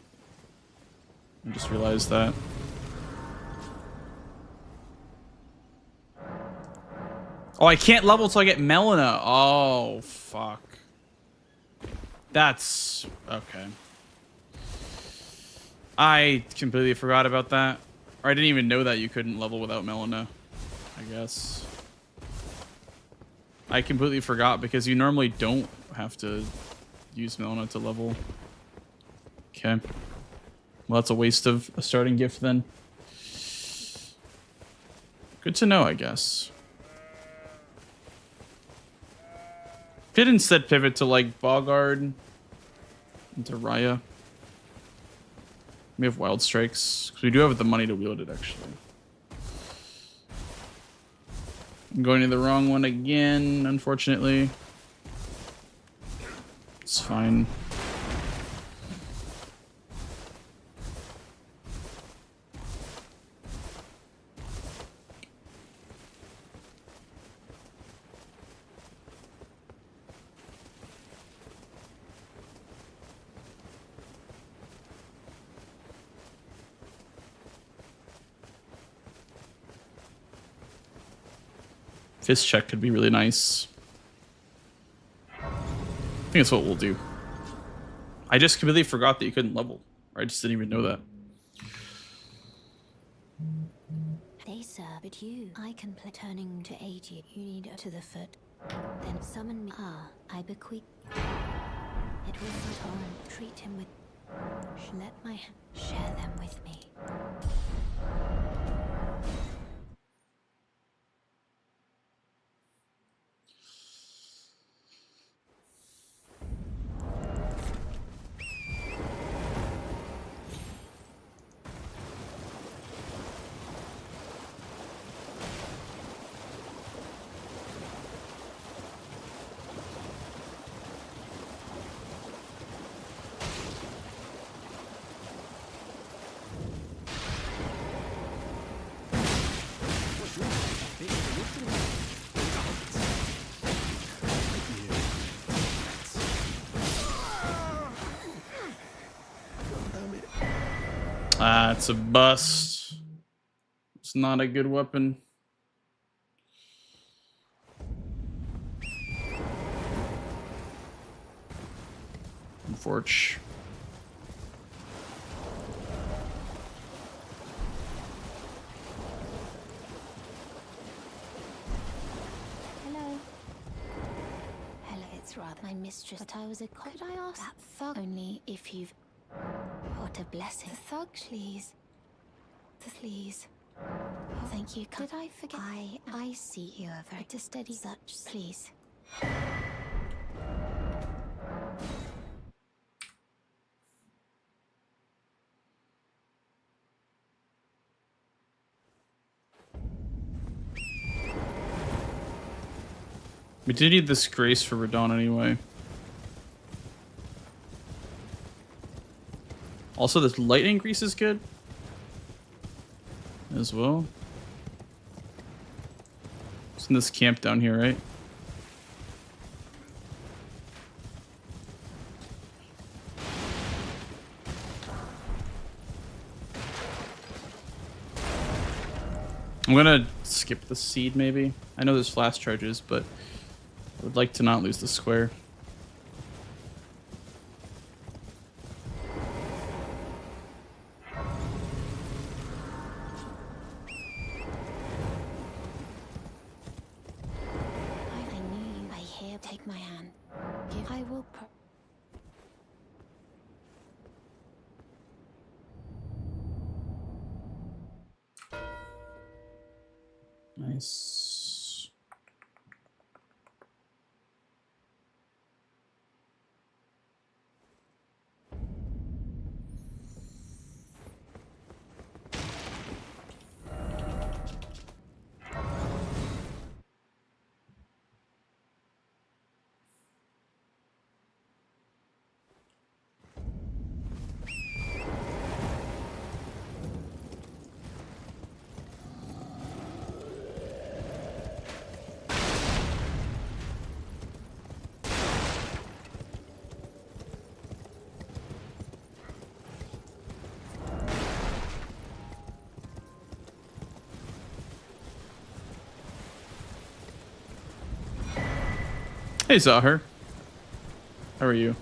I just realized that. Oh, I can't level till I get Melina. Oh, fuck. That's... okay. I completely forgot about that. Or I didn't even know that you couldn't level without Melina, I guess. I completely forgot because you normally don't have to use Melina to level. Okay. Well, that's a waste of a starting gift then. Good to know, I guess. Could instead pivot to like Boggart into Raya. We have Wild Strikes because we do have the money to wield it actually. I'm going to the wrong one again, unfortunately. It's fine. Fist check could be really nice. I think that's what we'll do. I just completely forgot that you couldn't level. Or I just didn't even know that. They sir, but you. I can play turning to 80. You need to the foot. Then summon me. Ah, I bequeath. It was a torrent. Treat him with. Let my share them with me. It's a bust. It's not a good weapon. Unfortunate. Hello. Hello, it's rather my mistress. But I was a could I ask that thug only if you've what a blessing. The thug, please. Please. Oh, thank you. Did I forget? I see you are very to steady such. Please. We did need this grace for Radon anyway. Also, this lightning grease is good as well. It's in this camp down here, right? I'm gonna skip the seed maybe. I know there's flash charges, but I would like to not lose the square. I knew you. I hear. Take my hand. Give. I will. Nice. Hey, Zahir. How are you?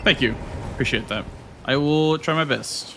Thank you. Appreciate that. I will try my best.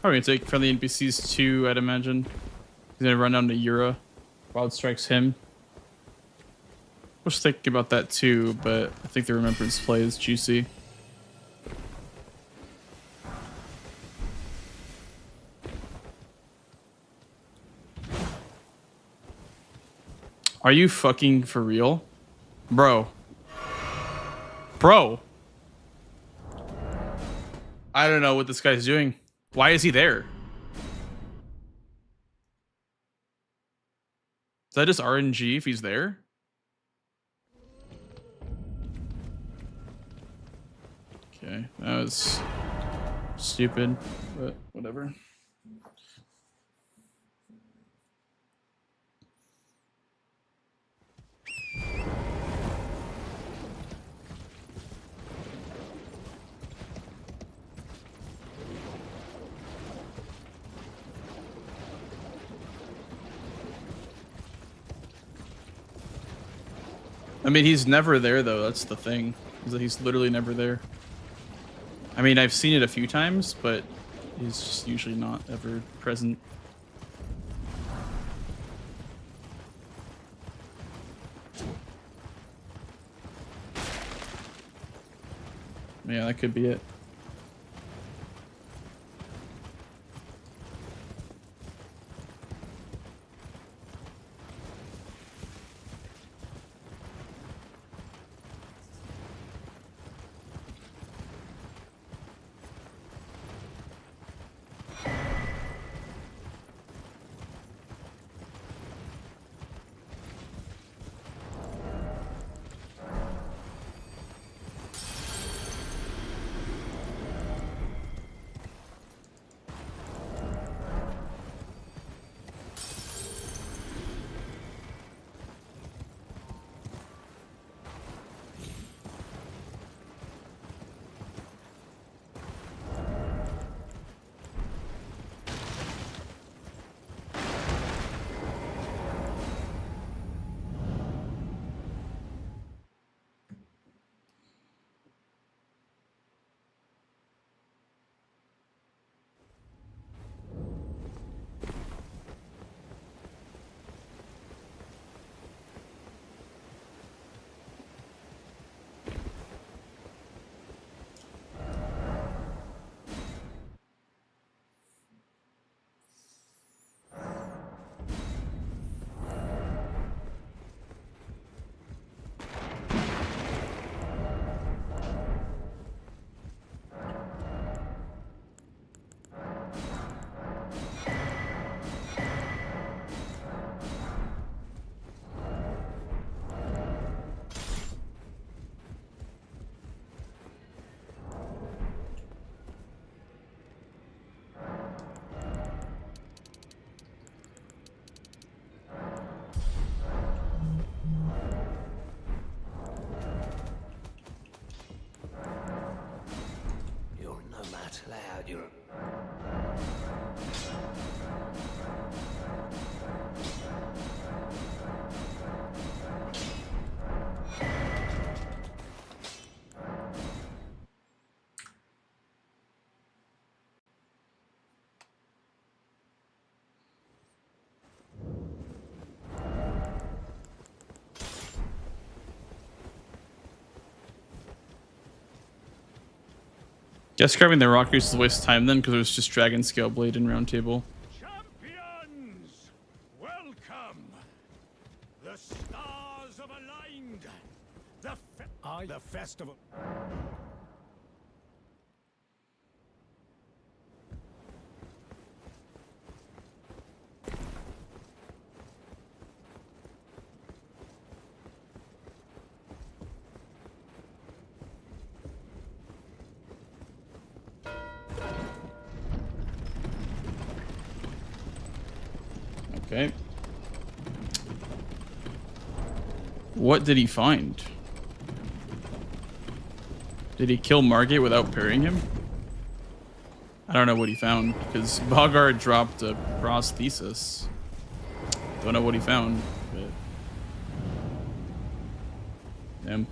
Probably gonna take friendly NPCs too, I'd imagine. He's gonna run down to Yura. Wild strikes him. Was thinking about that too, but I think the remembrance play is juicy. Are you fucking for real? Bro. Bro. I don't know what this guy's doing. Why is he there? Is that just RNG if he's there? Okay, that was stupid, but whatever. I mean, he's never there, though. That's the thing. Is that he's literally never there. I mean, I've seen it a few times, but he's just usually not ever present. Yeah, that could be it. out your... Guess carving the rock is a waste of time then, because it was just Dragon Scale Blade and Round Table. Champions, welcome. The stars have aligned. The festival. Okay. What did he find? Did he kill Margate without parrying him? I don't know what he found, because Bogard dropped a prosthesis. Don't know what he found, but... Damn.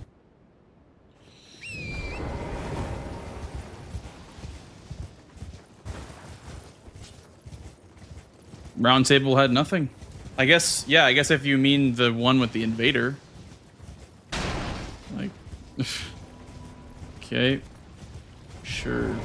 Round Table had nothing. I guess, yeah, I guess if you mean the one with the invader. Like... Okay. Sure.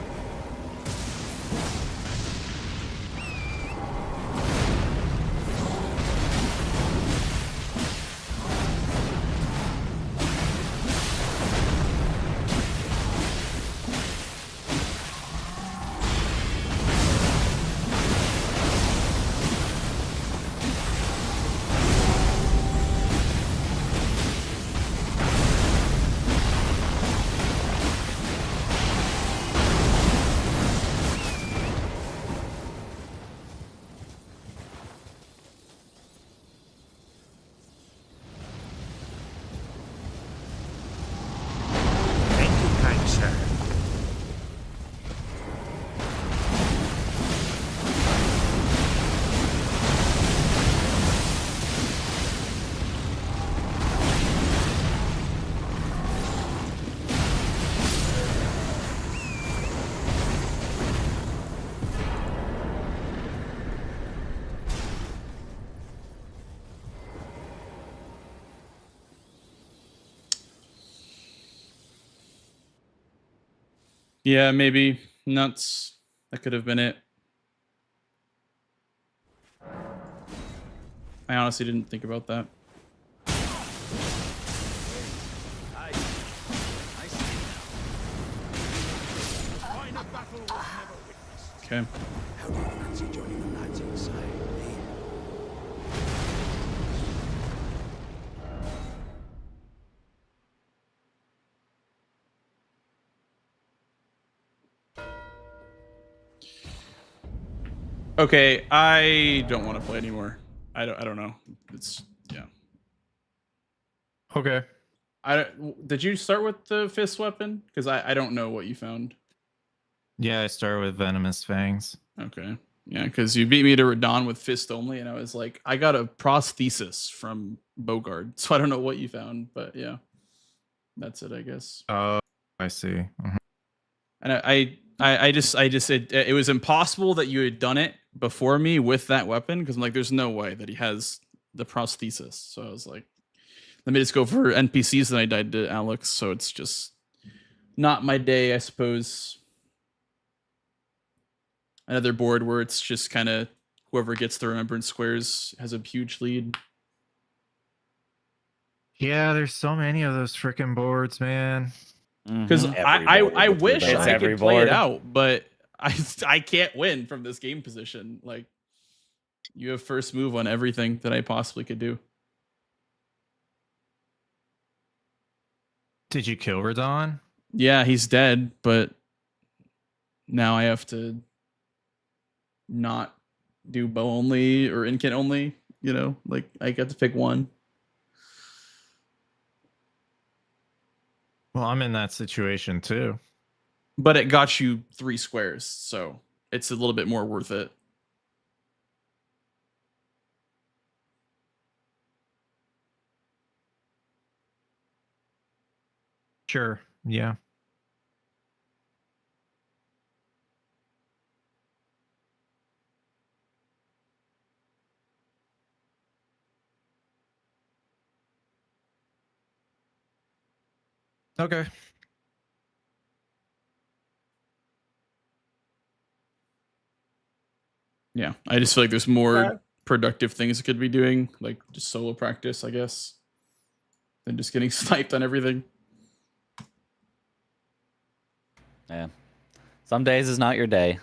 Yeah, maybe. Nuts. That could have been it. I honestly didn't think about that. Okay. How do you fancy joining the lads inside, eh? Okay, I don't want to play anymore. I don't know. It's yeah. Okay. Did you start with the fist weapon? Because I don't know what you found. Yeah, I started with Venomous Fangs. Okay. Yeah, because you beat me to Radon with fist only, and I was like, I got a prosthesis from Bogard, so I don't know what you found, but yeah, that's it, I guess. Oh, I see. And I just it was impossible that you had done it before me with that weapon, because I'm like, there's no way that he has the prosthesis. So I was like, let me just go for NPCs, and I died to Alex, so it's just not my day, I suppose. Another board where it's just kind of whoever gets the Remembrance Squares has a huge lead. Yeah, there's so many of those freaking boards, man. Because I wish I could play it out, but I can't win from this game position. Like, you have first move on everything that I possibly could do. Did you kill Radon? Yeah, he's dead, but now I have to not do bow only or Incan only, you know, like I get to pick one. Well, I'm in that situation too. but it got you 3 squares, so it's a little bit more worth it. Sure. Yeah. Okay. Yeah, I just feel like there's more productive things it could be doing, like just solo practice, I guess, than just getting sniped on everything. Yeah. Some days is not your day.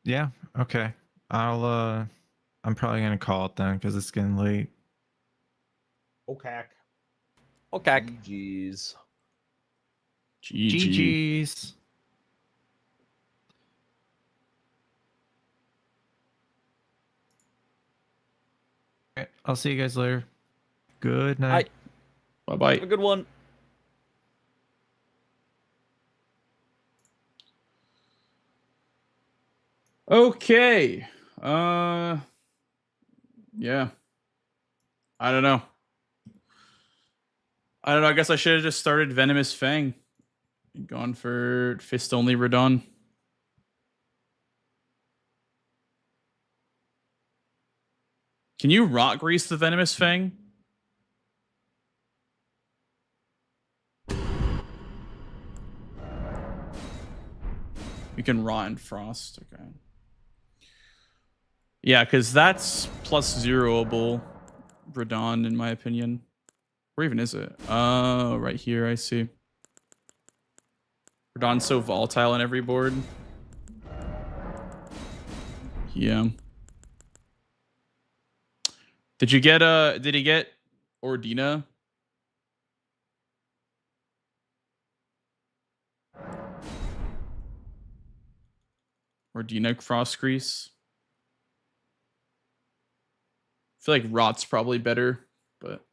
Yeah. Okay. I'm probably gonna call it then because it's getting late. Okay. Okay. GG's. GG's. Okay, I'll see you guys later. Good night. Bye bye. Have a good one. Okay. Yeah. I don't know. I guess I should have just started Venomous Fang. And gone for Fist Only Radon. Can you rot grease the Venomous Fang? You can rot and frost. Okay. Yeah, because that's plus 0able Radon, in my opinion. Where even is it? Right here, I see. Radon's so volatile on every board. Yeah. Did he get Ordina? Ordina Frost Grease? I feel like Rot's probably better, but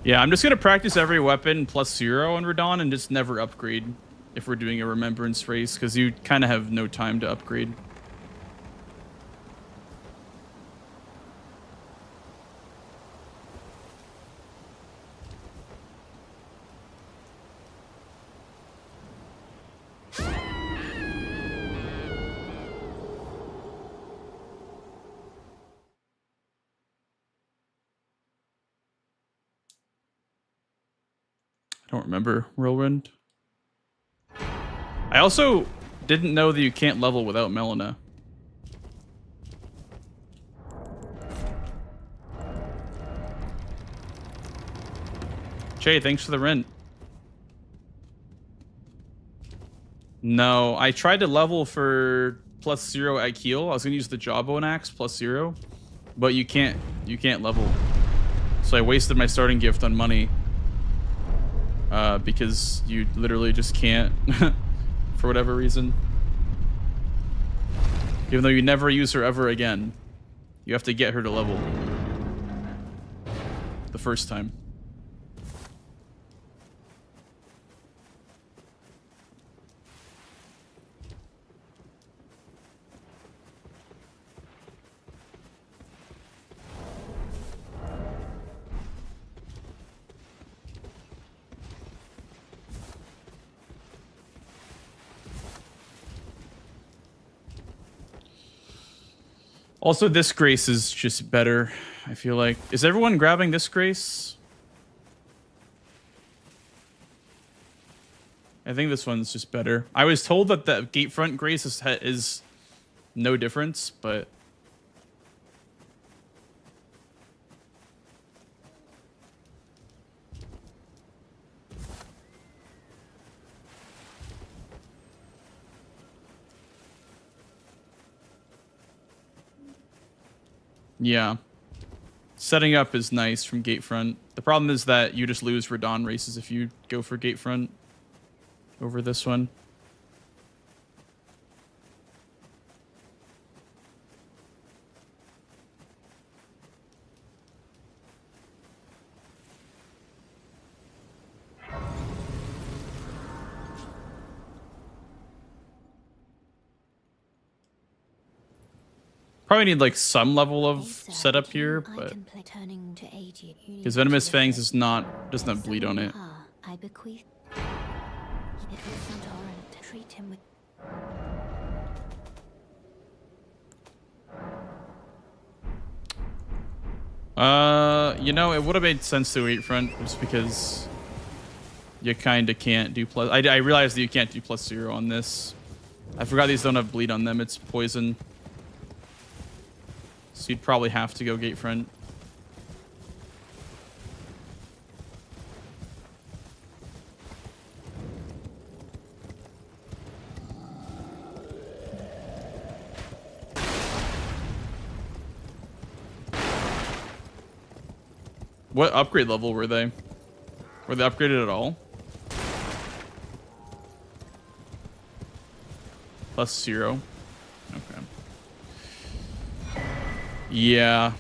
yeah, I'm just gonna practice every weapon plus 0 on Radon and just never upgrade if we're doing a remembrance race, because you kind of have no time to upgrade. I don't remember Whirlwind. I also didn't know that you can't level without Melina. Jay, thanks for the rent. No, I tried to level for plus 0 at Keel. I was gonna use the Jawbone Axe plus 0, but you can't level. So I wasted my starting gift on money. Because you literally just can't for whatever reason. Even though you never use her ever again, you have to get her to level the first time. Also, this Grace is just better, I feel like. Is everyone grabbing this Grace? I think this one's just better. I was told that the Gatefront Grace is no difference, but... Yeah. Setting up is nice from Gatefront. The problem is that you just lose Radon races if you go for Gatefront over this one. Probably need like some level of setup here, but because Venomous Fangs is doesn't have bleed on it. I bequeath. It was Santorin to treat him with. You know, it would have made sense to wait front just because you kind of can't do plus. I realized that you can't do +0 on this. I forgot these don't have bleed on them. It's poison. So you'd probably have to go gate front. What upgrade level were they? Were they upgraded at all? +0. Okay. Yeah.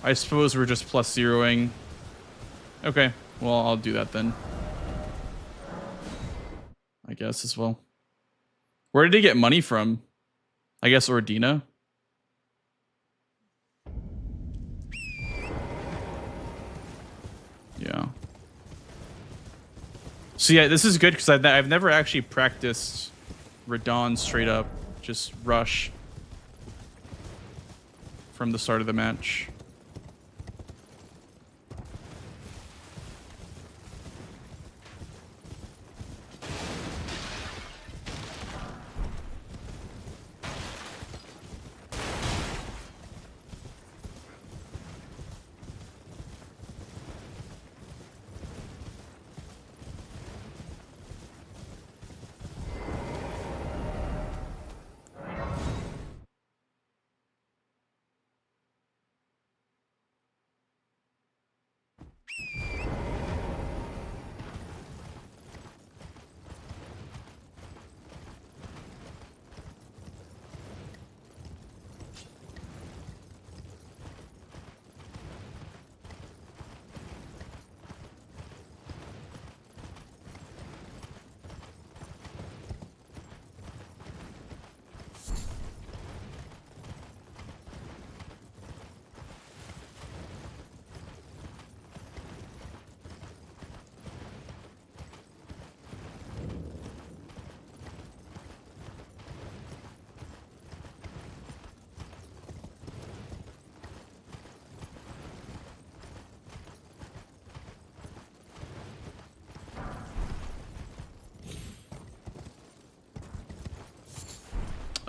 I suppose we're just +0ing. Okay. Well, I'll do that then. I guess as well. Where did he get money from? I guess Ordina. Yeah. So yeah, this is good because I've never actually practiced Radon straight up. Just rush from the start of the match.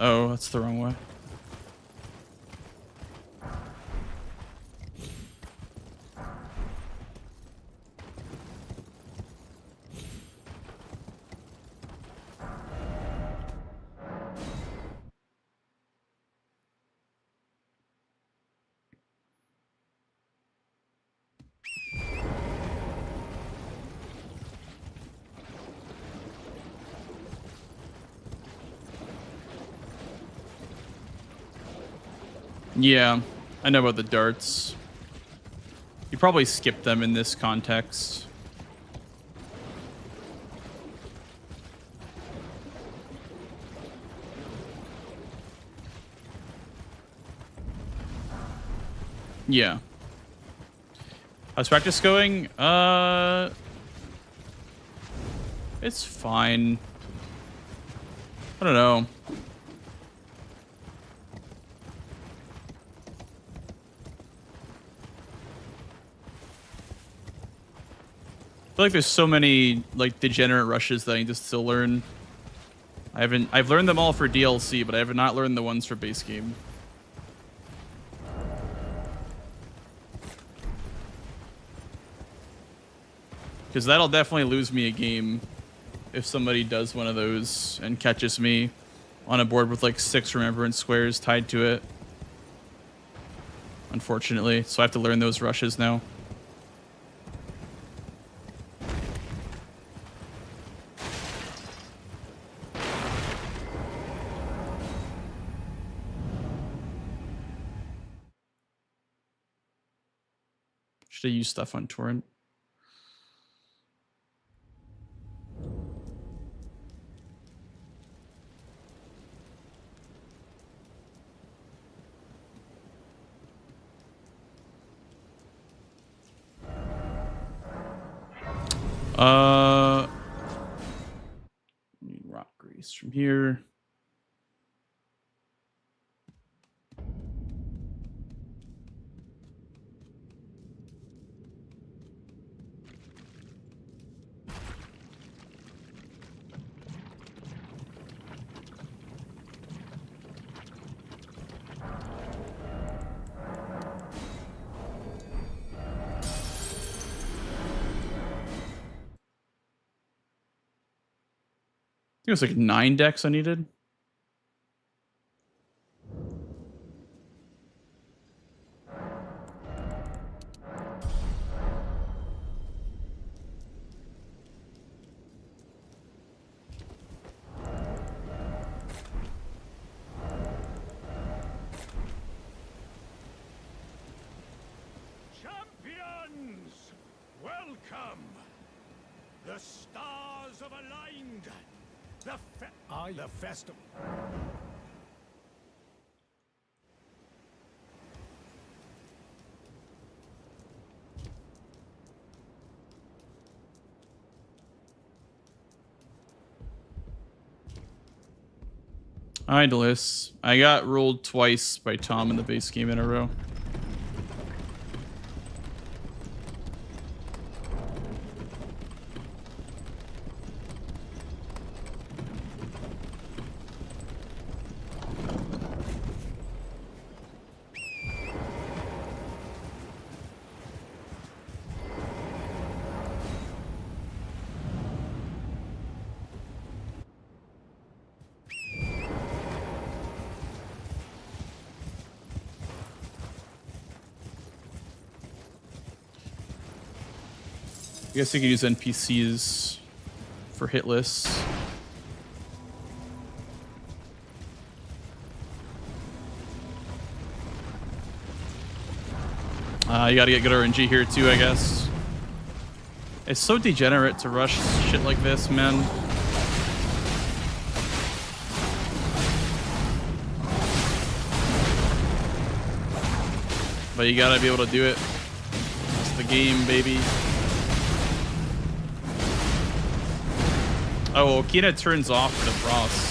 Oh, that's the wrong way. Yeah, I know about the darts. You probably skip them in this context. Yeah. How's practice going? It's fine. I don't know. I feel like there's so many like degenerate rushes that I need to still learn. I've learned them all for DLC, but I have not learned the ones for base game. Because that'll definitely lose me a game if somebody does one of those and catches me on a board with like 6 remembrance squares tied to it. unfortunately. So I have to learn those rushes now. Should I use stuff on torrent? Need rock grease from here. I think it was like 9 decks I needed. Champions, welcome. The stars have aligned. The festival. Idless. I got rolled twice by Tom in the base game in a row. I guess you could use NPCs for hit lists. You gotta get good RNG here too, I guess. It's so degenerate to rush shit like this, man. But you gotta be able to do it. It's the game, baby. Oh, Okina turns off the frost.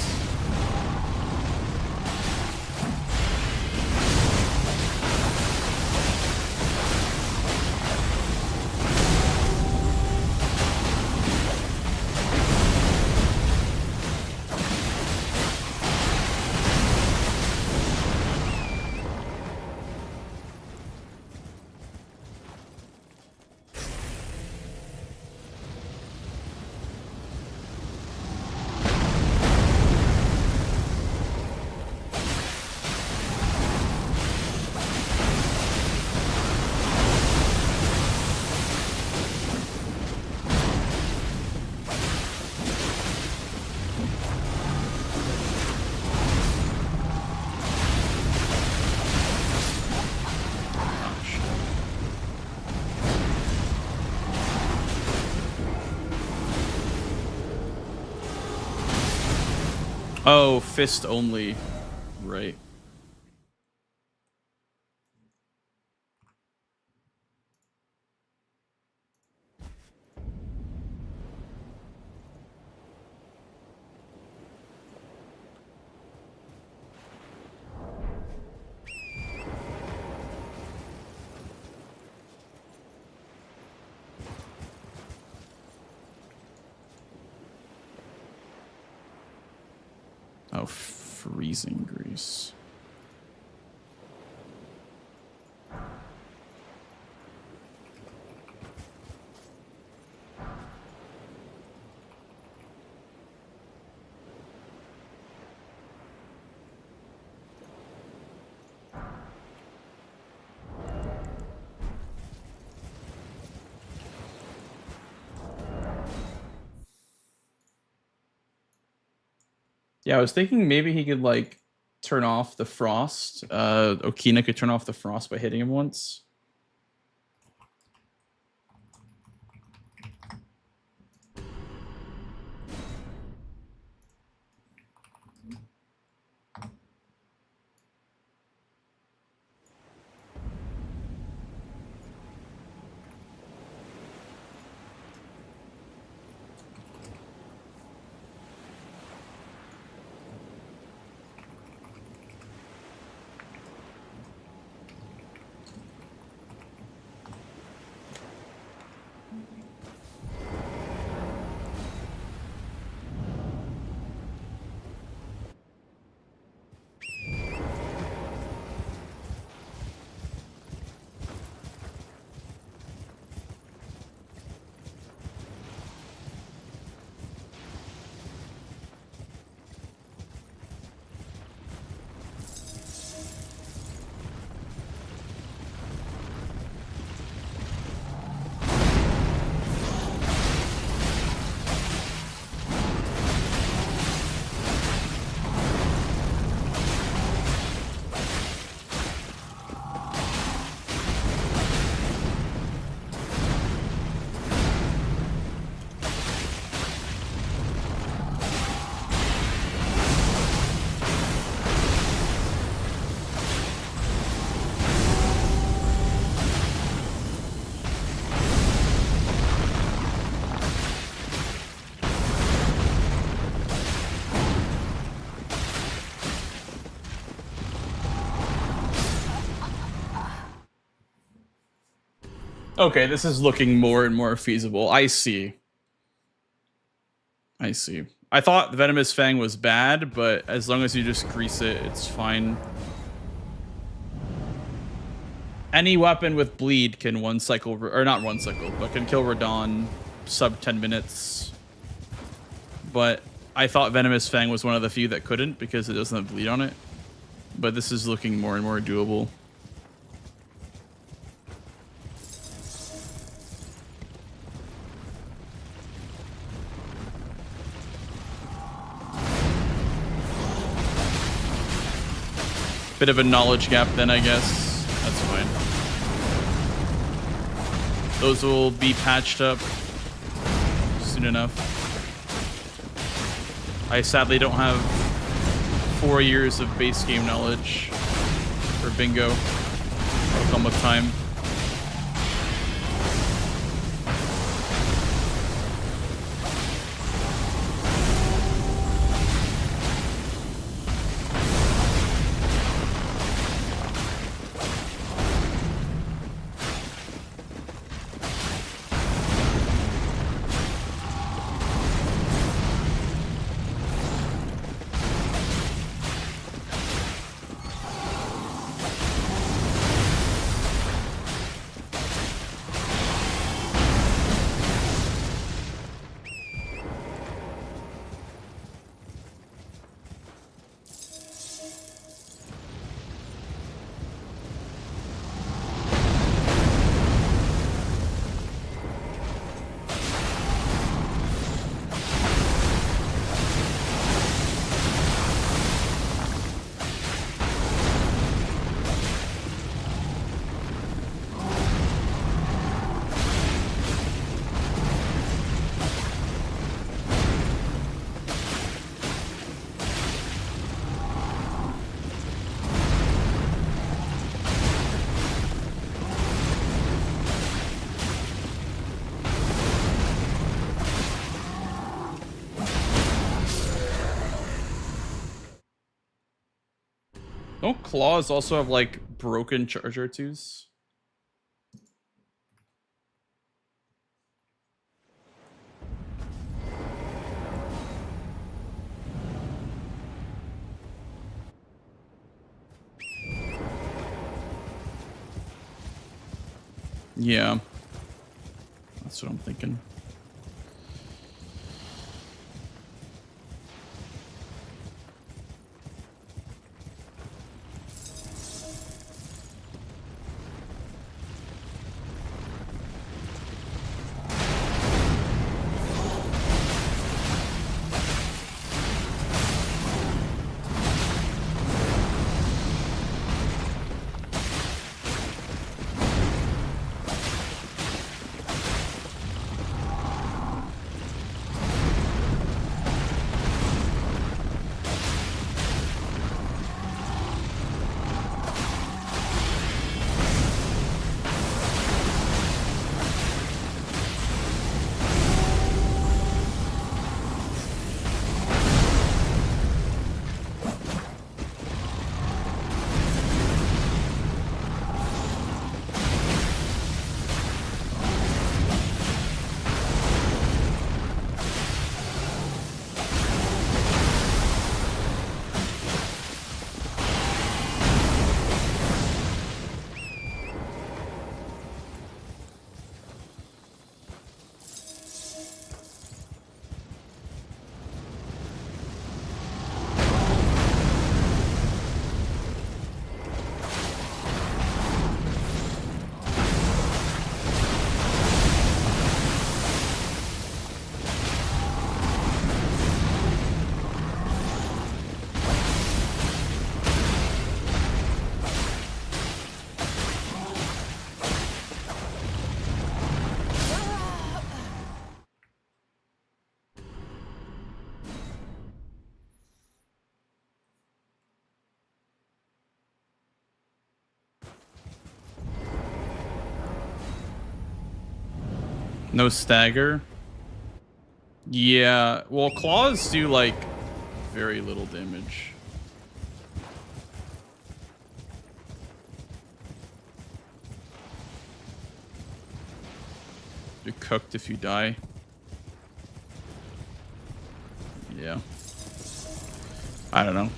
Oh, fist only. Right. Oh, freezing grease. Yeah, I was thinking maybe he could like turn off the frost. Okina could turn off the frost by hitting him once. Okay, this is looking more and more feasible. I see. I see. I thought Venomous Fang was bad, but as long as you just grease it, it's fine. Any weapon with bleed can one cycle, or not one cycle, but can kill Radon sub 10 minutes. But I thought Venomous Fang was one of the few that couldn't because it doesn't have bleed on it. But this is looking more and more doable. Bit of a knowledge gap then, I guess. That's fine. Those will be patched up soon enough. I sadly don't have 4 years of base game knowledge for bingo. It'll come with time. Don't claws also have like broken charger twos? Yeah. That's what I'm thinking. No stagger. Yeah, well, claws do like very little damage. You're cooked if you die. Yeah. I don't know.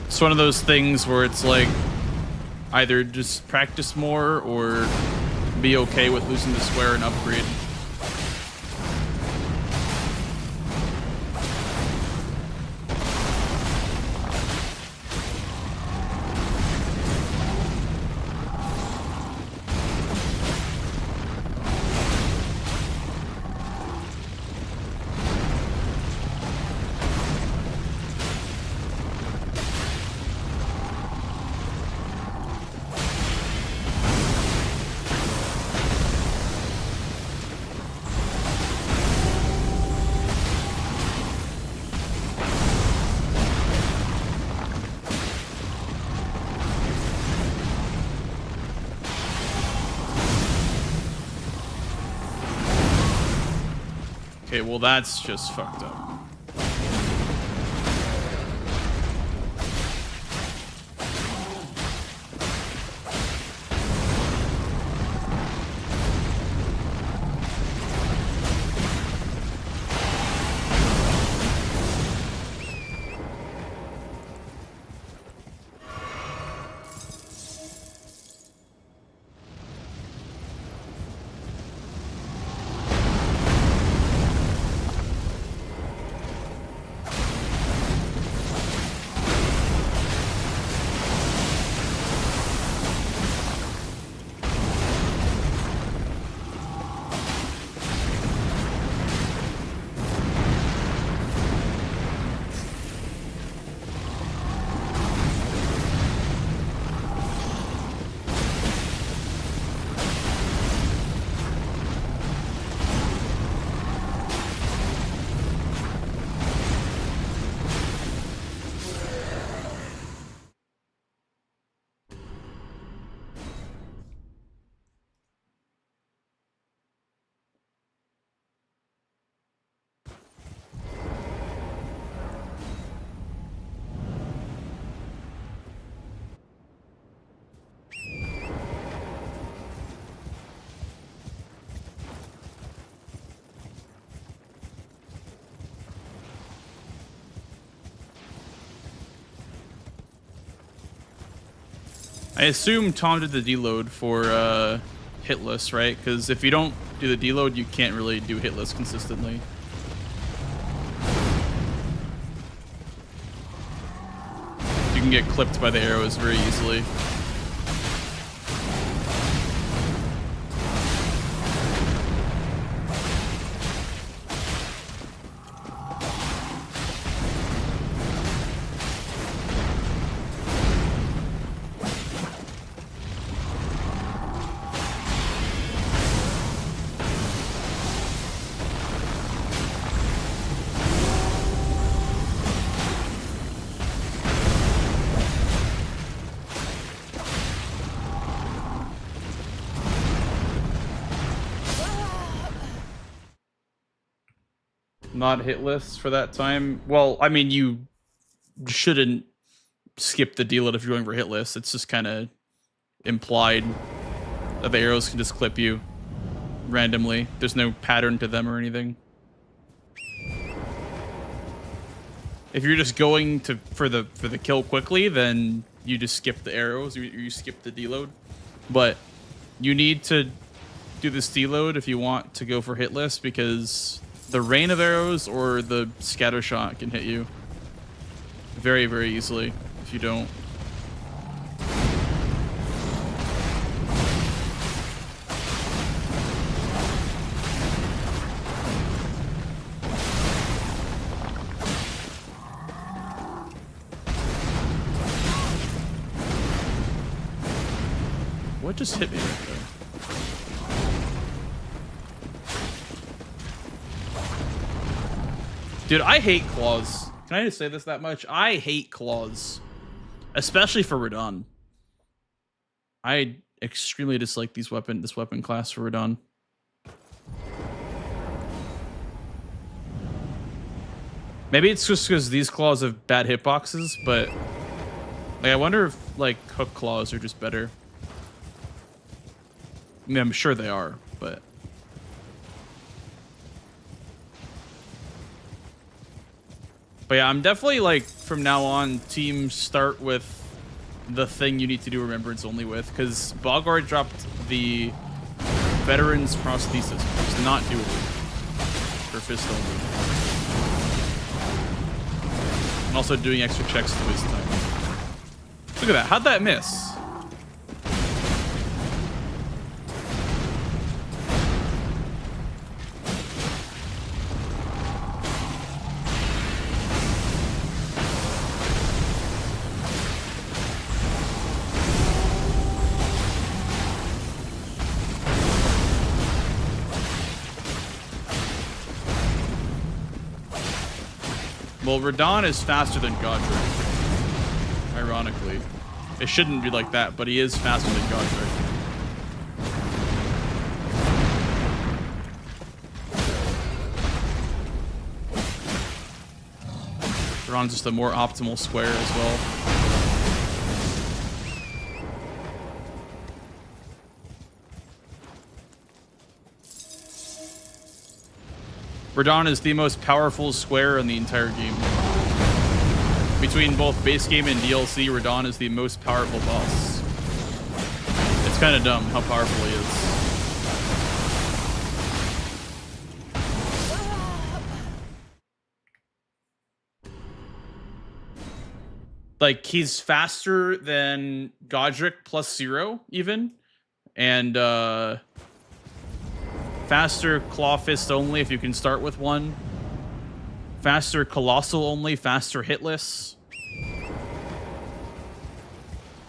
It's one of those things where it's like either just practice more or be okay with losing the square and upgrade. Okay, well that's just fucked up. I assume Tom did the deload for hitless, right? Because if you don't do the deload, you can't really do hitless consistently. You can get clipped by the arrows very easily. Not hitless for that time. Well, I mean, you shouldn't skip the deload if you're going for hitless. It's just kind of implied that the arrows can just clip you randomly. There's no pattern to them or anything. If you're just going to for the kill quickly, then you just skip the arrows. You skip the deload. But you need to do this deload if you want to go for hitless, because the rain of arrows or the scatter shot can hit you very, very easily if you don't. What just hit me right there? Dude, I hate claws. Can I just say this that much? I hate claws. Especially for Radon. I extremely dislike this weapon class for Radon. Maybe it's just because these claws have bad hitboxes, but like I wonder if like hook claws are just better. I mean, I'm sure they are, but yeah, I'm definitely like from now on team start with the thing you need to do remembrance only with, because Bogard dropped the veterans prosthesis, which is not doable for fist only. And also doing extra checks to waste time. Look at that. How'd that miss? Well, Radon is faster than Godric. Ironically. It shouldn't be like that, but he is faster than Godric. Radon's just a more optimal square as well. Radon is the most powerful square in the entire game. Between both base game and DLC, Radon is the most powerful boss. It's kind of dumb how powerful he is. Like, he's faster than Godric plus 0, even. And, faster Claw Fist only if you can start with one. Faster Colossal only, faster Hitless.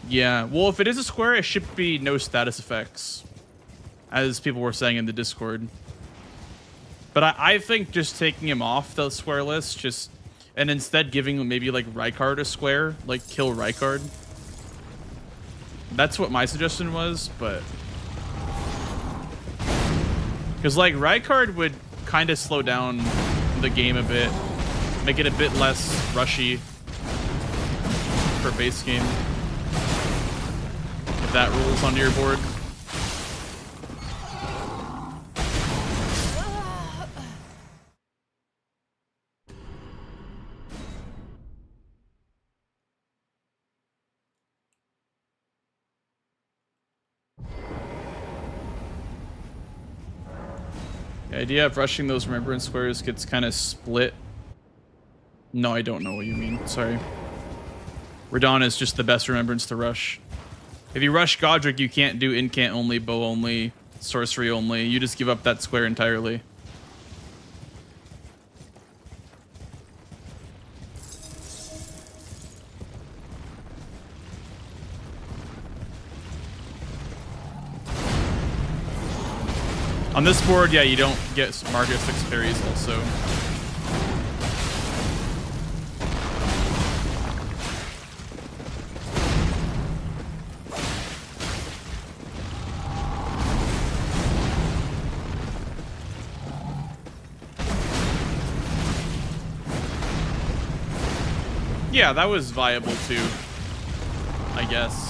Yeah, well, if it is a square, it should be no status effects, as people were saying in the Discord. But I think just taking him off the square list, and instead giving maybe like Rykard a square, like kill Rykard. That's what my suggestion was, but... Because, like, Rykard would kind of slow down the game a bit. Make it a bit less rushy for base game. If that rules onto your board. The idea of rushing those remembrance squares gets kind of split. No, I don't know what you mean. Sorry. Radon is just the best remembrance to rush. If you rush Godric, you can't do incant only, bow only, sorcery only. You just give up that square entirely. On this board, yeah, you don't get Marcus 6 parries also. Yeah, that was viable too, I guess.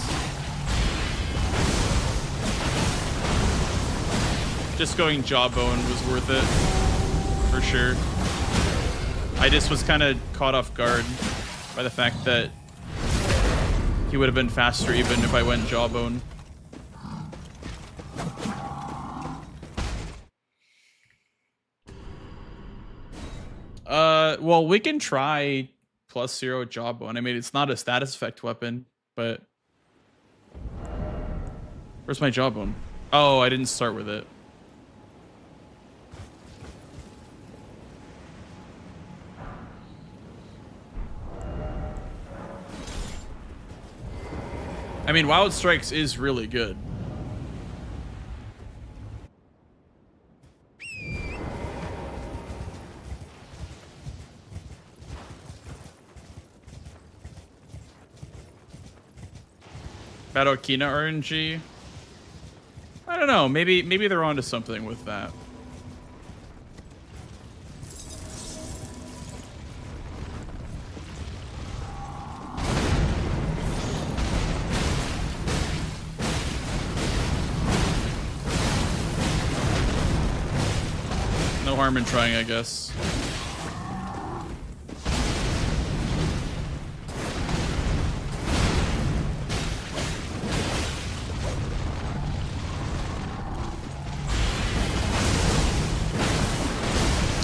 Just going Jawbone was worth it, for sure. I just was kind of caught off guard by the fact that he would have been faster even if I went Jawbone. Well, we can try +0 Jawbone. I mean, it's not a status effect weapon, but... Where's my Jawbone? Oh, I didn't start with it. I mean, Wild Strikes is really good. Battle Kina RNG. know. Maybe they're onto something with that. No harm in trying, I guess.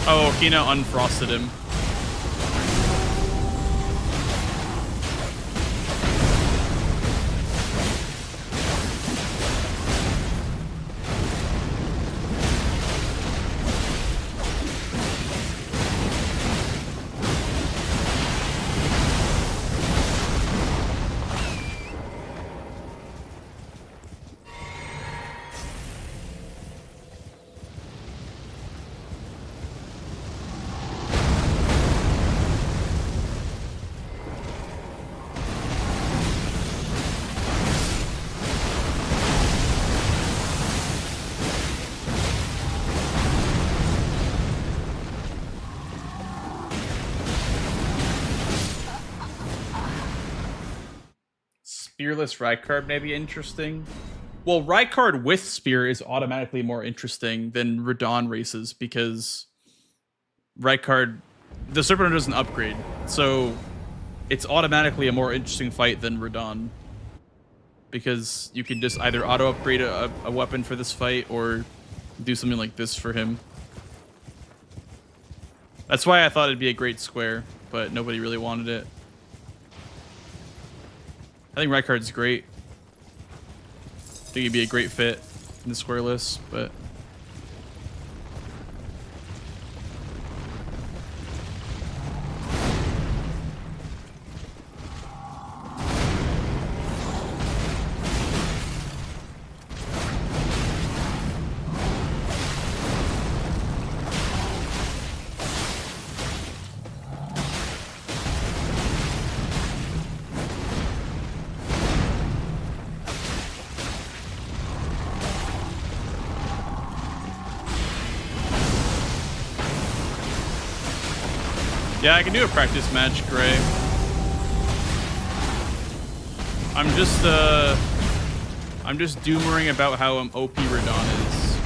Oh, Hina unfrosted him. Spearless Rykard may be interesting. Well, Rykard with Spear is automatically more interesting than Radon races because Rykard, the Serpent doesn't upgrade, so it's automatically a more interesting fight than Radon because you can just either auto upgrade a weapon for this fight or do something like this for him. That's why I thought it'd be a great square, but nobody really wanted it. I think Rykard's great. I think he'd be a great fit in the square list, but yeah, I can do a practice match, Gray. I'm just doomering about how OP Radon is.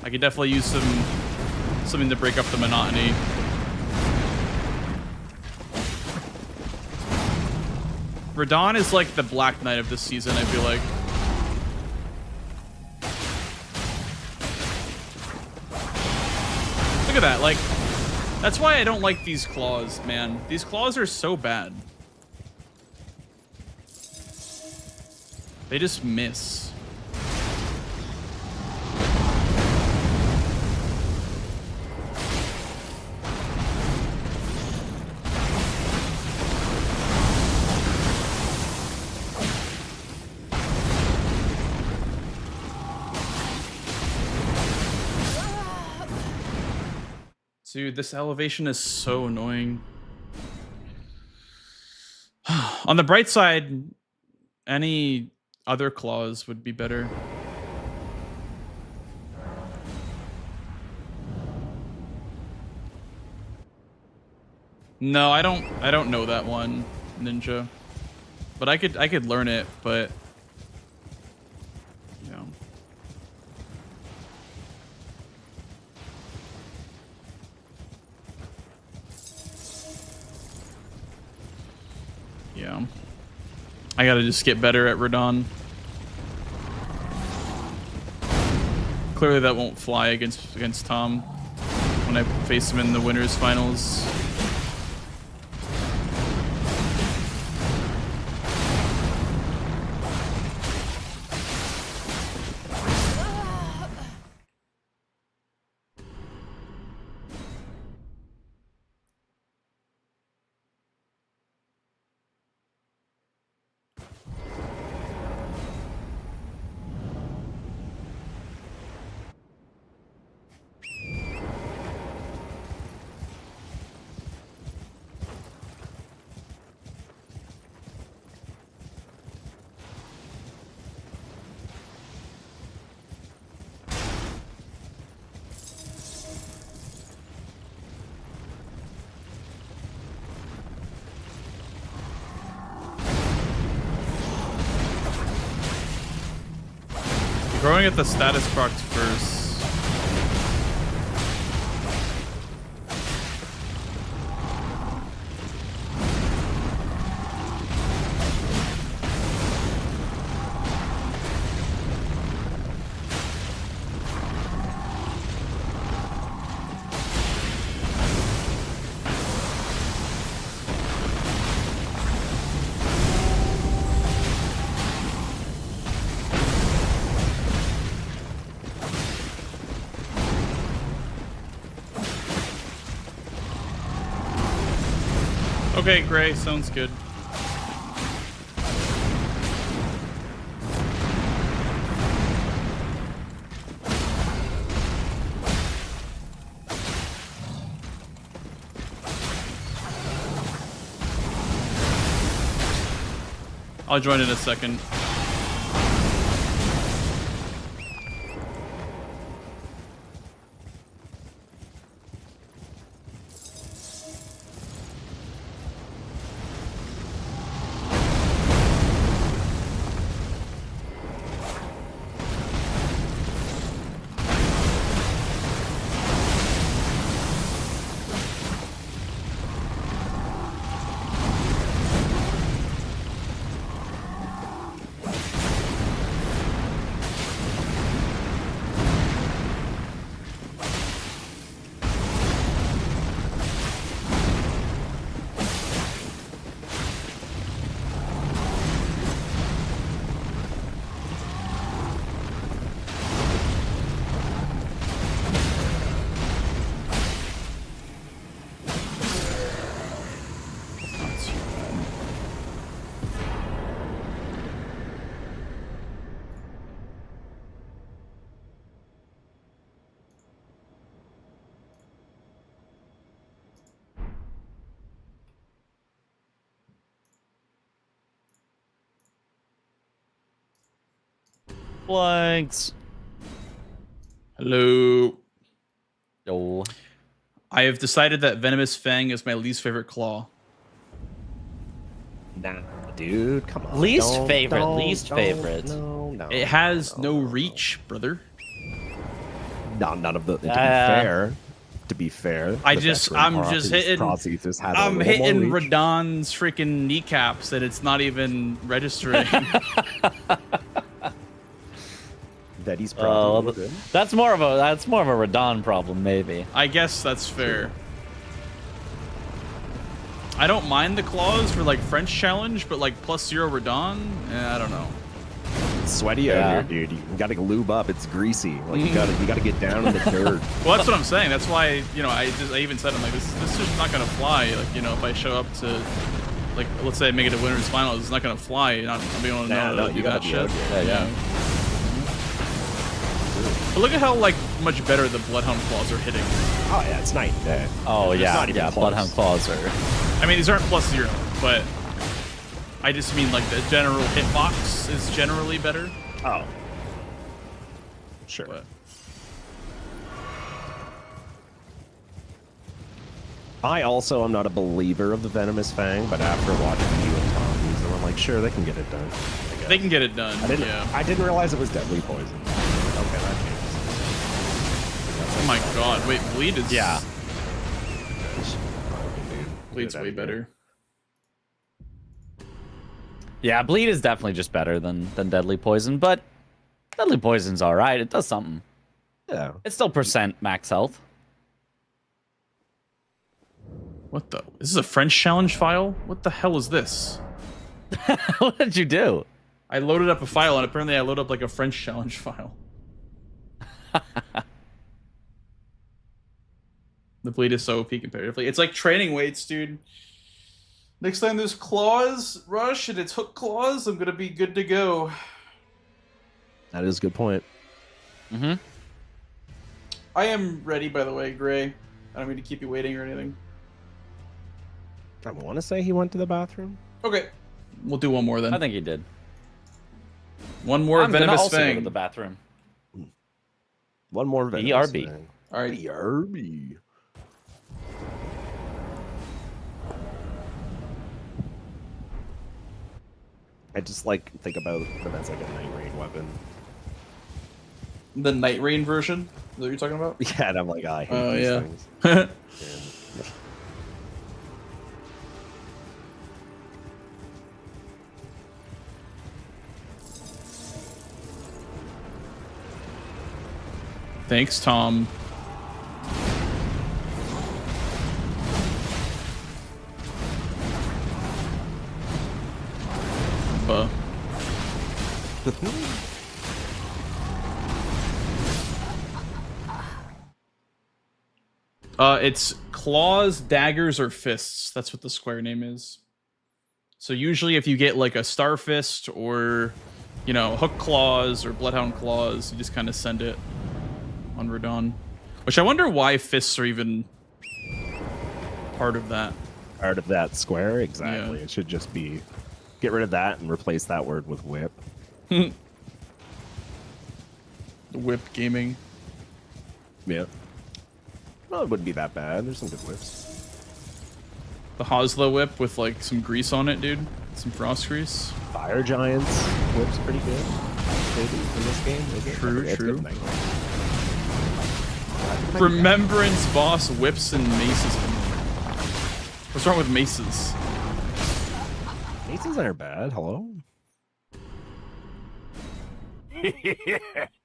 I could definitely use something to break up the monotony. Radon is like the Black Knight of this season, I feel like. Look at that, like, that's why I don't like these claws, man. These claws are so bad. They just miss. Dude, this elevation is so annoying. On the bright side, any other claws would be better. No, I don't know that one, Ninja. But I could learn it, but you know. Yeah. I gotta just get better at Radon. Clearly that won't fly against Tom when I face him in the winners finals. want to get the status procs first. Okay, Gray, sounds good. I'll join in a second. Blanks. Hello. Yo. I have decided that Venomous Fang is my least favorite claw. Nah, dude, come on. Least favorite. No. It has no reach, brother. No, none of the. To be fair, I'm just hitting Radon's freaking kneecaps and it's not even registering. That he's probably that's more of a Radon problem, maybe. I guess that's fair. I don't mind the claws for like French challenge, but like +0 Radon, I don't know. It's sweaty out here, dude. You gotta lube up. It's greasy. Like you gotta get down in the dirt. Well, that's what I'm saying. That's why, you know, I even said, I'm like, this is just not gonna fly. Like, you know, if I show up to, like, let's say I make it to winners finals, it's not gonna fly. You're not gonna be able to know to do that shit. Yeah. But look at how like much better the Bloodhound claws are hitting. Oh yeah, it's night and day. Oh yeah, Bloodhound claws are. I mean, these aren't +0, but I just mean like the general hitbox is generally better. Oh, sure. But I also am not a believer of the Venomous Fang, but after watching you and Tom use them, I'm like, sure, they can get it done. They can get it done. I didn't realize it was deadly poison. Okay, that changes. Oh my god! Wait, bleed is bleed's way better. Yeah, bleed is definitely just better than deadly poison, but deadly poison's all right. It does something. Yeah, it's still % max health. What the? This is a French challenge file? What the hell is this? What did you do? I loaded up a file, and apparently I loaded up like a French challenge file. The bleed is so OP comparatively. It's like training weights, dude. Next time there's claws rush and it's hook claws, I'm gonna be good to go. That is a good point. Mm-hmm. I am ready, by the way, Gray. I don't mean to keep you waiting or anything. I want to say he went to the bathroom. Okay, we'll do one more then. I think he did. One more I'm Venomous also Fang. go to the bathroom. One more Venomous BRB. Fang. All right. BRB. I just like think about them as like a night raid weapon. The Night Rain version? Is that what you're talking about? Yeah, and I'm like, I hate Oh, these yeah. things. Yeah. Thanks, Tom. Buh. It's claws, daggers, or fists. That's what the square name is. So usually if you get like a star fist or, you know, hook claws or bloodhound claws, you just kind of send it on Radon. Which I wonder why fists are even part of that. Part of that square? Exactly. Yeah. It should just be, get rid of that and replace that word with whip. The whip gaming. Yeah. Well, it wouldn't be that bad. There's some good whips. The Hosla whip with like some grease on it, dude. Some frost grease. Fire Giants whip's pretty good. Maybe in this game. Is it? True, It's true. good in that game. Remembrance boss whips and maces. What's wrong with maces? Maces aren't bad. Hello?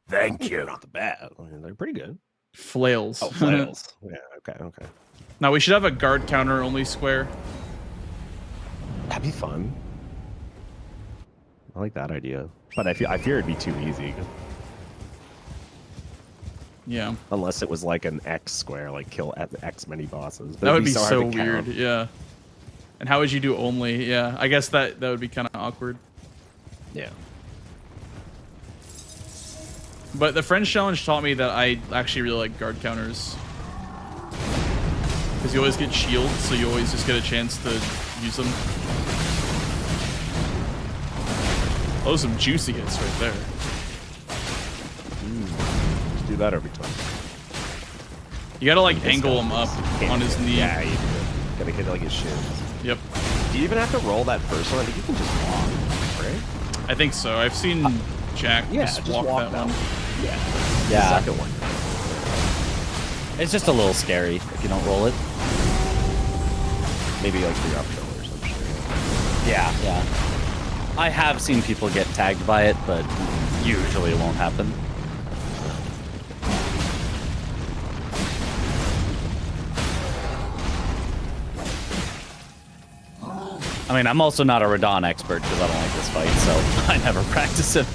Thank you. Not the bad. I mean, they're pretty good. Flails. Oh, flails. Yeah, okay, okay. Now we should have a guard counter only square. That'd be fun. I like that idea. But I fear it'd be too easy. Yeah. Unless it was like an X square, like kill at X many bosses. But That it'd would be hard so to count. weird. Yeah. And how would you do only? Yeah. I guess that would be kind of awkward. Yeah. But the French challenge taught me that I actually really like guard counters. Because you always get shields, so you always just get a chance to use them. Those are some juicy hits right there. Just do that every time. You gotta like angle him up on his knee. Yeah, you do. Gotta hit like his shins. Yep. Do you even have to roll that first one? I think you can just walk, right? I think so. I've seen Jack just walk that one. Yeah. Yeah. The second one. It's just a little scary if you don't roll it. Maybe like the up or some shit. Yeah, yeah. I have seen people get tagged by it, but usually it won't happen. I mean, I'm also not a Radon expert because I don't like this fight, so I never practice it.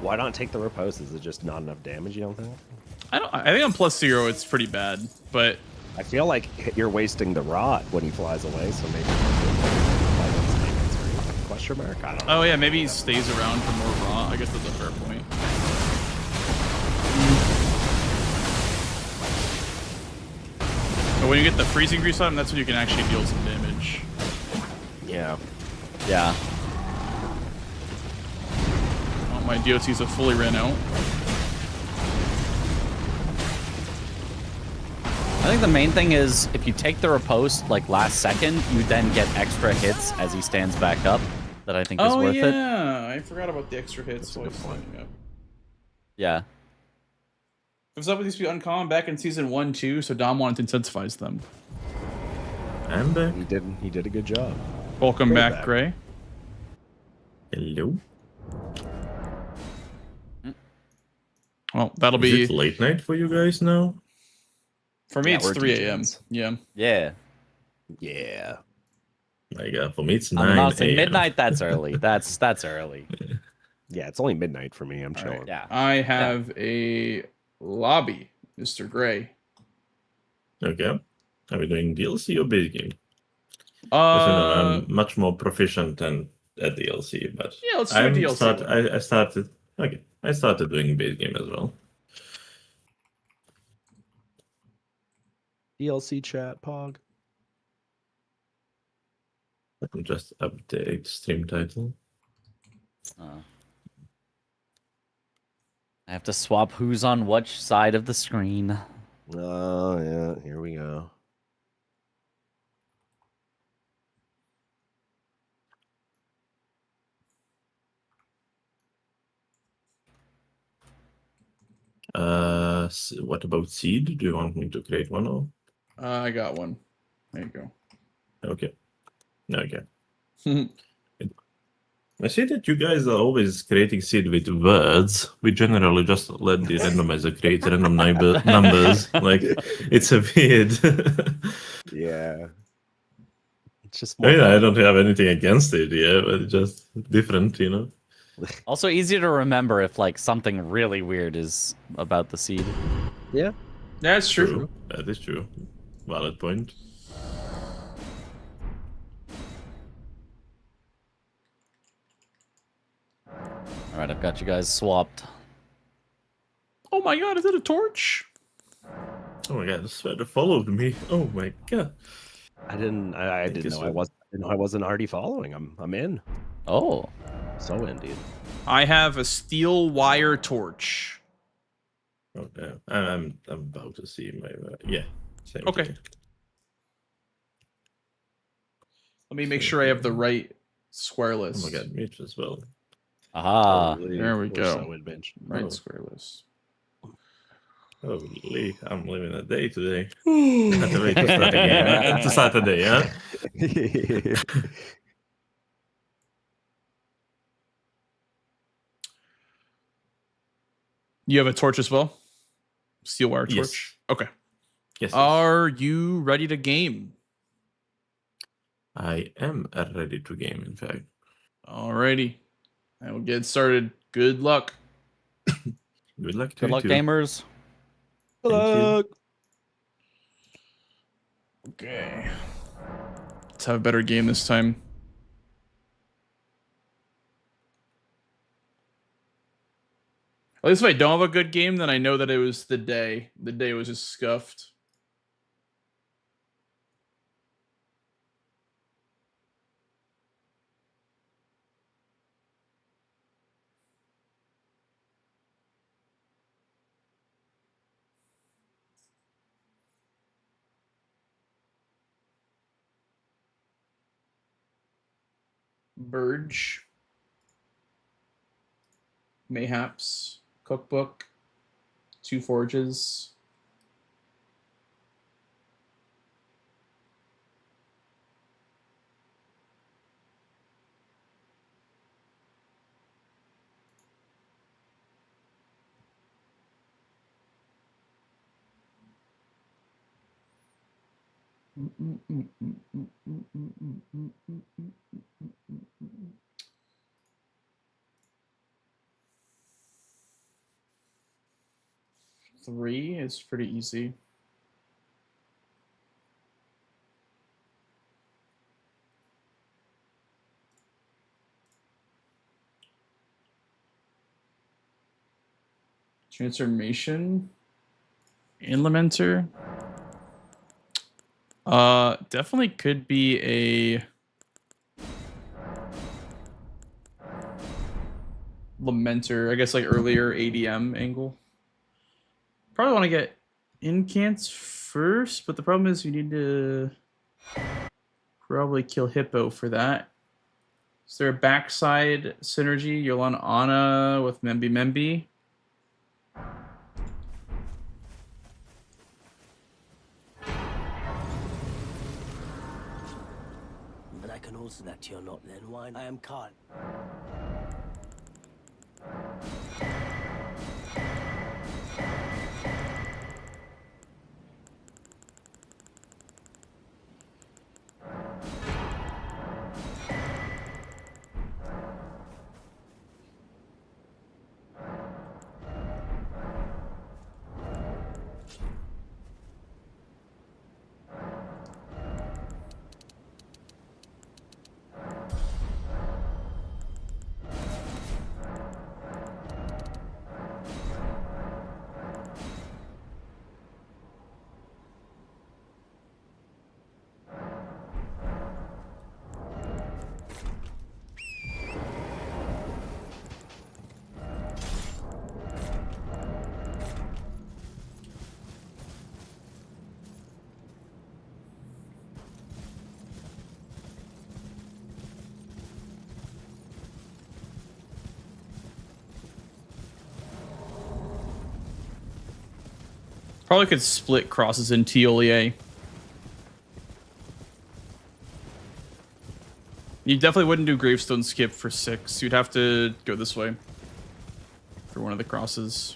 Why not take the riposte? Is it just not enough damage, you don't think? I think on +0 it's pretty bad, but I feel like you're wasting the rot when he flies away, so maybe question mark? I don't know. oh yeah, maybe he stays around for more raw. I guess that's a fair point. But when you get the freezing grease on him, that's when you can actually deal some damage. Yeah. Yeah. Oh, my DOTs have fully ran out. I think the main thing is if you take the riposte like last second, you then get extra hits as he stands back up. That I think is worth it. Yeah, I forgot about the extra hits while he's standing up. Yeah. What's up with these be uncommon back in season 1 too, so Dom wanted to incentivize them. I'm back. He did a good job. Welcome Way back, back. Gray. Hello. Well, that'll Is be it late night for you guys now? for me. Yeah, It's we're 3 a.m. DJs. Yeah. Yeah. Yeah. Like for me it's I 9 mean, honestly, a.m. midnight, that's early. That's early. Yeah, it's only midnight for me. I'm chilling. right. Yeah. I have a lobby, Mr. Gray. Okay. Are we doing DLC or base game? Because, you know, I'm much more proficient than at DLC, but yeah, let's do a DLC. I started. Okay, I started doing base game as well. DLC chat, Pog. Let me just update stream title. I have to swap who's on which side of the screen. Oh, yeah. Here we go. What about seed? Do you want me to create one? Or? I got one. There you go. Okay. Okay. I see that you guys are always creating seed with words. We generally just let the randomizer create random numbers. Like, it's a weird. Yeah. It's just I more mean, I fun. don't have anything against it, yeah, but it's just different, you know? Also easier to remember if like something really weird is about the seed. Yeah. That's true. That is true. Valid point. All right, I've got you guys swapped. Oh my god, is it a torch? Oh my god, the sweater followed me. Oh my god. I didn't know I wasn't already following. I'm in. Oh. So in, dude. I have a steel wire torch. Okay. I'm about to see my yeah. Same Okay. thing. Let me make sure I have the right square list. Oh my god, Mitch as well. Aha. There we go. So in, bench. Right square list. Holy, I'm living a day today. I have to wait to start again. It's a Saturday, huh? You have a torch as well? Steel wire torch? Yes. Okay. Yes. Are you ready to game? I am ready to game, in fact. Alrighty. I will get started. Good luck. Good luck to Good you luck, too. gamers. Good luck. Okay. Let's have a better game this time. At least if I don't have a good game, then I know that it was the day. The day was just scuffed. Burge. Mayhaps. Cookbook. 2 forges. Three is pretty easy. Transformation. Implementer. Definitely could be a Lamenter. I guess like earlier ADM angle. Probably want to get incants first, but the problem is you need to probably kill Hippo for that. Is there a backside synergy? You're on Ana with Membi. But I can also that you're not then wine. I am caught. probably could split crosses in TLEA. You definitely wouldn't do gravestone skip for 6. You'd have to go this way for one of the crosses.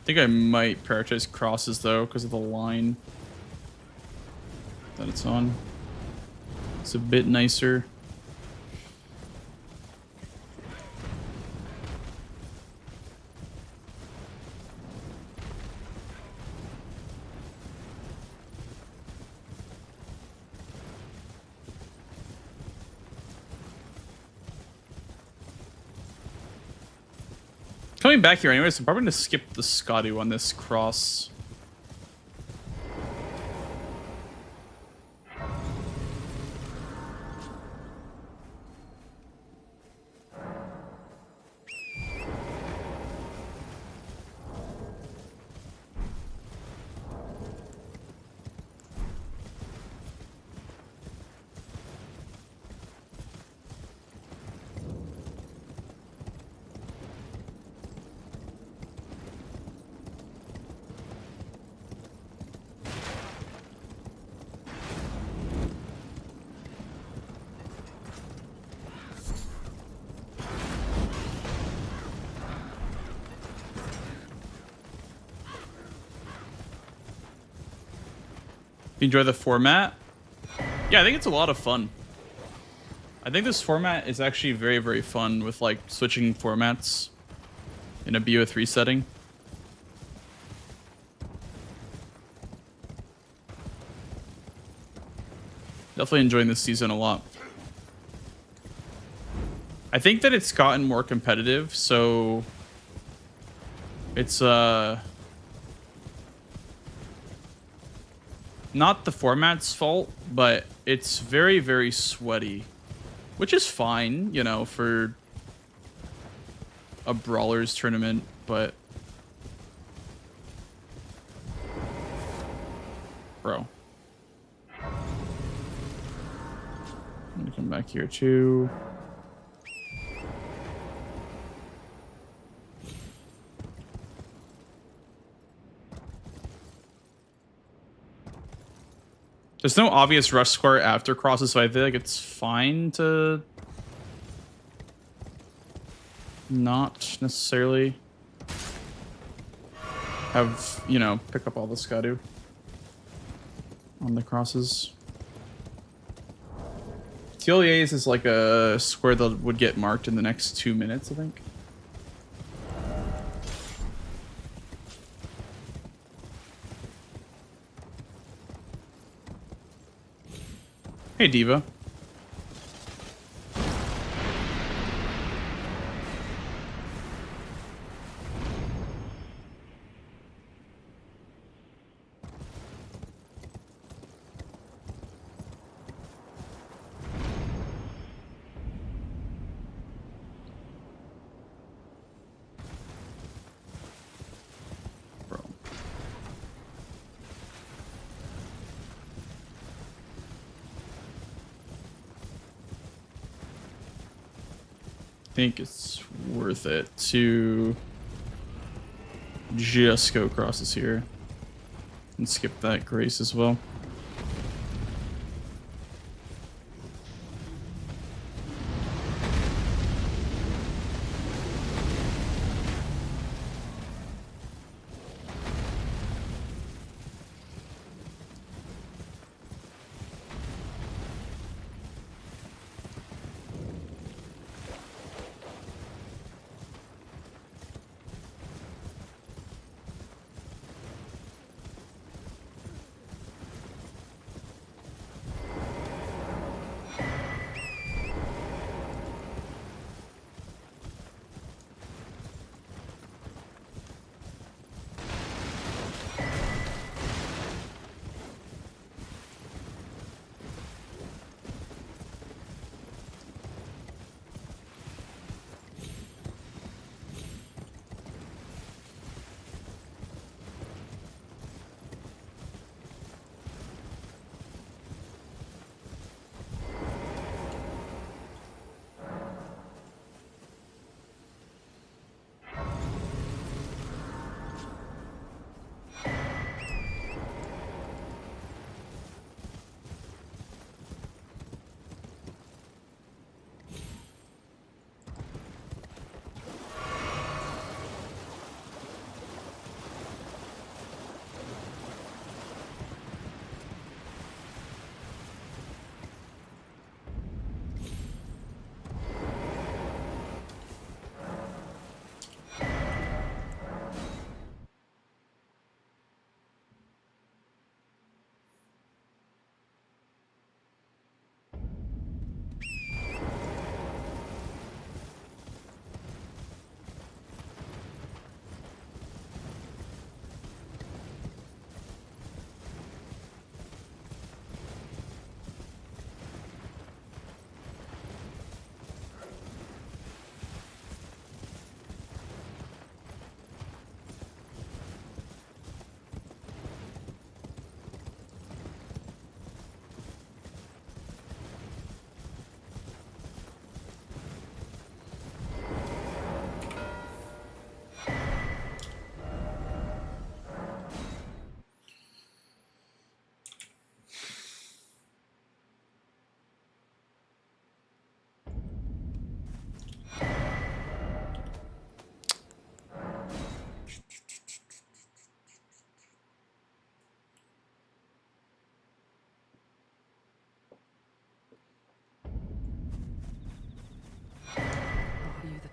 I think I might prioritize crosses though because of the line that it's on. It's a bit nicer. Coming back here anyways, I'm probably going to skip the Scotty on this cross. You enjoy the format? Yeah, I think it's a lot of fun. I think this format is actually very, very fun with like switching formats in a BO3 setting. Definitely enjoying this season a lot. I think that it's gotten more competitive, so it's not the format's fault, but it's very, very sweaty, which is fine, you know, for a brawlers tournament, but bro. I'm gonna come back here too. There's no obvious rush square after crosses, so I feel like it's fine to not necessarily have, you know, pick up all the Skadu on the crosses. TLEAs is like a square that would get marked in the next 2 minutes, I think. Hey, Diva. I think it's worth it to just go crosses here and skip that grace as well.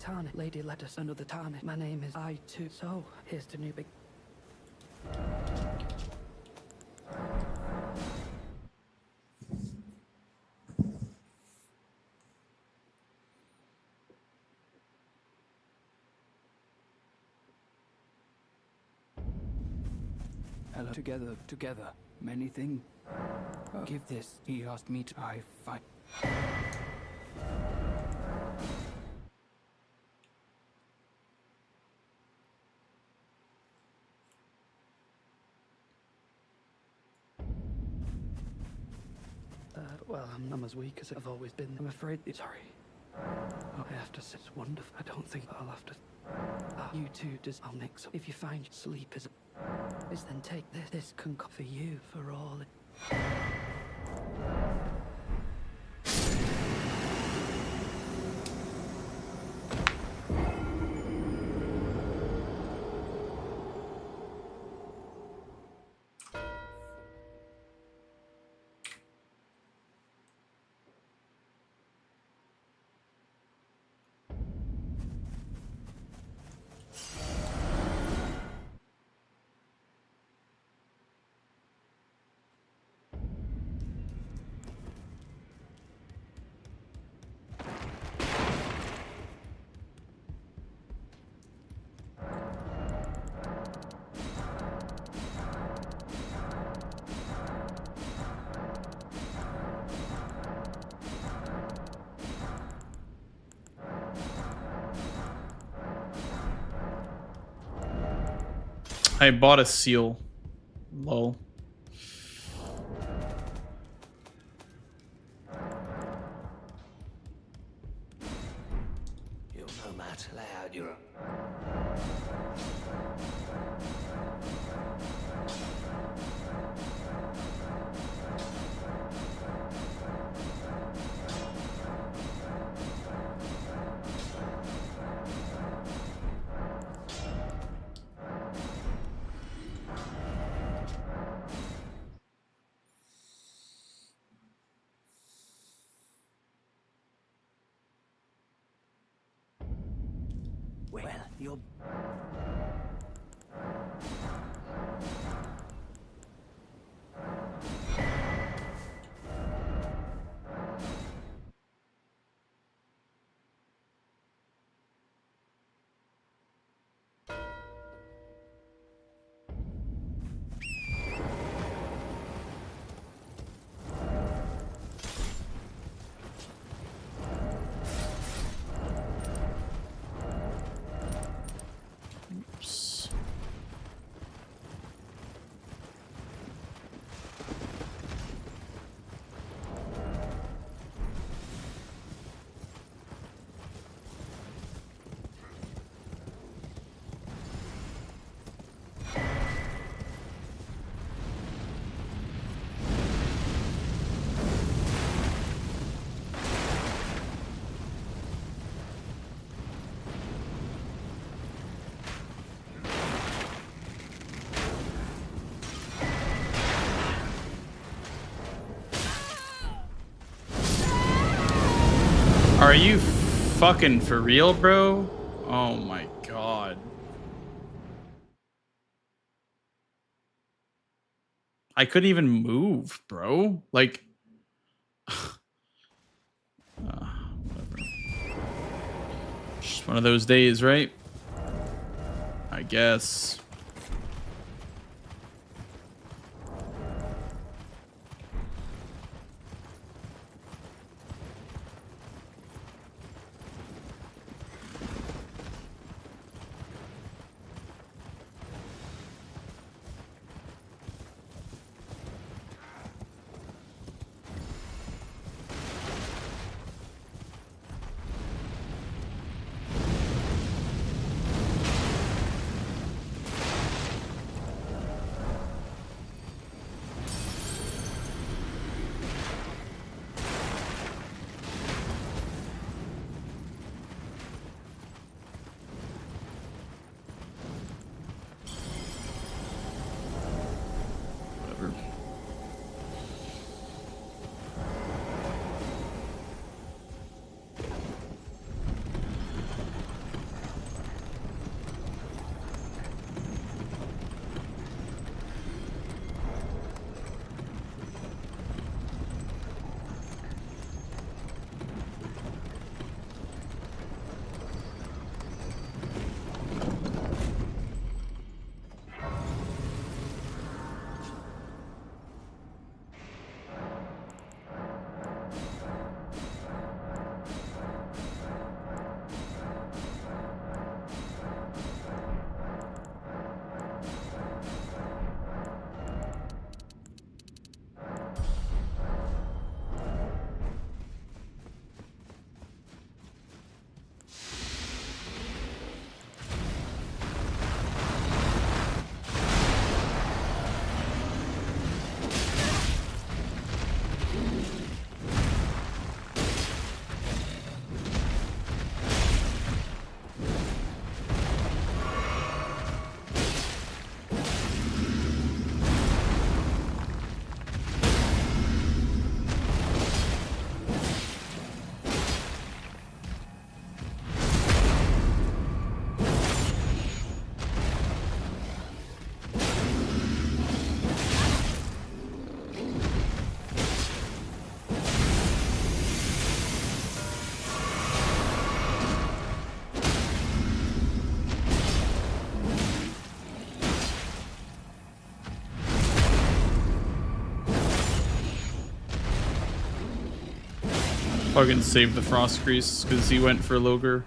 tarnish. Lady let us another tarnish. My name is I too. So here's to new big. Hello. Together. Many things. Give this. He asked me to. I fight. Well, I'm as weak as I've always been. I'm afraid. Sorry. I have to say, it's wonderful. I don't think I'll have to. You two, I'll mix up. If you find sleep is then take this. This can come for you for all. I bought a seal. Lol. You'll no match. Lay out your. Well, you're. Oops. Are you fucking for real, bro? Oh my god. I couldn't even move, bro. Like, whatever. Just one of those days, right? I guess. Probably gonna save the Frost Grease because he went for Loger.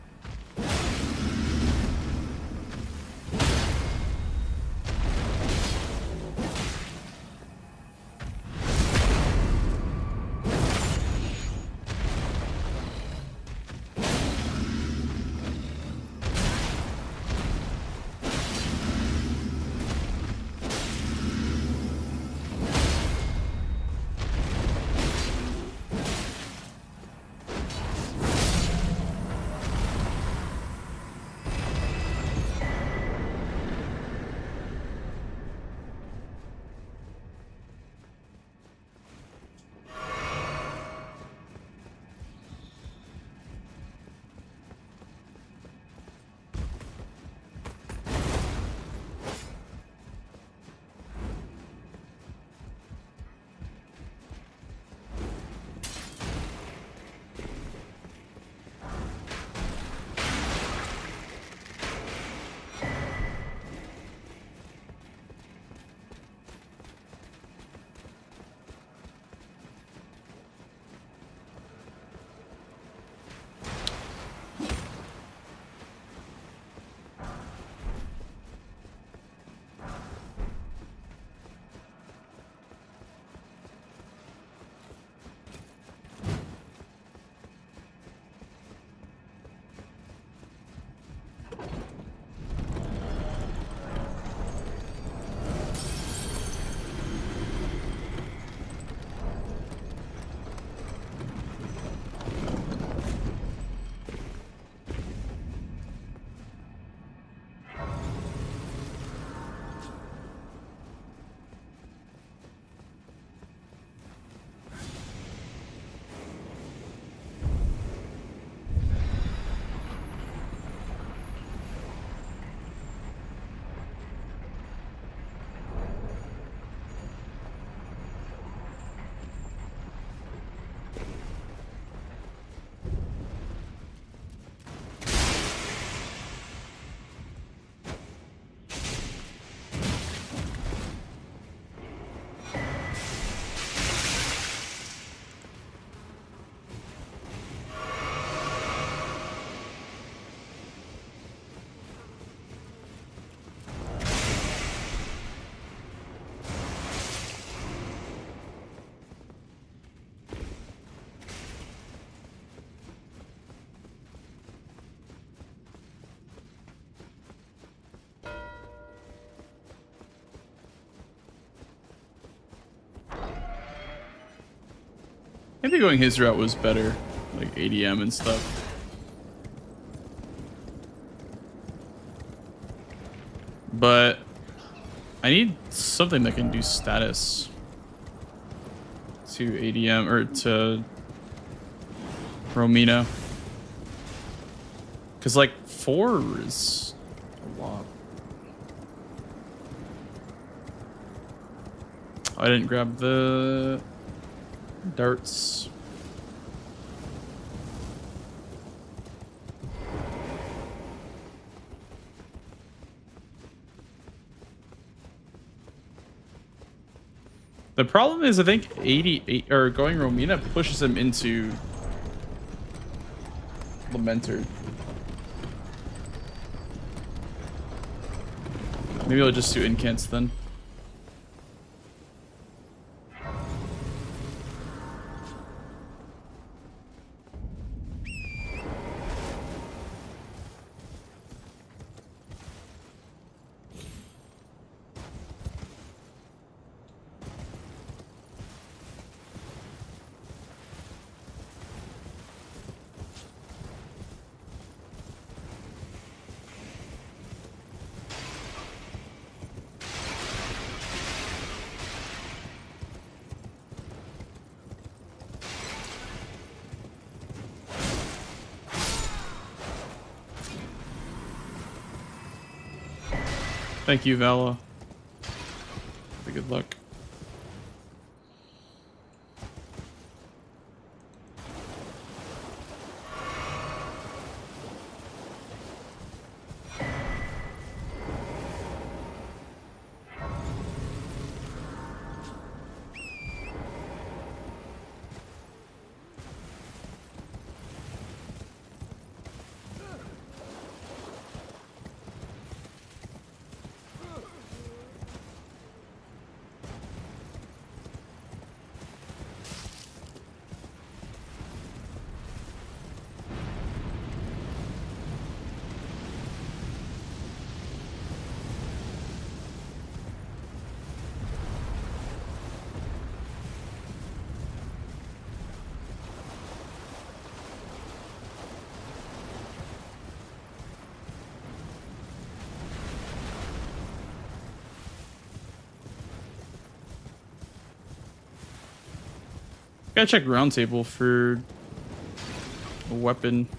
Maybe going his route was better, like ADM and stuff. But I need something that can do status to ADM or to Romina. Cause like 4 is a lot. I didn't grab the darts. The problem is I think 88 or going Romina pushes him into Lamenter. Maybe I'll just do incants then. Thank you, Vala. Good luck. Gotta check roundtable for a weapon.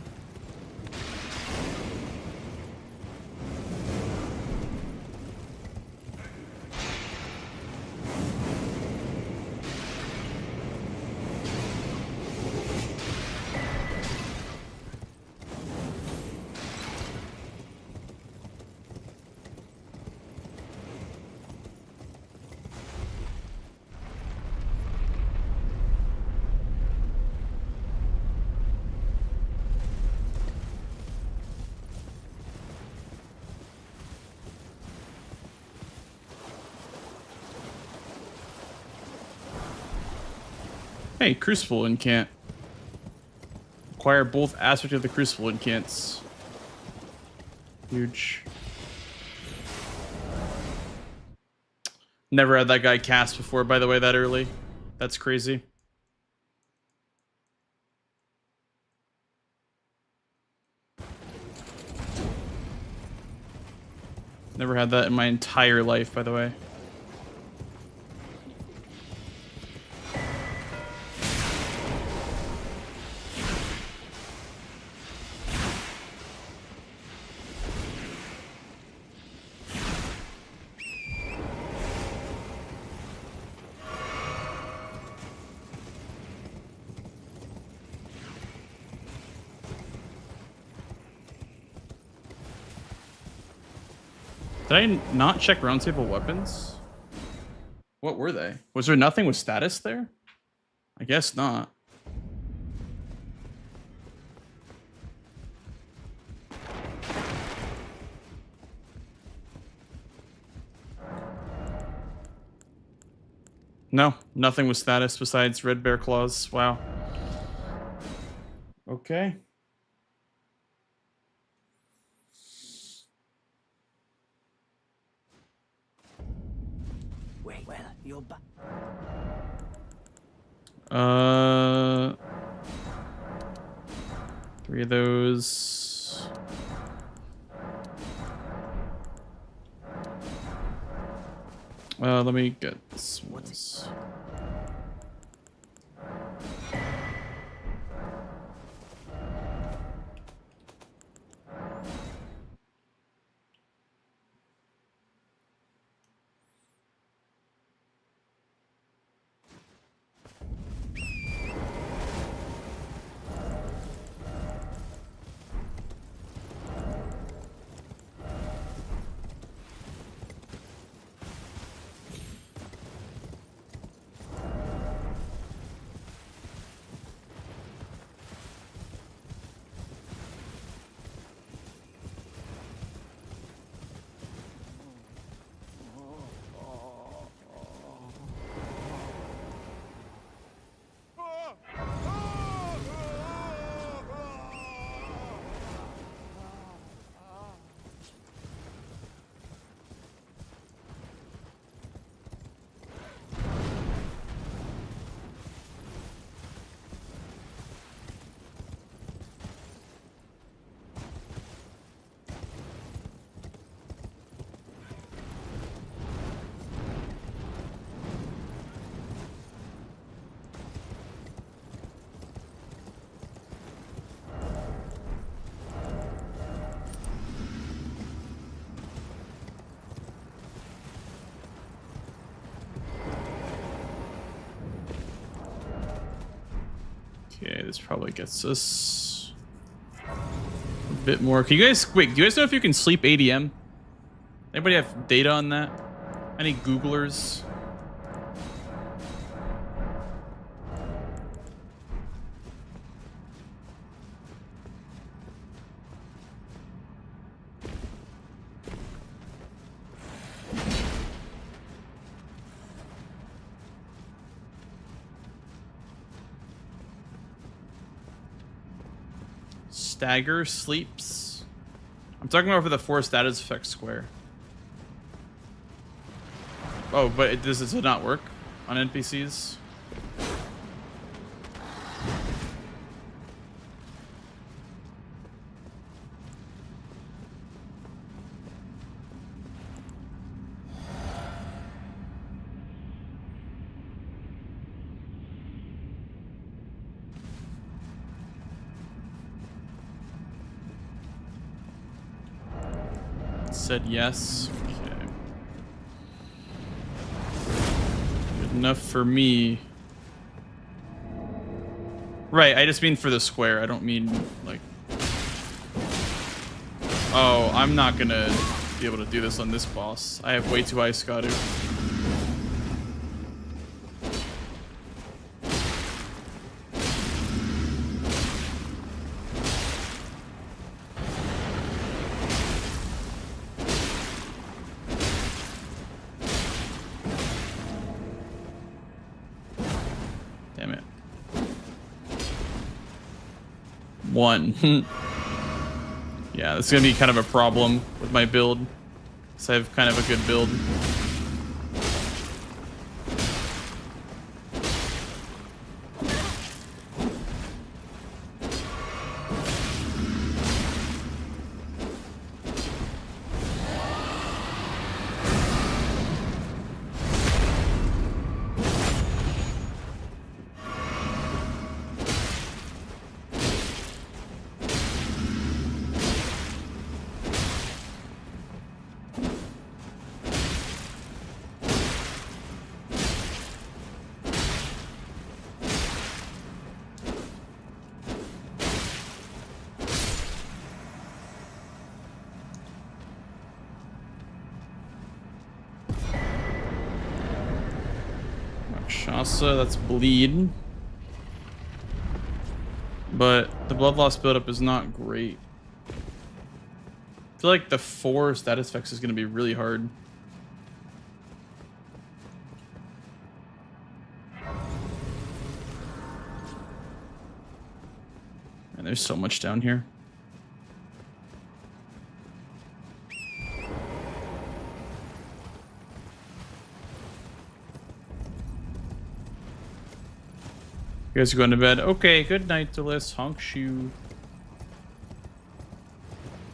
Hey, Crucible Incant. Acquire both aspects of the Crucible Incants. Huge. Never had that guy cast before, by the way, that early. That's crazy. Never had that in my entire life, by the way. Did I not check roundtable weapons? What were they? Was there nothing with status there? I guess not. No, nothing with status besides red bear claws. Wow. Okay. Wait, well, you're back. 3 of those. Let me get this. Okay, this probably gets us a bit more. Can you guys wait? Do you guys know if you can sleep ADM? Anybody have data on that? Any Googlers? Stagger sleeps. I'm talking about for the 4 status effect square. Oh, but does it not work on NPCs? said yes. Okay. Good enough for me. Right, I just mean for the square. I don't mean, like... Oh, I'm not gonna be able to do this on this boss. I have way too high Scadu. Damn it. 1. Yeah, this is gonna be kind of a problem with my build. So I have kind of a good build. Shasa, that's bleed. But the blood loss buildup is not great. I feel like the 4 status effects is going to be really hard. And there's so much down here. You guys are going to bed. Okay, good night, Delis. Honk shoe.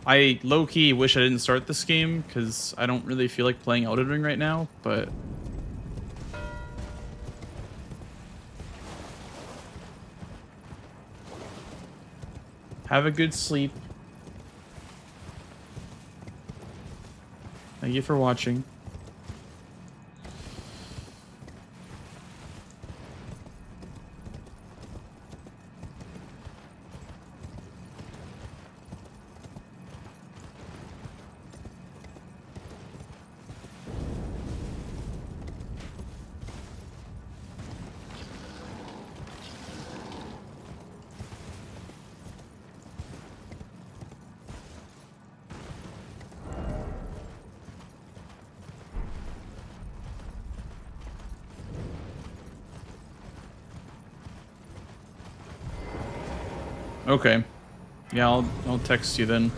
I low-key wish I didn't start this game, because I don't really feel like playing Elden Ring right now, but... Have a good sleep. Thank you for watching. Okay. Yeah, I'll text you then.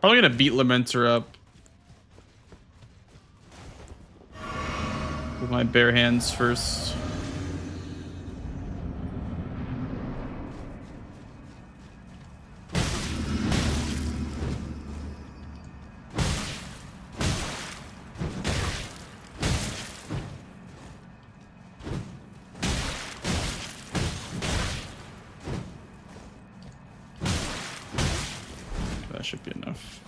Probably gonna beat Lamenter up with my bare hands first. That should be enough.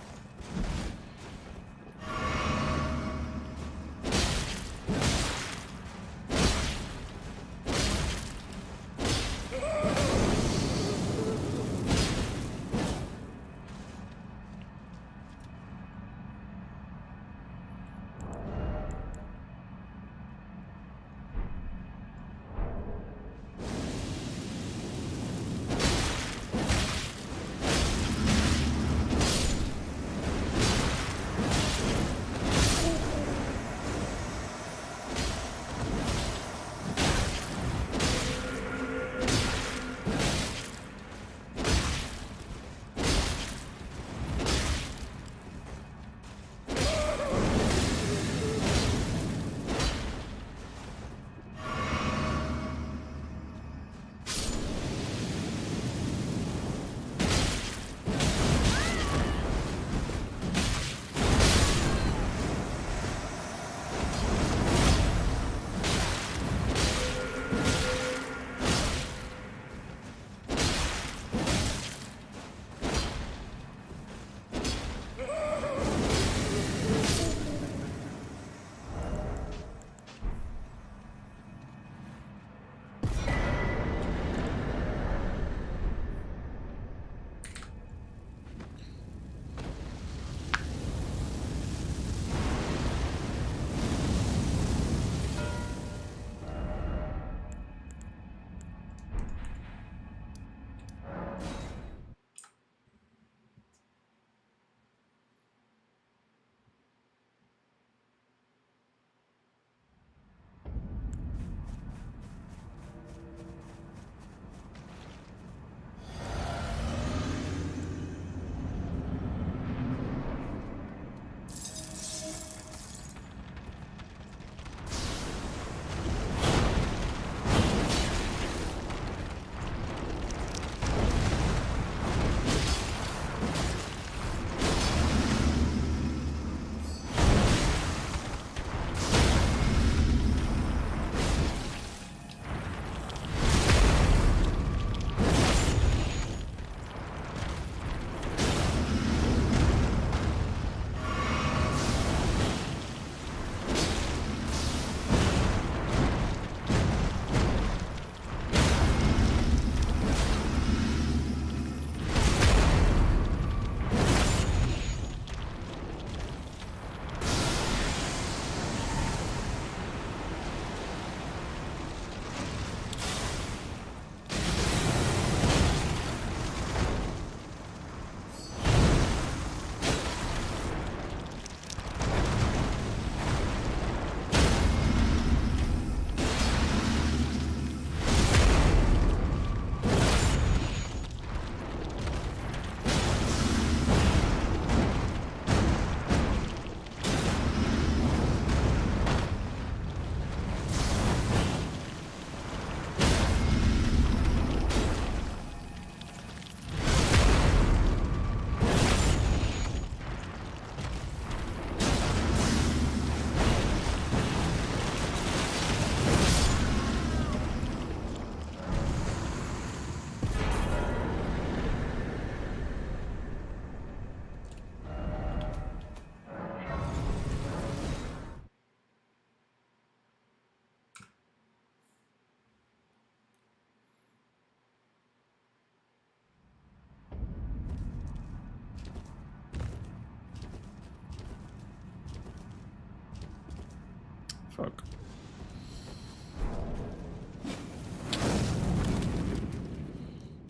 Fuck.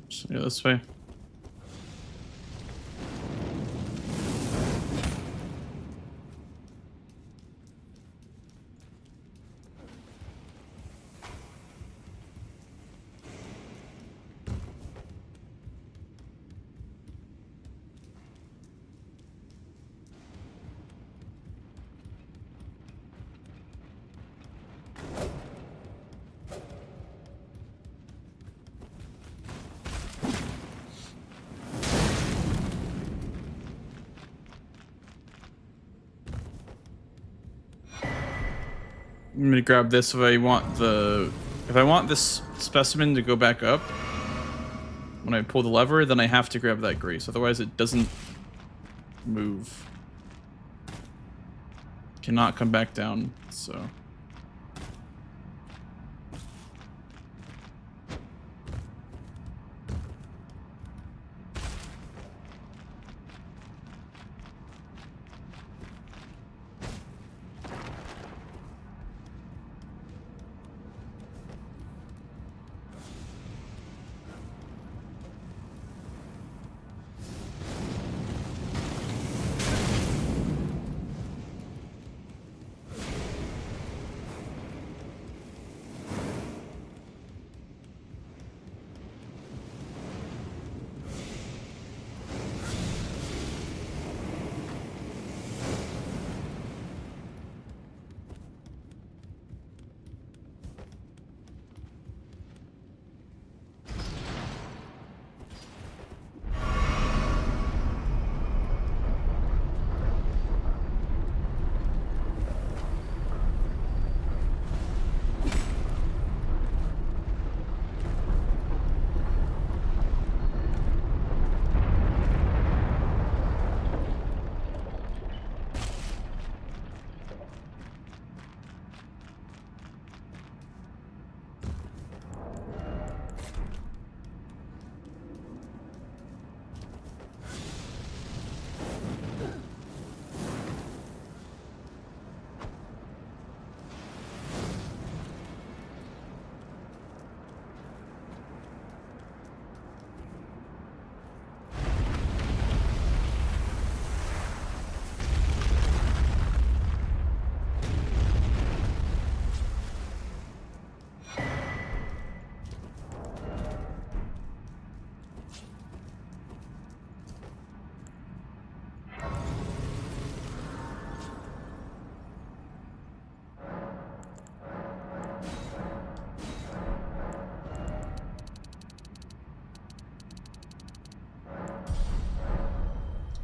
So, yeah, this way. I'm gonna grab this if I want this specimen to go back up. When I pull the lever, then I have to grab that grease. Otherwise, it doesn't move. Cannot come back down. So.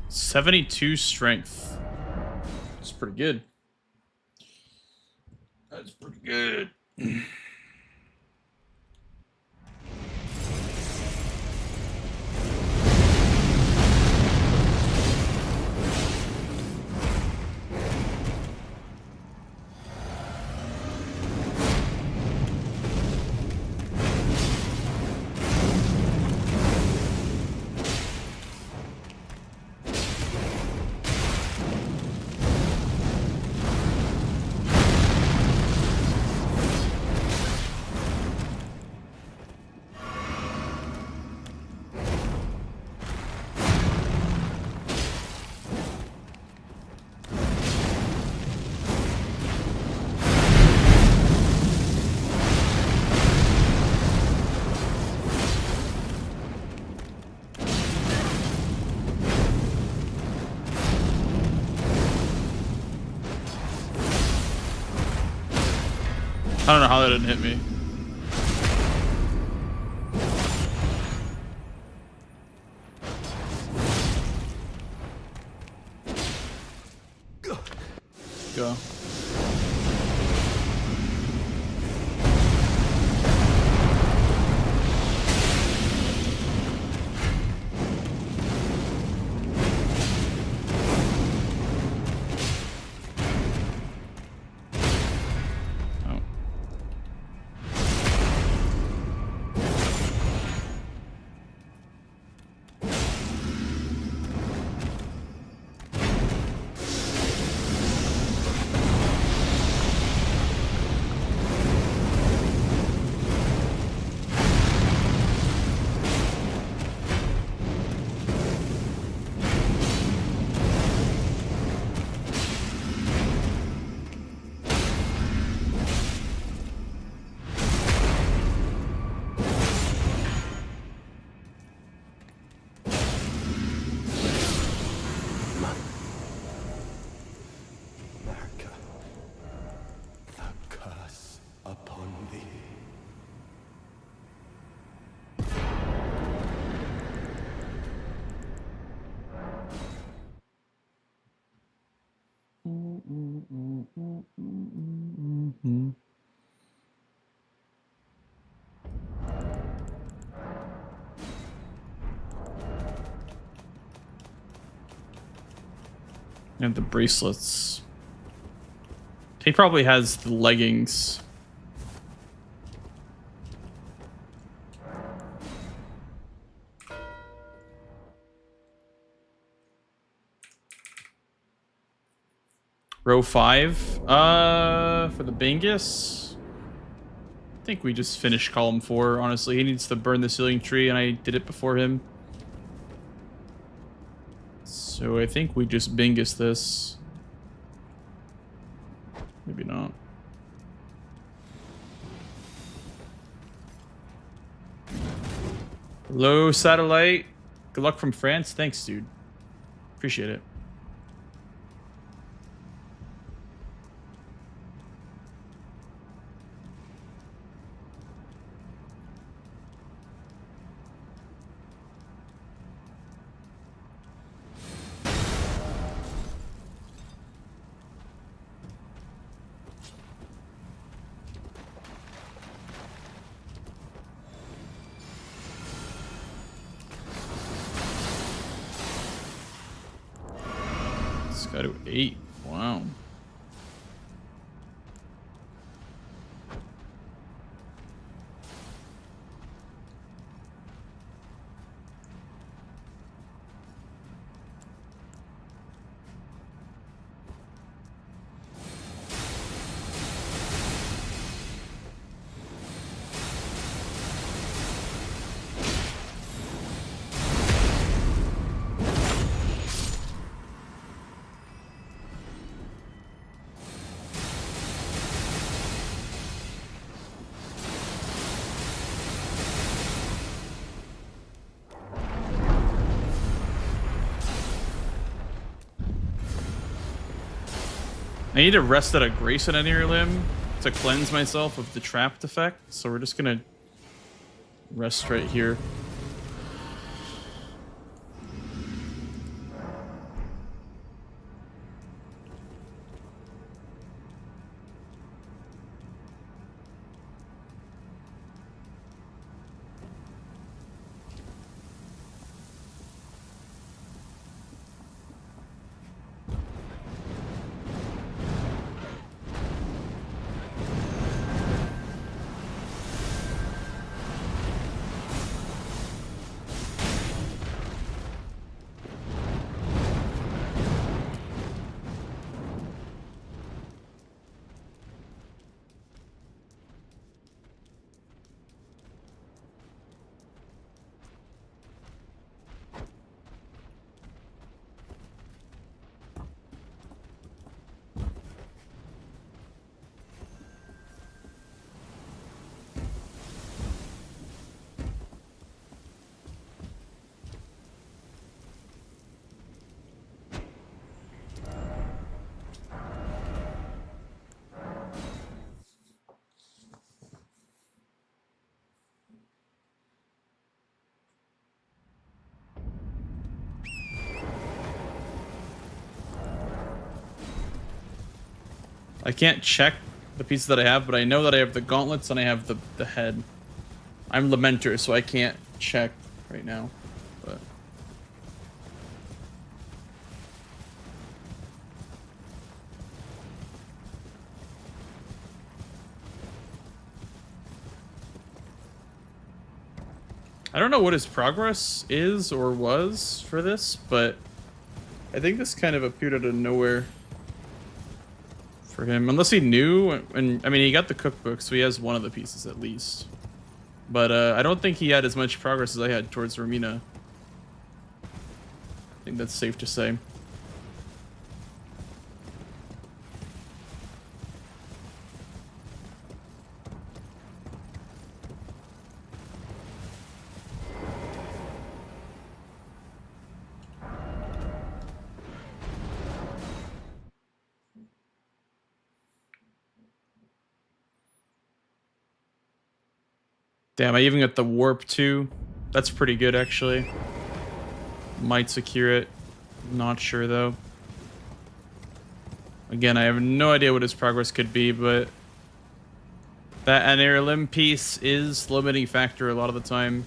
$72 strength. That's pretty good. That's pretty good. I don't know how that didn't hit me. Go. And the bracelets. He probably has the leggings. Row 5. For the Bingus. I think we just finished column 4, honestly. He needs to burn the ceiling tree, and I did it before him. So I think we just Bingus this. Maybe not. Hello, satellite. Good luck from France. Thanks, dude. Appreciate it. Got to 8. Wow. I need to rest at a grace on an ear limb to cleanse myself of the trapped effect, so we're just gonna rest right here. I can't check the pieces that I have, but I know that I have the gauntlets and I have the head. I'm Lamenter, so I can't check right now. But I don't know what his progress is or was for this, but I think this kind of appeared out of nowhere for him, unless he knew. And I mean, he got the cookbook, so he has one of the pieces at least. But I don't think he had as much progress as I had towards Romina. I think that's safe to say. Damn, I even got the warp too. That's pretty good, actually. Might secure it. Not sure, though. Again, I have no idea what his progress could be, but that anterior limb piece is the limiting factor a lot of the time.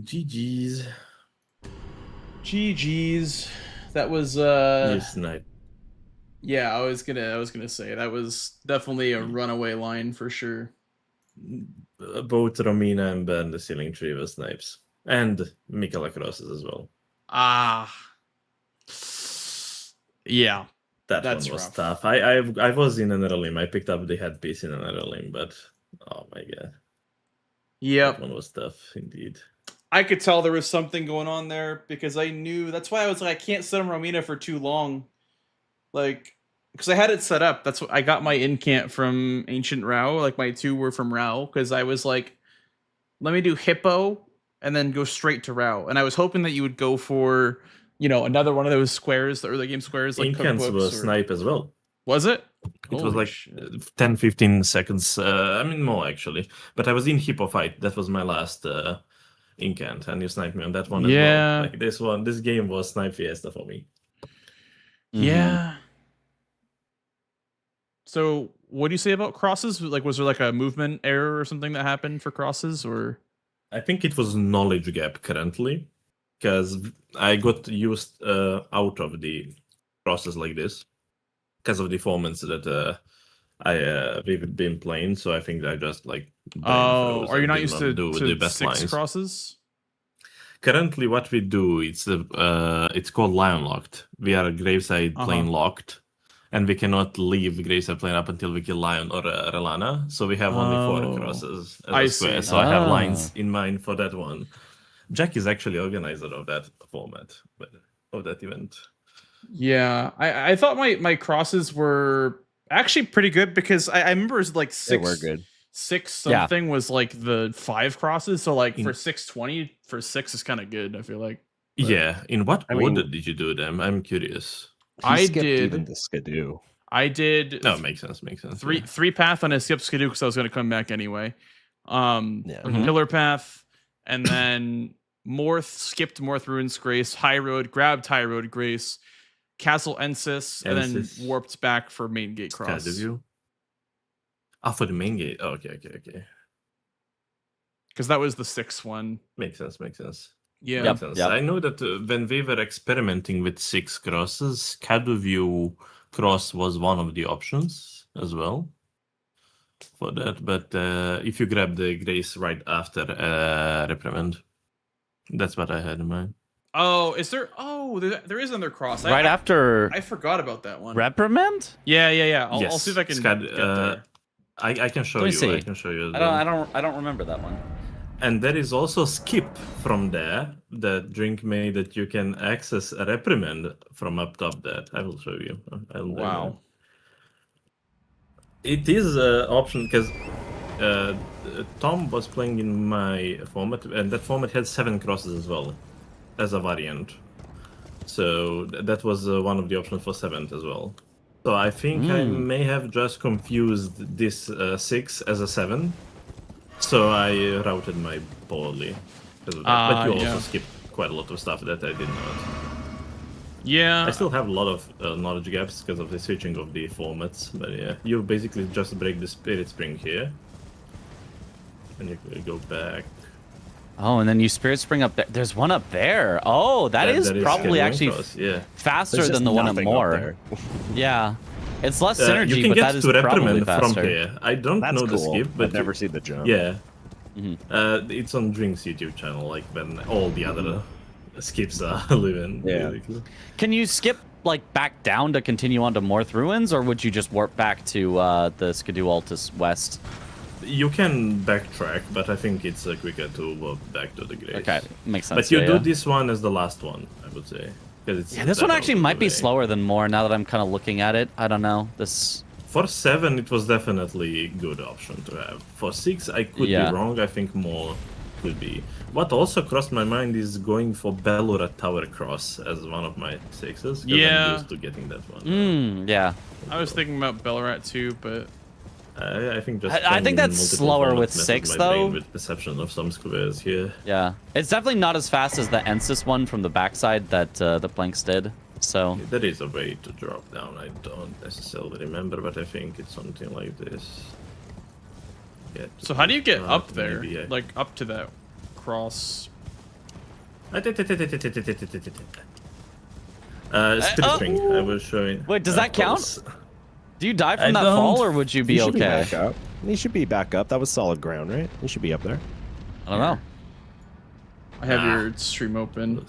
GG's. GG's. That was You snipe. Yeah, I was gonna say that was definitely a runaway line for sure. Both Romina and Ben, the ceiling tree was snipes. And Mikola crosses as well. Ah. Yeah. That's one was rough. tough. I was in another limb. I picked up the headpiece in another limb, but oh my god. Yep. That one was tough indeed. I could tell there was something going on there because I knew that's why I was like, I can't sit on Romina for too long. Like, because I had it set up. That's what I got my incant from Ancient Rao. Like my 2 were from Rao because I was like, let me do Hippo and then go straight to Rao. And I was hoping that you would go for, another one of those squares, the early game squares, like Incants cookbooks. was snipe as well. Was it? It was like 10-15 seconds. I mean more actually. But I was in Hippo fight. That was my last incant, and you sniped me on that one as well. Like this game was snipe fiesta for me. Yeah. So, what do you say about crosses? Like, was there like a movement error or something that happened for crosses, or? I think it was knowledge gap currently, because I got used out of the crosses like this because of the formats that we've been playing. So I think I just like. Are you not used to the best 6 lines. crosses? Currently, what we do it's called Lion Locked. We are Graveside plane locked, and we cannot leave Graveside plane up until we kill Lion or Relana. So we have only 4 crosses as a square. So I have lines in mind for that one. Jack is actually organizer of that format, of that event. Yeah, I thought my crosses were actually pretty good because I remember it was like 6. They were good. 6 something was like the 5 crosses. So like for 620 for 6 is kind of good. I feel like. But, yeah. In what order did you do them? I'm curious. I did even the Skidoo. I did. Oh, makes sense. 3 path on a skip Skidoo because I was going to come back anyway. Pillar path, and then skipped Morth Ruins Grace, High Road, grabbed High Road Grace, Castle Ensis, and then warped back for main gate cross. For the main gate. Oh, okay. Because that was the 6th one. Makes sense. Yeah. Makes sense. I know that when we were experimenting with 6 crosses, Caduview cross was one of the options as well for that. But if you grab the Grace right after Reprimand, that's what I had in mind. Oh, is there? Oh, there is another cross. After. I forgot about that one. Reprimand? Yeah. I'll see if I can get there. I can show you. I can show you. I don't remember that one. And there is also skip from there, the drink made that you can access a reprimand from up top there. I will show you. Wow. It is an option because Tom was playing in my format, and that format had 7 crosses as well as a variant. So that was one of the options for 7th as well. So I think I may have just confused this 6 as a 7. So I routed my poorly because of that. But you also skipped quite a lot of stuff that I did not. Yeah. I still have a lot of knowledge gaps because of the switching of the formats. But yeah, you basically just break the Spirit Spring here. And you go back. Oh, and then you Spirit Spring up there. There's one up there. Oh, that is probably actually faster than the one at Moore. Yeah. It's less synergy, you can but get that is to probably Reprimand faster. from here. I don't know the skip, but I've never seen the jump. Yeah. It's on Drink's YouTube channel, like when all the other skips are living. Yeah. Basically. Can you skip like back down to continue on to Morth Ruins, or would you just warp back to the Skidoo Altus West? You can backtrack, but I think it's quicker to warp back to the Grace. Okay, makes sense. But you do this one as the last one, I would say. It's this one actually might be slower than More now that I'm kind of looking at it. I don't know. This For 7, it was definitely a good option to have. For 6, I could be wrong. I think More could be. What also crossed my mind is going for Bellura Tower Cross as one of my 6s. Yeah. I'm used to getting that one. Yeah. I was thinking about Bellarat too, but I think just I think that's slower with 6 though. With perception of some squares here. Yeah, it's definitely not as fast as the Ensis one from the backside that the Planks did. So there is a way to drop down. I don't necessarily remember, but I think it's something like this. So how do you get up there? Like up to that cross? Spirit Spring, I was showing. Wait, does that count? Pulse. Do you die I from that don't- fall, or would you be should okay? back up. He should be back up. That was solid ground, right? He should be up there. I don't know. I have your stream open.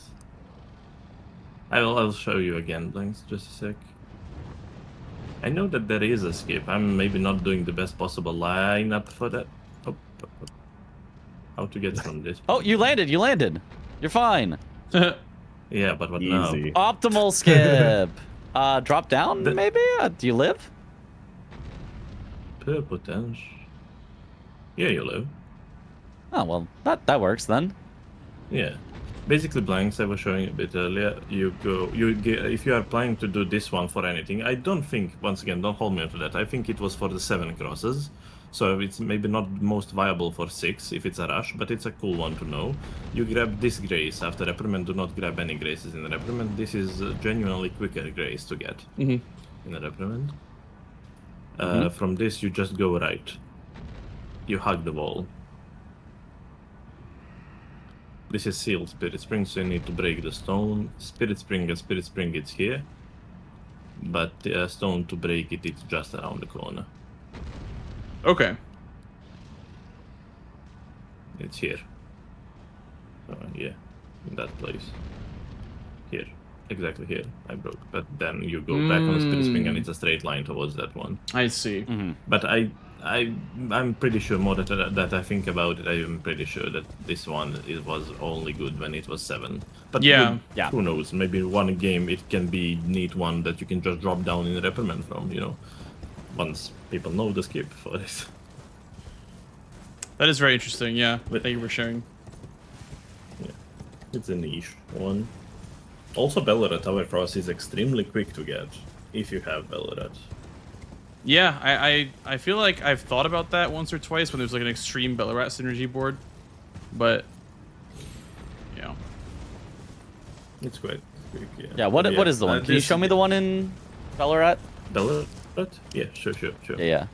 I'll show you again, Blanks, just a sec. I know that there is a skip. I'm maybe not doing the best possible lineup for that. Oh, how to get from this? Oh, you landed. You landed. You're fine. Yeah, but what now? Easy. Optimal skip. Drop down, maybe? Do you live? Per potential. Yeah, you live. Oh, well, that works then. Yeah. Basically, Blanks, I was showing a bit earlier. If you are planning to do this one for anything, I don't think, once again, don't hold me to that. I think it was for the 7 crosses. So it's maybe not most viable for 6 if it's a rush, but it's a cool one to know. You grab this grace after reprimand. Do not grab any graces in the reprimand. This is genuinely quicker grace to get in the reprimand. From this, you just go right. You hug the wall. This is sealed Spirit Spring, so you need to break the stone. Spirit Spring, it's here. But the stone to break it, it's just around the corner. Okay. It's here. Yeah, in that place. Here. Exactly here. I broke. But then you go back on the Spirit Spring and it's a straight line towards that one. I see. But I'm pretty sure, more that I think about it, I'm pretty sure that this one was only good when it was 7. But yeah, who knows? Maybe one game it can be neat one that you can just drop down in the reprimand from, you know, once people know the skip for this. That is very interesting, yeah. Thank you for sharing. Yeah, it's a niche one. Also, Bellerat Tower Cross is extremely quick to get, if you have Bellerat. Yeah, I feel like I've thought about that once or twice when there's like an extreme Bellerat synergy board, but you know, it's quite quick. Yeah. Yeah. What is the one? Can you show me the one in Bellerat? Bellerat? Yeah, sure. Yeah.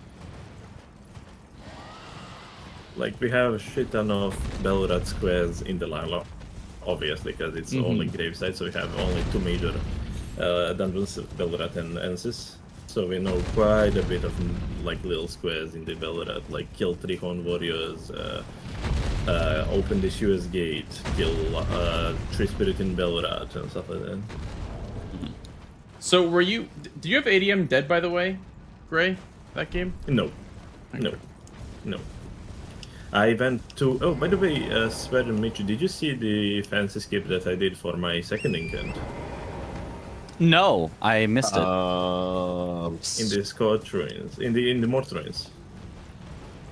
Like we have a shit ton of Bellerat squares in the line, obviously, because it's only gravesite, so we have only 2 major dungeons, Bellerat and Ensis. So we know quite a bit of like little squares in the Bellerat, like kill 3 Horn Warriors, open this US gate, kill 3 Spirit in Bellerat, and stuff like that. So do you have ADM dead, by the way, Gray, that game? No. I went to, oh, by the way, Sven and Mitch, did you see the fancy skip that I did for my second intent? No, I missed it. In the Scorch Ruins, in the Mort Ruins.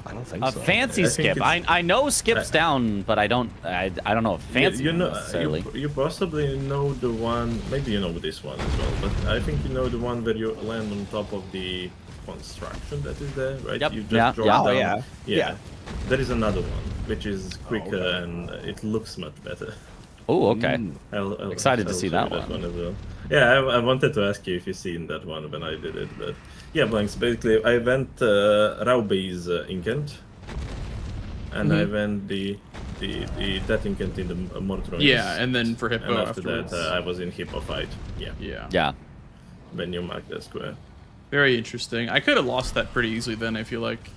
I don't think A so. fancy skip. I know skips down, but I don't know if fancy you know, necessarily. you possibly know the one, maybe you know this one as well, but I think you know the one where you land on top of the construction that is there, right? Yep. You just drop down. Yeah. There is another one, which is quicker and it looks much better. Oh, okay. I'll Excited to see show that you one. as well. Yeah, I wanted to ask you if you've seen that one when I did it, but yeah, Blanks. Basically, I went Raube's Incant, and I went the that Incant in the Mortron. Yeah, and then for Hippo and after afterwards. that, I was in Hippo fight. Yeah. Yeah. When you mark that square. Very interesting. I could have lost that pretty easily then, I feel like.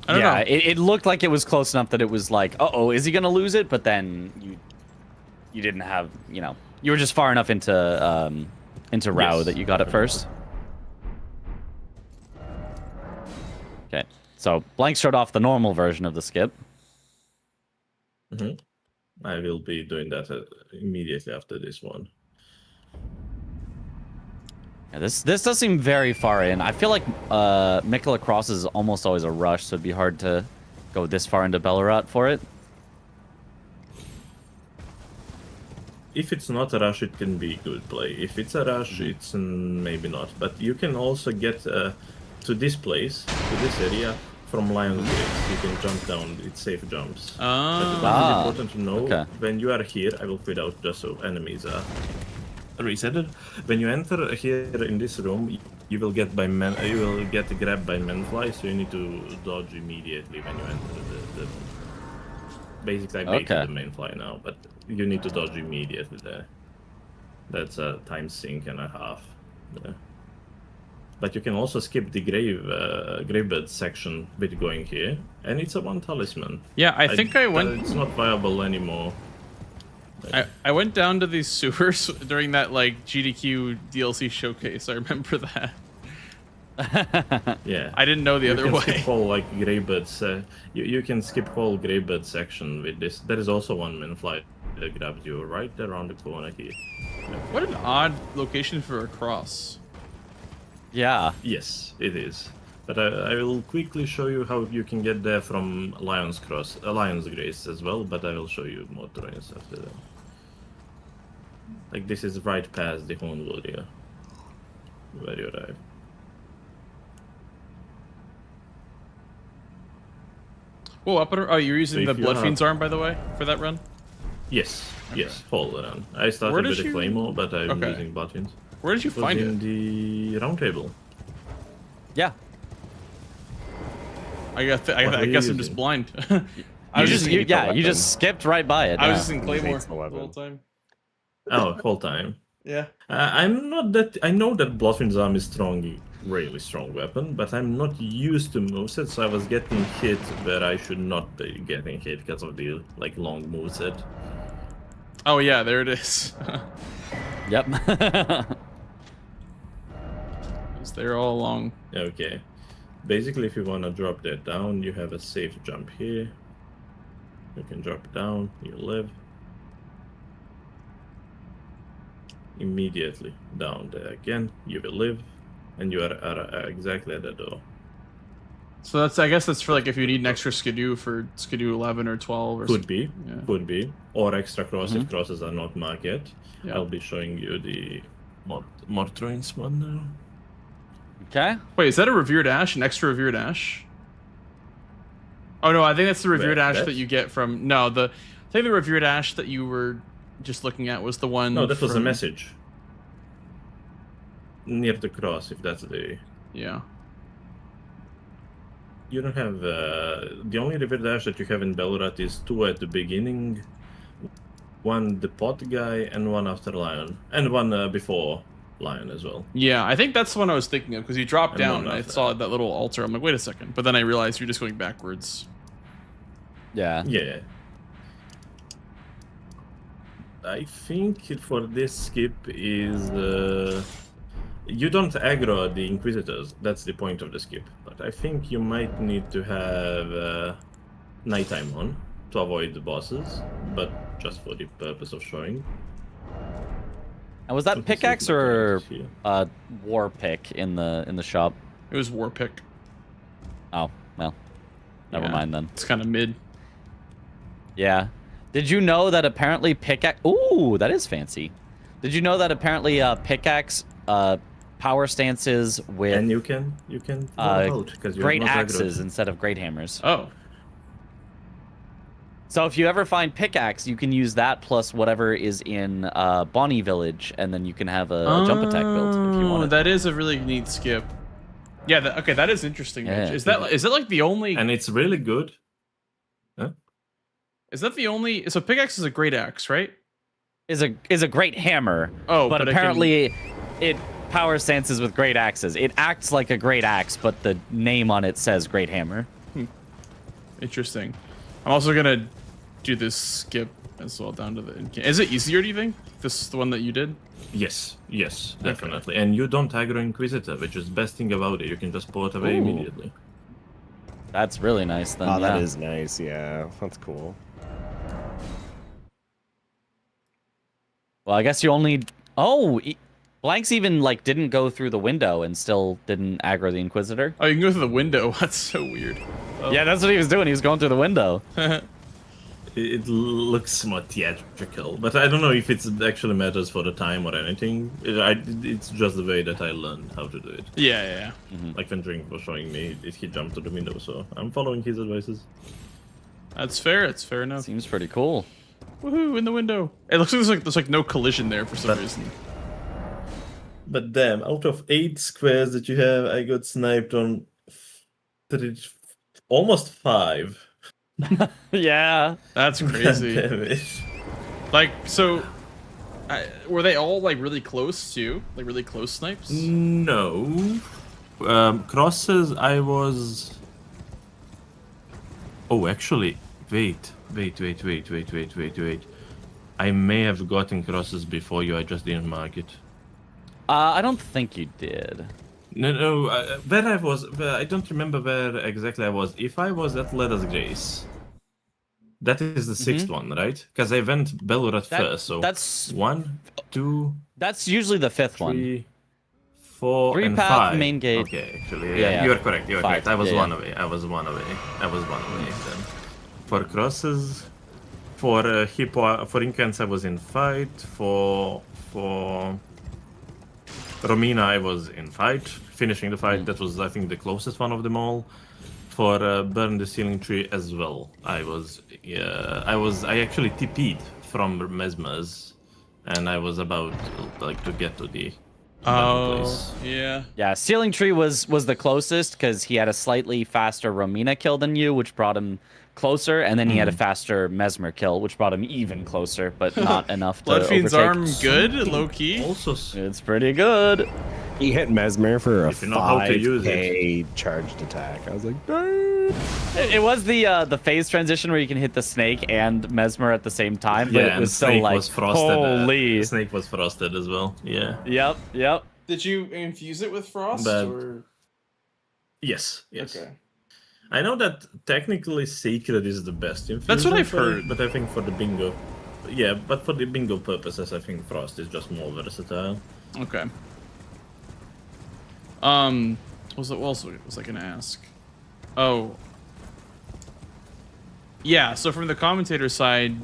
I don't know. It looked like it was close enough that it was like, uh-oh, is he gonna lose it? But then you didn't have, you know, you were just far enough into Rao that you got it first. Okay, so Blank showed off the normal version of the skip. I will be doing that immediately after this one. Yeah, this does seem very far in. I feel like Mikula Cross is almost always a rush, so it'd be hard to go this far into Bellerat for it. If it's not a rush, it can be good play. If it's a rush, it's maybe not. But you can also get to this place, to this area, from Lion's Gates. You can jump down. It's safe jumps. That is important to know. Okay. When you are here, I will quit out just so enemies are resetted. When you enter here in this room, you will get grabbed by Manfly, so you need to dodge immediately when you enter the room. Basically, I baited the main fly now, but you need to dodge immediately there. That's a time sink and a half. There. But you can also skip the gravebed section with going here, and it's a 1 talisman. Yeah, I think I went... It's not viable anymore. I went down to these sewers during that like GDQ DLC showcase. I remember that. Yeah. I didn't know the other way. Skip whole like gravebeds. You can skip whole gravebed section with this. There is also one min fly that grabs you right around the corner here. What an odd location for a cross. Yeah. Yes, it is. But I will quickly show you how you can get there from Lion's Grace as well. But I will show you more terrains after that. Like this is right past the Hornwood here, where you arrive. Whoa, oh, you're using the Blood Fiend's arm, by the way, for that run? Yes, yes, hold on. I started with a Claymore, but I'm using Blood Fiends. Where did you find it? In the round table. Yeah. I guess I'm just blind. I was just you just skipped right by it. I was just in Claymore the whole time. Oh, whole time. Yeah. I'm not that. I know that Blood Fiend's arm is strong, really strong weapon, but I'm not used to moveset, so I was getting hit where I should not be getting hit because of the like long moveset. Oh yeah, there it is. Yep. It's there all along. Okay. Basically, if you want to drop that down, you have a safe jump here. You can drop down, you live. Immediately down there again, you will live, and you are exactly at the door. So that's, I guess that's for like if you need an extra skidoo for skidoo 11 or 12 or could be, yeah. Could be, or extra cross if crosses are not marked yet. Yeah. I'll be showing you the more trains one now. Okay. Wait, is that a revered ash? An extra revered ash? Oh no, I think that's the revered ash that you get from I think the revered ash that you were just looking at was the one. No, that was a message near the cross. If that's the you don't have the only river dash that you have in Belrat is 2 at the beginning, 1 the pot guy, and 1 after Lion, and 1 before Lion as well. Yeah, I think that's the one I was thinking of because you dropped down and I saw that little altar. I'm like, wait a second, but then I realized you're just going backwards. Yeah. Yeah. I think for this skip is you don't aggro the Inquisitors. That's the point of the skip. But I think you might need to have nighttime on to avoid the bosses, but just for the purpose of showing. And was that pickaxe or war pick in the shop? It was war pick. Oh well, never mind then. It's kind of mid. Yeah. Did you know that apparently pickaxe? Ooh, that is fancy. Did you know that apparently pickaxe power stances with and you can out because great axes instead of great hammers. Oh. So if you ever find pickaxe, you can use that plus whatever is in Bonnie Village, and then you can have a jump attack built if you want it. That is a really neat skip. Yeah. Okay, that is interesting. Yeah. Is that like the only? And it's really good. Huh? Is that the only? So pickaxe is a great axe, right? Is a great hammer. Oh, but apparently it power stances with great axes. It acts like a great axe, but the name on it says great hammer. Interesting. I'm also gonna do this skip as well down to the. Is it easier? Do you think this is the one that you did? Yes, definitely. Okay. And you don't aggro Inquisitor, which is the best thing about it. You can just pull it away immediately. That's really nice then. Oh, that is nice. Yeah, that's cool. Well, I guess you only... Oh, Blanks even, like, didn't go through the window and still didn't aggro the Inquisitor. Oh, you can go through the window? That's so weird. Oh. Yeah, that's what he was doing. He was going through the window. It looks more theatrical, but I don't know if it actually matters for the time or anything. It's just the way that I learned how to do it. Yeah. Like when Drink was showing me, he jumped to the window, so I'm following his advices. That's fair. It's fair enough. Seems pretty cool. Woohoo! In the window. It looks like there's like no collision there for some reason. But damn, out of 8 squares that you have, I got sniped on almost 5. Yeah. That's crazy. Damn it. Like, so, were they all like really close too? Like really close snipes? No. Crosses, I was. Oh, actually, wait. I may have gotten crosses before you. I just didn't mark it. I don't think you did. No. Where I was, I don't remember where exactly I was. If I was at Letters Grace, that is the sixth one, right? Because I went Bellurat first. So that's 1, 2. That's usually the fifth 3, one. 4, 3 and path, 5. main gate. Okay, actually, Yeah. you are correct. You are 5. correct. I was Yeah, one away. I was one away then. For crosses, for Hippo, for Incans, I was in fight. For Romina, I was in fight, finishing the fight. That was, I think, the closest one of them all. For Burn the Ceiling Tree as well, I actually TP'd from Mesmer's, and I was about to get to the place. Yeah. Yeah, Ceiling Tree was the closest because he had a slightly faster Romina kill than you, which brought him closer, and then he had a faster Mesmer kill, which brought him even closer, but not enough to Bloodfiend's overtake. arm good, low key. Also, it's pretty good. He hit Mesmer for a If you know how to use 5k charged attack. I was like, It was the phase transition where you can hit the snake and Mesmer at the same time, but yeah, it was and so Snake like was frosted. holy. Snake was frosted as well. Yeah. Yep. Did you infuse it with frost But- or? Yes. Okay. I know that technically Sacred is the best infuser. That's what I've heard. But I think for the bingo, but for the bingo purposes, I think Frost is just more versatile. Okay. What else was I gonna ask? Oh. Yeah, so from the commentator side,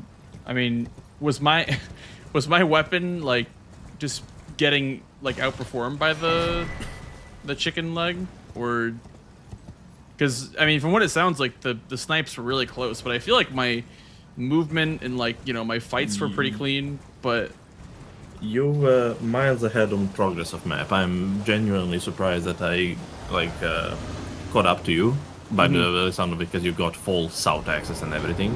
I mean, was my weapon like just getting like outperformed by the chicken leg, or because I mean, from what it sounds like, the snipes were really close, but I feel like my movement and like my fights were pretty clean, but You were miles ahead on progress of map. I'm genuinely surprised that I caught up to you by the sound of it, because you got full south access and everything.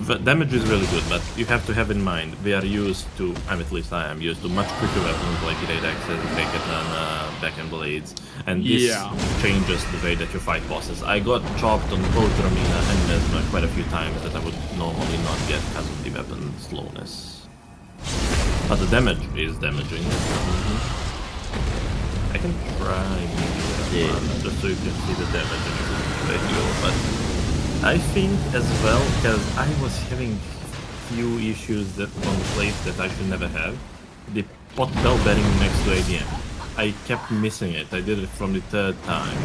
The damage is really good, but you have to have in mind we are used to, at least I am used to much quicker weapons like Great Axes, Decathlon, Backhand Blades, and this changes the way that you fight bosses. I got chopped on both Romina and Mesmer quite a few times that I would normally not get because of the weapon slowness. But the damage is damaging. I can try just so you can see the damage in radio, but I think as well, because I was having few issues that on the place that I should never have. The pot bell bearing next to ADM. I kept missing it. I did it from the third time.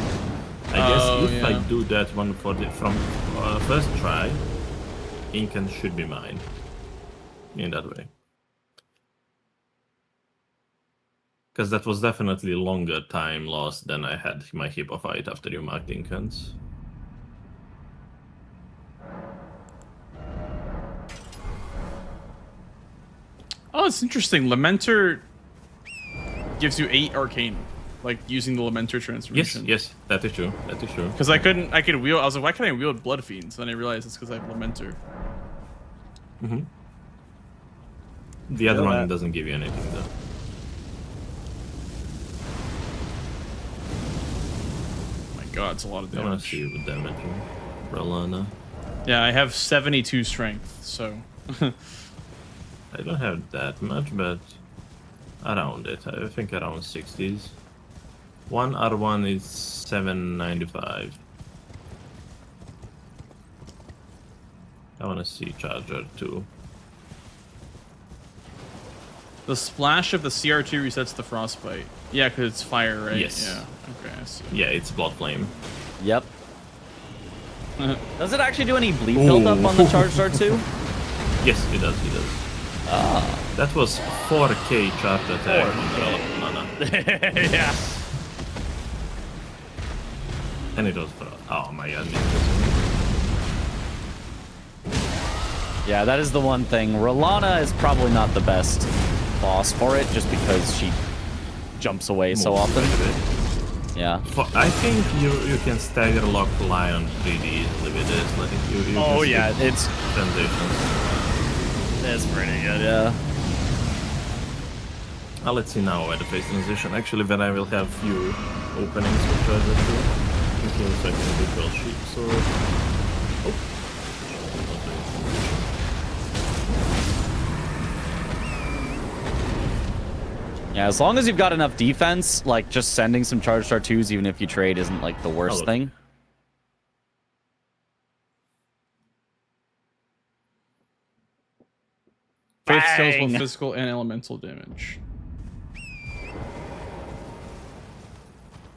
I guess if I do that one from first try, Incan should be mine. In that way. Because that was definitely longer time lost than I had my Hippo fight after you marked Incans. oh, it's interesting. Lamenter gives you 8 arcane, like using the Lamenter transformation. Yes, that is true. That is true. Because I could wield. I was like, why can't I wield Blood Fiends? Then I realized it's because I have Lamenter. The other one doesn't give you anything though. God, it's a lot of I want damage. to see you with damage. Rolana. Yeah, I have 72 strength, so. I don't have that much, but around it. I think around 60s. One R1 is 795. I want to see Charger too. The splash of the CR2 resets the frostbite. Yeah, because it's fire, right? Yes. Yeah. Okay, I see. Yeah, it's Blood Flame. Yep. Does it actually do any bleed buildup on the charge dart too? Yes, it does. It does. That was 4k charge attack on Rolana. Yeah. And it was oh my god. Yeah, that is the one thing. Rolana is probably not the best boss for it, just because she jumps away so often. Yeah. I think you can stagger lock Lion pretty easily with this. Like you Oh can yeah, skip it's transitions. pretty good. Yeah. Let's see now where the phase transition. Actually, then I will have few openings for charger too. In case I can do 12 sheep. So. Oh. Yeah, as long as you've got enough defense, like just sending some charge star 2s, even if you trade, isn't like the worst thing. Faith scales both Bang! physical and elemental damage.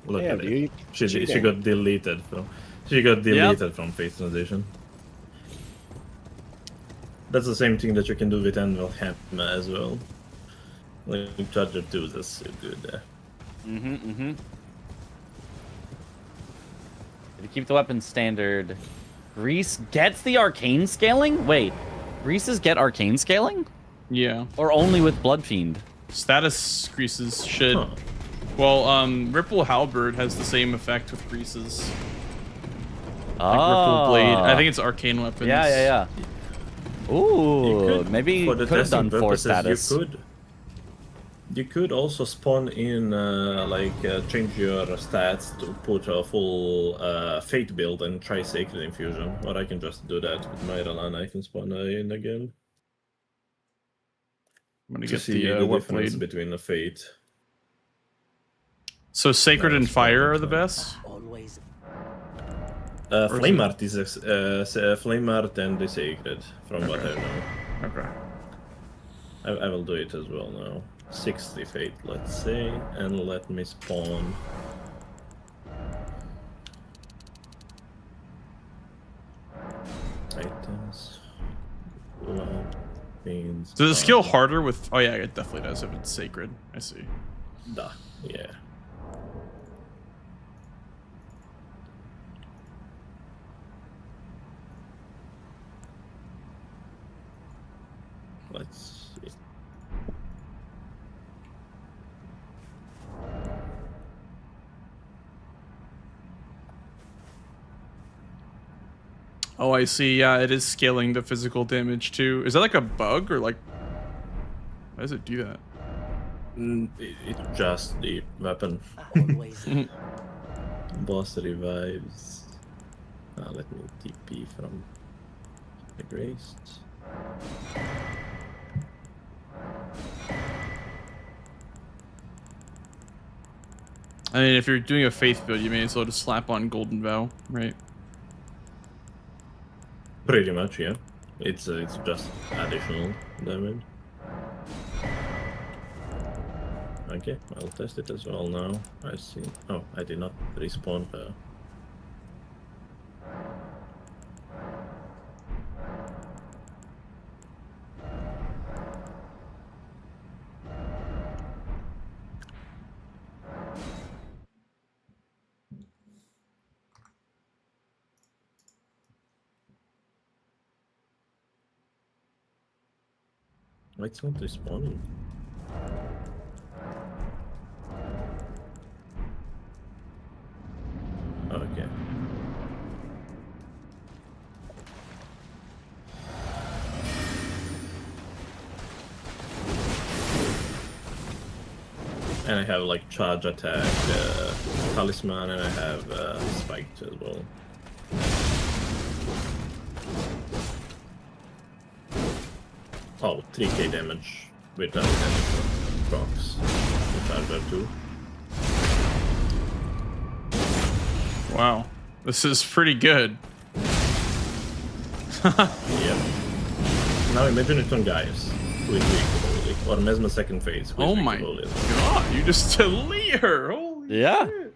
Look Yeah, at dude. it. She got deleted from. She got deleted from phase transition. That's the same thing that you can do with Anvil Hammer as well. Like Charger 2, that's so good there. If you keep the weapon standard, Reese gets the arcane scaling? Wait, Reese's get arcane scaling? Yeah. Or only with Blood Fiend? Status Greases should. Huh. Well, Ripple Halberd has the same effect with Greases. Oh. Like Ripple Blade. I think it's arcane weapons. Yeah. Ooh, maybe for the could have done testing 4 purposes, status. You could also spawn in, change your stats to put a full Fate build and try Sacred Infusion. Or I can just do that with my Relan, I can spawn in again. I'm gonna to get see the the Warp difference Blade. between the Fate. So Sacred and it's Fire are fine. the best? Always. Flame Art is Flame Art and the Sacred, from what I know. Okay. I will do it as well now. 60 Fate, let's say, and let me spawn. Items. Means. Does it scale harder with? Oh yeah, it definitely does if it's Sacred. I see. Duh. Yeah. Let's see. Oh, I see. Yeah, it is scaling the physical damage too. Is that like a bug or like? Why does it do that? It's just the weapon. Always. Boss revives. Let me TP from the Grace. I mean, if you're doing a faith build, you may as well just slap on Golden Vow, right? Pretty much, yeah. It's just additional damage. Okay, I'll test it as well now. I see. Oh, I did not respawn her. Why it's not respawning? Okay. And I have like charge attack, talisman, and I have spiked as well. Oh, 3k damage without any procs. The charger too. Wow, this is pretty good. Yep. Now imagine it on Gaius, who is weak to Holy, or Mesmer second phase. Who is Oh weak my to Holy. god, you just delete her. Holy Yeah. shit.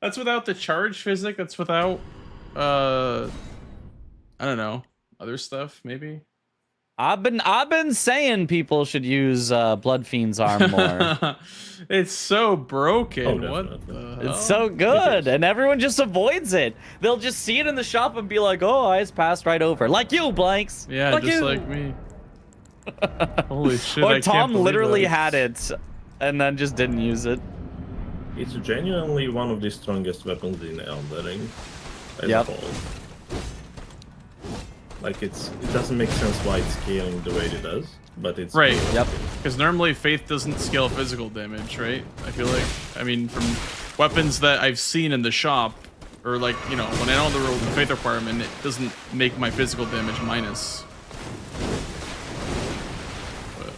That's without the charge physic. That's without, I don't know, other stuff maybe. I've been saying people should use Blood Fiend's arm more. It's so broken. Oh, What the hell? It's so good, and everyone just avoids it. They'll just see it in the shop and be like, "Oh, I just passed right over." Like you, Blanks. Yeah, like just you. like me. Holy shit! Or I can't Tom believe literally that. had it, and then just didn't use it. It's genuinely one of the strongest weapons in Elden Ring as a whole. Like it doesn't make sense why it's scaling the way it does, but it's right. Yep. Because normally Faith doesn't scale physical damage, right? I feel like, I mean, from weapons that I've seen in the shop, or like, you know, when I know the Faith requirement, it doesn't make my physical damage minus. But.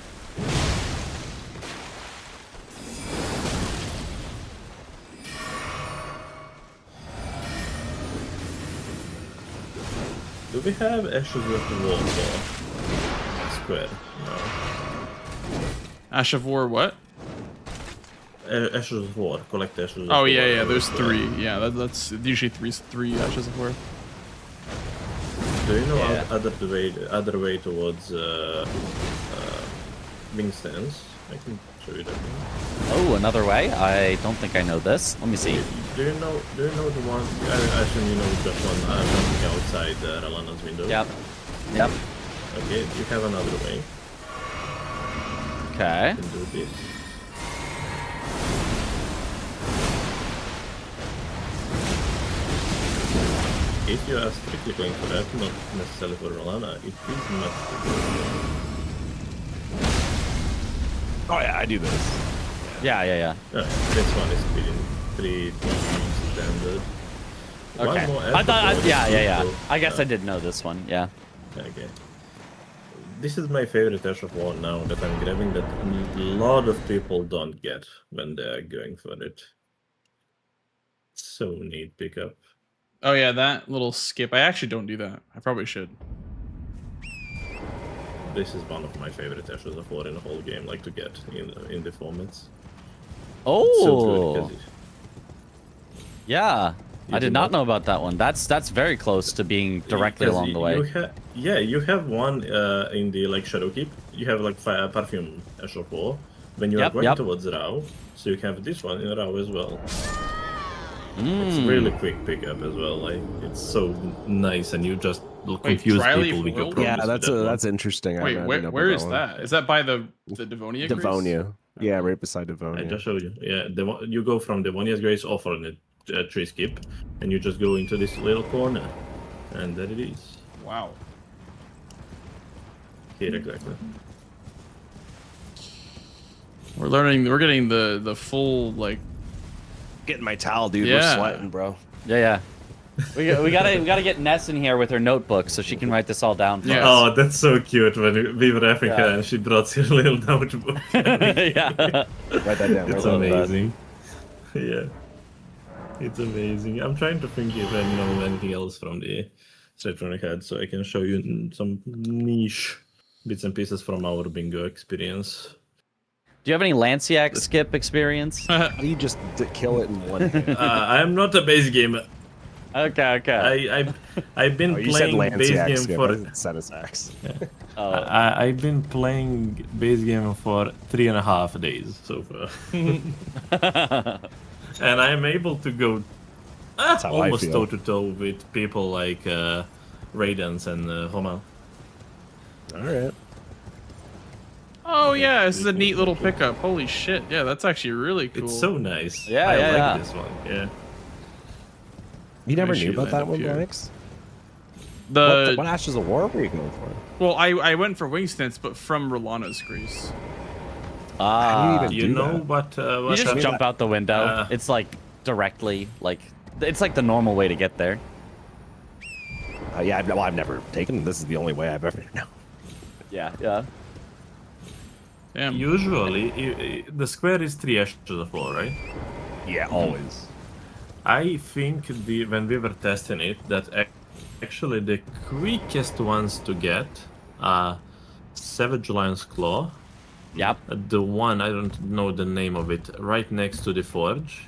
Do we have Ashes of the War for Square? No. Ash of War, what? Ashes of War. Collect Ashes of War. Oh yeah, yeah. There's 3. Yeah, that's usually three Ashes of War. Do you know other way towards wing stance? I can show you that. Oh, another way? I don't think I know this. Let me see. Do you know the one? I assume you know that one. I'm outside Ralana's window. Yep. Yep. Okay, you have another way. Okay. You can do this. If you are strictly going for that, not necessarily for Ralana, it is much bigger. Oh yeah, I do this. Yeah. This one is pretty standard. Okay. One more I thought, yeah. go. I guess I did know this one. Yeah. Okay. This is my favorite Ash of War now that I'm grabbing that a lot of people don't get when they're going for it. So neat pickup. Oh yeah, that little skip. I actually don't do that. I probably should. This is one of my favorite Ashes of War in the whole game, like to get in the formats. Oh. So good, yeah. I did not know about that one. That's very close to being directly along the way. You have one in the like Shadowkeep. You have like Perfume Ash of War when you are going towards Rao. So you have this one in Rao as well. It's really quick pickup as well. Like it's so nice, and you just confuse people with your promise. Yeah, that's interesting. Wait, where is that? Is that by the Devonia? Devonia. Yeah, right beside Devonia. I just showed you. Yeah, you go from Devonia's Grace off on a tree skip, and you just go into this little corner, and there it is. Wow. Here exactly. We're learning. We're getting the full like. Getting my towel, dude. Yeah. We're sweating, bro. Yeah. We gotta get Ness in here with her notebook so she can write this all down. Yes. Oh, that's so cute when we were having her and she brought her little notebook. Yeah. Write that down. It's amazing. Yeah. It's amazing. I'm trying to think if I know anything else from the Straight Head, so I can show you some niche bits and pieces from our bingo experience. Do you have any Lanciac skip experience? How do you just kill it in one hit? I'm not a base gamer. Okay. I've been playing base game for Satisfax. I've been playing base game for 3.5 days so far. And I'm able to go almost toe to toe with people like Raidens and Homa. Alright. Oh yeah, this is a neat little pickup. Holy shit! Yeah, that's actually really cool. It's so nice. Yeah, I yeah. like this one. Yeah. You never knew about that one, Max? The what Ashes of War were you going for? Well, I went for wing stance, but from Rolana's Grace. You know what? You just jump out the window. It's like directly, like it's like the normal way to get there. Yeah, I've never taken. This is the only way I've ever known. Yeah. Damn. Usually, the square is 3 Ashes of War, right? Yeah, always. I think when we were testing it, that actually the quickest ones to get are Savage Lion's Claw. Yep. The one, I don't know the name of it, right next to the Forge.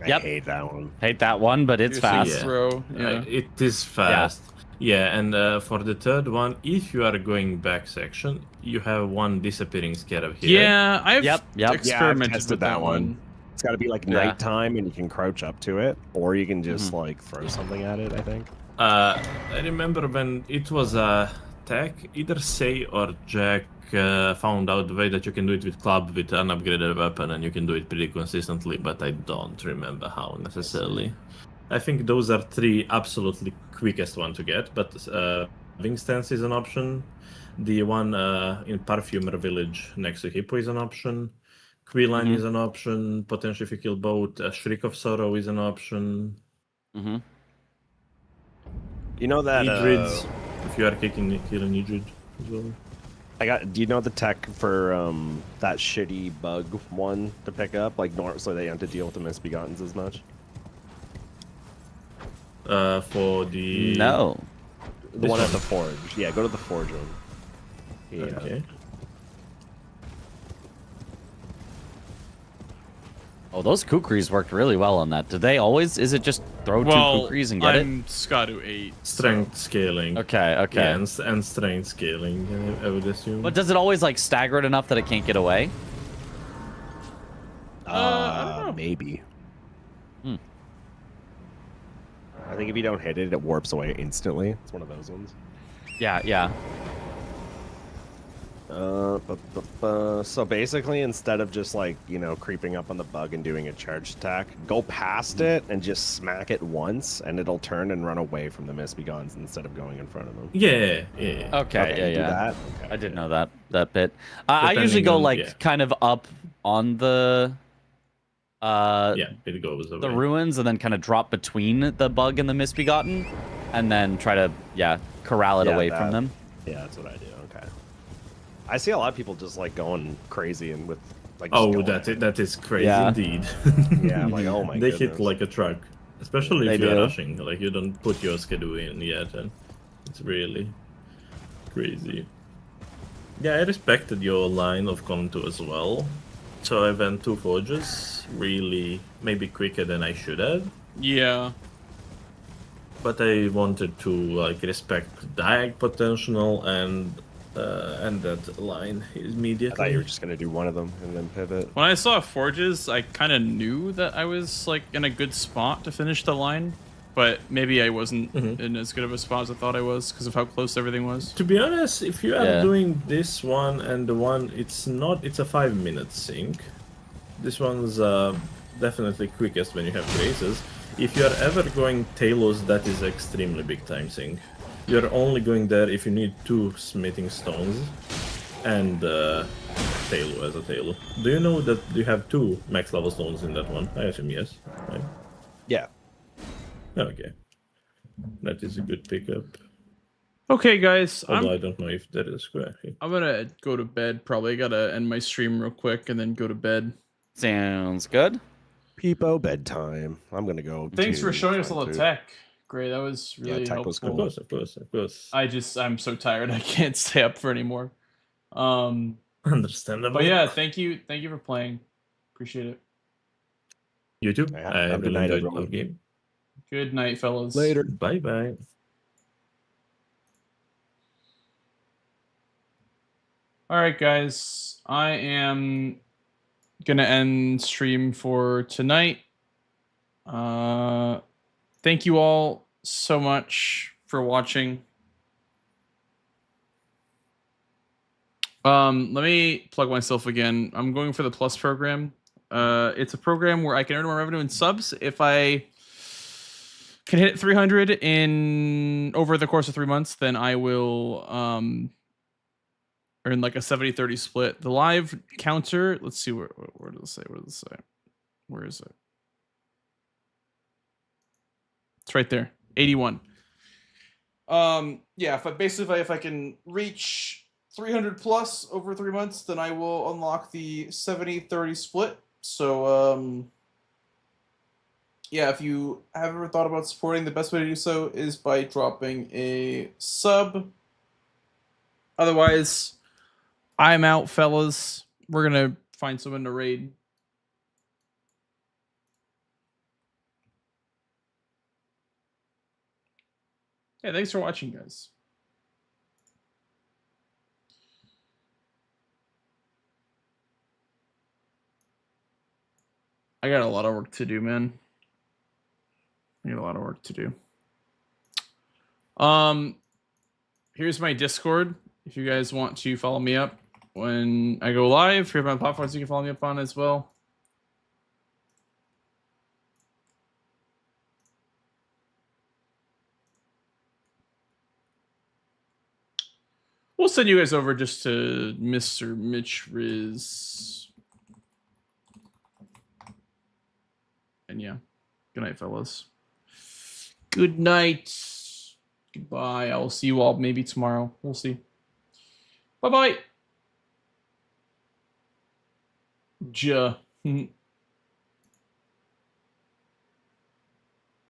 I hate that one. Hate that one, but it's fast. It is fast. Yeah, and for the third one, if you are going back section, you have one disappearing scarab here. Yeah, I've experimented I've tested with that one. It's got to be like nighttime, and you can crouch up to it, or you can just like throw something at it. I think. I remember when it was 10 attack, either Say or Jack found out the way that you can do it with club with an upgraded weapon, and you can do it pretty consistently, but I don't remember how necessarily. I think those are 3 absolutely quickest one to get, but Wing Stance is an option. The one in Perfumer Village next to Hippo is an option. Quilline is an option. Potentially, if you kill both, Shriek of Sorrow is an option. You know that Idrids, if you are killing Idrid as well. Do you know the tech for that shitty bug one to pick up, like so they don't have to deal with the misbegottens as much? For the the one at the forge. Yeah, go to the forge one. Yeah. Okay. Oh, those kukris worked really well on that. Did they always? Is it just throw 2 kukris and get I'm Scadu 8. Strength scaling. Okay. Yeah, and strength scaling, I would assume. But does it always like stagger it enough that it can't get away? I don't know. Maybe. I think if you don't hit it, it warps away instantly. It's one of those ones. Yeah. So basically, instead of just like, creeping up on the bug and doing a charged attack, go past it and just smack it once, and it'll turn and run away from the misbegottens instead of going in front of them. Yeah. Okay, yeah. That? Okay, I didn't know that bit. I usually go kind of up on the it goes away. the ruins and then kind of drop between the bug and the misbegotten, and then try to corral it away from them. Yeah, that's what I do. Okay. I see a lot of people just like going crazy and with like. That is crazy indeed. Yeah, I'm like, oh my. They goodness. hit like a truck, especially if you're rushing. Like you don't put your schedule in yet, and it's really crazy. Yeah, I respected your line of contour as well. So I went 2 forges, really maybe quicker than I should have. Yeah. But I wanted to like respect diag potential and that line immediately. I thought you were just gonna do one of them and then pivot. When I saw forges, I kind of knew that I was like in a good spot to finish the line, but maybe I wasn't in as good of a spot as I thought I was because of how close everything was. To be honest, if you are doing this one and the one, it's a 5-minute sync. This one's definitely quickest when you have graces. If you are ever going Talos, that is extremely big time sync. You're only going there if you need 2 smithing stones and Talo as a Talo. Do you know that you have 2 max level stones in that one? I assume yes, right? Yeah. Okay. That is a good pickup. Okay, guys. Although I don't know if that is square. I'm gonna go to bed. Probably gotta end my stream real quick and then go to bed. Sounds good. Peepo bedtime. I'm gonna go. Thanks for showing us all the tech. Great, that was really tech helpful. was cool. Of course. I'm so tired. I can't stay up for anymore. Understandable. But yeah, thank you for playing. Appreciate it. You too. Have a good night, everyone. Game. Good night, fellas. Later. Bye. All right, guys. I am gonna end stream for tonight. Thank you all so much for watching. Let me plug myself again. I'm going for the Plus program. It's a program where I can earn more revenue in subs if I can hit 300 over the course of 3 months. Then I will earn like a 70-30 split. The live counter. Let's see where does it say? What does it say? Where is it? It's right there. 81. Yeah, if I can reach 300 plus over 3 months, then I will unlock the 70-30 split. So yeah, if you have ever thought about supporting, the best way to do so is by dropping a sub. Otherwise, I'm out, fellas. We're gonna find someone to raid. Yeah, thanks for watching, guys. I got a lot of work to do, man. I got a lot of work to do. Yeah, here's my Discord. If you guys want to follow me up when I go live, here are my platforms you can follow me up on as well. We'll send you guys over just to Mr. Mitch Riz. And yeah, good night, fellas. Good night. Goodbye. I will see you all maybe tomorrow. We'll see. Bye-bye. Ja.